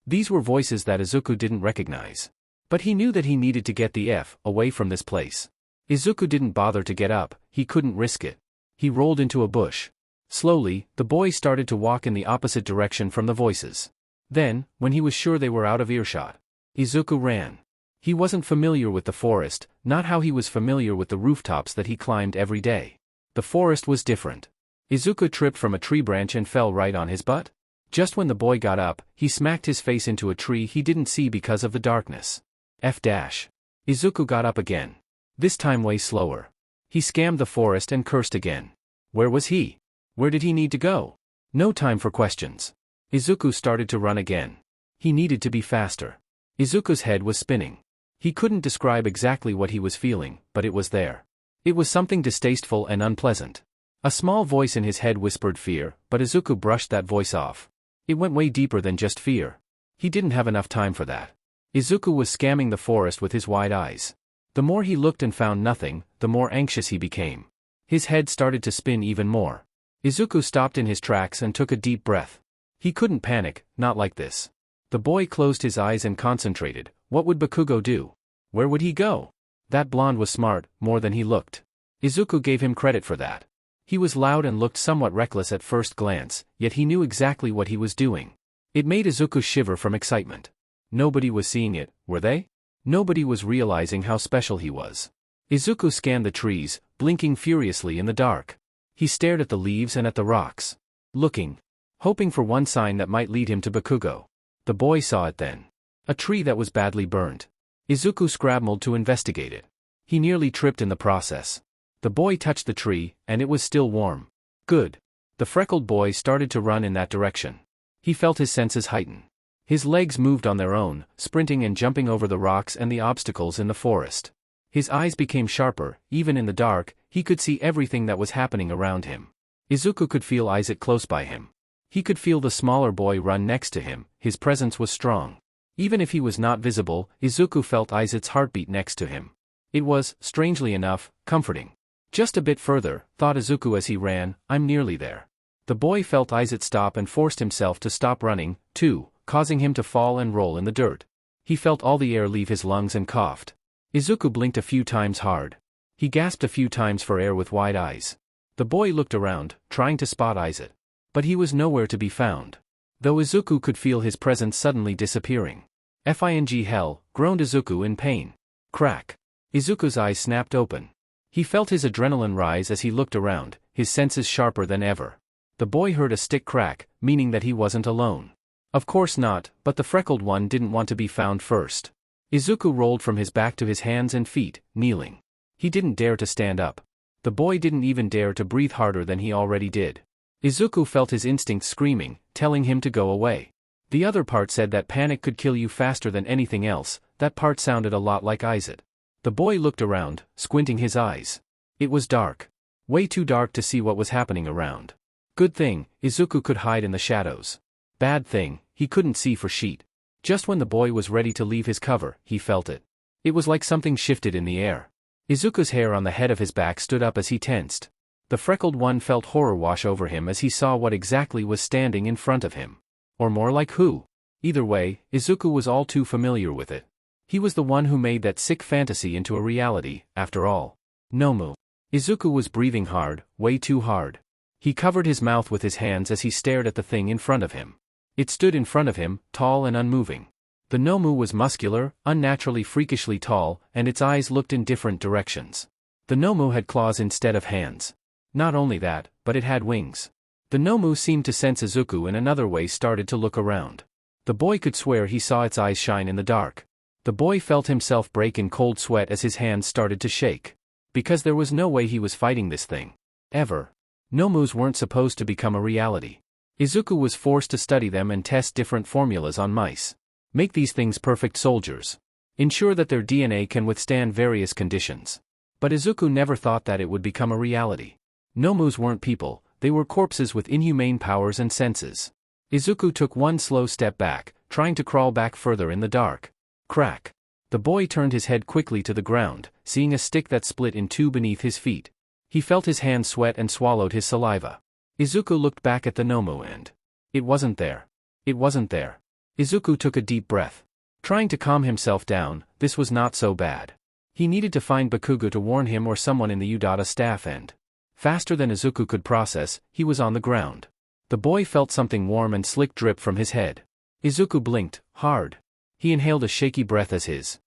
These were voices that Izuku didn't recognize. But he knew that he needed to get the F away from this place. Izuku didn't bother to get up, he couldn't risk it. He rolled into a bush. Slowly, the boy started to walk in the opposite direction from the voices. Then, when he was sure they were out of earshot, Izuku ran. He wasn't familiar with the forest, not how he was familiar with the rooftops that he climbed every day. The forest was different. Izuku tripped from a tree branch and fell right on his butt. Just when the boy got up, he smacked his face into a tree he didn't see because of the darkness. Izuku got up again. This time way slower. He scammed the forest and cursed again. Where was he? Where did he need to go? No time for questions. Izuku started to run again. He needed to be faster. Izuku's head was spinning. He couldn't describe exactly what he was feeling, but it was there. It was something distasteful and unpleasant. A small voice in his head whispered fear, but Izuku brushed that voice off. It went way deeper than just fear. He didn't have enough time for that. Izuku was scanning the forest with his wide eyes. The more he looked and found nothing, the more anxious he became. His head started to spin even more. Izuku stopped in his tracks and took a deep breath. He couldn't panic, not like this. The boy closed his eyes and concentrated. What would Bakugou do? Where would he go? That blonde was smart, more than he looked. Izuku gave him credit for that. He was loud and looked somewhat reckless at first glance, yet he knew exactly what he was doing. It made Izuku shiver from excitement. Nobody was seeing it, were they? Nobody was realizing how special he was. Izuku scanned the trees, blinking furiously in the dark. He stared at the leaves and at the rocks. Looking. Hoping for one sign that might lead him to Bakugou. The boy saw it then. A tree that was badly burned. Izuku scrambled to investigate it. He nearly tripped in the process. The boy touched the tree, and it was still warm. Good. The freckled boy started to run in that direction. He felt his senses heighten. His legs moved on their own, sprinting and jumping over the rocks and the obstacles in the forest. His eyes became sharper, even in the dark, he could see everything that was happening around him. Izuku could feel Isaac close by him. He could feel the smaller boy run next to him, his presence was strong. Even if he was not visible, Izuku felt Izuku's heartbeat next to him. It was, strangely enough, comforting. Just a bit further, thought Izuku as he ran, I'm nearly there. The boy felt Izuku stop and forced himself to stop running, too, causing him to fall and roll in the dirt. He felt all the air leave his lungs and coughed. Izuku blinked a few times hard. He gasped a few times for air with wide eyes. The boy looked around, trying to spot Izuku. But he was nowhere to be found. Though Izuku could feel his presence suddenly disappearing. "Fing hell," groaned Izuku in pain. Crack. Izuku's eyes snapped open. He felt his adrenaline rise as he looked around, his senses sharper than ever. The boy heard a stick crack, meaning that he wasn't alone. Of course not, but the freckled one didn't want to be found first. Izuku rolled from his back to his hands and feet, kneeling. He didn't dare to stand up. The boy didn't even dare to breathe harder than he already did. Izuku felt his instincts screaming, telling him to go away. The other part said that panic could kill you faster than anything else. That part sounded a lot like Izuku. The boy looked around, squinting his eyes. It was dark. Way too dark to see what was happening around. Good thing, Izuku could hide in the shadows. Bad thing, he couldn't see for shit. Just when the boy was ready to leave his cover, he felt it. It was like something shifted in the air. Izuku's hair on the head of his back stood up as he tensed. The freckled one felt horror wash over him as he saw what exactly was standing in front of him. Or more like who. Either way, Izuku was all too familiar with it. He was the one who made that sick fantasy into a reality, after all. Nomu. Izuku was breathing hard, way too hard. He covered his mouth with his hands as he stared at the thing in front of him. It stood in front of him, tall and unmoving. The Nomu was muscular, unnaturally freakishly tall, and its eyes looked in different directions. The Nomu had claws instead of hands. Not only that, but it had wings. The Nomu seemed to sense Izuku in another way, started to look around. The boy could swear he saw its eyes shine in the dark. The boy felt himself break in cold sweat as his hands started to shake. Because there was no way he was fighting this thing. Ever. Nomus weren't supposed to become a reality. Izuku was forced to study them and test different formulas on mice. Make these things perfect soldiers. Ensure that their DNA can withstand various conditions. But Izuku never thought that it would become a reality. Nomus weren't people, they were corpses with inhumane powers and senses. Izuku took one slow step back, trying to crawl back further in the dark. Crack. The boy turned his head quickly to the ground, seeing a stick that split in two beneath his feet. He felt his hand sweat and swallowed his saliva. Izuku looked back at the Nomu and... it wasn't there. It wasn't there. Izuku took a deep breath. Trying to calm himself down, this was not so bad. He needed to find Bakugou to warn him or someone in the Udata staff and... faster than Izuku could process, he was on the ground. The boy felt something warm and slick drip from his head. Izuku blinked, hard. He inhaled a shaky breath as his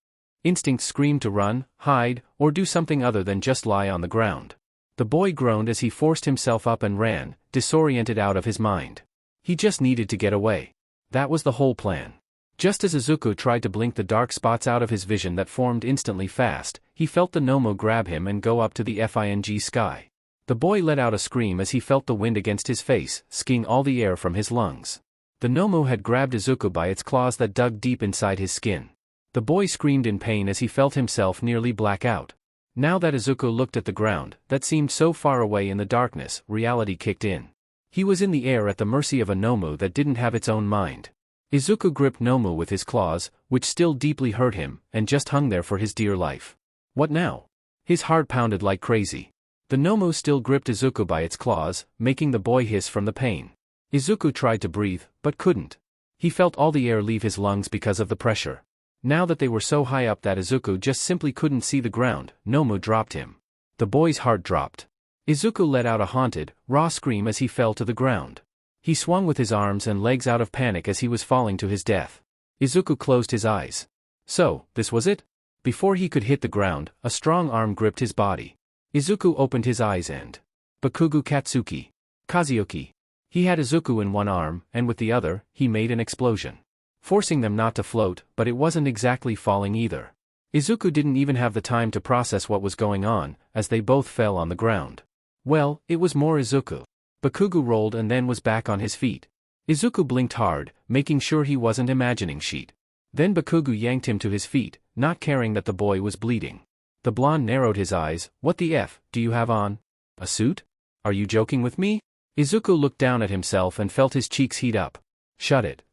instincts screamed to run, hide, or do something other than just lie on the ground. The boy groaned as he forced himself up and ran, disoriented out of his mind. He just needed to get away. That was the whole plan. Just as Izuku tried to blink the dark spots out of his vision that formed instantly fast, he felt the Nomu grab him and go up to the fing sky. The boy let out a scream as he felt the wind against his face, skiing all the air from his lungs. The Nomu had grabbed Izuku by its claws that dug deep inside his skin. The boy screamed in pain as he felt himself nearly black out. Now that Izuku looked at the ground, that seemed so far away in the darkness, reality kicked in. He was in the air at the mercy of a Nomu that didn't have its own mind. Izuku gripped Nomu with his claws, which still deeply hurt him, and just hung there for his dear life. What now? His heart pounded like crazy. The Nomu still gripped Izuku by its claws, making the boy hiss from the pain. Izuku tried to breathe, but couldn't. He felt all the air leave his lungs because of the pressure. Now that they were so high up that Izuku just simply couldn't see the ground, Nomu dropped him. The boy's heart dropped. Izuku let out a haunted, raw scream as he fell to the ground. He swung with his arms and legs out of panic as he was falling to his death. Izuku closed his eyes. So, this was it? Before he could hit the ground, a strong arm gripped his body. Izuku opened his eyes and... Bakugou Katsuki. Kazuyoki. He had Izuku in one arm, and with the other, he made an explosion. Forcing them not to float, but it wasn't exactly falling either. Izuku didn't even have the time to process what was going on, as they both fell on the ground. Well, it was more Izuku. Bakugou rolled and then was back on his feet. Izuku blinked hard, making sure he wasn't imagining shit. Then Bakugou yanked him to his feet, not caring that the boy was bleeding. The blonde narrowed his eyes. What the F do you have on? A suit? Are you joking with me? Izuku looked down at himself and felt his cheeks heat up. Shut it.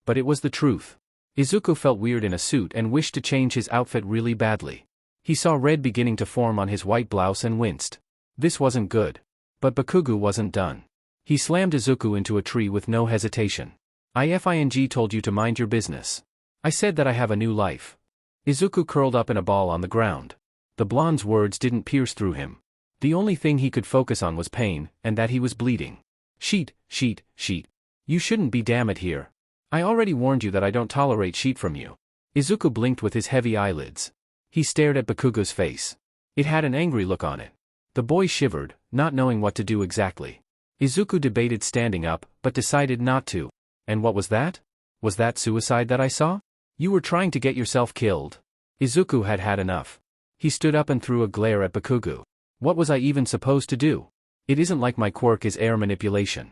But it was the truth. Izuku felt weird in a suit and wished to change his outfit really badly. He saw red beginning to form on his white blouse and winced. This wasn't good. But Bakugou wasn't done. He slammed Izuku into a tree with no hesitation. "I told you to mind your business. I said that I have a new life." Izuku curled up in a ball on the ground. The blonde's words didn't pierce through him. The only thing he could focus on was pain, and that he was bleeding. "Sheet. You shouldn't be damn it here. I already warned you that I don't tolerate sheet from you." Izuku blinked with his heavy eyelids. He stared at Bakugou's face. It had an angry look on it. The boy shivered, not knowing what to do exactly. Izuku debated standing up, but decided not to. "And what was that? Was that suicide that I saw? You were trying to get yourself killed." Izuku had had enough. He stood up and threw a glare at Bakugou. "What was I even supposed to do? It isn't like my quirk is air manipulation."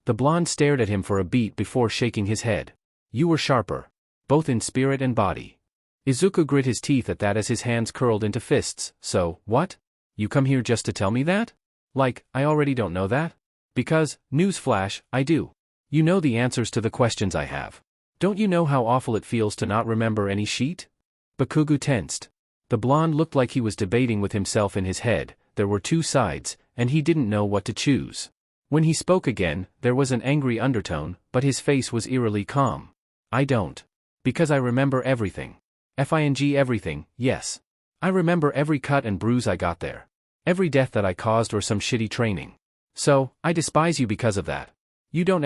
The blonde stared at him for a beat before shaking his head. "You were sharper. Both in spirit and body." Izuku grit his teeth at that as his hands curled into fists. "So, what? You come here just to tell me that? Like, I already don't know that? Because, newsflash, I do. You know the answers to the questions I have. Don't you know how awful it feels to not remember any sheet?" Bakugou tensed. The blonde looked like he was debating with himself in his head. There were two sides, and he didn't know what to choose. When he spoke again, there was an angry undertone, but his face was eerily calm. "I don't. Because I remember everything. Everything, yes. I remember every cut and bruise I got there. Every death that I caused or some shitty training. So, I despise you because of that. You don't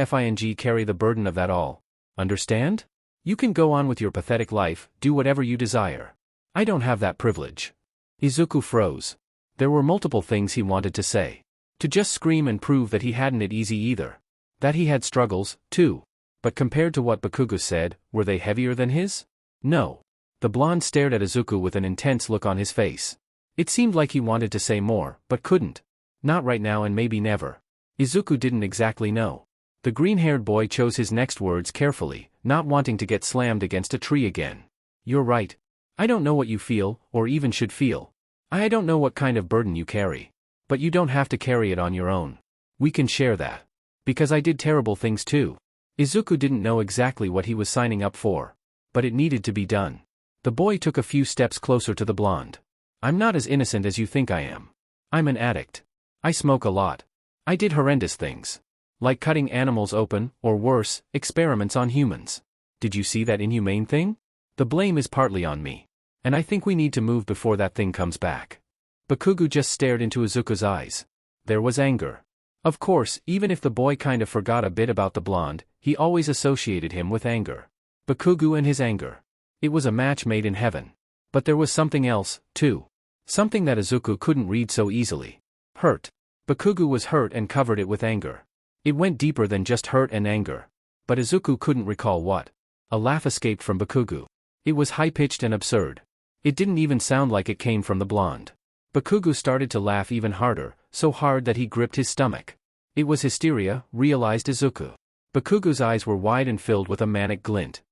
carry the burden of that all. Understand? You can go on with your pathetic life, do whatever you desire. I don't have that privilege." Izuku froze. There were multiple things he wanted to say. To just scream and prove that he hadn't it easy either. That he had struggles, too. But compared to what Bakugou said, were they heavier than his? No. The blonde stared at Izuku with an intense look on his face. It seemed like he wanted to say more, but couldn't. Not right now and maybe never. Izuku didn't exactly know. The green-haired boy chose his next words carefully, not wanting to get slammed against a tree again. "You're right. I don't know what you feel, or even should feel. I don't know what kind of burden you carry. But you don't have to carry it on your own. We can share that. Because I did terrible things too." Izuku didn't know exactly what he was signing up for. But it needed to be done. The boy took a few steps closer to the blonde. "I'm not as innocent as you think I am. I'm an addict. I smoke a lot. I did horrendous things. Like cutting animals open, or worse, experiments on humans. Did you see that inhumane thing? The blame is partly on me. And I think we need to move before that thing comes back." Bakugou just stared into Izuku's eyes. There was anger. Of course, even if the boy kind of forgot a bit about the blonde, he always associated him with anger. Bakugou and his anger. It was a match made in heaven. But there was something else, too. Something that Izuku couldn't read so easily. Hurt. Bakugou was hurt and covered it with anger. It went deeper than just hurt and anger. But Izuku couldn't recall what. A laugh escaped from Bakugou. It was high-pitched and absurd. It didn't even sound like it came from the blonde. Bakugou started to laugh even harder, so hard that he gripped his stomach. It was hysteria, realized Izuku. Bakugou's eyes were wide and filled with a manic glint.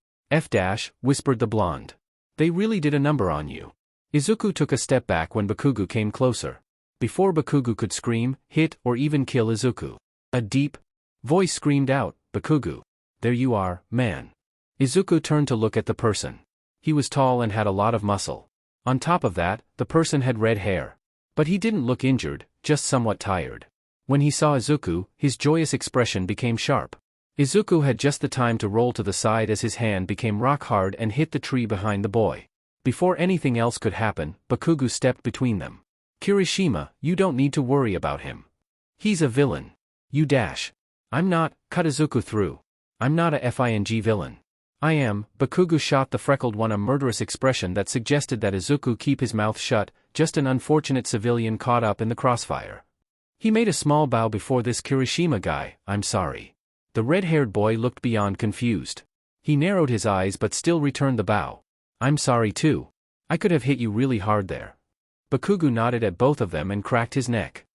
Whispered the blonde. "They really did a number on you." Izuku took a step back when Bakugou came closer. Before Bakugou could scream, hit, or even kill Izuku, a deep voice screamed out, "Bakugou. There you are, man." Izuku turned to look at the person. He was tall and had a lot of muscle. On top of that, the person had red hair. But he didn't look injured, just somewhat tired. When he saw Izuku, his joyous expression became sharp. Izuku had just the time to roll to the side as his hand became rock hard and hit the tree behind the boy. Before anything else could happen, Bakugou stepped between them. "Kirishima, you don't need to worry about him. He's a villain. You dash. I'm not," cut Izuku through. "I'm not a villain. I am." Bakugou shot the freckled one a murderous expression that suggested that Izuku keep his mouth shut, just an unfortunate civilian caught up in the crossfire. He made a small bow before this Kirishima guy. "I'm sorry." The red-haired boy looked beyond confused. He narrowed his eyes but still returned the bow. "I'm sorry too. I could have hit you really hard there." Bakugou nodded at both of them and cracked his neck.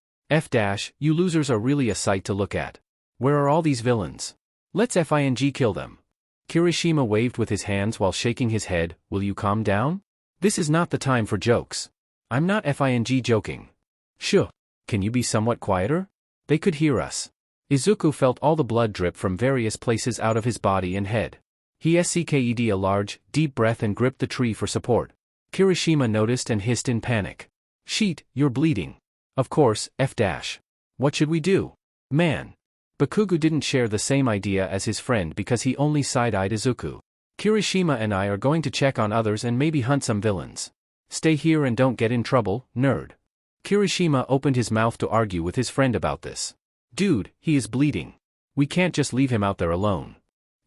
You losers are really a sight to look at. Where are all these villains? Let's kill them." Kirishima waved with his hands while shaking his head. "Will you calm down? This is not the time for jokes." "I'm not joking." "Shoo. Can you be somewhat quieter? They could hear us." Izuku felt all the blood drip from various places out of his body and head. He sucked a large, deep breath and gripped the tree for support. Kirishima noticed and hissed in panic. Sheet, you're bleeding. Of course, F-. What should we do? Man. Bakugou didn't share the same idea as his friend because he only side-eyed Izuku. Kirishima and I are going to check on others and maybe hunt some villains. Stay here and don't get in trouble, nerd. Kirishima opened his mouth to argue with his friend about this. Dude, he is bleeding. We can't just leave him out there alone.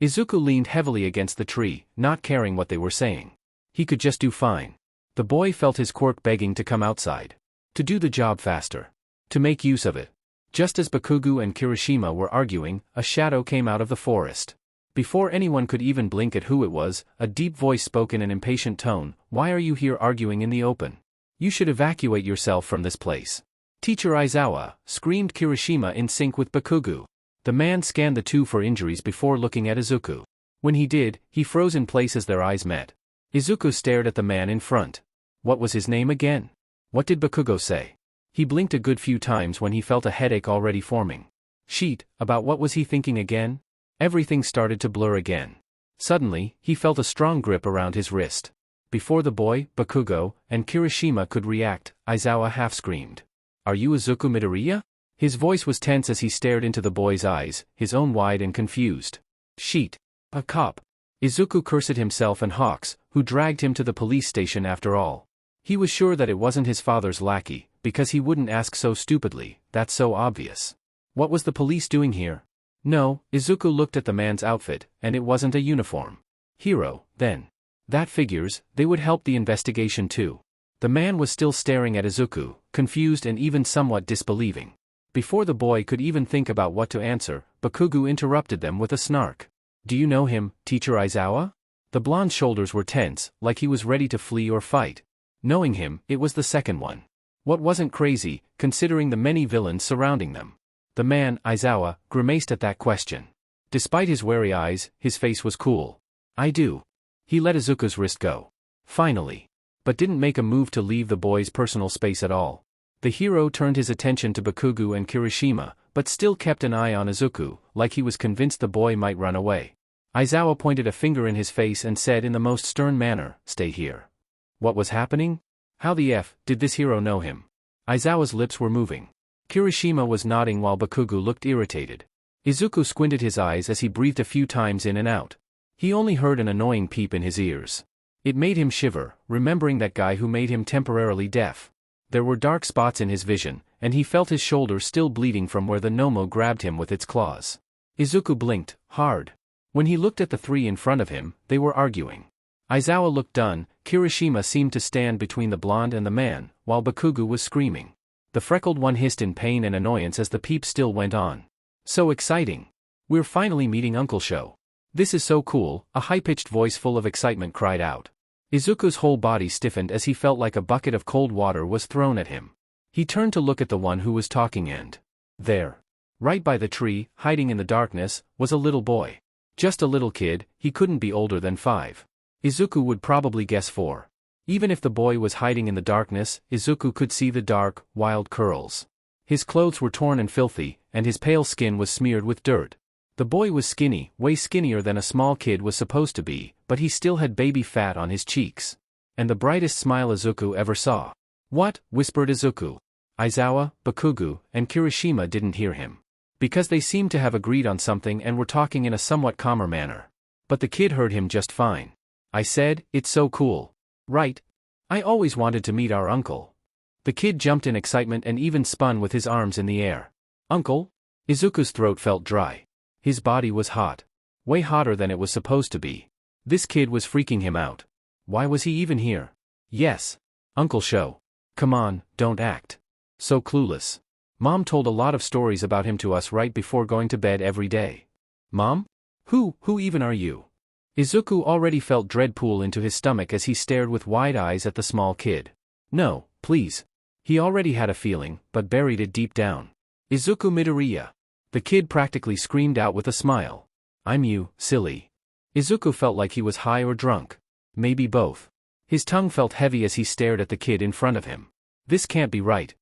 Izuku leaned heavily against the tree, not caring what they were saying. He could just do fine. The boy felt his quirk begging to come outside. To do the job faster. To make use of it. Just as Bakugou and Kirishima were arguing, a shadow came out of the forest. Before anyone could even blink at who it was, a deep voice spoke in an impatient tone, "Why are you here arguing in the open? You should evacuate yourself from this place." Teacher Aizawa, screamed Kirishima in sync with Bakugou. The man scanned the two for injuries before looking at Izuku. When he did, he froze in place as their eyes met. Izuku stared at the man in front. What was his name again? What did Bakugou say? He blinked a good few times when he felt a headache already forming. Sheet, about what was he thinking again? Everything started to blur again. Suddenly, he felt a strong grip around his wrist. Before the boy, Bakugou, and Kirishima could react, Aizawa half-screamed. Are you Izuku Midoriya? His voice was tense as he stared into the boy's eyes, his own wide and confused. Sheet. A cop. Izuku cursed himself and Hawks, who dragged him to the police station after all. He was sure that it wasn't his father's lackey, because he wouldn't ask so stupidly, that's so obvious. What was the police doing here? No, Izuku looked at the man's outfit, and it wasn't a uniform. Hero, then. That figures, they would help the investigation too. The man was still staring at Izuku, confused and even somewhat disbelieving. Before the boy could even think about what to answer, Bakugou interrupted them with a snark. Do you know him, Teacher Aizawa? The blonde's shoulders were tense, like he was ready to flee or fight. Knowing him, it was the second one. What wasn't crazy, considering the many villains surrounding them? The man, Aizawa, grimaced at that question. Despite his wary eyes, his face was cool. I do. He let Izuku's wrist go. Finally. But didn't make a move to leave the boy's personal space at all. The hero turned his attention to Bakugou and Kirishima, but still kept an eye on Izuku, like he was convinced the boy might run away. Aizawa pointed a finger in his face and said in the most stern manner, "Stay here." What was happening? How the F did this hero know him? Aizawa's lips were moving. Kirishima was nodding while Bakugou looked irritated. Izuku squinted his eyes as he breathed a few times in and out. He only heard an annoying peep in his ears. It made him shiver, remembering that guy who made him temporarily deaf. There were dark spots in his vision, and he felt his shoulder still bleeding from where the Nomo grabbed him with its claws. Izuku blinked, hard. When he looked at the three in front of him, they were arguing. Aizawa looked done, Kirishima seemed to stand between the blonde and the man, while Bakugou was screaming. The freckled one hissed in pain and annoyance as the peep still went on. So exciting. We're finally meeting Uncle Sho. This is so cool, a high-pitched voice full of excitement cried out. Izuku's whole body stiffened as he felt like a bucket of cold water was thrown at him. He turned to look at the one who was talking and there, right by the tree, hiding in the darkness, was a little boy. Just a little kid, he couldn't be older than 5. Izuku would probably guess 4. Even if the boy was hiding in the darkness, Izuku could see the dark, wild curls. His clothes were torn and filthy, and his pale skin was smeared with dirt. The boy was skinny, way skinnier than a small kid was supposed to be, but he still had baby fat on his cheeks. And the brightest smile Izuku ever saw. What? Whispered Izuku. Aizawa, Bakugou, and Kirishima didn't hear him. Because they seemed to have agreed on something and were talking in a somewhat calmer manner. But the kid heard him just fine. I said, it's so cool. Right? I always wanted to meet our uncle. The kid jumped in excitement and even spun with his arms in the air. Uncle? Izuku's throat felt dry. His body was hot. Way hotter than it was supposed to be. This kid was freaking him out. Why was he even here? Yes. Uncle Sho. Come on, don't act so clueless. Mom told a lot of stories about him to us right before going to bed every day. Mom? Who even are you? Izuku already felt dread pool into his stomach as he stared with wide eyes at the small kid. No, please. He already had a feeling, but buried it deep down. Izuku Midoriya. The kid practically screamed out with a smile. I'm you, silly. Izuku felt like he was high or drunk. Maybe both. His tongue felt heavy as he stared at the kid in front of him. This can't be right.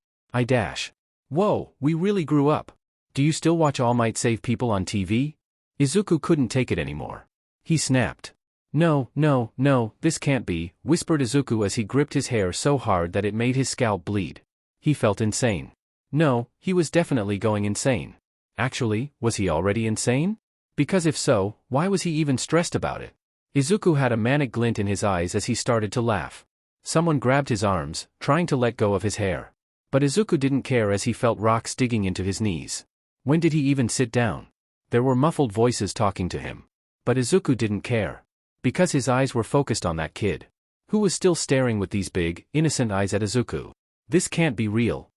Whoa, we really grew up. Do you still watch All Might Save People on TV? Izuku couldn't take it anymore. He snapped. No, no, no, this can't be, whispered Izuku as he gripped his hair so hard that it made his scalp bleed. He felt insane. No, he was definitely going insane. Actually, was he already insane? Because if so, why was he even stressed about it? Izuku had a manic glint in his eyes as he started to laugh. Someone grabbed his arms, trying to let go of his hair. But Izuku didn't care as he felt rocks digging into his knees. When did he even sit down? There were muffled voices talking to him. But Izuku didn't care. Because his eyes were focused on that kid. Who was still staring with these big, innocent eyes at Izuku. This can't be real.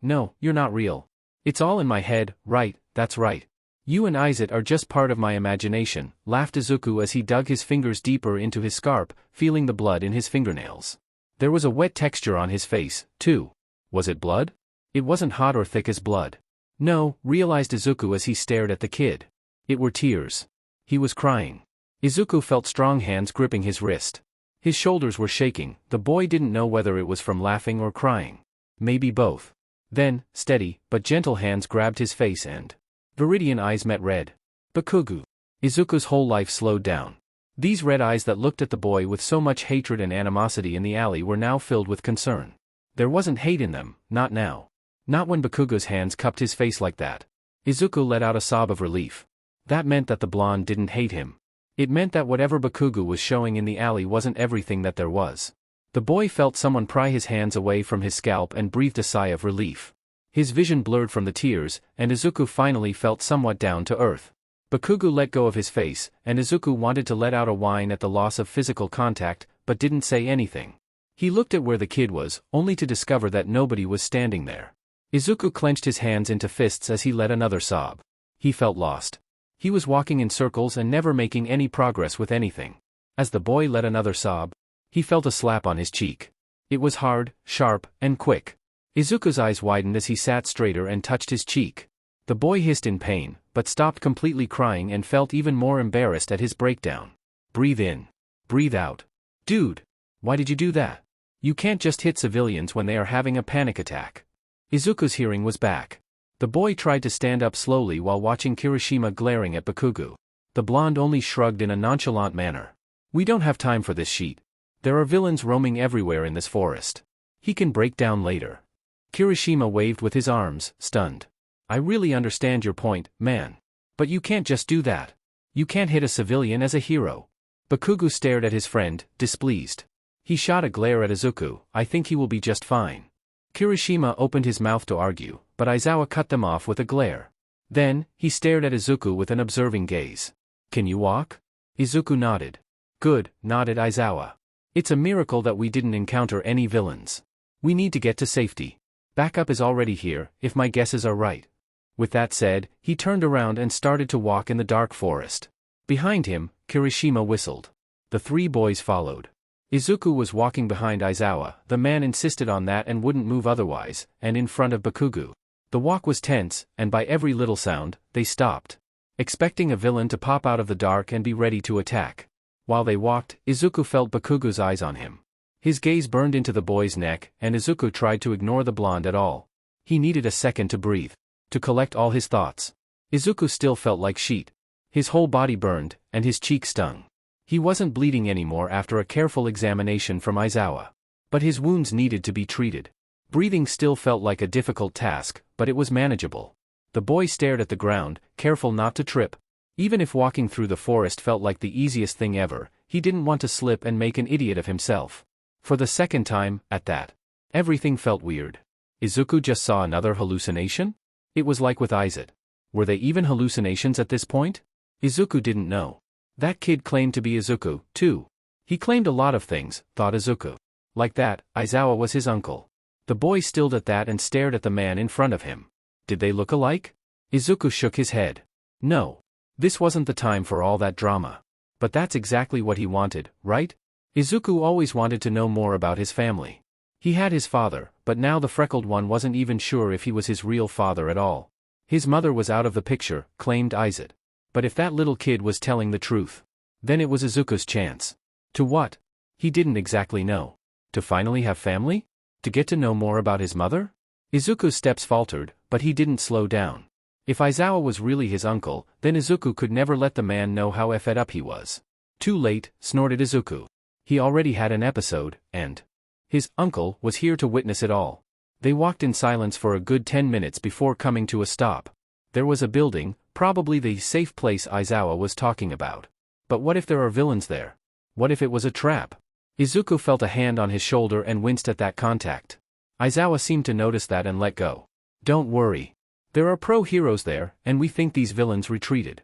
No, you're not real. It's all in my head, right, that's right. You and Izet are just part of my imagination, laughed Izuku as he dug his fingers deeper into his scarf, feeling the blood in his fingernails. There was a wet texture on his face, too. Was it blood? It wasn't hot or thick as blood. No, realized Izuku as he stared at the kid. It were tears. He was crying. Izuku felt strong hands gripping his wrist. His shoulders were shaking, the boy didn't know whether it was from laughing or crying. Maybe both. Then, steady, but gentle hands grabbed his face and Viridian eyes met red. Bakugou. Izuku's whole life slowed down. These red eyes that looked at the boy with so much hatred and animosity in the alley were now filled with concern. There wasn't hate in them, not now. Not when Bakugou's hands cupped his face like that. Izuku let out a sob of relief. That meant that the blonde didn't hate him. It meant that whatever Bakugou was showing in the alley wasn't everything that there was. The boy felt someone pry his hands away from his scalp and breathed a sigh of relief. His vision blurred from the tears, and Izuku finally felt somewhat down to earth. Bakugou let go of his face, and Izuku wanted to let out a whine at the loss of physical contact, but didn't say anything. He looked at where the kid was, only to discover that nobody was standing there. Izuku clenched his hands into fists as he let another sob. He felt lost. He was walking in circles and never making any progress with anything. As the boy let another sob, he felt a slap on his cheek. It was hard, sharp, and quick. Izuku's eyes widened as he sat straighter and touched his cheek. The boy hissed in pain, but stopped completely crying and felt even more embarrassed at his breakdown. Breathe in. Breathe out. Dude! Why did you do that? You can't just hit civilians when they are having a panic attack. Izuku's hearing was back. The boy tried to stand up slowly while watching Kirishima glaring at Bakugou. The blonde only shrugged in a nonchalant manner. We don't have time for this shit. There are villains roaming everywhere in this forest. He can break down later. Kirishima waved with his arms, stunned. I really understand your point, man. But you can't just do that. You can't hit a civilian as a hero. Bakugou stared at his friend, displeased. He shot a glare at Izuku. I think he will be just fine. Kirishima opened his mouth to argue, but Aizawa cut them off with a glare. Then, he stared at Izuku with an observing gaze. Can you walk? Izuku nodded. Good, nodded Aizawa. It's a miracle that we didn't encounter any villains. We need to get to safety. Backup is already here, if my guesses are right. With that said, he turned around and started to walk in the dark forest. Behind him, Kirishima whistled. The three boys followed. Izuku was walking behind Aizawa, the man insisted on that and wouldn't move otherwise, and in front of Bakugou. The walk was tense, and by every little sound, they stopped. Expecting a villain to pop out of the dark and be ready to attack. While they walked, Izuku felt Bakugou's eyes on him. His gaze burned into the boy's neck, and Izuku tried to ignore the blonde at all. He needed a second to breathe. To collect all his thoughts. Izuku still felt like sheet. His whole body burned, and his cheek stung. He wasn't bleeding anymore after a careful examination from Aizawa. But his wounds needed to be treated. Breathing still felt like a difficult task, but it was manageable. The boy stared at the ground, careful not to trip. Even if walking through the forest felt like the easiest thing ever, he didn't want to slip and make an idiot of himself. For the second time, at that. Everything felt weird. Izuku just saw another hallucination? It was like with Izet. Were they even hallucinations at this point? Izuku didn't know. That kid claimed to be Izuku, too. He claimed a lot of things, thought Izuku. Like that, Aizawa was his uncle. The boy stilled at that and stared at the man in front of him. Did they look alike? Izuku shook his head. No. This wasn't the time for all that drama. But that's exactly what he wanted, right? Izuku always wanted to know more about his family. He had his father, but now the freckled one wasn't even sure if he was his real father at all. His mother was out of the picture, claimed Izet. But if that little kid was telling the truth, then it was Izuku's chance. To what? He didn't exactly know. To finally have family? To get to know more about his mother? Izuku's steps faltered, but he didn't slow down. If Aizawa was really his uncle, then Izuku could never let the man know how effed up he was. Too late, snorted Izuku. He already had an episode, and his uncle was here to witness it all. They walked in silence for a good 10 minutes before coming to a stop. There was a building, probably the safe place Aizawa was talking about. But what if there are villains there? What if it was a trap? Izuku felt a hand on his shoulder and winced at that contact. Aizawa seemed to notice that and let go. Don't worry. There are pro-heroes there, and we think these villains retreated.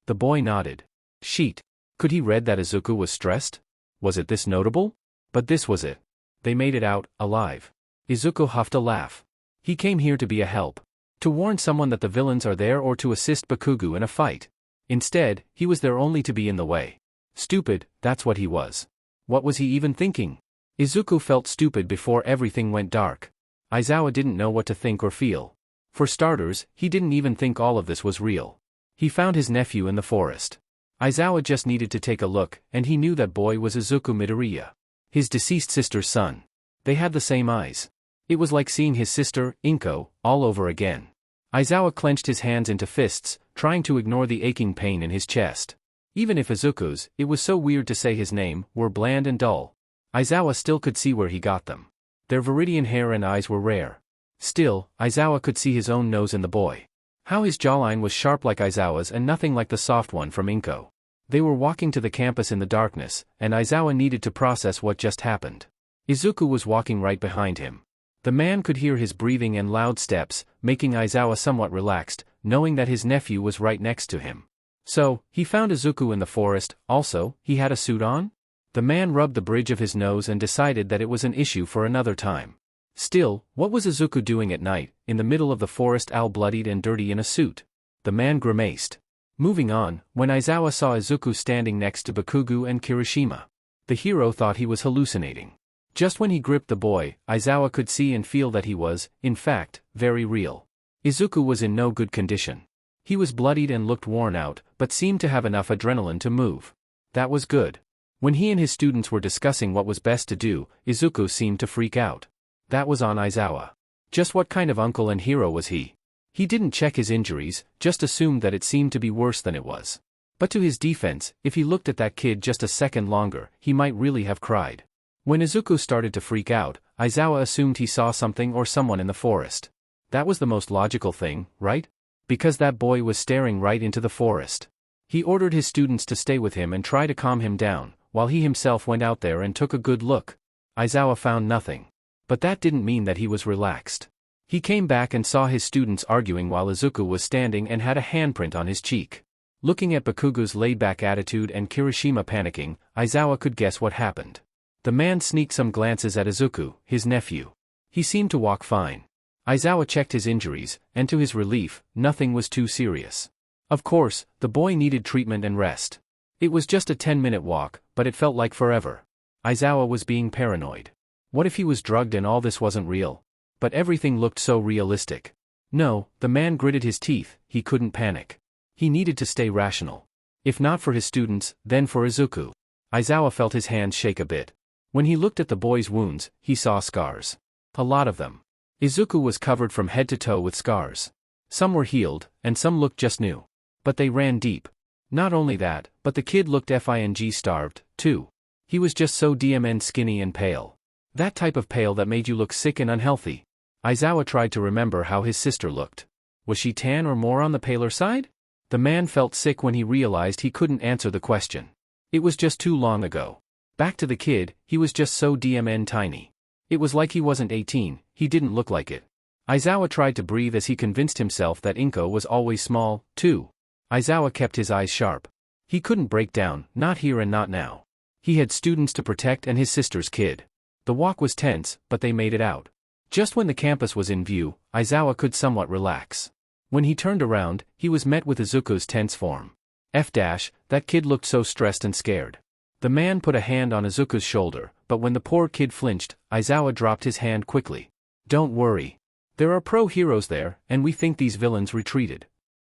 The boy nodded. Sheet. Could he read that Izuku was stressed? Was it this notable? But this was it. They made it out, alive. Izuku huffed a laugh. He came here to be a help. To warn someone that the villains are there or to assist Bakugou in a fight. Instead, he was there only to be in the way. Stupid, that's what he was. What was he even thinking? Izuku felt stupid before everything went dark. Aizawa didn't know what to think or feel. For starters, he didn't even think all of this was real. He found his nephew in the forest. Aizawa just needed to take a look, and he knew that boy was Izuku Midoriya. His deceased sister's son. They had the same eyes. It was like seeing his sister, Inko, all over again. Aizawa clenched his hands into fists, trying to ignore the aching pain in his chest. Even if Izuku's, it was so weird to say his name, were bland and dull. Aizawa still could see where he got them. Their viridian hair and eyes were rare. Still, Aizawa could see his own nose in the boy. How his jawline was sharp like Aizawa's and nothing like the soft one from Inko. They were walking to the campus in the darkness, and Aizawa needed to process what just happened. Izuku was walking right behind him. The man could hear his breathing and loud steps, making Aizawa somewhat relaxed, knowing that his nephew was right next to him. So, he found Izuku in the forest. Also, he had a suit on? The man rubbed the bridge of his nose and decided that it was an issue for another time. Still, what was Izuku doing at night, in the middle of the forest, all bloodied and dirty in a suit? The man grimaced. Moving on, when Aizawa saw Izuku standing next to Bakugou and Kirishima. The hero thought he was hallucinating. Just when he gripped the boy, Aizawa could see and feel that he was, in fact, very real. Izuku was in no good condition. He was bloodied and looked worn out, but seemed to have enough adrenaline to move. That was good. When he and his students were discussing what was best to do, Izuku seemed to freak out. That was on Aizawa. Just what kind of uncle and hero was he? He didn't check his injuries, just assumed that it seemed to be worse than it was. But to his defense, if he looked at that kid just a second longer, he might really have cried. When Izuku started to freak out, Aizawa assumed he saw something or someone in the forest. That was the most logical thing, right? Because that boy was staring right into the forest. He ordered his students to stay with him and try to calm him down, while he himself went out there and took a good look. Aizawa found nothing. But that didn't mean that he was relaxed. He came back and saw his students arguing while Izuku was standing and had a handprint on his cheek. Looking at Bakugou's laid-back attitude and Kirishima panicking, Aizawa could guess what happened. The man sneaked some glances at Izuku, his nephew. He seemed to walk fine. Aizawa checked his injuries, and to his relief, nothing was too serious. Of course, the boy needed treatment and rest. It was just a 10-minute walk, but it felt like forever. Aizawa was being paranoid. What if he was drugged and all this wasn't real? But everything looked so realistic. No, the man gritted his teeth, he couldn't panic. He needed to stay rational. If not for his students, then for Izuku. Aizawa felt his hands shake a bit. When he looked at the boy's wounds, he saw scars. A lot of them. Izuku was covered from head to toe with scars. Some were healed, and some looked just new. But they ran deep. Not only that, but the kid looked FING starved, too. He was just so DMN skinny and pale. That type of pale that made you look sick and unhealthy. Aizawa tried to remember how his sister looked. Was she tan or more on the paler side? The man felt sick when he realized he couldn't answer the question. It was just too long ago. Back to the kid, he was just so DMN tiny. It was like he wasn't 18, he didn't look like it. Aizawa tried to breathe as he convinced himself that Inko was always small, too. Aizawa kept his eyes sharp. He couldn't break down, not here and not now. He had students to protect and his sister's kid. The walk was tense, but they made it out. Just when the campus was in view, Aizawa could somewhat relax. When he turned around, he was met with Izuku's tense form. That kid looked so stressed and scared. The man put a hand on Izuku's shoulder, but when the poor kid flinched, Aizawa dropped his hand quickly. Don't worry. There are pro-heroes there, and we think these villains retreated.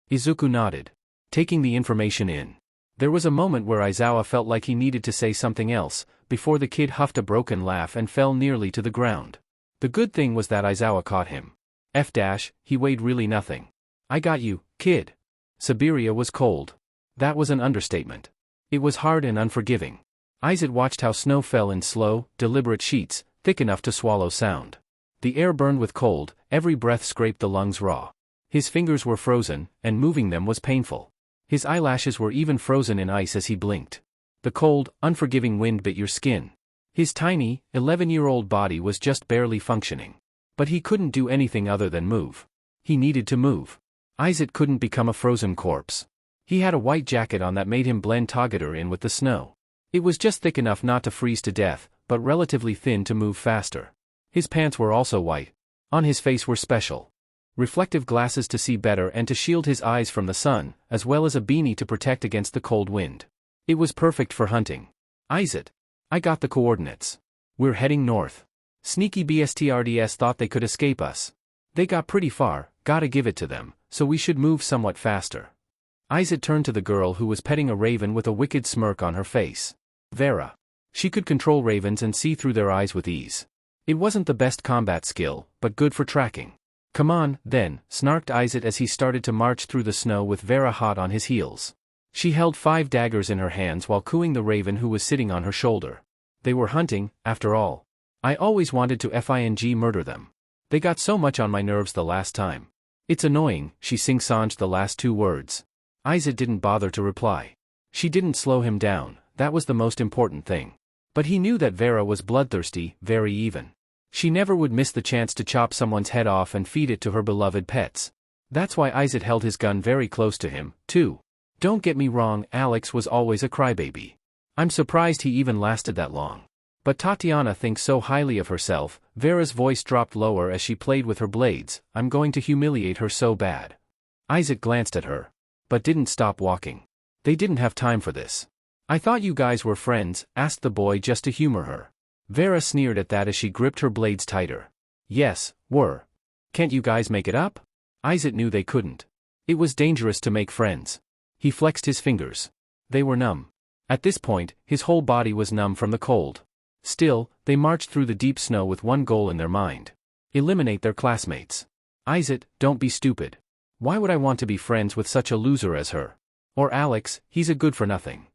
Izuku nodded, taking the information in. There was a moment where Aizawa felt like he needed to say something else, before the kid huffed a broken laugh and fell nearly to the ground. The good thing was that Aizawa caught him. He weighed really nothing. I got you, Kid. Siberia was cold. That was an understatement. It was hard and unforgiving. Izuku watched how snow fell in slow, deliberate sheets, thick enough to swallow sound. The air burned with cold, every breath scraped the lungs raw. His fingers were frozen, and moving them was painful. His eyelashes were even frozen in ice as he blinked. The cold, unforgiving wind bit your skin. His tiny, 11-year-old body was just barely functioning. But he couldn't do anything other than move. He needed to move. Izuku couldn't become a frozen corpse. He had a white jacket on that made him blend together in with the snow. It was just thick enough not to freeze to death, but relatively thin to move faster. His pants were also white. On his face were special reflective glasses to see better and to shield his eyes from the sun, as well as a beanie to protect against the cold wind. It was perfect for hunting. Izuku. I got the coordinates. We're heading north. Sneaky BSTRDS thought they could escape us. They got pretty far, gotta give it to them, so we should move somewhat faster. Izuku turned to the girl who was petting a raven with a wicked smirk on her face. Vera. She could control ravens and see through their eyes with ease. It wasn't the best combat skill, but good for tracking. Come on, then, snarked Izuku as he started to march through the snow with Vera hot on his heels. She held 5 daggers in her hands while cooing the raven who was sitting on her shoulder. They were hunting, after all. I always wanted to FING murder them. They got so much on my nerves the last time. It's annoying, she sing-songed the last 2 words. Izuku didn't bother to reply. She didn't slow him down, that was the most important thing. But he knew that Vera was bloodthirsty, very even. She never would miss the chance to chop someone's head off and feed it to her beloved pets. That's why Izuku held his gun very close to him, too. Don't get me wrong, Alex was always a crybaby. I'm surprised he even lasted that long. But Tatiana thinks so highly of herself. Vera's voice dropped lower as she played with her blades. I'm going to humiliate her so bad. Izuku glanced at her. But didn't stop walking. They didn't have time for this. I thought you guys were friends, asked the boy just to humor her. Vera sneered at that as she gripped her blades tighter. Yes, were. Can't you guys make it up? Izuku knew they couldn't. It was dangerous to make friends. He flexed his fingers. They were numb. At this point, his whole body was numb from the cold. Still, they marched through the deep snow with one goal in their mind. Eliminate their classmates. Izuku, don't be stupid. Why would I want to be friends with such a loser as her? Or Alex, he's a good-for-nothing.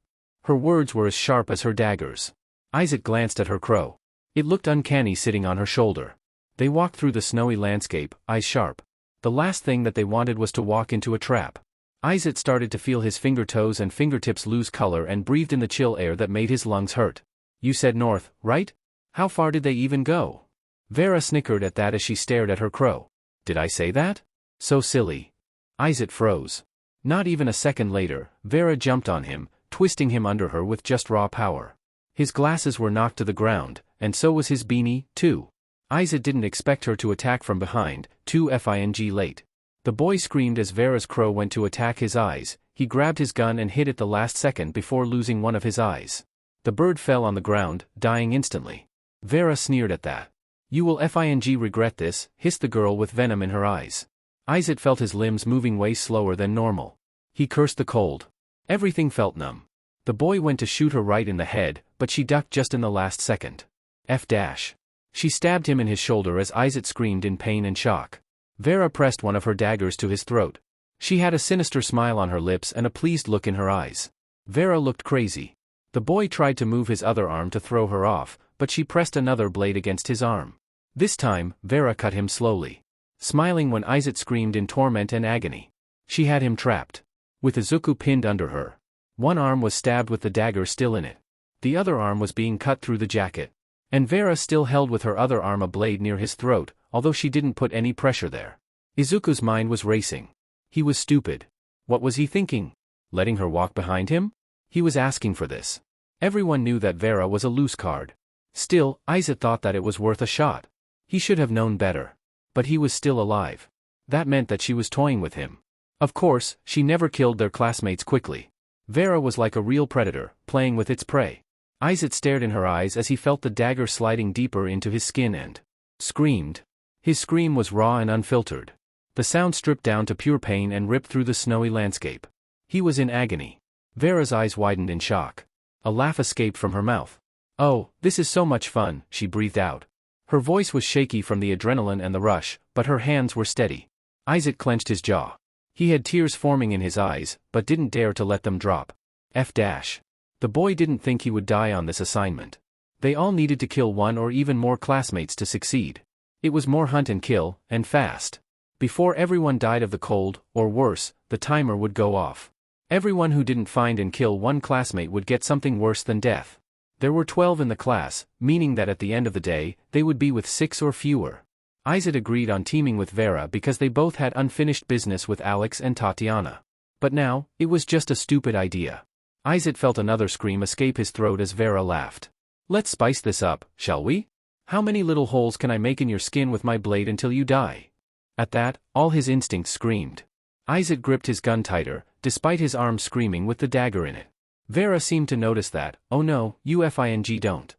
Her words were as sharp as her daggers. Izuku glanced at her crow. It looked uncanny sitting on her shoulder. They walked through the snowy landscape, eyes sharp. The last thing that they wanted was to walk into a trap. Izuku started to feel his finger-toes and fingertips lose color and breathed in the chill air that made his lungs hurt. You said north, right? How far did they even go? Vera snickered at that as she stared at her crow. Did I say that? So silly. Izuku froze. Not even a second later, Vera jumped on him, twisting him under her with just raw power. His glasses were knocked to the ground, and so was his beanie, too. Izuku didn't expect her to attack from behind, too FING late. The boy screamed as Vera's crow went to attack his eyes. He grabbed his gun and hit it the last second before losing one of his eyes. The bird fell on the ground, dying instantly. Vera sneered at that. You will FING regret this, hissed the girl with venom in her eyes. Izuku felt his limbs moving way slower than normal. He cursed the cold. Everything felt numb. The boy went to shoot her right in the head, but she ducked just in the last second. F-. She stabbed him in his shoulder as Izuku screamed in pain and shock. Vera pressed one of her daggers to his throat. She had a sinister smile on her lips and a pleased look in her eyes. Vera looked crazy. The boy tried to move his other arm to throw her off, but she pressed another blade against his arm. This time, Vera cut him slowly. Smiling when Izuku screamed in torment and agony. She had him trapped. With Izuku pinned under her. One arm was stabbed with the dagger still in it. The other arm was being cut through the jacket. And Vera still held with her other arm a blade near his throat, although she didn't put any pressure there. Izuku's mind was racing. He was stupid. What was he thinking? Letting her walk behind him? He was asking for this. Everyone knew that Vera was a loose card. Still, Izuku thought that it was worth a shot. He should have known better. But he was still alive. That meant that she was toying with him. Of course, she never killed their classmates quickly. Vera was like a real predator, playing with its prey. Izuku stared in her eyes as he felt the dagger sliding deeper into his skin and screamed. His scream was raw and unfiltered. The sound stripped down to pure pain and ripped through the snowy landscape. He was in agony. Vera's eyes widened in shock. A laugh escaped from her mouth. Oh, this is so much fun, she breathed out. Her voice was shaky from the adrenaline and the rush, but her hands were steady. Izuku clenched his jaw. He had tears forming in his eyes, but didn't dare to let them drop. The boy didn't think he would die on this assignment. They all needed to kill one or even more classmates to succeed. It was more hunt and kill, and fast. Before everyone died of the cold, or worse, the timer would go off. Everyone who didn't find and kill one classmate would get something worse than death. There were 12 in the class, meaning that at the end of the day, they would be with 6 or fewer. Izuku agreed on teaming with Vera because they both had unfinished business with Alex and Tatiana. But now, it was just a stupid idea. Izuku felt another scream escape his throat as Vera laughed. Let's spice this up, shall we? How many little holes can I make in your skin with my blade until you die? At that, all his instincts screamed. Izuku gripped his gun tighter, despite his arm screaming with the dagger in it. Vera seemed to notice that. Oh no, don't.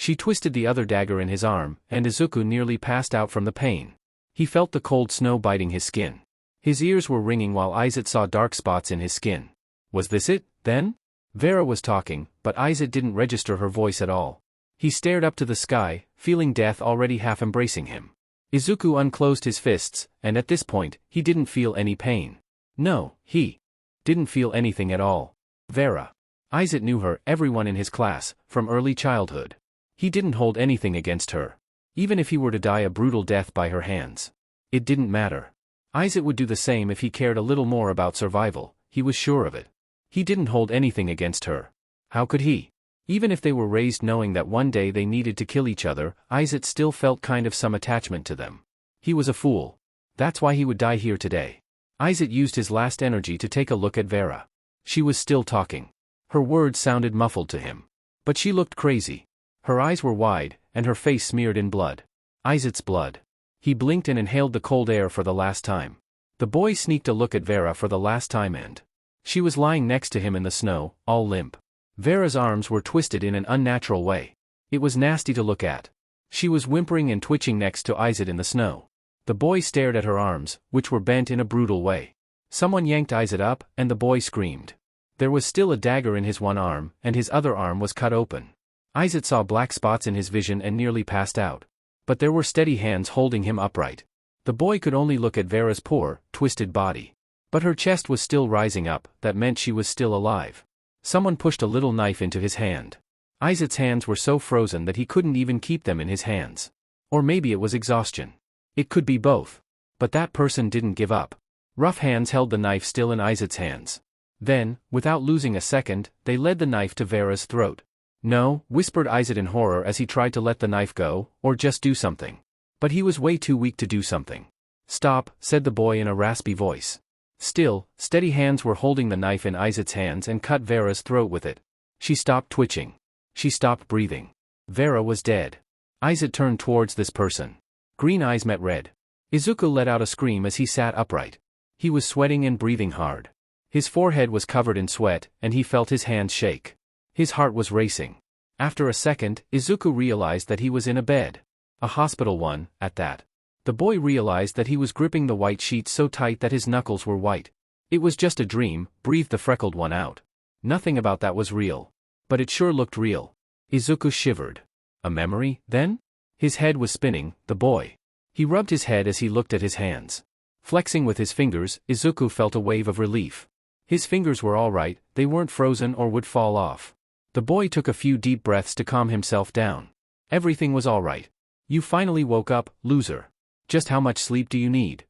She twisted the other dagger in his arm, and Izuku nearly passed out from the pain. He felt the cold snow biting his skin. His ears were ringing while Izuku saw dark spots in his skin. Was this it, then? Vera was talking, but Izuku didn't register her voice at all. He stared up to the sky, feeling death already half embracing him. Izuku unclosed his fists, and at this point, he didn't feel any pain. No, he didn't feel anything at all. Vera. Izuku knew her, everyone in his class, from early childhood. He didn't hold anything against her. Even if he were to die a brutal death by her hands. It didn't matter. Izuku would do the same if he cared a little more about survival, he was sure of it. He didn't hold anything against her. How could he? Even if they were raised knowing that one day they needed to kill each other, Izuku still felt kind of some attachment to them. He was a fool. That's why he would die here today. Izuku used his last energy to take a look at Vera. She was still talking. Her words sounded muffled to him. But she looked crazy. Her eyes were wide, and her face smeared in blood. Izuku's blood. He blinked and inhaled the cold air for the last time. The boy sneaked a look at Vera for the last time and she was lying next to him in the snow, all limp. Vera's arms were twisted in an unnatural way. It was nasty to look at. She was whimpering and twitching next to Izuku in the snow. The boy stared at her arms, which were bent in a brutal way. Someone yanked Izuku up, and the boy screamed. There was still a dagger in his one arm, and his other arm was cut open. Izuku saw black spots in his vision and nearly passed out. But there were steady hands holding him upright. The boy could only look at Vera's poor, twisted body. But her chest was still rising up, that meant she was still alive. Someone pushed a little knife into his hand. Izuku's hands were so frozen that he couldn't even keep them in his hands. Or maybe it was exhaustion. It could be both. But that person didn't give up. Rough hands held the knife still in Izuku's hands. Then, without losing a second, they led the knife to Vera's throat. No, whispered Izuku in horror as he tried to let the knife go, or just do something. But he was way too weak to do something. Stop, said the boy in a raspy voice. Still, steady hands were holding the knife in Izuku's hands and cut Vera's throat with it. She stopped twitching. She stopped breathing. Vera was dead. Izuku turned towards this person. Green eyes met red. Izuku let out a scream as he sat upright. He was sweating and breathing hard. His forehead was covered in sweat, and he felt his hands shake. His heart was racing. After a second, Izuku realized that he was in a bed. A hospital one, at that. The boy realized that he was gripping the white sheets so tight that his knuckles were white. It was just a dream, breathed the freckled one out. Nothing about that was real. But it sure looked real. Izuku shivered. A memory, then? His head was spinning, the boy. He rubbed his head as he looked at his hands. Flexing with his fingers, Izuku felt a wave of relief. His fingers were all right, they weren't frozen or would fall off. The boy took a few deep breaths to calm himself down. Everything was all right. You finally woke up, loser. Just how much sleep do you need?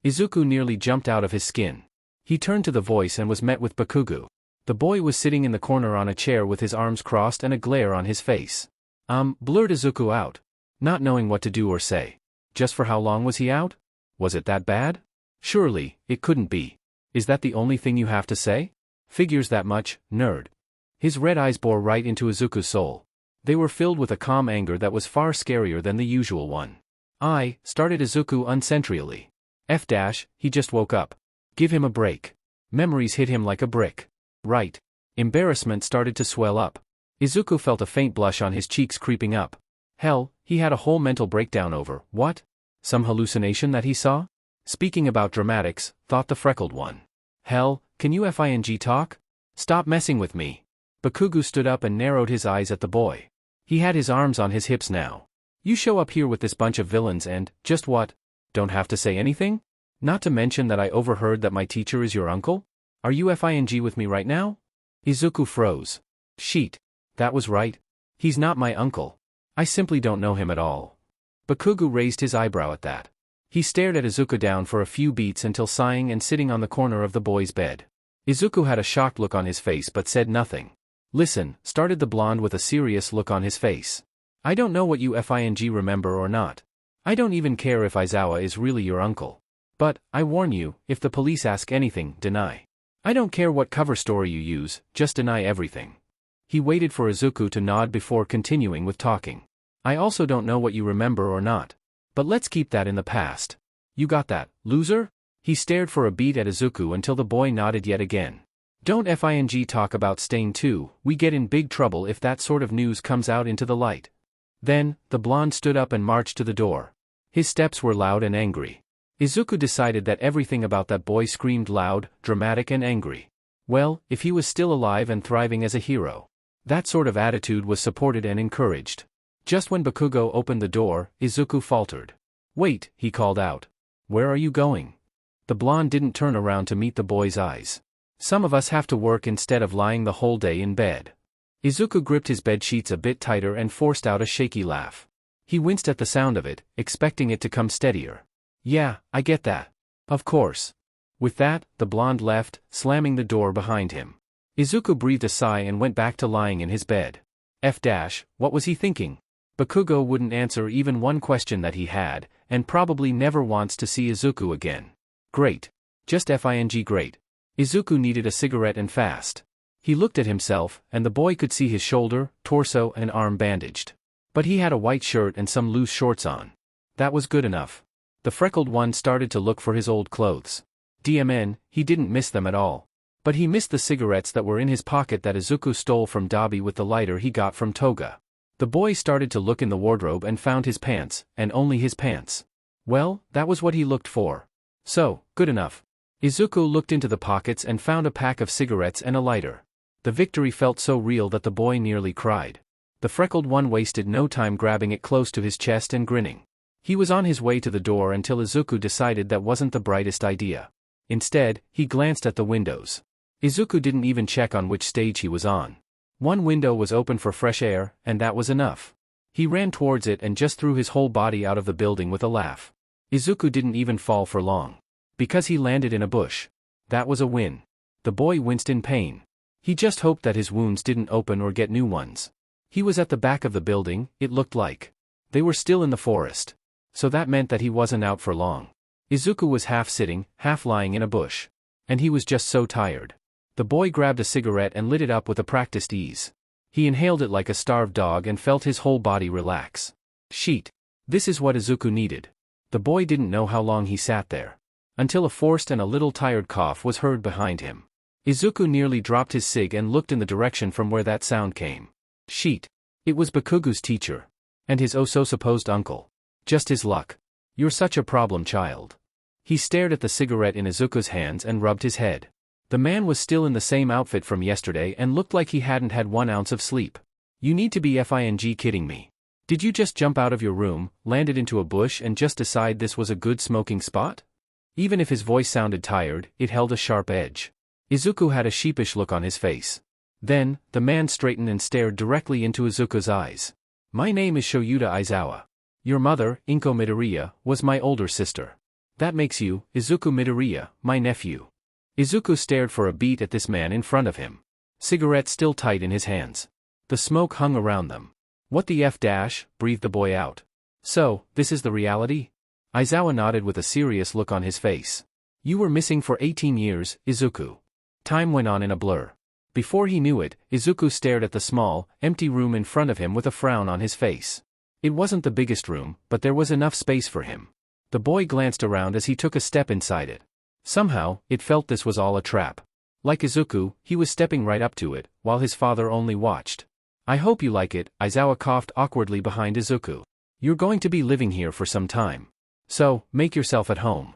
Izuku nearly jumped out of his skin. He turned to the voice and was met with Bakugou. The boy was sitting in the corner on a chair with his arms crossed and a glare on his face. Blurred Izuku out. Not knowing what to do or say. Just for how long was he out? Was it that bad? Surely, it couldn't be. Is that the only thing you have to say? Figures that much, nerd. His red eyes bore right into Izuku's soul. They were filled with a calm anger that was far scarier than the usual one. Started Izuku uncentrially. He just woke up. Give him a break. Memories hit him like a brick. Right. Embarrassment started to swell up. Izuku felt a faint blush on his cheeks creeping up. Hell, he had a whole mental breakdown over, what? Some hallucination that he saw? Speaking about dramatics, thought the freckled one. Hell, can you talk? Stop messing with me. Bakugou stood up and narrowed his eyes at the boy. He had his arms on his hips now. You show up here with this bunch of villains and, just what? Don't have to say anything? Not to mention that I overheard that my teacher is your uncle? Are you FING with me right now? Izuku froze. Sheet. That was right. He's not my uncle. I simply don't know him at all. Bakugou raised his eyebrow at that. He stared at Izuku down for a few beats until sighing and sitting on the corner of the boy's bed. Izuku had a shocked look on his face but said nothing. Listen, started the blonde with a serious look on his face. I don't know what you FING remember or not. I don't even care if Aizawa is really your uncle. But, I warn you, if the police ask anything, deny. I don't care what cover story you use, just deny everything. He waited for Izuku to nod before continuing with talking. I also don't know what you remember or not. But let's keep that in the past. You got that, loser? He stared for a beat at Izuku until the boy nodded yet again. Don't FING talk about staying too, we get in big trouble if that sort of news comes out into the light. Then, the blonde stood up and marched to the door. His steps were loud and angry. Izuku decided that everything about that boy screamed loud, dramatic and angry. Well, if he was still alive and thriving as a hero. That sort of attitude was supported and encouraged. Just when Bakugou opened the door, Izuku faltered. Wait, he called out. Where are you going? The blonde didn't turn around to meet the boy's eyes. Some of us have to work instead of lying the whole day in bed. Izuku gripped his bed sheets a bit tighter and forced out a shaky laugh. He winced at the sound of it, expecting it to come steadier. Yeah, I get that. Of course. With that, the blonde left, slamming the door behind him. Izuku breathed a sigh and went back to lying in his bed. What was he thinking? Bakugou wouldn't answer even one question that he had, and probably never wants to see Izuku again. Great. Just FING great. Izuku needed a cigarette and fast. He looked at himself, and the boy could see his shoulder, torso and arm bandaged. But he had a white shirt and some loose shorts on. That was good enough. The freckled one started to look for his old clothes. DMN, he didn't miss them at all. But he missed the cigarettes that were in his pocket that Izuku stole from Dabi with the lighter he got from Toga. The boy started to look in the wardrobe and found his pants, and only his pants. Well, that was what he looked for. So, good enough. Izuku looked into the pockets and found a pack of cigarettes and a lighter. The victory felt so real that the boy nearly cried. The freckled one wasted no time grabbing it close to his chest and grinning. He was on his way to the door until Izuku decided that wasn't the brightest idea. Instead, he glanced at the windows. Izuku didn't even check on which stage he was on. One window was open for fresh air, and that was enough. He ran towards it and just threw his whole body out of the building with a laugh. Izuku didn't even fall for long. Because he landed in a bush. That was a win. The boy winced in pain. He just hoped that his wounds didn't open or get new ones. He was at the back of the building, it looked like. They were still in the forest. So that meant that he wasn't out for long. Izuku was half sitting, half lying in a bush. And he was just so tired. The boy grabbed a cigarette and lit it up with a practiced ease. He inhaled it like a starved dog and felt his whole body relax. Sheet. This is what Izuku needed. The boy didn't know how long he sat there. Until a forced and a little tired cough was heard behind him. Izuku nearly dropped his cig and looked in the direction from where that sound came. Sheet. It was Bakugou's teacher. And his oh-so-supposed uncle. Just his luck. You're such a problem child. He stared at the cigarette in Izuku's hands and rubbed his head. The man was still in the same outfit from yesterday and looked like he hadn't had 1 ounce of sleep. You need to be FING kidding me. Did you just jump out of your room, landed into a bush and just decide this was a good smoking spot? Even if his voice sounded tired, it held a sharp edge. Izuku had a sheepish look on his face. Then, the man straightened and stared directly into Izuku's eyes. My name is Shoyuta Aizawa. Your mother, Inko Midoriya, was my older sister. That makes you, Izuku Midoriya, my nephew. Izuku stared for a beat at this man in front of him. Cigarette still tight in his hands. The smoke hung around them. What the F dash, breathed the boy out. So, this is the reality? Aizawa nodded with a serious look on his face. You were missing for 18 years, Izuku. Time went on in a blur. Before he knew it, Izuku stared at the small, empty room in front of him with a frown on his face. It wasn't the biggest room, but there was enough space for him. The boy glanced around as he took a step inside it. Somehow, it felt this was all a trap. Like Izuku, he was stepping right up to it, while his father only watched. I hope you like it, Aizawa coughed awkwardly behind Izuku. You're going to be living here for some time. So, make yourself at home.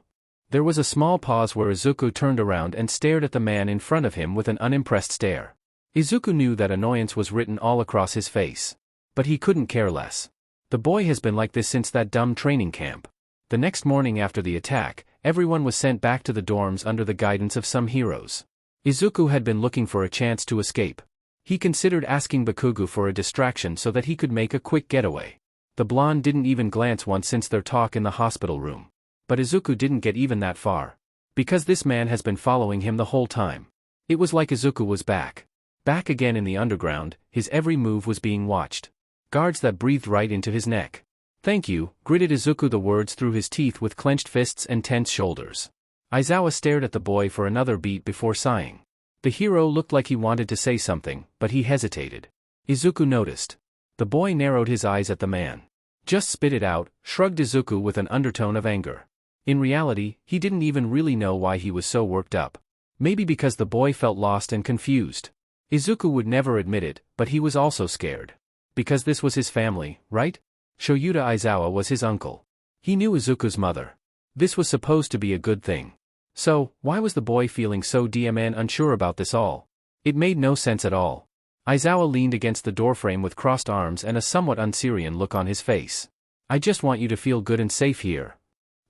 There was a small pause where Izuku turned around and stared at the man in front of him with an unimpressed stare. Izuku knew that annoyance was written all across his face. But he couldn't care less. The boy has been like this since that dumb training camp. The next morning after the attack, everyone was sent back to the dorms under the guidance of some heroes. Izuku had been looking for a chance to escape. He considered asking Bakugou for a distraction so that he could make a quick getaway. The blonde didn't even glance once since their talk in the hospital room. But Izuku didn't get even that far. Because this man has been following him the whole time. It was like Izuku was back. Back again in the underground, his every move was being watched. Guards that breathed right into his neck. "Thank you," gritted Izuku, the words through his teeth with clenched fists and tense shoulders. Aizawa stared at the boy for another beat before sighing. The hero looked like he wanted to say something, but he hesitated. Izuku noticed. The boy narrowed his eyes at the man. "Just spit it out," shrugged Izuku with an undertone of anger. In reality, he didn't even really know why he was so worked up. Maybe because the boy felt lost and confused. Izuku would never admit it, but he was also scared. Because this was his family, right? Shoyuta Aizawa was his uncle. He knew Izuku's mother. This was supposed to be a good thing. So, why was the boy feeling so damn unsure about this all? It made no sense at all. Aizawa leaned against the doorframe with crossed arms and a somewhat un-Syrian look on his face. "I just want you to feel good and safe here."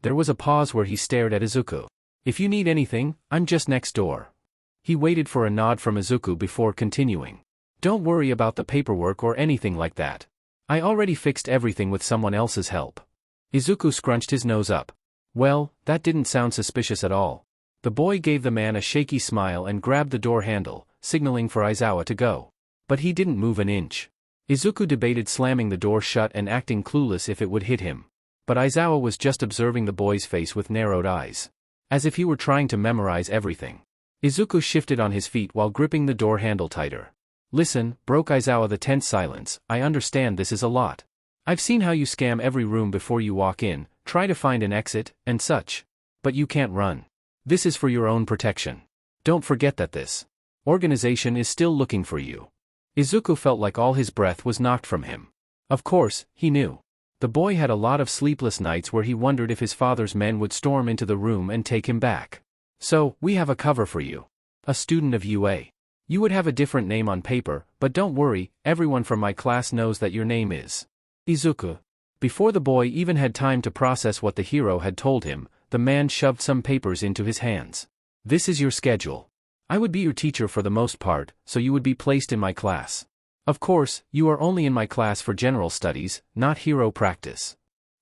There was a pause where he stared at Izuku. "If you need anything, I'm just next door." He waited for a nod from Izuku before continuing. "Don't worry about the paperwork or anything like that. I already fixed everything with someone else's help." Izuku scrunched his nose up. Well, that didn't sound suspicious at all. The boy gave the man a shaky smile and grabbed the door handle, signaling for Aizawa to go. But he didn't move an inch. Izuku debated slamming the door shut and acting clueless if it would hit him. But Aizawa was just observing the boy's face with narrowed eyes. As if he were trying to memorize everything. Izuku shifted on his feet while gripping the door handle tighter. "Listen," broke Aizawa the tense silence, "I understand this is a lot. I've seen how you scam every room before you walk in, try to find an exit, and such. But you can't run. This is for your own protection. Don't forget that this organization is still looking for you." Izuku felt like all his breath was knocked from him. Of course, he knew. The boy had a lot of sleepless nights where he wondered if his father's men would storm into the room and take him back. "So, we have a cover for you. A student of UA. You would have a different name on paper, but don't worry, everyone from my class knows that your name is Izuku." Before the boy even had time to process what the hero had told him, the man shoved some papers into his hands. "This is your schedule. I would be your teacher for the most part, so you would be placed in my class. Of course, you are only in my class for general studies, not hero practice."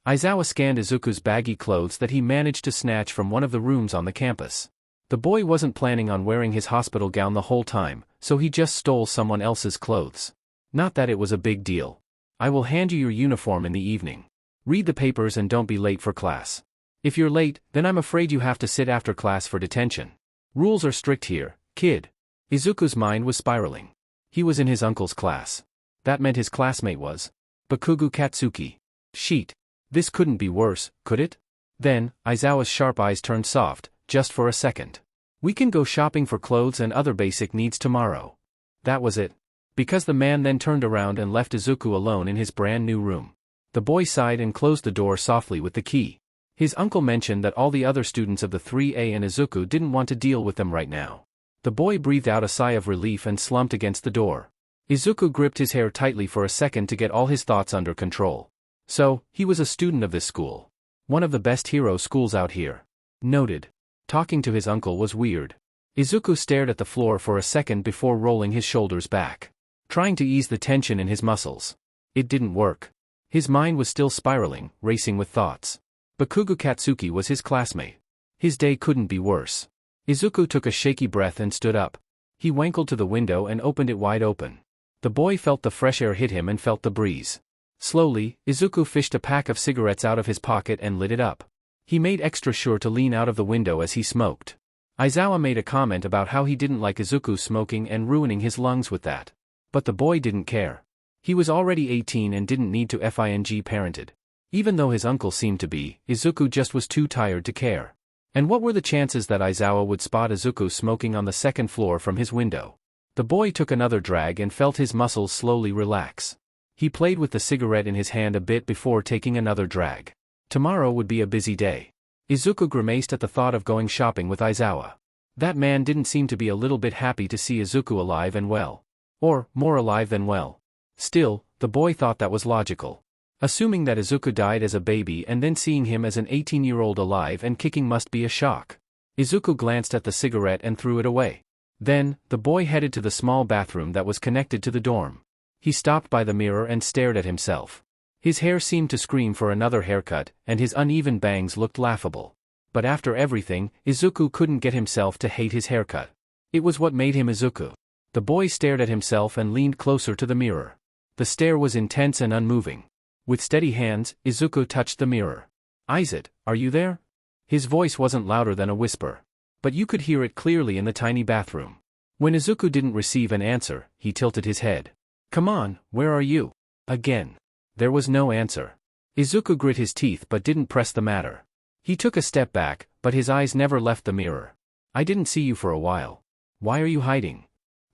Aizawa scanned Izuku's baggy clothes that he managed to snatch from one of the rooms on the campus. The boy wasn't planning on wearing his hospital gown the whole time, so he just stole someone else's clothes. Not that it was a big deal. "I will hand you your uniform in the evening. Read the papers and don't be late for class. If you're late, then I'm afraid you have to sit after class for detention. Rules are strict here, kid." Izuku's mind was spiraling. He was in his uncle's class. That meant his classmate was Bakugou Katsuki. Sheet. This couldn't be worse, could it? Then, Aizawa's sharp eyes turned soft, just for a second. "We can go shopping for clothes and other basic needs tomorrow." That was it. Because the man then turned around and left Izuku alone in his brand new room. The boy sighed and closed the door softly with the key. His uncle mentioned that all the other students of the 3A and Izuku didn't want to deal with them right now. The boy breathed out a sigh of relief and slumped against the door. Izuku gripped his hair tightly for a second to get all his thoughts under control. So, he was a student of this school. One of the best hero schools out here. Noted. Talking to his uncle was weird. Izuku stared at the floor for a second before rolling his shoulders back. Trying to ease the tension in his muscles. It didn't work. His mind was still spiraling, racing with thoughts. Bakugou Katsuki was his classmate. His day couldn't be worse. Izuku took a shaky breath and stood up. He wankled to the window and opened it wide open. The boy felt the fresh air hit him and felt the breeze. Slowly, Izuku fished a pack of cigarettes out of his pocket and lit it up. He made extra sure to lean out of the window as he smoked. Aizawa made a comment about how he didn't like Izuku smoking and ruining his lungs with that. But the boy didn't care. He was already 18 and didn't need to FING parented. Even though his uncle seemed to be, Izuku just was too tired to care. And what were the chances that Aizawa would spot Izuku smoking on the second floor from his window? The boy took another drag and felt his muscles slowly relax. He played with the cigarette in his hand a bit before taking another drag. Tomorrow would be a busy day. Izuku grimaced at the thought of going shopping with Aizawa. That man didn't seem to be a little bit happy to see Izuku alive and well. Or, more alive than well. Still, the boy thought that was logical. Assuming that Izuku died as a baby and then seeing him as an 18-year-old alive and kicking must be a shock. Izuku glanced at the cigarette and threw it away. Then, the boy headed to the small bathroom that was connected to the dorm. He stopped by the mirror and stared at himself. His hair seemed to scream for another haircut, and his uneven bangs looked laughable. But after everything, Izuku couldn't get himself to hate his haircut. It was what made him Izuku. The boy stared at himself and leaned closer to the mirror. The stare was intense and unmoving. With steady hands, Izuku touched the mirror. "Izut, are you there?" His voice wasn't louder than a whisper. But you could hear it clearly in the tiny bathroom. When Izuku didn't receive an answer, he tilted his head. "Come on, where are you?" Again. There was no answer. Izuku grit his teeth but didn't press the matter. He took a step back, but his eyes never left the mirror. "I didn't see you for a while. Why are you hiding?"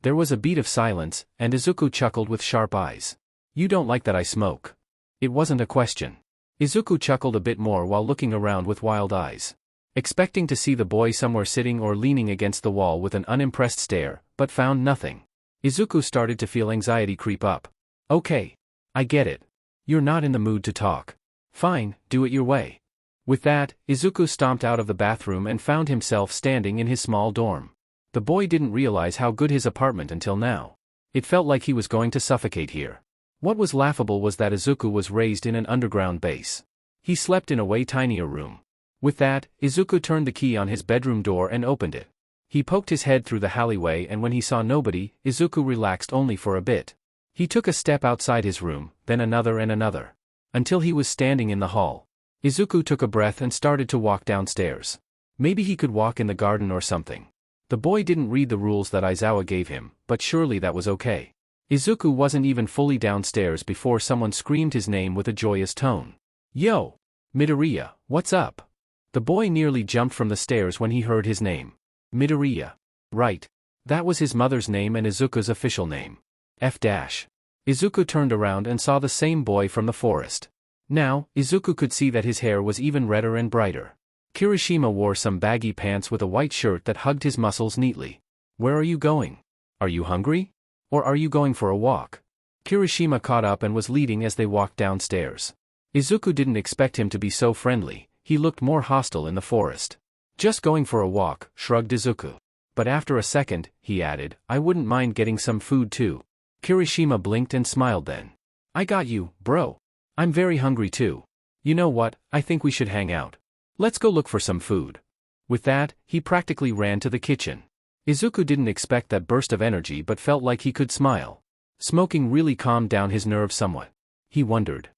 There was a beat of silence, and Izuku chuckled with sharp eyes. "You don't like that I smoke." It wasn't a question. Izuku chuckled a bit more while looking around with wild eyes. Expecting to see the boy somewhere sitting or leaning against the wall with an unimpressed stare, but found nothing. Izuku started to feel anxiety creep up. "Okay. I get it. You're not in the mood to talk. Fine, do it your way." With that, Izuku stomped out of the bathroom and found himself standing in his small dorm. The boy didn't realize how good his apartment until now. It felt like he was going to suffocate here. What was laughable was that Izuku was raised in an underground base. He slept in a way tinier room. With that, Izuku turned the key on his bedroom door and opened it. He poked his head through the alleyway, and when he saw nobody, Izuku relaxed only for a bit. He took a step outside his room, then another and another. Until he was standing in the hall. Izuku took a breath and started to walk downstairs. Maybe he could walk in the garden or something. The boy didn't read the rules that Aizawa gave him, but surely that was okay. Izuku wasn't even fully downstairs before someone screamed his name with a joyous tone. "Yo! Midoriya, what's up?" The boy nearly jumped from the stairs when he heard his name. Midoriya. Right. That was his mother's name and Izuku's official name. Izuku turned around and saw the same boy from the forest. Now, Izuku could see that his hair was even redder and brighter. Kirishima wore some baggy pants with a white shirt that hugged his muscles neatly. "Where are you going? Are you hungry? Or are you going for a walk?" Kirishima caught up and was leading as they walked downstairs. Izuku didn't expect him to be so friendly. He looked more hostile in the forest. "Just going for a walk," shrugged Izuku. But after a second, he added, "I wouldn't mind getting some food too." Kirishima blinked and smiled then. "I got you, bro. I'm very hungry too. You know what, I think we should hang out. Let's go look for some food." With that, he practically ran to the kitchen. Izuku didn't expect that burst of energy but felt like he could smile. Smoking really calmed down his nerves somewhat. He wondered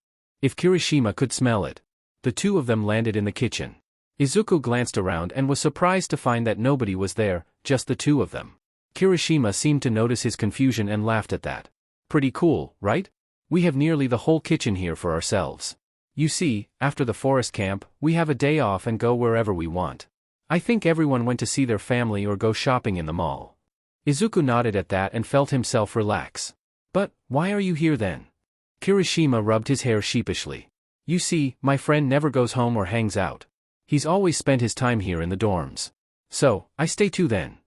if Kirishima could smell it. The two of them landed in the kitchen. Izuku glanced around and was surprised to find that nobody was there, just the two of them. Kirishima seemed to notice his confusion and laughed at that. "Pretty cool, right? We have nearly the whole kitchen here for ourselves. You see, after the forest camp, we have a day off and go wherever we want. I think everyone went to see their family or go shopping in the mall." Izuku nodded at that and felt himself relax. "But, why are you here then?" Kirishima rubbed his hair sheepishly. "You see, my friend never goes home or hangs out. He's always spent his time here in the dorms. So, I stay too then."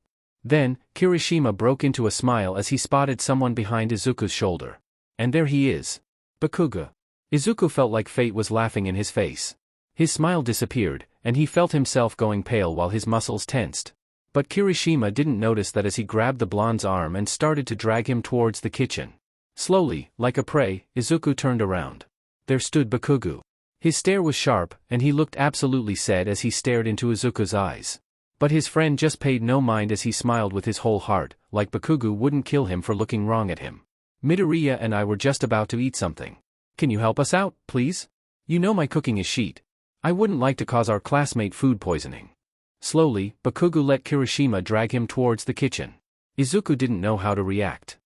Then, Kirishima broke into a smile as he spotted someone behind Izuku's shoulder. "And there he is. Bakugou." Izuku felt like fate was laughing in his face. His smile disappeared, and he felt himself going pale while his muscles tensed. But Kirishima didn't notice that as he grabbed the blonde's arm and started to drag him towards the kitchen. Slowly, like a prey, Izuku turned around. There stood Bakugou. His stare was sharp, and he looked absolutely sad as he stared into Izuku's eyes. But his friend just paid no mind as he smiled with his whole heart, like Bakugou wouldn't kill him for looking wrong at him. "Midoriya and I were just about to eat something. Can you help us out, please? You know my cooking is shit. I wouldn't like to cause our classmate food poisoning." Slowly, Bakugou let Kirishima drag him towards the kitchen. Izuku didn't know how to react.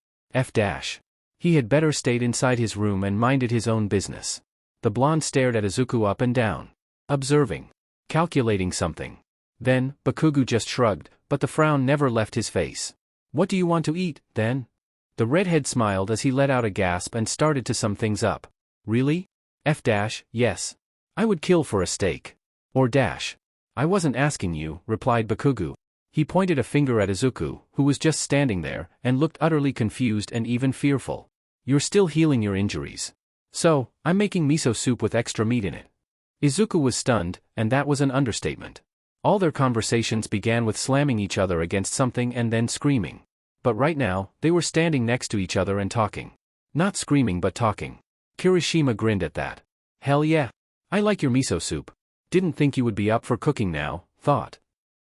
He had better stayed inside his room and minded his own business. The blonde stared at Izuku up and down. Observing. Calculating something. Then, Bakugou just shrugged, but the frown never left his face. "What do you want to eat, then?" The redhead smiled as he let out a gasp and started to sum things up. "Really? Yes. I would kill for a steak. Or dash. I wasn't asking you," replied Bakugou. He pointed a finger at Izuku, who was just standing there, and looked utterly confused and even fearful. "You're still healing your injuries. So, I'm making miso soup with extra meat in it. Izuku was stunned, and that was an understatement. All their conversations began with slamming each other against something and then screaming. But right now, they were standing next to each other and talking. Not screaming but talking. Kirishima grinned at that. Hell yeah. I like your miso soup. Didn't think you would be up for cooking now, thought.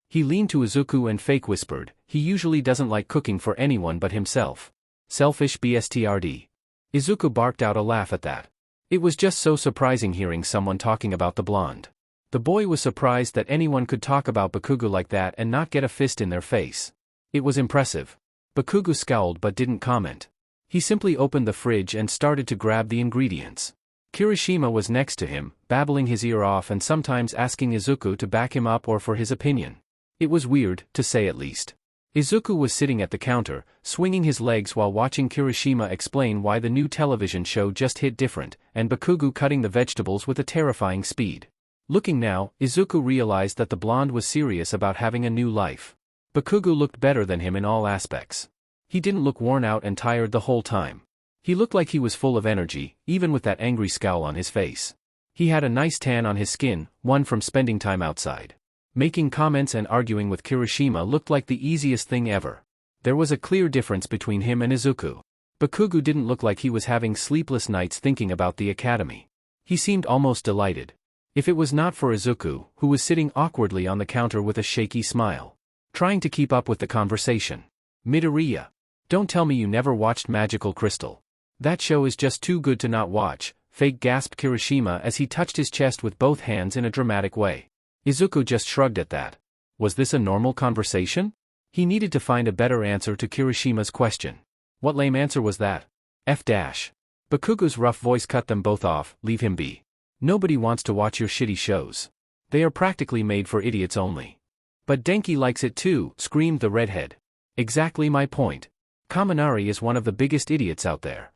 He leaned to Izuku and fake whispered, he usually doesn't like cooking for anyone but himself. Selfish bstrd. Izuku barked out a laugh at that. It was just so surprising hearing someone talking about the blonde. The boy was surprised that anyone could talk about Bakugou like that and not get a fist in their face. It was impressive. Bakugou scowled but didn't comment. He simply opened the fridge and started to grab the ingredients. Kirishima was next to him, babbling his ear off and sometimes asking Izuku to back him up or for his opinion. It was weird, to say at least. Izuku was sitting at the counter, swinging his legs while watching Kirishima explain why the new television show just hit different, and Bakugou cutting the vegetables with a terrifying speed. Looking now, Izuku realized that the blonde was serious about having a new life. Bakugou looked better than him in all aspects. He didn't look worn out and tired the whole time. He looked like he was full of energy, even with that angry scowl on his face. He had a nice tan on his skin, one from spending time outside. Making comments and arguing with Kirishima looked like the easiest thing ever. There was a clear difference between him and Izuku. Bakugou didn't look like he was having sleepless nights thinking about the academy. He seemed almost delighted. If it was not for Izuku, who was sitting awkwardly on the counter with a shaky smile, trying to keep up with the conversation. Midoriya. Don't tell me you never watched Magical Crystal. That show is just too good to not watch, fake gasped Kirishima as he touched his chest with both hands in a dramatic way. Izuku just shrugged at that. Was this a normal conversation? He needed to find a better answer to Kirishima's question. What lame answer was that? F-. Bakugou's rough voice cut them both off, leave him be. Nobody wants to watch your shitty shows. They are practically made for idiots only. But Denki likes it too, screamed the redhead. Exactly my point. Kaminari is one of the biggest idiots out there.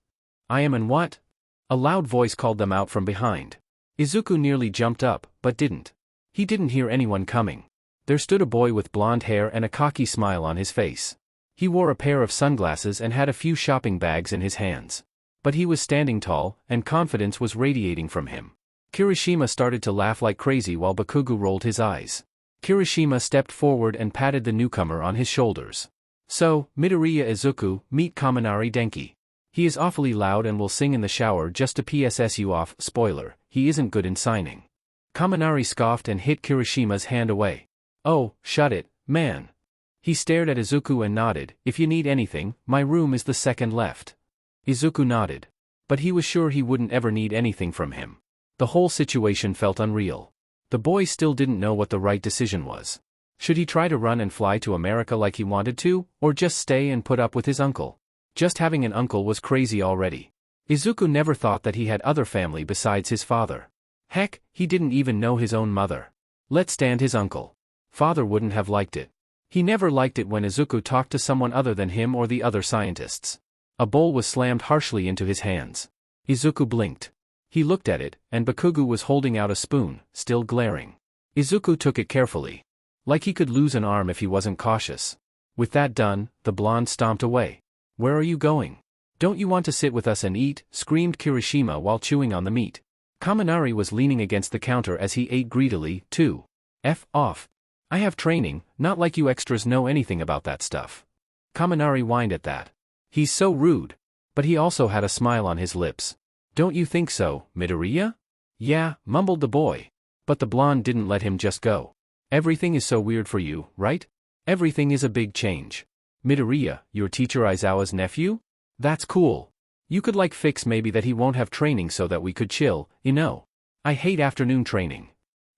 I am and what? A loud voice called them out from behind. Izuku nearly jumped up, but didn't. He didn't hear anyone coming. There stood a boy with blonde hair and a cocky smile on his face. He wore a pair of sunglasses and had a few shopping bags in his hands. But he was standing tall, and confidence was radiating from him. Kirishima started to laugh like crazy while Bakugou rolled his eyes. Kirishima stepped forward and patted the newcomer on his shoulders. So, Midoriya Izuku, meet Kaminari Denki. He is awfully loud and will sing in the shower just to PSS you off, spoiler, he isn't good in signing. Kaminari scoffed and hit Kirishima's hand away. Oh, shut it, man. He stared at Izuku and nodded, if you need anything, my room is the second left. Izuku nodded. But he was sure he wouldn't ever need anything from him. The whole situation felt unreal. The boy still didn't know what the right decision was. Should he try to run and fly to America like he wanted to, or just stay and put up with his uncle? Just having an uncle was crazy already. Izuku never thought that he had other family besides his father. Heck, he didn't even know his own mother. Let stand his uncle. Father wouldn't have liked it. He never liked it when Izuku talked to someone other than him or the other scientists. A bowl was slammed harshly into his hands. Izuku blinked. He looked at it, and Bakugou was holding out a spoon, still glaring. Izuku took it carefully. Like he could lose an arm if he wasn't cautious. With that done, the blonde stomped away. Where are you going? Don't you want to sit with us and eat? Screamed Kirishima while chewing on the meat. Kaminari was leaning against the counter as he ate greedily, too. F off. I have training, not like you extras know anything about that stuff. Kaminari whined at that. He's so rude. But he also had a smile on his lips. Don't you think so, Midoriya? Yeah, mumbled the boy. But the blonde didn't let him just go. Everything is so weird for you, right? Everything is a big change. Midoriya, your teacher Aizawa's nephew? That's cool. You could like fix maybe that he won't have training so that we could chill, you know. I hate afternoon training.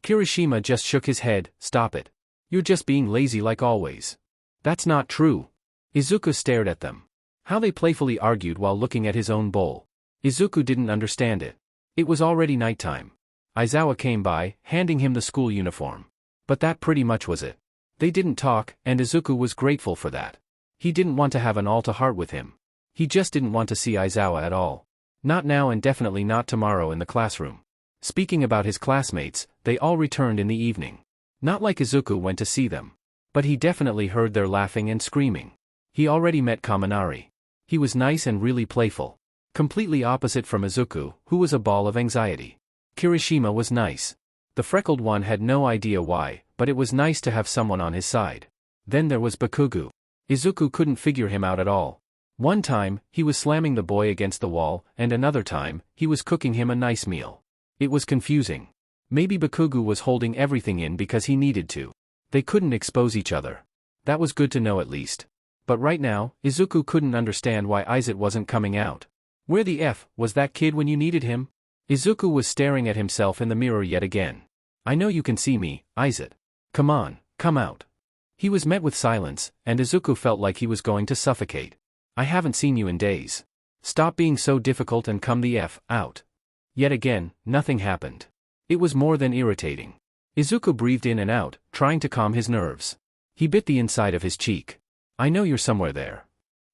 Kirishima just shook his head, stop it. You're just being lazy like always. That's not true. Izuku stared at them. How they playfully argued while looking at his own bowl. Izuku didn't understand it. It was already nighttime. Aizawa came by, handing him the school uniform. But that pretty much was it. They didn't talk, and Izuku was grateful for that. He didn't want to have an all-to-heart with him. He just didn't want to see Aizawa at all. Not now and definitely not tomorrow in the classroom. Speaking about his classmates, they all returned in the evening. Not like Izuku went to see them. But he definitely heard their laughing and screaming. He already met Kaminari. He was nice and really playful. Completely opposite from Izuku, who was a ball of anxiety. Kirishima was nice. The freckled one had no idea why, but it was nice to have someone on his side. Then there was Bakugou. Izuku couldn't figure him out at all. One time, he was slamming the boy against the wall, and another time, he was cooking him a nice meal. It was confusing. Maybe Bakugou was holding everything in because he needed to. They couldn't expose each other. That was good to know at least. But right now, Izuku couldn't understand why Izuku wasn't coming out. Where the F was that kid when you needed him? Izuku was staring at himself in the mirror yet again. I know you can see me, Izuku. Come on, come out. He was met with silence, and Izuku felt like he was going to suffocate. I haven't seen you in days. Stop being so difficult and come the F out. Yet again, nothing happened. It was more than irritating. Izuku breathed in and out, trying to calm his nerves. He bit the inside of his cheek. I know you're somewhere there.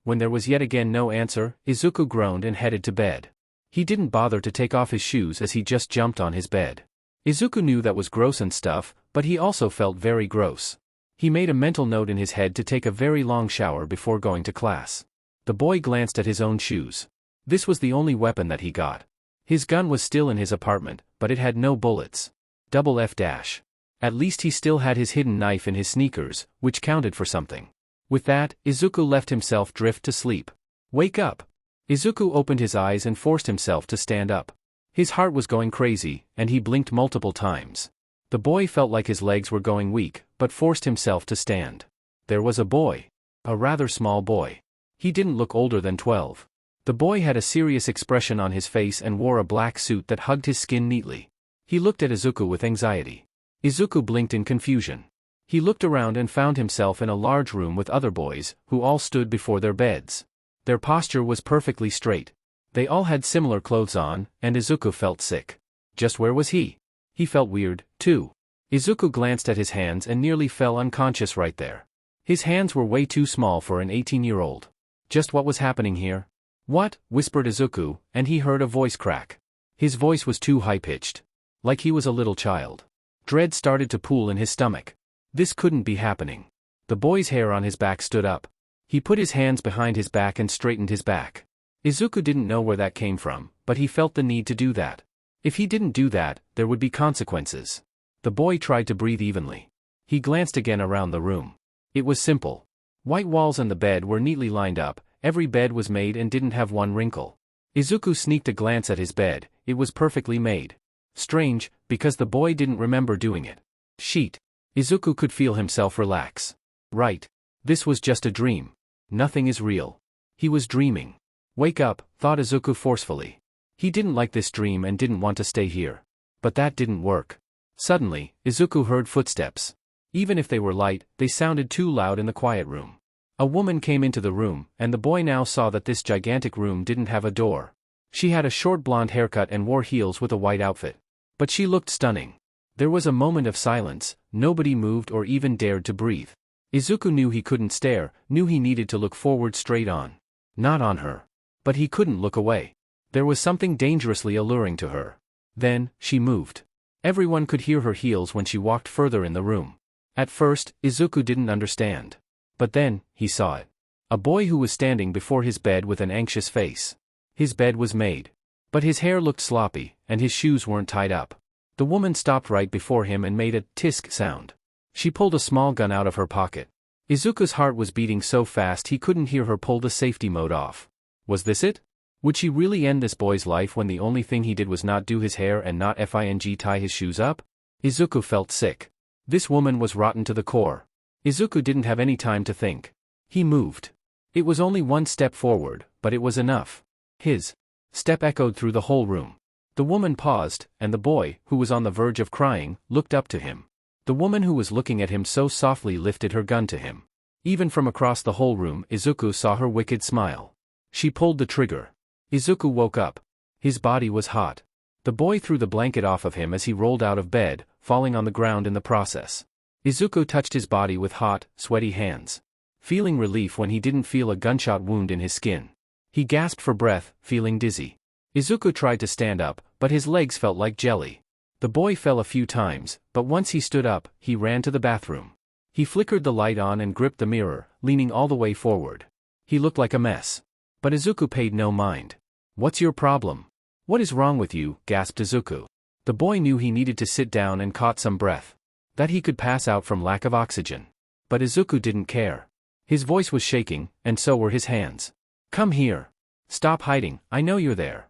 When there was yet again no answer, Izuku groaned and headed to bed. He didn't bother to take off his shoes as he just jumped on his bed. Izuku knew that was gross and stuff, but he also felt very gross. He made a mental note in his head to take a very long shower before going to class. The boy glanced at his own shoes. This was the only weapon that he got. His gun was still in his apartment, but it had no bullets. Double F dash. At least he still had his hidden knife in his sneakers, which counted for something. With that, Izuku left himself drift to sleep. Wake up! Izuku opened his eyes and forced himself to stand up. His heart was going crazy, and he blinked multiple times. The boy felt like his legs were going weak, but forced himself to stand. There was a boy. A rather small boy. He didn't look older than 12. The boy had a serious expression on his face and wore a black suit that hugged his skin neatly. He looked at Izuku with anxiety. Izuku blinked in confusion. He looked around and found himself in a large room with other boys, who all stood before their beds. Their posture was perfectly straight. They all had similar clothes on, and Izuku felt sick. Just where was he? He felt weird, too. Izuku glanced at his hands and nearly fell unconscious right there. His hands were way too small for an 18-year-old. Just what was happening here? What? Whispered Izuku, and he heard a voice crack. His voice was too high-pitched. Like he was a little child. Dread started to pool in his stomach. This couldn't be happening. The boy's hair on his back stood up. He put his hands behind his back and straightened his back. Izuku didn't know where that came from, but he felt the need to do that. If he didn't do that, there would be consequences. The boy tried to breathe evenly. He glanced again around the room. It was simple. White walls and the bed were neatly lined up, every bed was made and didn't have one wrinkle. Izuku sneaked a glance at his bed, it was perfectly made. Strange, because the boy didn't remember doing it. Sheet. Izuku could feel himself relax. Right. This was just a dream. Nothing is real. He was dreaming. Wake up, thought Izuku forcefully. He didn't like this dream and didn't want to stay here. But that didn't work. Suddenly, Izuku heard footsteps. Even if they were light, they sounded too loud in the quiet room. A woman came into the room, and the boy now saw that this gigantic room didn't have a door. She had a short blonde haircut and wore heels with a white outfit. But she looked stunning. There was a moment of silence, nobody moved or even dared to breathe. Izuku knew he couldn't stare, knew he needed to look forward straight on. Not on her. But he couldn't look away. There was something dangerously alluring to her. Then, she moved. Everyone could hear her heels when she walked further in the room. At first, Izuku didn't understand. But then, he saw it. A boy who was standing before his bed with an anxious face. His bed was made. But his hair looked sloppy, and his shoes weren't tied up. The woman stopped right before him and made a tisk sound. She pulled a small gun out of her pocket. Izuku's heart was beating so fast he couldn't hear her pull the safety mode off. Was this it? Would she really end this boy's life when the only thing he did was not do his hair and not tie his shoes up? Izuku felt sick. This woman was rotten to the core. Izuku didn't have any time to think. He moved. It was only one step forward, but it was enough. His step echoed through the whole room. The woman paused, and the boy, who was on the verge of crying, looked up to him. The woman who was looking at him so softly lifted her gun to him. Even from across the whole room, Izuku saw her wicked smile. She pulled the trigger. Izuku woke up. His body was hot. The boy threw the blanket off of him as he rolled out of bed, falling on the ground in the process. Izuku touched his body with hot, sweaty hands. Feeling relief when he didn't feel a gunshot wound in his skin. He gasped for breath, feeling dizzy. Izuku tried to stand up, but his legs felt like jelly. The boy fell a few times, but once he stood up, he ran to the bathroom. He flickered the light on and gripped the mirror, leaning all the way forward. He looked like a mess. But Izuku paid no mind. What's your problem? What is wrong with you? Gasped Izuku. The boy knew he needed to sit down and caught some breath. That he could pass out from lack of oxygen. But Izuku didn't care. His voice was shaking, and so were his hands. Come here. Stop hiding, I know you're there.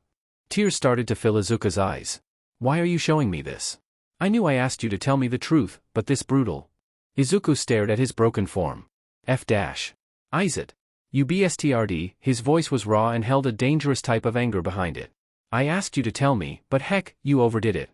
Tears started to fill Izuku's eyes. Why are you showing me this? I knew I asked you to tell me the truth, but this brutal. Izuku stared at his broken form. Izet. You bstrd, his voice was raw and held a dangerous type of anger behind it. I asked you to tell me, but heck, you overdid it.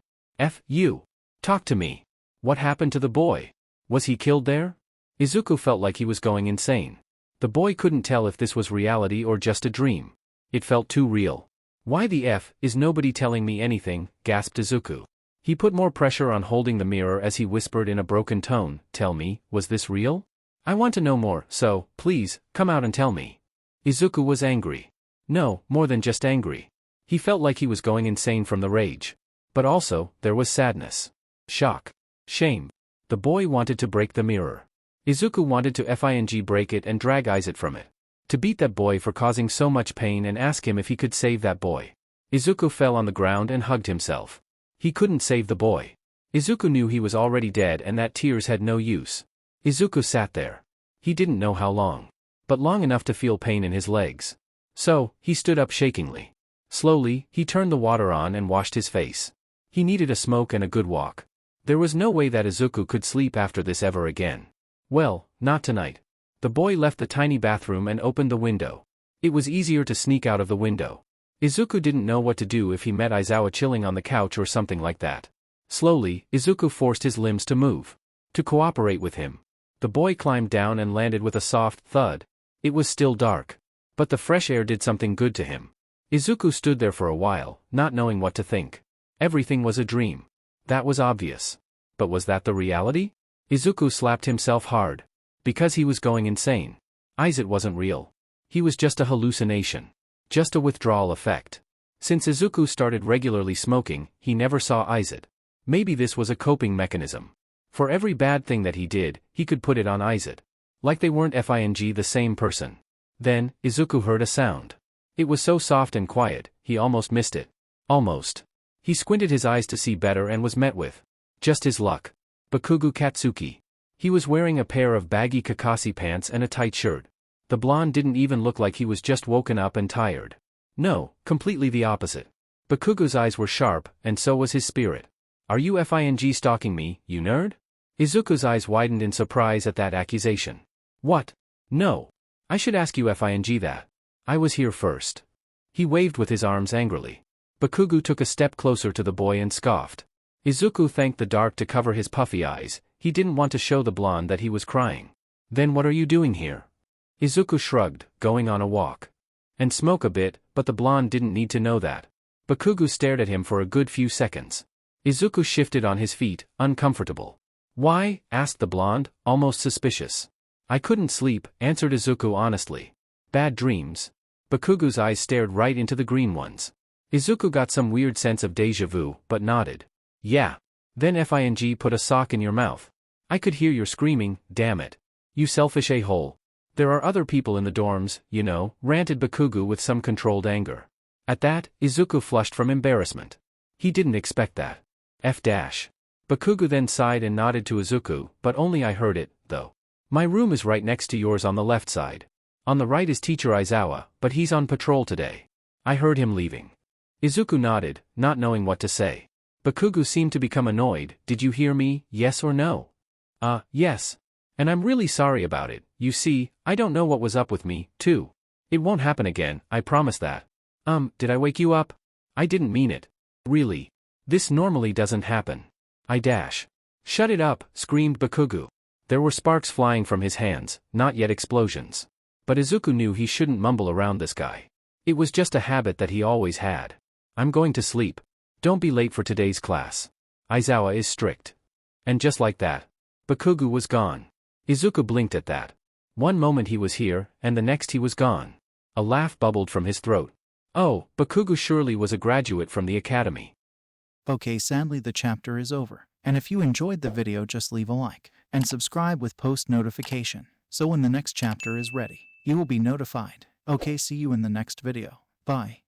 You. Talk to me. What happened to the boy? Was he killed there? Izuku felt like he was going insane. The boy couldn't tell if this was reality or just a dream. It felt too real. Why the F is nobody telling me anything? Gasped Izuku. He put more pressure on holding the mirror as he whispered in a broken tone, Tell me, was this real? I want to know more, so, please, come out and tell me. Izuku was angry. No, more than just angry. He felt like he was going insane from the rage. But also, there was sadness. Shock. Shame. The boy wanted to break the mirror. Izuku wanted to break it and drag Izet from it. To beat that boy for causing so much pain and ask him if he could save that boy. Izuku fell on the ground and hugged himself. He couldn't save the boy. Izuku knew he was already dead and that tears had no use. Izuku sat there. He didn't know how long. But long enough to feel pain in his legs. So, he stood up shakingly. Slowly, he turned the water on and washed his face. He needed a smoke and a good walk. There was no way that Izuku could sleep after this ever again. Well, not tonight. The boy left the tiny bathroom and opened the window. It was easier to sneak out of the window. Izuku didn't know what to do if he met Aizawa chilling on the couch or something like that. Slowly, Izuku forced his limbs to move. To cooperate with him. The boy climbed down and landed with a soft thud. It was still dark. But the fresh air did something good to him. Izuku stood there for a while, not knowing what to think. Everything was a dream. That was obvious. But was that the reality? Izuku slapped himself hard. Because he was going insane. Izet wasn't real. He was just a hallucination. Just a withdrawal effect. Since Izuku started regularly smoking, he never saw Izet. Maybe this was a coping mechanism. For every bad thing that he did, he could put it on Izet. Like they weren't the same person. Then, Izuku heard a sound. It was so soft and quiet, he almost missed it. Almost. He squinted his eyes to see better and was met with. Just his luck. Bakugou Katsuki. He was wearing a pair of baggy Kakashi pants and a tight shirt. The blonde didn't even look like he was just woken up and tired. No, completely the opposite. Bakugou's eyes were sharp, and so was his spirit. Are you stalking me, you nerd? Izuku's eyes widened in surprise at that accusation. What? No. I should ask you that. I was here first. He waved with his arms angrily. Bakugou took a step closer to the boy and scoffed. Izuku thanked the dark to cover his puffy eyes. He didn't want to show the blonde that he was crying. Then what are you doing here? Izuku shrugged, going on a walk. And smoke a bit, but the blonde didn't need to know that. Bakugou stared at him for a good few seconds. Izuku shifted on his feet, uncomfortable. Why? Asked the blonde, almost suspicious. I couldn't sleep, answered Izuku honestly. Bad dreams. Bakugou's eyes stared right into the green ones. Izuku got some weird sense of déjà vu, but nodded. Yeah. Then put a sock in your mouth. I could hear your screaming, damn it. You selfish a-hole. There are other people in the dorms, you know, ranted Bakugou with some controlled anger. At that, Izuku flushed from embarrassment. He didn't expect that. Bakugou then sighed and nodded to Izuku, but only I heard it, though. My room is right next to yours on the left side. On the right is Teacher Aizawa, but he's on patrol today. I heard him leaving. Izuku nodded, not knowing what to say. Bakugou seemed to become annoyed. Did you hear me, yes or no? Yes. And I'm really sorry about it. You see, I don't know what was up with me, too. It won't happen again, I promise that. Did I wake you up? I didn't mean it. Really. This normally doesn't happen. Shut it up, screamed Bakugou. There were sparks flying from his hands, not yet explosions. But Izuku knew he shouldn't mumble around this guy. It was just a habit that he always had. I'm going to sleep. Don't be late for today's class. Aizawa is strict. And just like that, Bakugou was gone. Izuku blinked at that. One moment he was here, and the next he was gone. A laugh bubbled from his throat. Oh, Bakugou surely was a graduate from the academy. Okay, sadly the chapter is over. And if you enjoyed the video, just leave a like and subscribe with post notification. So when the next chapter is ready, you will be notified. Okay, see you in the next video. Bye.